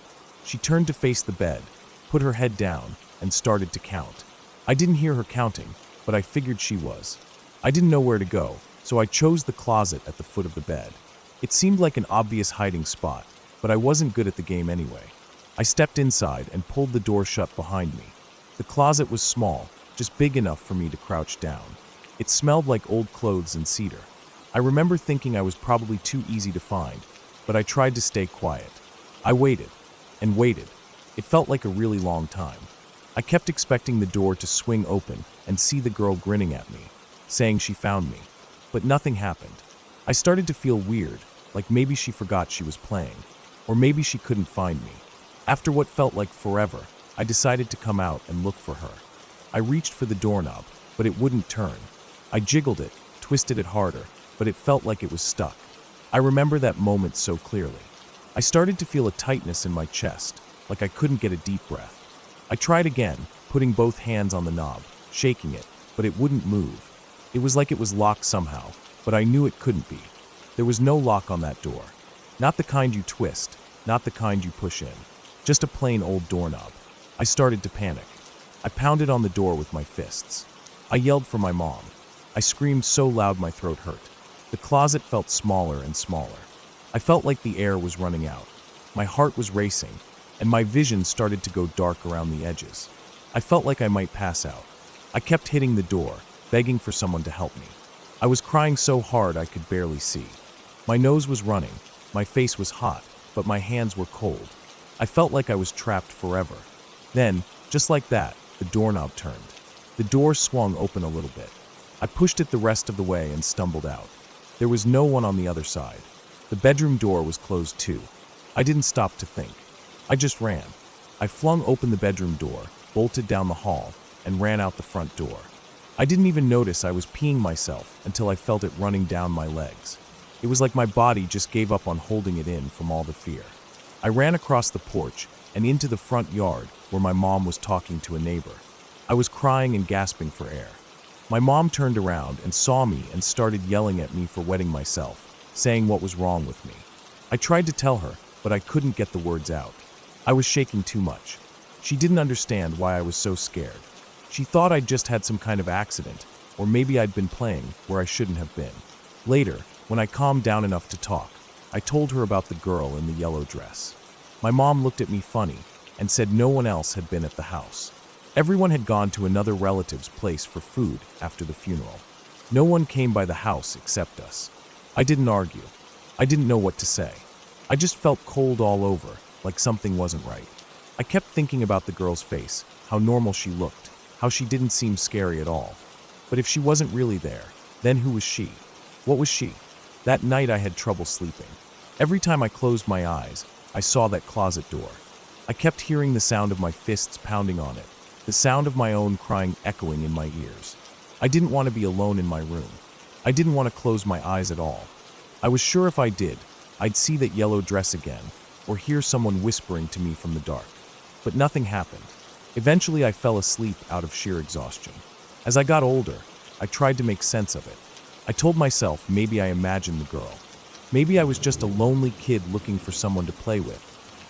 She turned to face the bed, put her head down, and started to count. I didn't hear her counting, but I figured she was. I didn't know where to go, so I chose the closet at the foot of the bed. It seemed like an obvious hiding spot, but I wasn't good at the game anyway. I stepped inside and pulled the door shut behind me. The closet was small, just big enough for me to crouch down. It smelled like old clothes and cedar. I remember thinking I was probably too easy to find, but I tried to stay quiet. I waited and waited. It felt like a really long time. I kept expecting the door to swing open and see the girl grinning at me, saying she found me. But nothing happened. I started to feel weird, like maybe she forgot she was playing, or maybe she couldn't find me. After what felt like forever, I decided to come out and look for her. I reached for the doorknob, but it wouldn't turn. I jiggled it, twisted it harder, but it felt like it was stuck. I remember that moment so clearly. I started to feel a tightness in my chest, like I couldn't get a deep breath. I tried again, putting both hands on the knob, shaking it, but it wouldn't move. It was like it was locked somehow, but I knew it couldn't be. There was no lock on that door. Not the kind you twist, not the kind you push in. Just a plain old doorknob. I started to panic. I pounded on the door with my fists. I yelled for my mom. I screamed so loud my throat hurt. The closet felt smaller and smaller. I felt like the air was running out. My heart was racing, and my vision started to go dark around the edges. I felt like I might pass out. I kept hitting the door, begging for someone to help me. I was crying so hard I could barely see. My nose was running, my face was hot, but my hands were cold. I felt like I was trapped forever. Then, just like that, the doorknob turned. The door swung open a little bit. I pushed it the rest of the way and stumbled out. There was no one on the other side. The bedroom door was closed too. I didn't stop to think. I just ran. I flung open the bedroom door, bolted down the hall, and ran out the front door. I didn't even notice I was peeing myself until I felt it running down my legs. It was like my body just gave up on holding it in from all the fear. I ran across the porch and into the front yard where my mom was talking to a neighbor. I was crying and gasping for air. My mom turned around and saw me and started yelling at me for wetting myself, saying what was wrong with me. I tried to tell her, but I couldn't get the words out. I was shaking too much. She didn't understand why I was so scared. She thought I'd just had some kind of accident, or maybe I'd been playing where I shouldn't have been. Later, when I calmed down enough to talk, I told her about the girl in the yellow dress. My mom looked at me funny and said no one else had been at the house. Everyone had gone to another relative's place for food after the funeral. No one came by the house except us. I didn't argue. I didn't know what to say. I just felt cold all over, like something wasn't right. I kept thinking about the girl's face, how normal she looked, how she didn't seem scary at all. But if she wasn't really there, then who was she? What was she? That night I had trouble sleeping. Every time I closed my eyes, I saw that closet door. I kept hearing the sound of my fists pounding on it, the sound of my own crying echoing in my ears. I didn't want to be alone in my room. I didn't want to close my eyes at all. I was sure if I did, I'd see that yellow dress again, or hear someone whispering to me from the dark. But nothing happened. Eventually I fell asleep out of sheer exhaustion. As I got older, I tried to make sense of it. I told myself maybe I imagined the girl. Maybe I was just a lonely kid looking for someone to play with,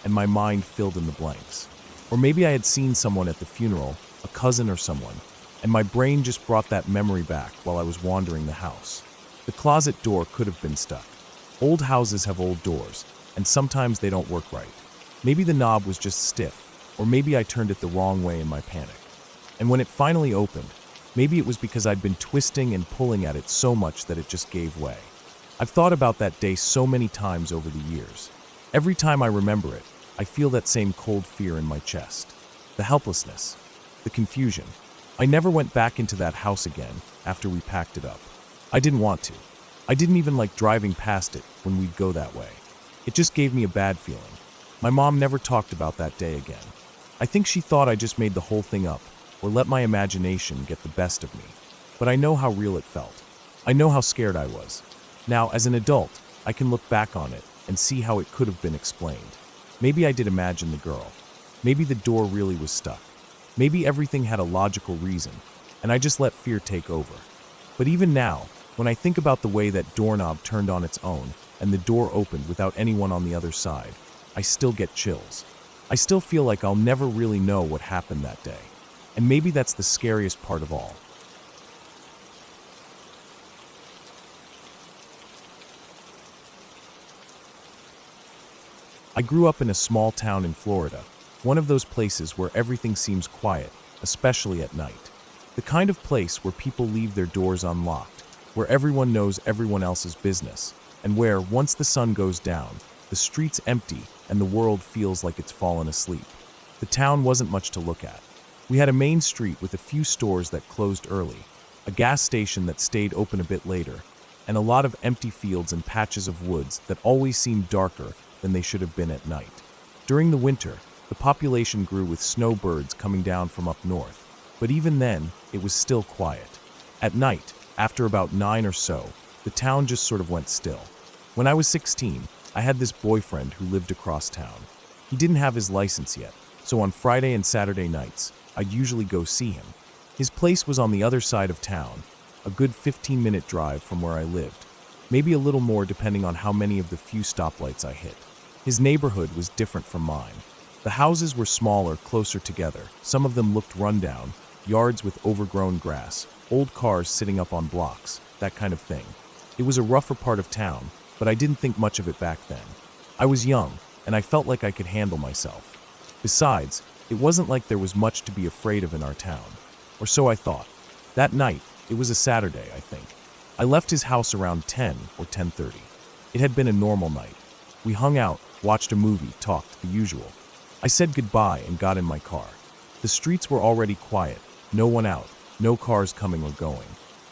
and my mind filled in the blanks. Or maybe I had seen someone at the funeral, a cousin or someone, and my brain just brought that memory back while I was wandering the house. The closet door could have been stuck. Old houses have old doors, and sometimes they don't work right. Maybe the knob was just stiff, or maybe I turned it the wrong way in my panic. And when it finally opened, maybe it was because I'd been twisting and pulling at it so much that it just gave way. I've thought about that day so many times over the years. Every time I remember it, I feel that same cold fear in my chest. The helplessness, the confusion. I never went back into that house again after we packed it up. I didn't want to. I didn't even like driving past it when we'd go that way. It just gave me a bad feeling. My mom never talked about that day again. I think she thought I just made the whole thing up or let my imagination get the best of me. But I know how real it felt. I know how scared I was. Now, as an adult, I can look back on it and see how it could have been explained. Maybe I did imagine the girl. Maybe the door really was stuck. Maybe everything had a logical reason, and I just let fear take over. But even now, when I think about the way that doorknob turned on its own and the door opened without anyone on the other side, I still get chills. I still feel like I'll never really know what happened that day. And maybe that's the scariest part of all. I grew up in a small town in Florida, one of those places where everything seems quiet, especially at night. The kind of place where people leave their doors unlocked, where everyone knows everyone else's business, and where, once the sun goes down, the street's empty and the world feels like it's fallen asleep. The town wasn't much to look at. We had a main street with a few stores that closed early, a gas station that stayed open a bit later, and a lot of empty fields and patches of woods that always seemed darker than they should have been at night. During the winter, the population grew with snowbirds coming down from up north, but even then, it was still quiet. At night, after about 9 or so, the town just sort of went still. When I was 16, I had this boyfriend who lived across town. He didn't have his license yet, so on Friday and Saturday nights, I'd usually go see him. His place was on the other side of town, a good 15-minute drive from where I lived, maybe a little more depending on how many of the few stoplights I hit. His neighborhood was different from mine. The houses were smaller, closer together. Some of them looked run down, yards with overgrown grass, old cars sitting up on blocks, that kind of thing. It was a rougher part of town, but I didn't think much of it back then. I was young, and I felt like I could handle myself. Besides, it wasn't like there was much to be afraid of in our town. Or so I thought. That night, it was a Saturday, I think. I left his house around 10 or 10:30. It had been a normal night. We hung out, watched a movie, talked, the usual. I said goodbye and got in my car. The streets were already quiet, no one out, no cars coming or going.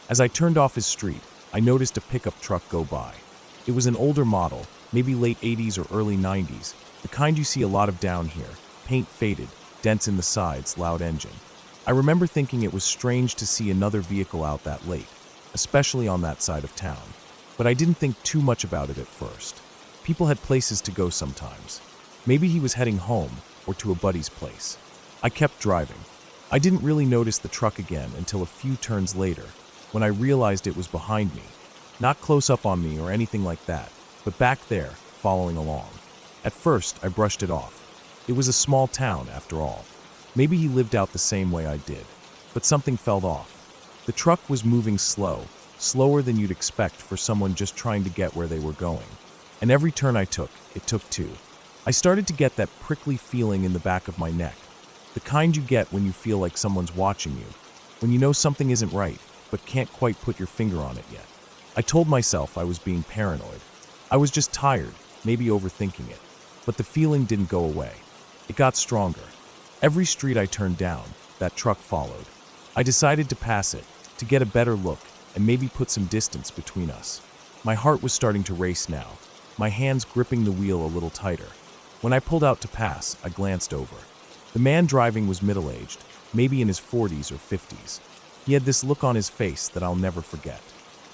As I turned off his street, I noticed a pickup truck go by. It was an older model, maybe late 80s or early 90s, the kind you see a lot of down here, paint faded, dents in the sides, loud engine. I remember thinking it was strange to see another vehicle out that late, especially on that side of town. But I didn't think too much about it at first. People had places to go sometimes. Maybe he was heading home or to a buddy's place. I kept driving. I didn't really notice the truck again until a few turns later, when I realized it was behind me. Not close up on me or anything like that, but back there, following along. At first, I brushed it off. It was a small town, after all. Maybe he lived out the same way I did. But something felt off. The truck was moving slow, slower than you'd expect for someone just trying to get where they were going. And every turn I took, it took two. I started to get that prickly feeling in the back of my neck. The kind you get when you feel like someone's watching you. When you know something isn't right, but can't quite put your finger on it yet. I told myself I was being paranoid. I was just tired, maybe overthinking it. But the feeling didn't go away. It got stronger. Every street I turned down, that truck followed. I decided to pass it, to get a better look, and maybe put some distance between us. My heart was starting to race now, my hands gripping the wheel a little tighter. When I pulled out to pass, I glanced over. The man driving was middle-aged, maybe in his 40s or 50s. He had this look on his face that I'll never forget.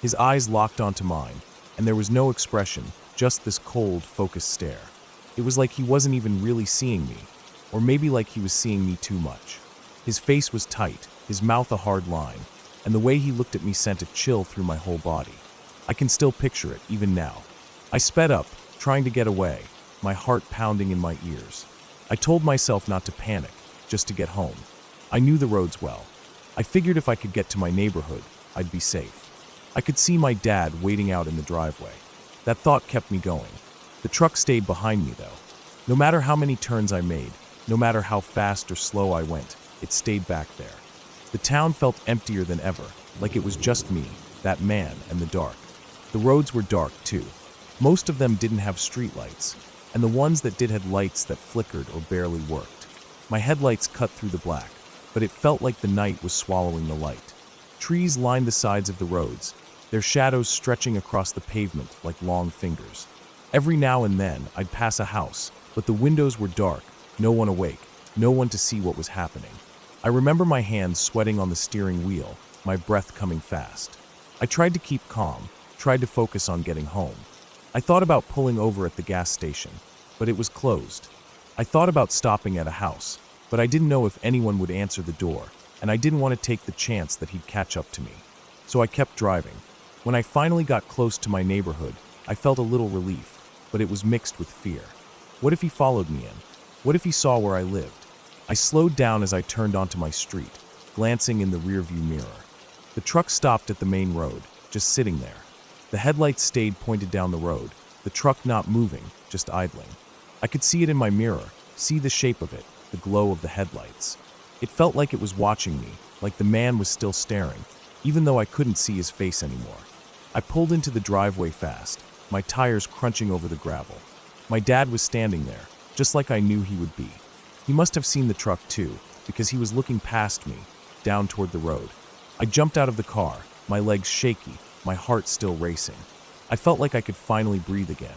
His eyes locked onto mine, and there was no expression, just this cold, focused stare. It was like he wasn't even really seeing me, or maybe like he was seeing me too much. His face was tight, his mouth a hard line, and the way he looked at me sent a chill through my whole body. I can still picture it, even now. I sped up, trying to get away, my heart pounding in my ears. I told myself not to panic, just to get home. I knew the roads well. I figured if I could get to my neighborhood, I'd be safe. I could see my dad waiting out in the driveway. That thought kept me going. The truck stayed behind me, though. No matter how many turns I made, no matter how fast or slow I went, it stayed back there. The town felt emptier than ever, like it was just me, that man, and the dark. The roads were dark, too. Most of them didn't have streetlights, and the ones that did had lights that flickered or barely worked. My headlights cut through the black, but it felt like the night was swallowing the light. Trees lined the sides of the roads, their shadows stretching across the pavement like long fingers. Every now and then, I'd pass a house, but the windows were dark, no one awake, no one to see what was happening. I remember my hands sweating on the steering wheel, my breath coming fast. I tried to keep calm, tried to focus on getting home. I thought about pulling over at the gas station, but it was closed. I thought about stopping at a house, but I didn't know if anyone would answer the door, and I didn't want to take the chance that he'd catch up to me. So I kept driving. When I finally got close to my neighborhood, I felt a little relief, but it was mixed with fear. What if he followed me in? What if he saw where I lived? I slowed down as I turned onto my street, glancing in the rearview mirror. The truck stopped at the main road, just sitting there. The headlights stayed pointed down the road, the truck not moving, just idling. I could see it in my mirror, see the shape of it, the glow of the headlights. It felt like it was watching me, like the man was still staring, even though I couldn't see his face anymore. I pulled into the driveway fast, my tires crunching over the gravel. My dad was standing there, just like I knew he would be. He must have seen the truck too, because he was looking past me, down toward the road. I jumped out of the car, my legs shaky, my heart still racing. I felt like I could finally breathe again.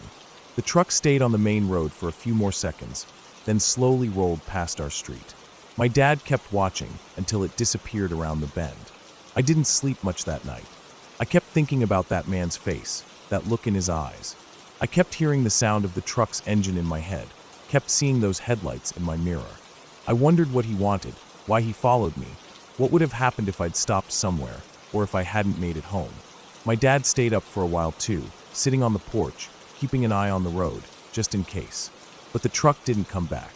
The truck stayed on the main road for a few more seconds, then slowly rolled past our street. My dad kept watching until it disappeared around the bend. I didn't sleep much that night. I kept thinking about that man's face, that look in his eyes. I kept hearing the sound of the truck's engine in my head, kept seeing those headlights in my mirror. I wondered what he wanted, why he followed me, what would have happened if I'd stopped somewhere, or if I hadn't made it home. My dad stayed up for a while too, sitting on the porch, keeping an eye on the road, just in case. But the truck didn't come back.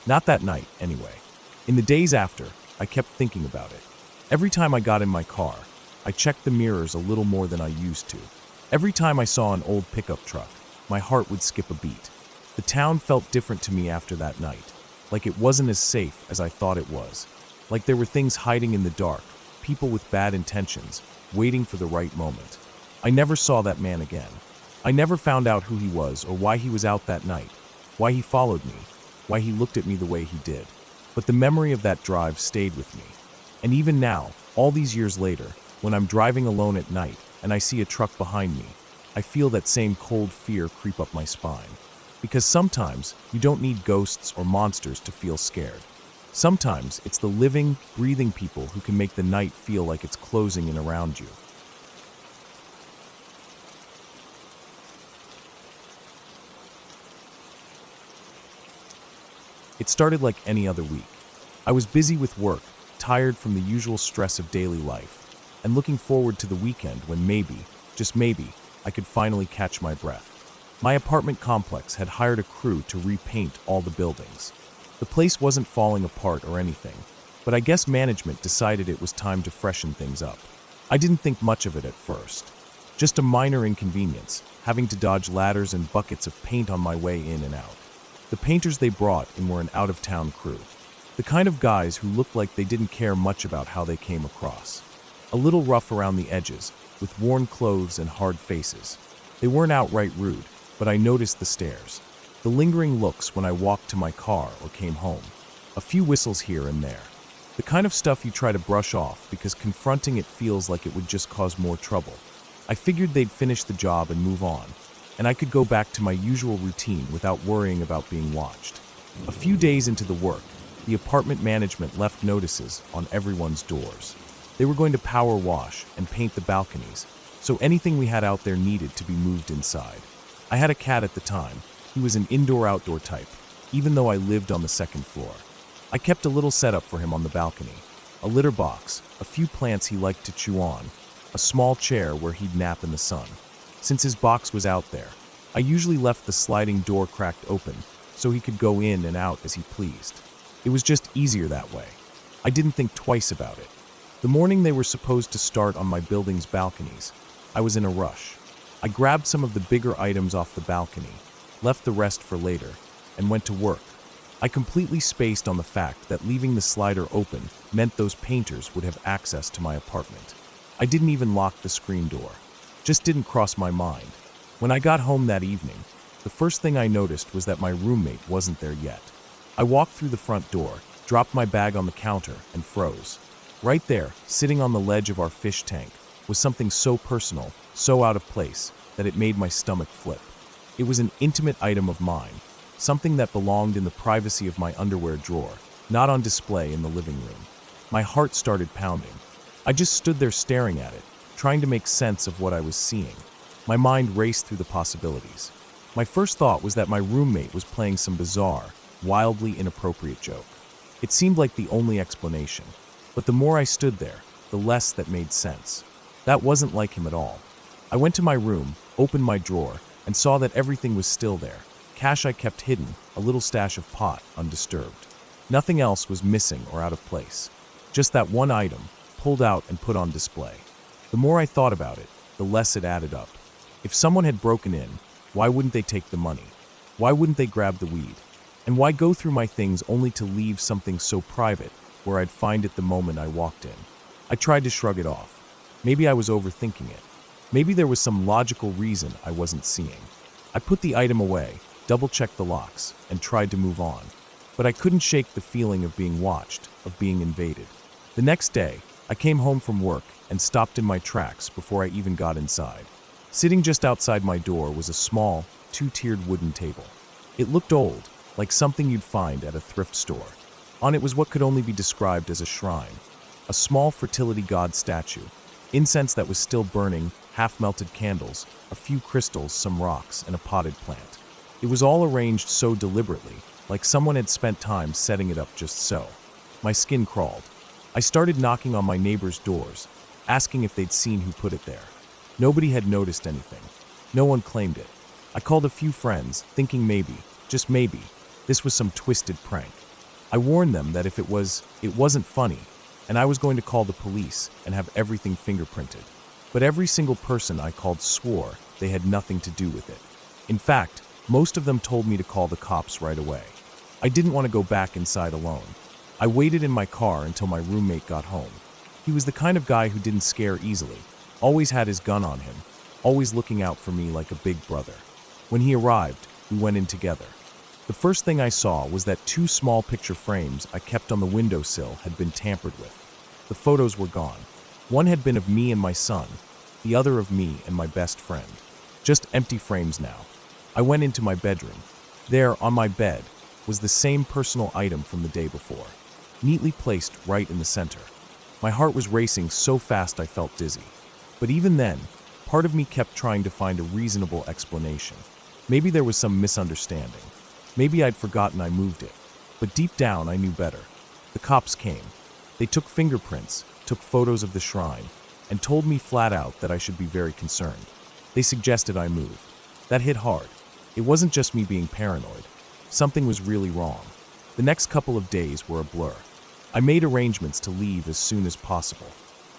Not that night, anyway. In the days after, I kept thinking about it. Every time I got in my car, I checked the mirrors a little more than I used to. Every time I saw an old pickup truck, my heart would skip a beat. The town felt different to me after that night, like it wasn't as safe as I thought it was. Like there were things hiding in the dark, people with bad intentions, waiting for the right moment. I never saw that man again. I never found out who he was or why he was out that night, why he followed me, why he looked at me the way he did. But the memory of that drive stayed with me. And even now, all these years later, when I'm driving alone at night and I see a truck behind me, I feel that same cold fear creep up my spine. Because sometimes you don't need ghosts or monsters to feel scared. Sometimes it's the living, breathing people who can make the night feel like it's closing in around you. It started like any other week. I was busy with work, tired from the usual stress of daily life, and looking forward to the weekend when maybe, just maybe, I could finally catch my breath. My apartment complex had hired a crew to repaint all the buildings. The place wasn't falling apart or anything, but I guess management decided it was time to freshen things up. I didn't think much of it at first. Just a minor inconvenience, having to dodge ladders and buckets of paint on my way in and out. The painters they brought in were an out-of-town crew. The kind of guys who looked like they didn't care much about how they came across. A little rough around the edges, with worn clothes and hard faces. They weren't outright rude, but I noticed the stares. The lingering looks when I walked to my car or came home. A few whistles here and there. The kind of stuff you try to brush off because confronting it feels like it would just cause more trouble. I figured they'd finish the job and move on, and I could go back to my usual routine without worrying about being watched. A few days into the work, the apartment management left notices on everyone's doors. They were going to power wash and paint the balconies, so anything we had out there needed to be moved inside. I had a cat at the time. He was an indoor-outdoor type, even though I lived on the second floor. I kept a little setup for him on the balcony. A litter box, a few plants he liked to chew on, a small chair where he'd nap in the sun. Since his box was out there, I usually left the sliding door cracked open so he could go in and out as he pleased. It was just easier that way. I didn't think twice about it. The morning they were supposed to start on my building's balconies, I was in a rush. I grabbed some of the bigger items off the balcony, left the rest for later, and went to work. I completely spaced on the fact that leaving the slider open meant those painters would have access to my apartment. I didn't even lock the screen door. Just didn't cross my mind. When I got home that evening, the first thing I noticed was that my roommate wasn't there yet. I walked through the front door, dropped my bag on the counter, and froze. Right there, sitting on the ledge of our fish tank, was something so personal, so out of place, that it made my stomach flip. It was an intimate item of mine, something that belonged in the privacy of my underwear drawer, not on display in the living room. My heart started pounding. I just stood there staring at it, trying to make sense of what I was seeing. My mind raced through the possibilities. My first thought was that my roommate was playing some bizarre, wildly inappropriate joke. It seemed like the only explanation, but the more I stood there, the less that made sense. That wasn't like him at all. I went to my room, opened my drawer, and saw that everything was still there. Cash I kept hidden, a little stash of pot, undisturbed. Nothing else was missing or out of place. Just that one item, pulled out and put on display. The more I thought about it, the less it added up. If someone had broken in, why wouldn't they take the money? Why wouldn't they grab the weed? And why go through my things only to leave something so private where I'd find it the moment I walked in? I tried to shrug it off. Maybe I was overthinking it. Maybe there was some logical reason I wasn't seeing. I put the item away, double-checked the locks, and tried to move on. But I couldn't shake the feeling of being watched, of being invaded. The next day, I came home from work and stopped in my tracks before I even got inside. Sitting just outside my door was a small, two-tiered wooden table. It looked old, like something you'd find at a thrift store. On it was what could only be described as a shrine, a small fertility god statue, incense that was still burning, half-melted candles, a few crystals, some rocks, and a potted plant. It was all arranged so deliberately, like someone had spent time setting it up just so. My skin crawled. I started knocking on my neighbors' doors, asking if they'd seen who put it there. Nobody had noticed anything. No one claimed it. I called a few friends, thinking maybe, just maybe, this was some twisted prank. I warned them that if it wasn't funny, and I was going to call the police and have everything fingerprinted. But every single person I called swore they had nothing to do with it. In fact, most of them told me to call the cops right away. I didn't want to go back inside alone. I waited in my car until my roommate got home. He was the kind of guy who didn't scare easily, always had his gun on him, always looking out for me like a big brother. When he arrived, we went in together. The first thing I saw was that two small picture frames I kept on the windowsill had been tampered with. The photos were gone. One had been of me and my son, the other of me and my best friend. Just empty frames now. I went into my bedroom. There, on my bed, was the same personal item from the day before, neatly placed right in the center. My heart was racing so fast I felt dizzy. But even then, part of me kept trying to find a reasonable explanation. Maybe there was some misunderstanding. Maybe I'd forgotten I moved it. But deep down, I knew better. The cops came. They took fingerprints, took photos of the shrine, and told me flat out that I should be very concerned. They suggested I move. That hit hard. It wasn't just me being paranoid. Something was really wrong. The next couple of days were a blur. I made arrangements to leave as soon as possible.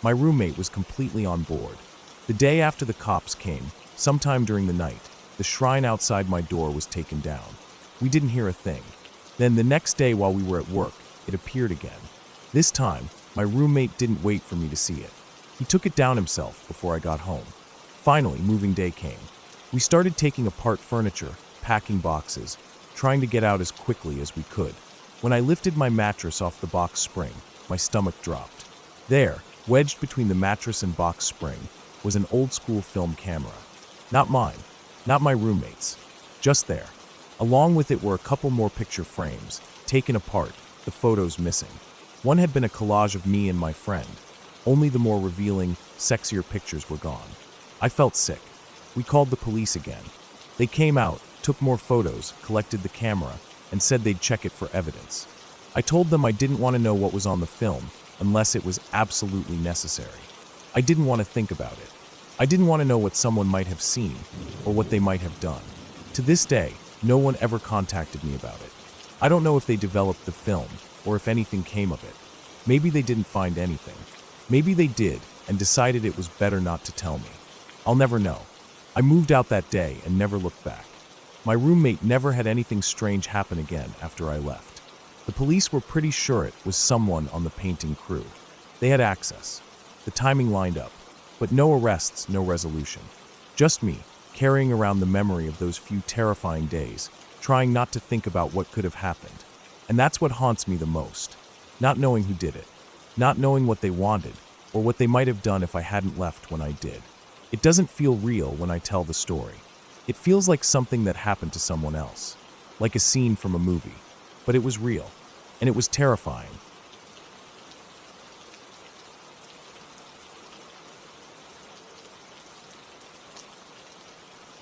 My roommate was completely on board. The day after the cops came, sometime during the night, the shrine outside my door was taken down. We didn't hear a thing. Then the next day while we were at work, it appeared again. This time, my roommate didn't wait for me to see it. He took it down himself before I got home. Finally, moving day came. We started taking apart furniture, packing boxes, trying to get out as quickly as we could. When I lifted my mattress off the box spring, my stomach dropped. There, wedged between the mattress and box spring, was an old-school film camera. Not mine, not my roommate's, just there. Along with it were a couple more picture frames, taken apart, the photos missing. One had been a collage of me and my friend. Only the more revealing, sexier pictures were gone. I felt sick. We called the police again. They came out, took more photos, collected the camera, and said they'd check it for evidence. I told them I didn't want to know what was on the film unless it was absolutely necessary. I didn't want to think about it. I didn't want to know what someone might have seen or what they might have done. To this day, no one ever contacted me about it. I don't know if they developed the film or if anything came of it. Maybe they didn't find anything. Maybe they did and decided it was better not to tell me. I'll never know. I moved out that day and never looked back. My roommate never had anything strange happen again after I left. The police were pretty sure it was someone on the painting crew. They had access. The timing lined up, but no arrests, no resolution. Just me, carrying around the memory of those few terrifying days, trying not to think about what could have happened. And that's what haunts me the most. Not knowing who did it. Not knowing what they wanted, or what they might have done if I hadn't left when I did. It doesn't feel real when I tell the story. It feels like something that happened to someone else. Like a scene from a movie. But it was real. And it was terrifying.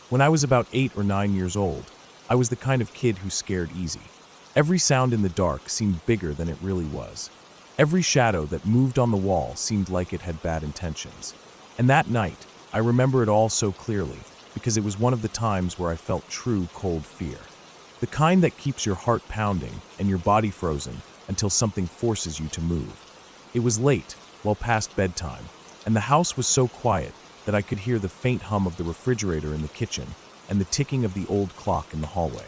When I was about 8 or 9 years old, I was the kind of kid who scared easy. Every sound in the dark seemed bigger than it really was. Every shadow that moved on the wall seemed like it had bad intentions. And that night, I remember it all so clearly, because it was one of the times where I felt true cold fear. The kind that keeps your heart pounding and your body frozen until something forces you to move. It was late, well past bedtime, and the house was so quiet that I could hear the faint hum of the refrigerator in the kitchen and the ticking of the old clock in the hallway.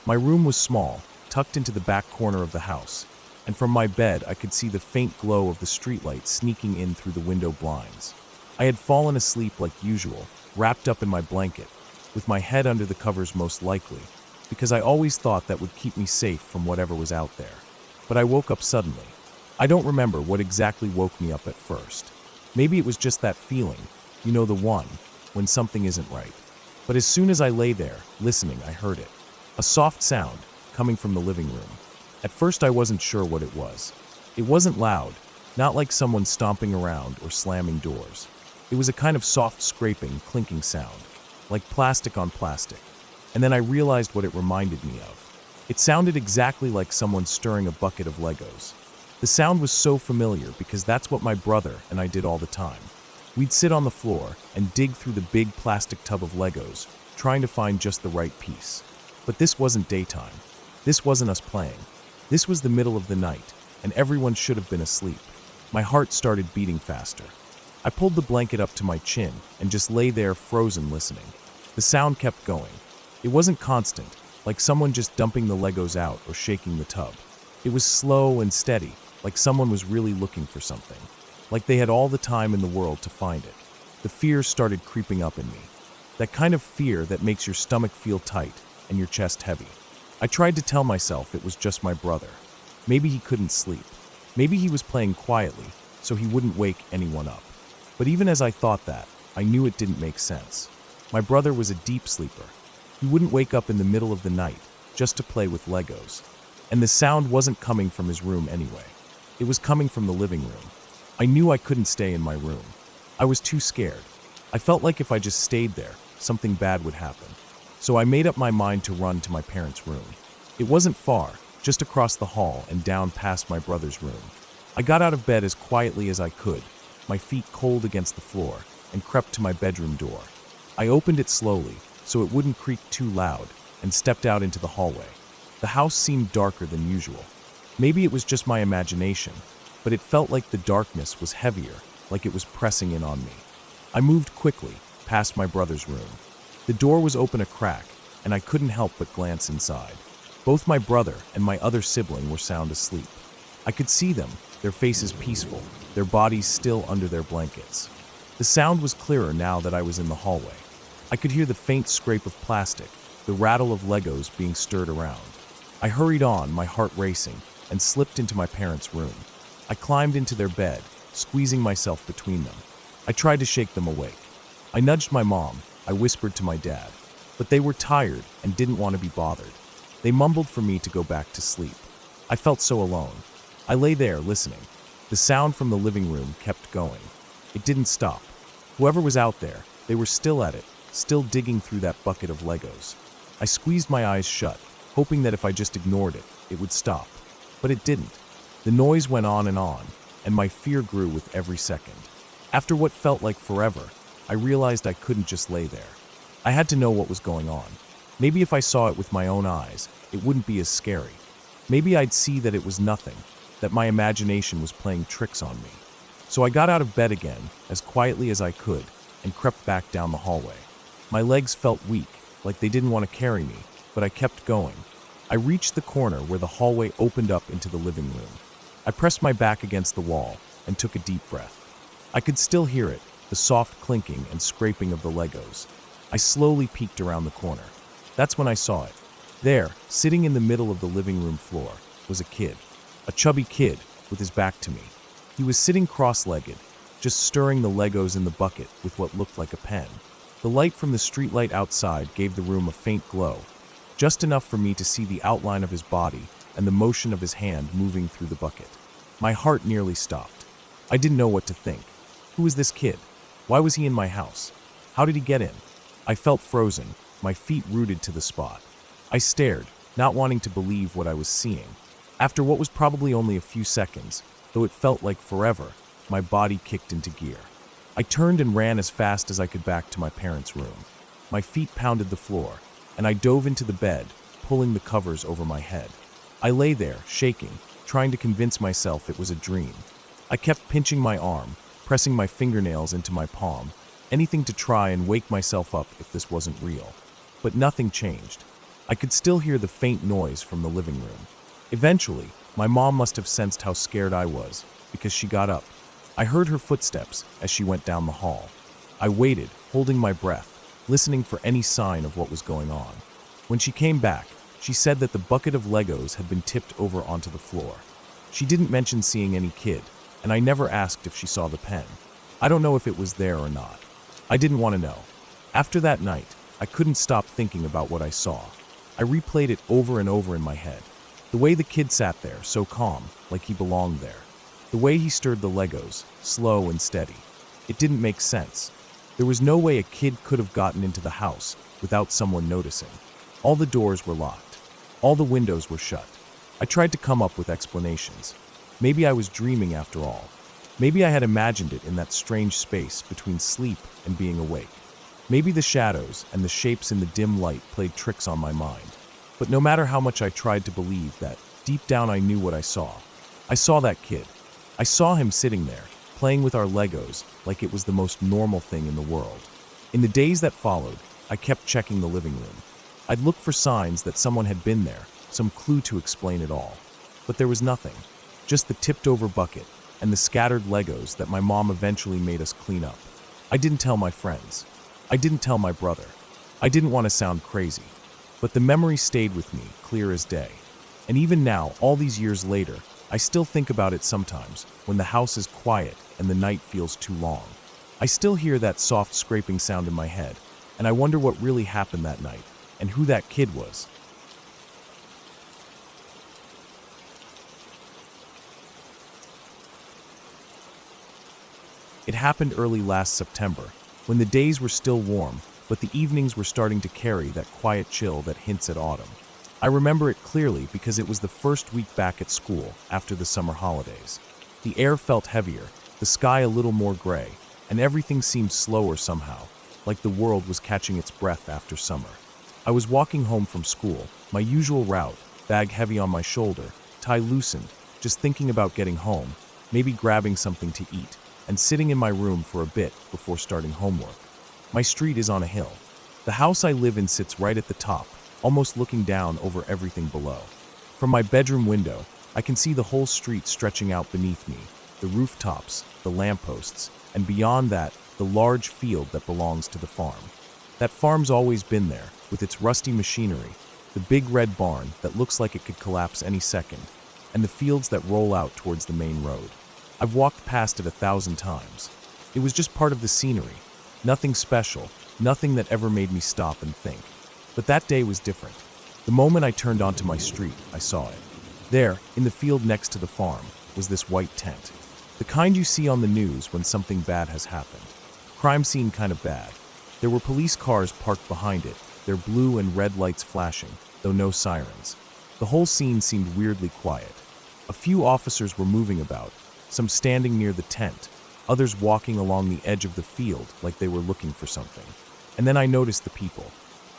My room was small, tucked into the back corner of the house, and from my bed I could see the faint glow of the streetlight sneaking in through the window blinds. I had fallen asleep like usual, wrapped up in my blanket, with my head under the covers most likely, because I always thought that would keep me safe from whatever was out there. But I woke up suddenly. I don't remember what exactly woke me up at first. Maybe it was just that feeling, you know, the one, when something isn't right. But as soon as I lay there, listening, I heard it. A soft sound, coming from the living room. At first I wasn't sure what it was. It wasn't loud, not like someone stomping around or slamming doors. It was a kind of soft scraping, clinking sound, like plastic on plastic. And then I realized what it reminded me of. It sounded exactly like someone stirring a bucket of Legos. The sound was so familiar because that's what my brother and I did all the time. We'd sit on the floor and dig through the big plastic tub of Legos, trying to find just the right piece. But this wasn't daytime. This wasn't us playing. This was the middle of the night, and everyone should have been asleep. My heart started beating faster. I pulled the blanket up to my chin and just lay there frozen listening. The sound kept going. It wasn't constant, like someone just dumping the Legos out or shaking the tub. It was slow and steady, like someone was really looking for something. Like they had all the time in the world to find it. The fear started creeping up in me. That kind of fear that makes your stomach feel tight and your chest heavy. I tried to tell myself it was just my brother. Maybe he couldn't sleep. Maybe he was playing quietly, so he wouldn't wake anyone up. But even as I thought that, I knew it didn't make sense. My brother was a deep sleeper. He wouldn't wake up in the middle of the night just to play with Legos. And the sound wasn't coming from his room anyway. It was coming from the living room. I knew I couldn't stay in my room. I was too scared. I felt like if I just stayed there, something bad would happen. So I made up my mind to run to my parents' room. It wasn't far, just across the hall and down past my brother's room. I got out of bed as quietly as I could, my feet cold against the floor, and crept to my bedroom door. I opened it slowly, so it wouldn't creak too loud, and stepped out into the hallway. The house seemed darker than usual. Maybe it was just my imagination, but it felt like the darkness was heavier, like it was pressing in on me. I moved quickly, past my brother's room. The door was open a crack, and I couldn't help but glance inside. Both my brother and my other sibling were sound asleep. I could see them, their faces peaceful, their bodies still under their blankets. The sound was clearer now that I was in the hallway. I could hear the faint scrape of plastic, the rattle of Legos being stirred around. I hurried on, my heart racing, and slipped into my parents' room. I climbed into their bed, squeezing myself between them. I tried to shake them awake. I nudged my mom. I whispered to my dad. But they were tired and didn't want to be bothered. They mumbled for me to go back to sleep. I felt so alone. I lay there, listening. The sound from the living room kept going. It didn't stop. Whoever was out there, they were still at it, still digging through that bucket of Legos. I squeezed my eyes shut, hoping that if I just ignored it, it would stop. But it didn't. The noise went on, and my fear grew with every second. After what felt like forever, I realized I couldn't just lay there. I had to know what was going on. Maybe if I saw it with my own eyes, it wouldn't be as scary. Maybe I'd see that it was nothing, that my imagination was playing tricks on me. So I got out of bed again, as quietly as I could, and crept back down the hallway. My legs felt weak, like they didn't want to carry me, but I kept going. I reached the corner where the hallway opened up into the living room. I pressed my back against the wall and took a deep breath. I could still hear it, the soft clinking and scraping of the Legos. I slowly peeked around the corner. That's when I saw it. There, sitting in the middle of the living room floor, was a kid. A chubby kid with his back to me. He was sitting cross-legged, just stirring the Legos in the bucket with what looked like a pen. The light from the streetlight outside gave the room a faint glow, just enough for me to see the outline of his body and the motion of his hand moving through the bucket. My heart nearly stopped. I didn't know what to think. Who was this kid? Why was he in my house? How did he get in? I felt frozen, my feet rooted to the spot. I stared, not wanting to believe what I was seeing. After what was probably only a few seconds, though it felt like forever, my body kicked into gear. I turned and ran as fast as I could back to my parents' room. My feet pounded the floor, and I dove into the bed, pulling the covers over my head. I lay there, shaking, trying to convince myself it was a dream. I kept pinching my arm, pressing my fingernails into my palm, anything to try and wake myself up if this wasn't real. But nothing changed. I could still hear the faint noise from the living room. Eventually, my mom must have sensed how scared I was, because she got up. I heard her footsteps as she went down the hall. I waited, holding my breath, listening for any sign of what was going on. When she came back, she said that the bucket of Legos had been tipped over onto the floor. She didn't mention seeing any kid, and I never asked if she saw the pen. I don't know if it was there or not. I didn't want to know. After that night, I couldn't stop thinking about what I saw. I replayed it over and over in my head. The way the kid sat there, so calm, like he belonged there. The way he stirred the Legos, slow and steady. It didn't make sense. There was no way a kid could have gotten into the house without someone noticing. All the doors were locked. All the windows were shut. I tried to come up with explanations. Maybe I was dreaming after all. Maybe I had imagined it in that strange space between sleep and being awake. Maybe the shadows and the shapes in the dim light played tricks on my mind. But no matter how much I tried to believe that, deep down I knew what I saw. I saw that kid. I saw him sitting there, playing with our Legos like it was the most normal thing in the world. In the days that followed, I kept checking the living room. I'd look for signs that someone had been there, some clue to explain it all. But there was nothing, just the tipped-over bucket and the scattered Legos that my mom eventually made us clean up. I didn't tell my friends. I didn't tell my brother. I didn't want to sound crazy. But the memory stayed with me, clear as day. And even now, all these years later, I still think about it sometimes, when the house is quiet and the night feels too long. I still hear that soft scraping sound in my head, and I wonder what really happened that night, and who that kid was. It happened early last September, when the days were still warm, but the evenings were starting to carry that quiet chill that hints at autumn. I remember it clearly because it was the first week back at school after the summer holidays. The air felt heavier, the sky a little more gray, and everything seemed slower somehow, like the world was catching its breath after summer. I was walking home from school, my usual route, bag heavy on my shoulder, tie loosened, just thinking about getting home, maybe grabbing something to eat, and sitting in my room for a bit before starting homework. My street is on a hill. The house I live in sits right at the top, almost looking down over everything below. From my bedroom window, I can see the whole street stretching out beneath me, the rooftops, the lampposts, and beyond that, the large field that belongs to the farm. That farm's always been there, with its rusty machinery, the big red barn that looks like it could collapse any second, and the fields that roll out towards the main road. I've walked past it 1,000 times. It was just part of the scenery. Nothing special, nothing that ever made me stop and think. But that day was different. The moment I turned onto my street, I saw it. There, in the field next to the farm, was this white tent. The kind you see on the news when something bad has happened. Crime scene kind of bad. There were police cars parked behind it, their blue and red lights flashing, though no sirens. The whole scene seemed weirdly quiet. A few officers were moving about, some standing near the tent, others walking along the edge of the field like they were looking for something. And then I noticed the people.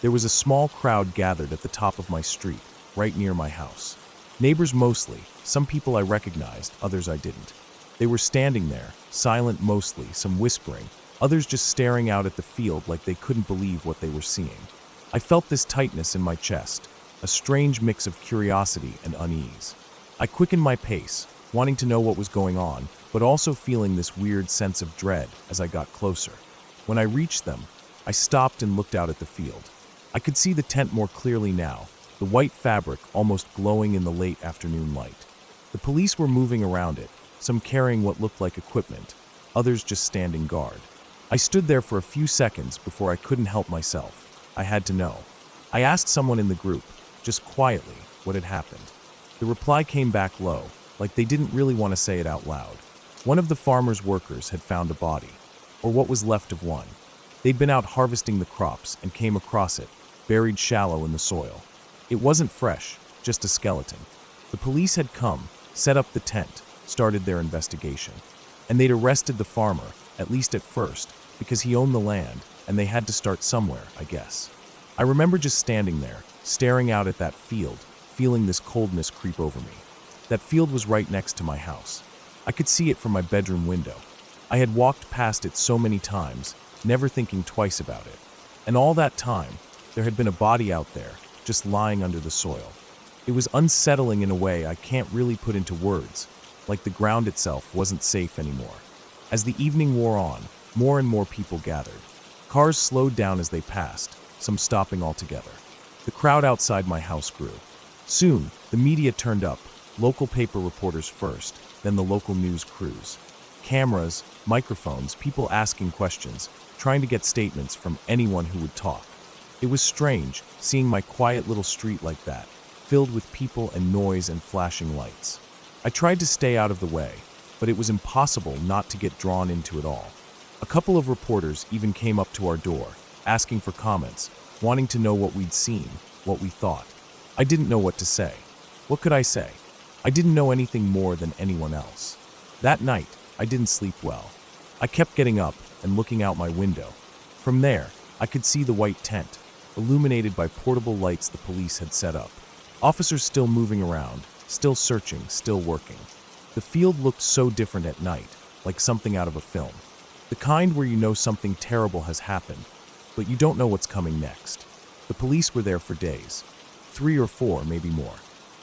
There was a small crowd gathered at the top of my street, right near my house. Neighbors mostly, some people I recognized, others I didn't. They were standing there, silent mostly, some whispering, others just staring out at the field like they couldn't believe what they were seeing. I felt this tightness in my chest, a strange mix of curiosity and unease. I quickened my pace, wanting to know what was going on, but also feeling this weird sense of dread as I got closer. When I reached them, I stopped and looked out at the field. I could see the tent more clearly now, the white fabric almost glowing in the late afternoon light. The police were moving around it, some carrying what looked like equipment, others just standing guard. I stood there for a few seconds before I couldn't help myself. I had to know. I asked someone in the group, just quietly, what had happened. The reply came back low, like they didn't really want to say it out loud. One of the farmer's workers had found a body, or what was left of one. They'd been out harvesting the crops and came across it, buried shallow in the soil. It wasn't fresh, just a skeleton. The police had come, set up the tent, started their investigation. And they'd arrested the farmer, at least at first, because he owned the land, and they had to start somewhere, I guess. I remember just standing there, staring out at that field, feeling this coldness creep over me. That field was right next to my house. I could see it from my bedroom window. I had walked past it so many times, never thinking twice about it. And all that time, there had been a body out there, just lying under the soil. It was unsettling in a way I can't really put into words, like the ground itself wasn't safe anymore. As the evening wore on, more and more people gathered. Cars slowed down as they passed, some stopping altogether. The crowd outside my house grew. Soon, the media turned up, local paper reporters first, then the local news crews. Cameras, microphones, people asking questions, trying to get statements from anyone who would talk. It was strange, seeing my quiet little street like that, filled with people and noise and flashing lights. I tried to stay out of the way, but it was impossible not to get drawn into it all. A couple of reporters even came up to our door, asking for comments, wanting to know what we'd seen, what we thought. I didn't know what to say. What could I say? I didn't know anything more than anyone else. That night, I didn't sleep well. I kept getting up and looking out my window. From there, I could see the white tent, illuminated by portable lights the police had set up. Officers still moving around, still searching, still working. The field looked so different at night, like something out of a film. The kind where you know something terrible has happened, but you don't know what's coming next. The police were there for days. 3 or 4, maybe more.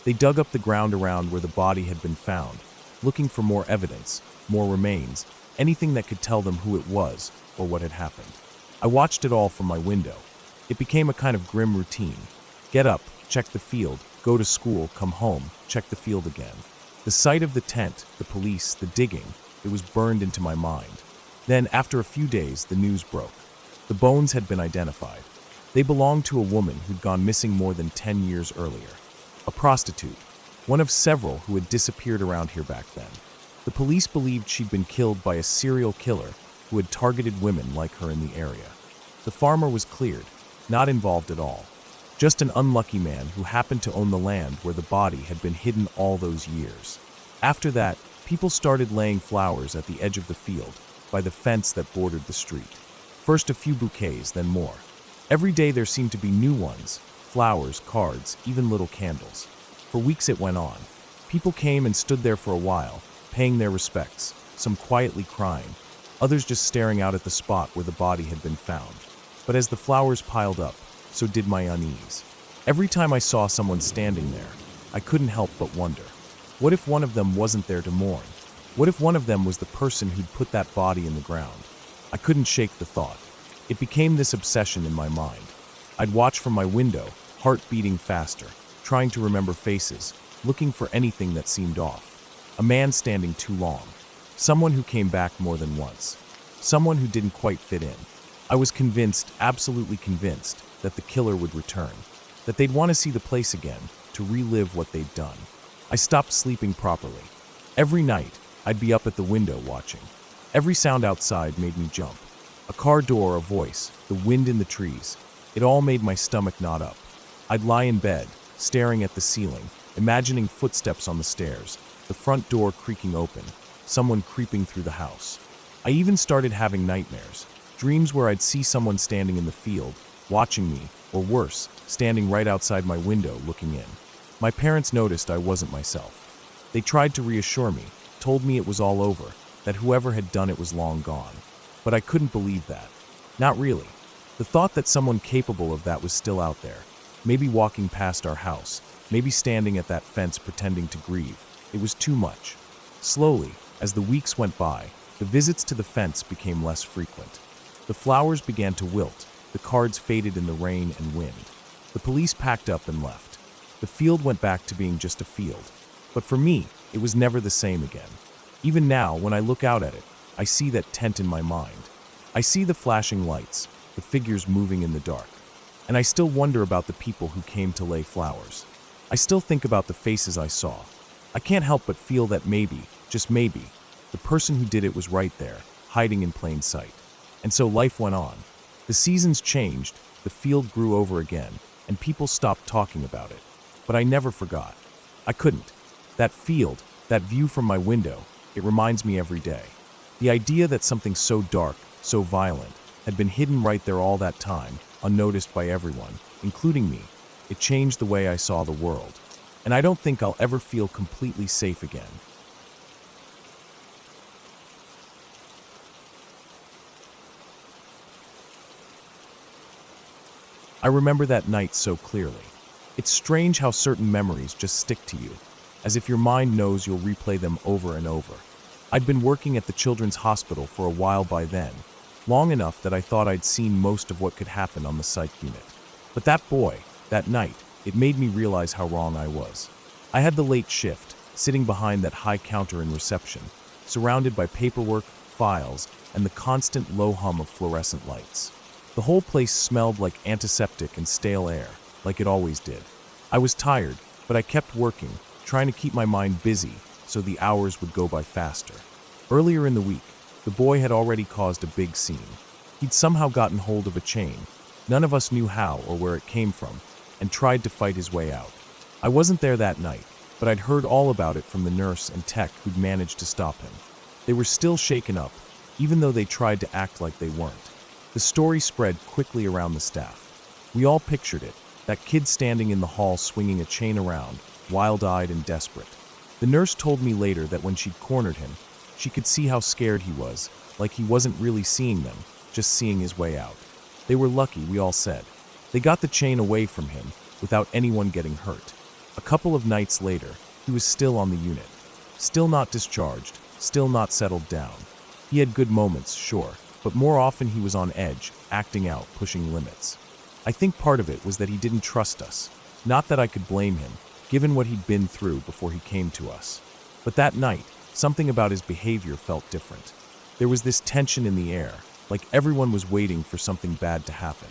They dug up the ground around where the body had been found, looking for more evidence, more remains, anything that could tell them who it was or what had happened. I watched it all from my window. It became a kind of grim routine. Get up, check the field, go to school, come home, check the field again. The sight of the tent, the police, the digging, it was burned into my mind. Then, after a few days, the news broke. The bones had been identified. They belonged to a woman who'd gone missing more than 10 years earlier. A prostitute, one of several who had disappeared around here back then. The police believed she'd been killed by a serial killer who had targeted women like her in the area. The farmer was cleared, not involved at all. Just an unlucky man who happened to own the land where the body had been hidden all those years. After that, people started laying flowers at the edge of the field, by the fence that bordered the street. First a few bouquets, then more. Every day there seemed to be new ones, flowers, cards, even little candles. For weeks it went on. People came and stood there for a while, paying their respects, some quietly crying, others just staring out at the spot where the body had been found. But as the flowers piled up, so did my unease. Every time I saw someone standing there, I couldn't help but wonder, what if one of them wasn't there to mourn? What if one of them was the person who'd put that body in the ground? I couldn't shake the thought. It became this obsession in my mind. I'd watch from my window, heart beating faster, trying to remember faces, looking for anything that seemed off. A man standing too long. Someone who came back more than once. Someone who didn't quite fit in. I was convinced, absolutely convinced, that the killer would return. That they'd want to see the place again, to relive what they'd done. I stopped sleeping properly. Every night, I'd be up at the window watching. Every sound outside made me jump. A car door, a voice, the wind in the trees. It all made my stomach knot up. I'd lie in bed, staring at the ceiling, imagining footsteps on the stairs, the front door creaking open, someone creeping through the house. I even started having nightmares, dreams where I'd see someone standing in the field, watching me, or worse, standing right outside my window looking in. My parents noticed I wasn't myself. They tried to reassure me, told me it was all over, that whoever had done it was long gone. But I couldn't believe that. Not really. The thought that someone capable of that was still out there. maybe walking past our house, maybe standing at that fence pretending to grieve. It was too much. Slowly, as the weeks went by, the visits to the fence became less frequent. The flowers began to wilt, the cards faded in the rain and wind. The police packed up and left. The field went back to being just a field. But for me, it was never the same again. Even now, when I look out at it, I see that tent in my mind. I see the flashing lights, the figures moving in the dark. And I still wonder about the people who came to lay flowers. I still think about the faces I saw. I can't help but feel that maybe, just maybe, the person who did it was right there, hiding in plain sight. And so life went on. The seasons changed, the field grew over again, and people stopped talking about it. But I never forgot. I couldn't. That field, that view from my window, it reminds me every day. The idea that something so dark, so violent, had been hidden right there all that time, unnoticed by everyone, including me, it changed the way I saw the world. And I don't think I'll ever feel completely safe again. I remember that night so clearly. It's strange how certain memories just stick to you, as if your mind knows you'll replay them over and over. I'd been working at the children's hospital for a while by then, long enough that I thought I'd seen most of what could happen on the psych unit. But that boy, that night, it made me realize how wrong I was. I had the late shift, sitting behind that high counter in reception, surrounded by paperwork, files, and the constant low hum of fluorescent lights. The whole place smelled like antiseptic and stale air, like it always did. I was tired, but I kept working, trying to keep my mind busy so the hours would go by faster. Earlier in the week, the boy had already caused a big scene. He'd somehow gotten hold of a chain. None of us knew how or where it came from, and tried to fight his way out. I wasn't there that night, but I'd heard all about it from the nurse and tech who'd managed to stop him. They were still shaken up, even though they tried to act like they weren't. The story spread quickly around the staff. We all pictured it, that kid standing in the hall swinging a chain around, wild-eyed and desperate. The nurse told me later that when she'd cornered him, she could see how scared he was, like he wasn't really seeing them, just seeing his way out. They were lucky, we all said. They got the chain away from him, without anyone getting hurt. A couple of nights later, he was still on the unit. Still not discharged, still not settled down. He had good moments, sure, but more often he was on edge, acting out, pushing limits. I think part of it was that he didn't trust us. Not that I could blame him, given what he'd been through before he came to us. But that night, something about his behavior felt different. There was this tension in the air, like everyone was waiting for something bad to happen.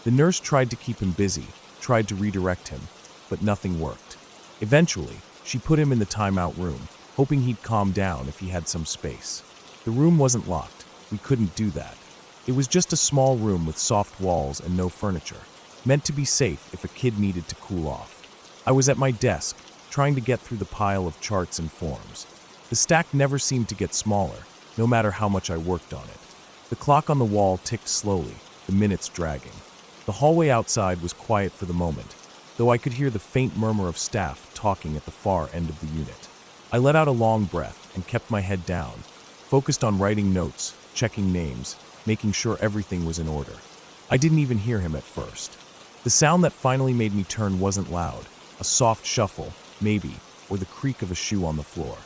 The nurse tried to keep him busy, tried to redirect him, but nothing worked. Eventually, she put him in the timeout room, hoping he'd calm down if he had some space. The room wasn't locked. We couldn't do that. It was just a small room with soft walls and no furniture, meant to be safe if a kid needed to cool off. I was at my desk, trying to get through the pile of charts and forms. The stack never seemed to get smaller, no matter how much I worked on it. The clock on the wall ticked slowly, the minutes dragging. The hallway outside was quiet for the moment, though I could hear the faint murmur of staff talking at the far end of the unit. I let out a long breath and kept my head down, focused on writing notes, checking names, making sure everything was in order. I didn't even hear him at first. The sound that finally made me turn wasn't loud, a soft shuffle, maybe, or the creak of a shoe on the floor.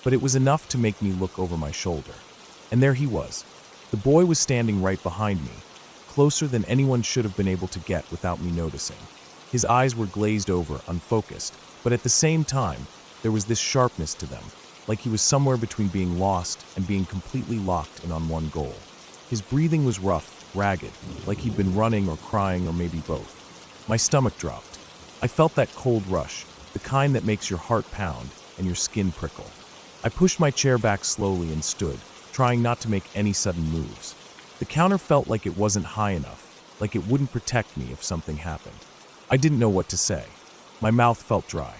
But it was enough to make me look over my shoulder. And there he was. The boy was standing right behind me, closer than anyone should have been able to get without me noticing. His eyes were glazed over, unfocused, but at the same time, there was this sharpness to them, like he was somewhere between being lost and being completely locked in on one goal. His breathing was rough, ragged, like he'd been running or crying or maybe both. My stomach dropped. I felt that cold rush, the kind that makes your heart pound and your skin prickle. I pushed my chair back slowly and stood, trying not to make any sudden moves. The counter felt like it wasn't high enough, like it wouldn't protect me if something happened. I didn't know what to say. My mouth felt dry.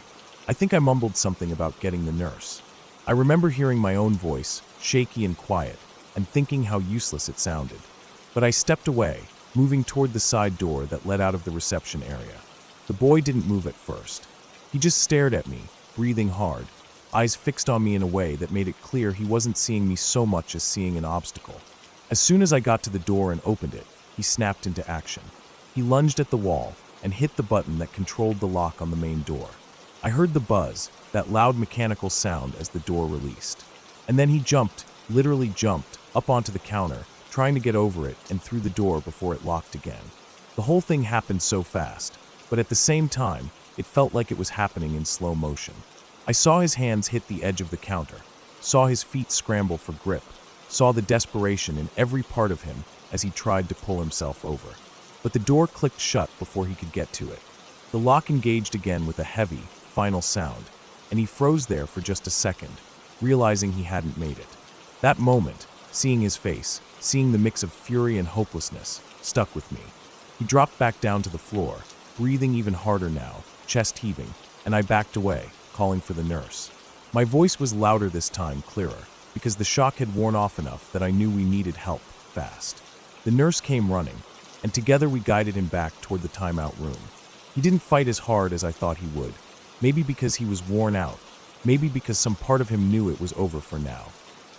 I think I mumbled something about getting the nurse. I remember hearing my own voice, shaky and quiet, and thinking how useless it sounded. But I stepped away, moving toward the side door that led out of the reception area. The boy didn't move at first. He just stared at me, breathing hard, eyes fixed on me in a way that made it clear he wasn't seeing me so much as seeing an obstacle. As soon as I got to the door and opened it, he snapped into action. He lunged at the wall, and hit the button that controlled the lock on the main door. I heard the buzz, that loud mechanical sound as the door released. And then he jumped, literally jumped, up onto the counter, trying to get over it and through the door before it locked again. The whole thing happened so fast, but at the same time, it felt like it was happening in slow motion. I saw his hands hit the edge of the counter, saw his feet scramble for grip, saw the desperation in every part of him as he tried to pull himself over. But the door clicked shut before he could get to it. The lock engaged again with a heavy, final sound, and he froze there for just a second, realizing he hadn't made it. That moment, seeing his face, seeing the mix of fury and hopelessness, stuck with me. He dropped back down to the floor, breathing even harder now, chest heaving, and I backed away, calling for the nurse. My voice was louder this time, clearer, because the shock had worn off enough that I knew we needed help, fast. The nurse came running, and together we guided him back toward the timeout room. He didn't fight as hard as I thought he would, maybe because he was worn out, maybe because some part of him knew it was over for now.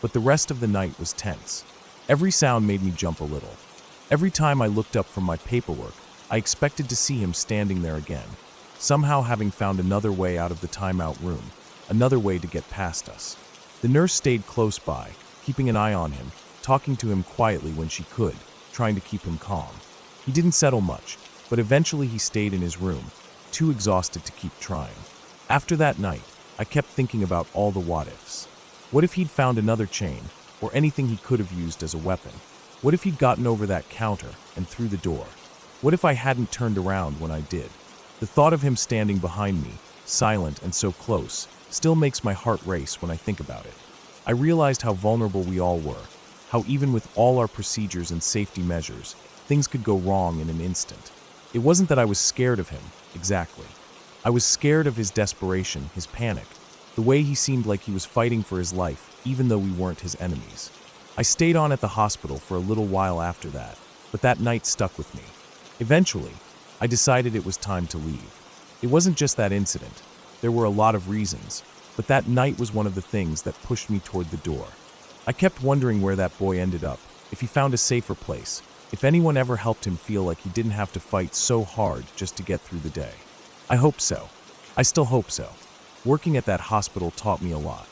But the rest of the night was tense. Every sound made me jump a little. Every time I looked up from my paperwork, I expected to see him standing there again, somehow having found another way out of the timeout room, another way to get past us. The nurse stayed close by, keeping an eye on him, talking to him quietly when she could, trying to keep him calm. He didn't settle much, but eventually he stayed in his room, too exhausted to keep trying. After that night, I kept thinking about all the what-ifs. What if he'd found another chain, or anything he could have used as a weapon? What if he'd gotten over that counter and through the door? What if I hadn't turned around when I did? The thought of him standing behind me, silent and so close, still makes my heart race when I think about it. I realized how vulnerable we all were, how even with all our procedures and safety measures, things could go wrong in an instant. It wasn't that I was scared of him, exactly. I was scared of his desperation, his panic, the way he seemed like he was fighting for his life, even though we weren't his enemies. I stayed on at the hospital for a little while after that, but that night stuck with me. Eventually, I decided it was time to leave. It wasn't just that incident. There were a lot of reasons, but that night was one of the things that pushed me toward the door. I kept wondering where that boy ended up, if he found a safer place, if anyone ever helped him feel like he didn't have to fight so hard just to get through the day. I hope so. I still hope so. Working at that hospital taught me a lot.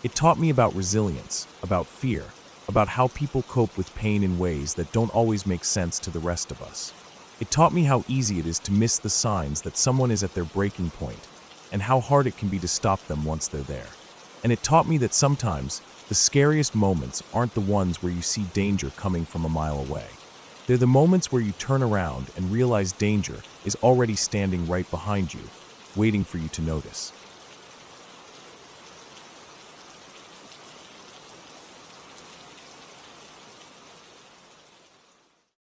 It taught me about resilience, about fear, about how people cope with pain in ways that don't always make sense to the rest of us. It taught me how easy it is to miss the signs that someone is at their breaking point, and how hard it can be to stop them once they're there. And it taught me that sometimes the scariest moments aren't the ones where you see danger coming from a mile away. They're the moments where you turn around and realize danger is already standing right behind you, waiting for you to notice.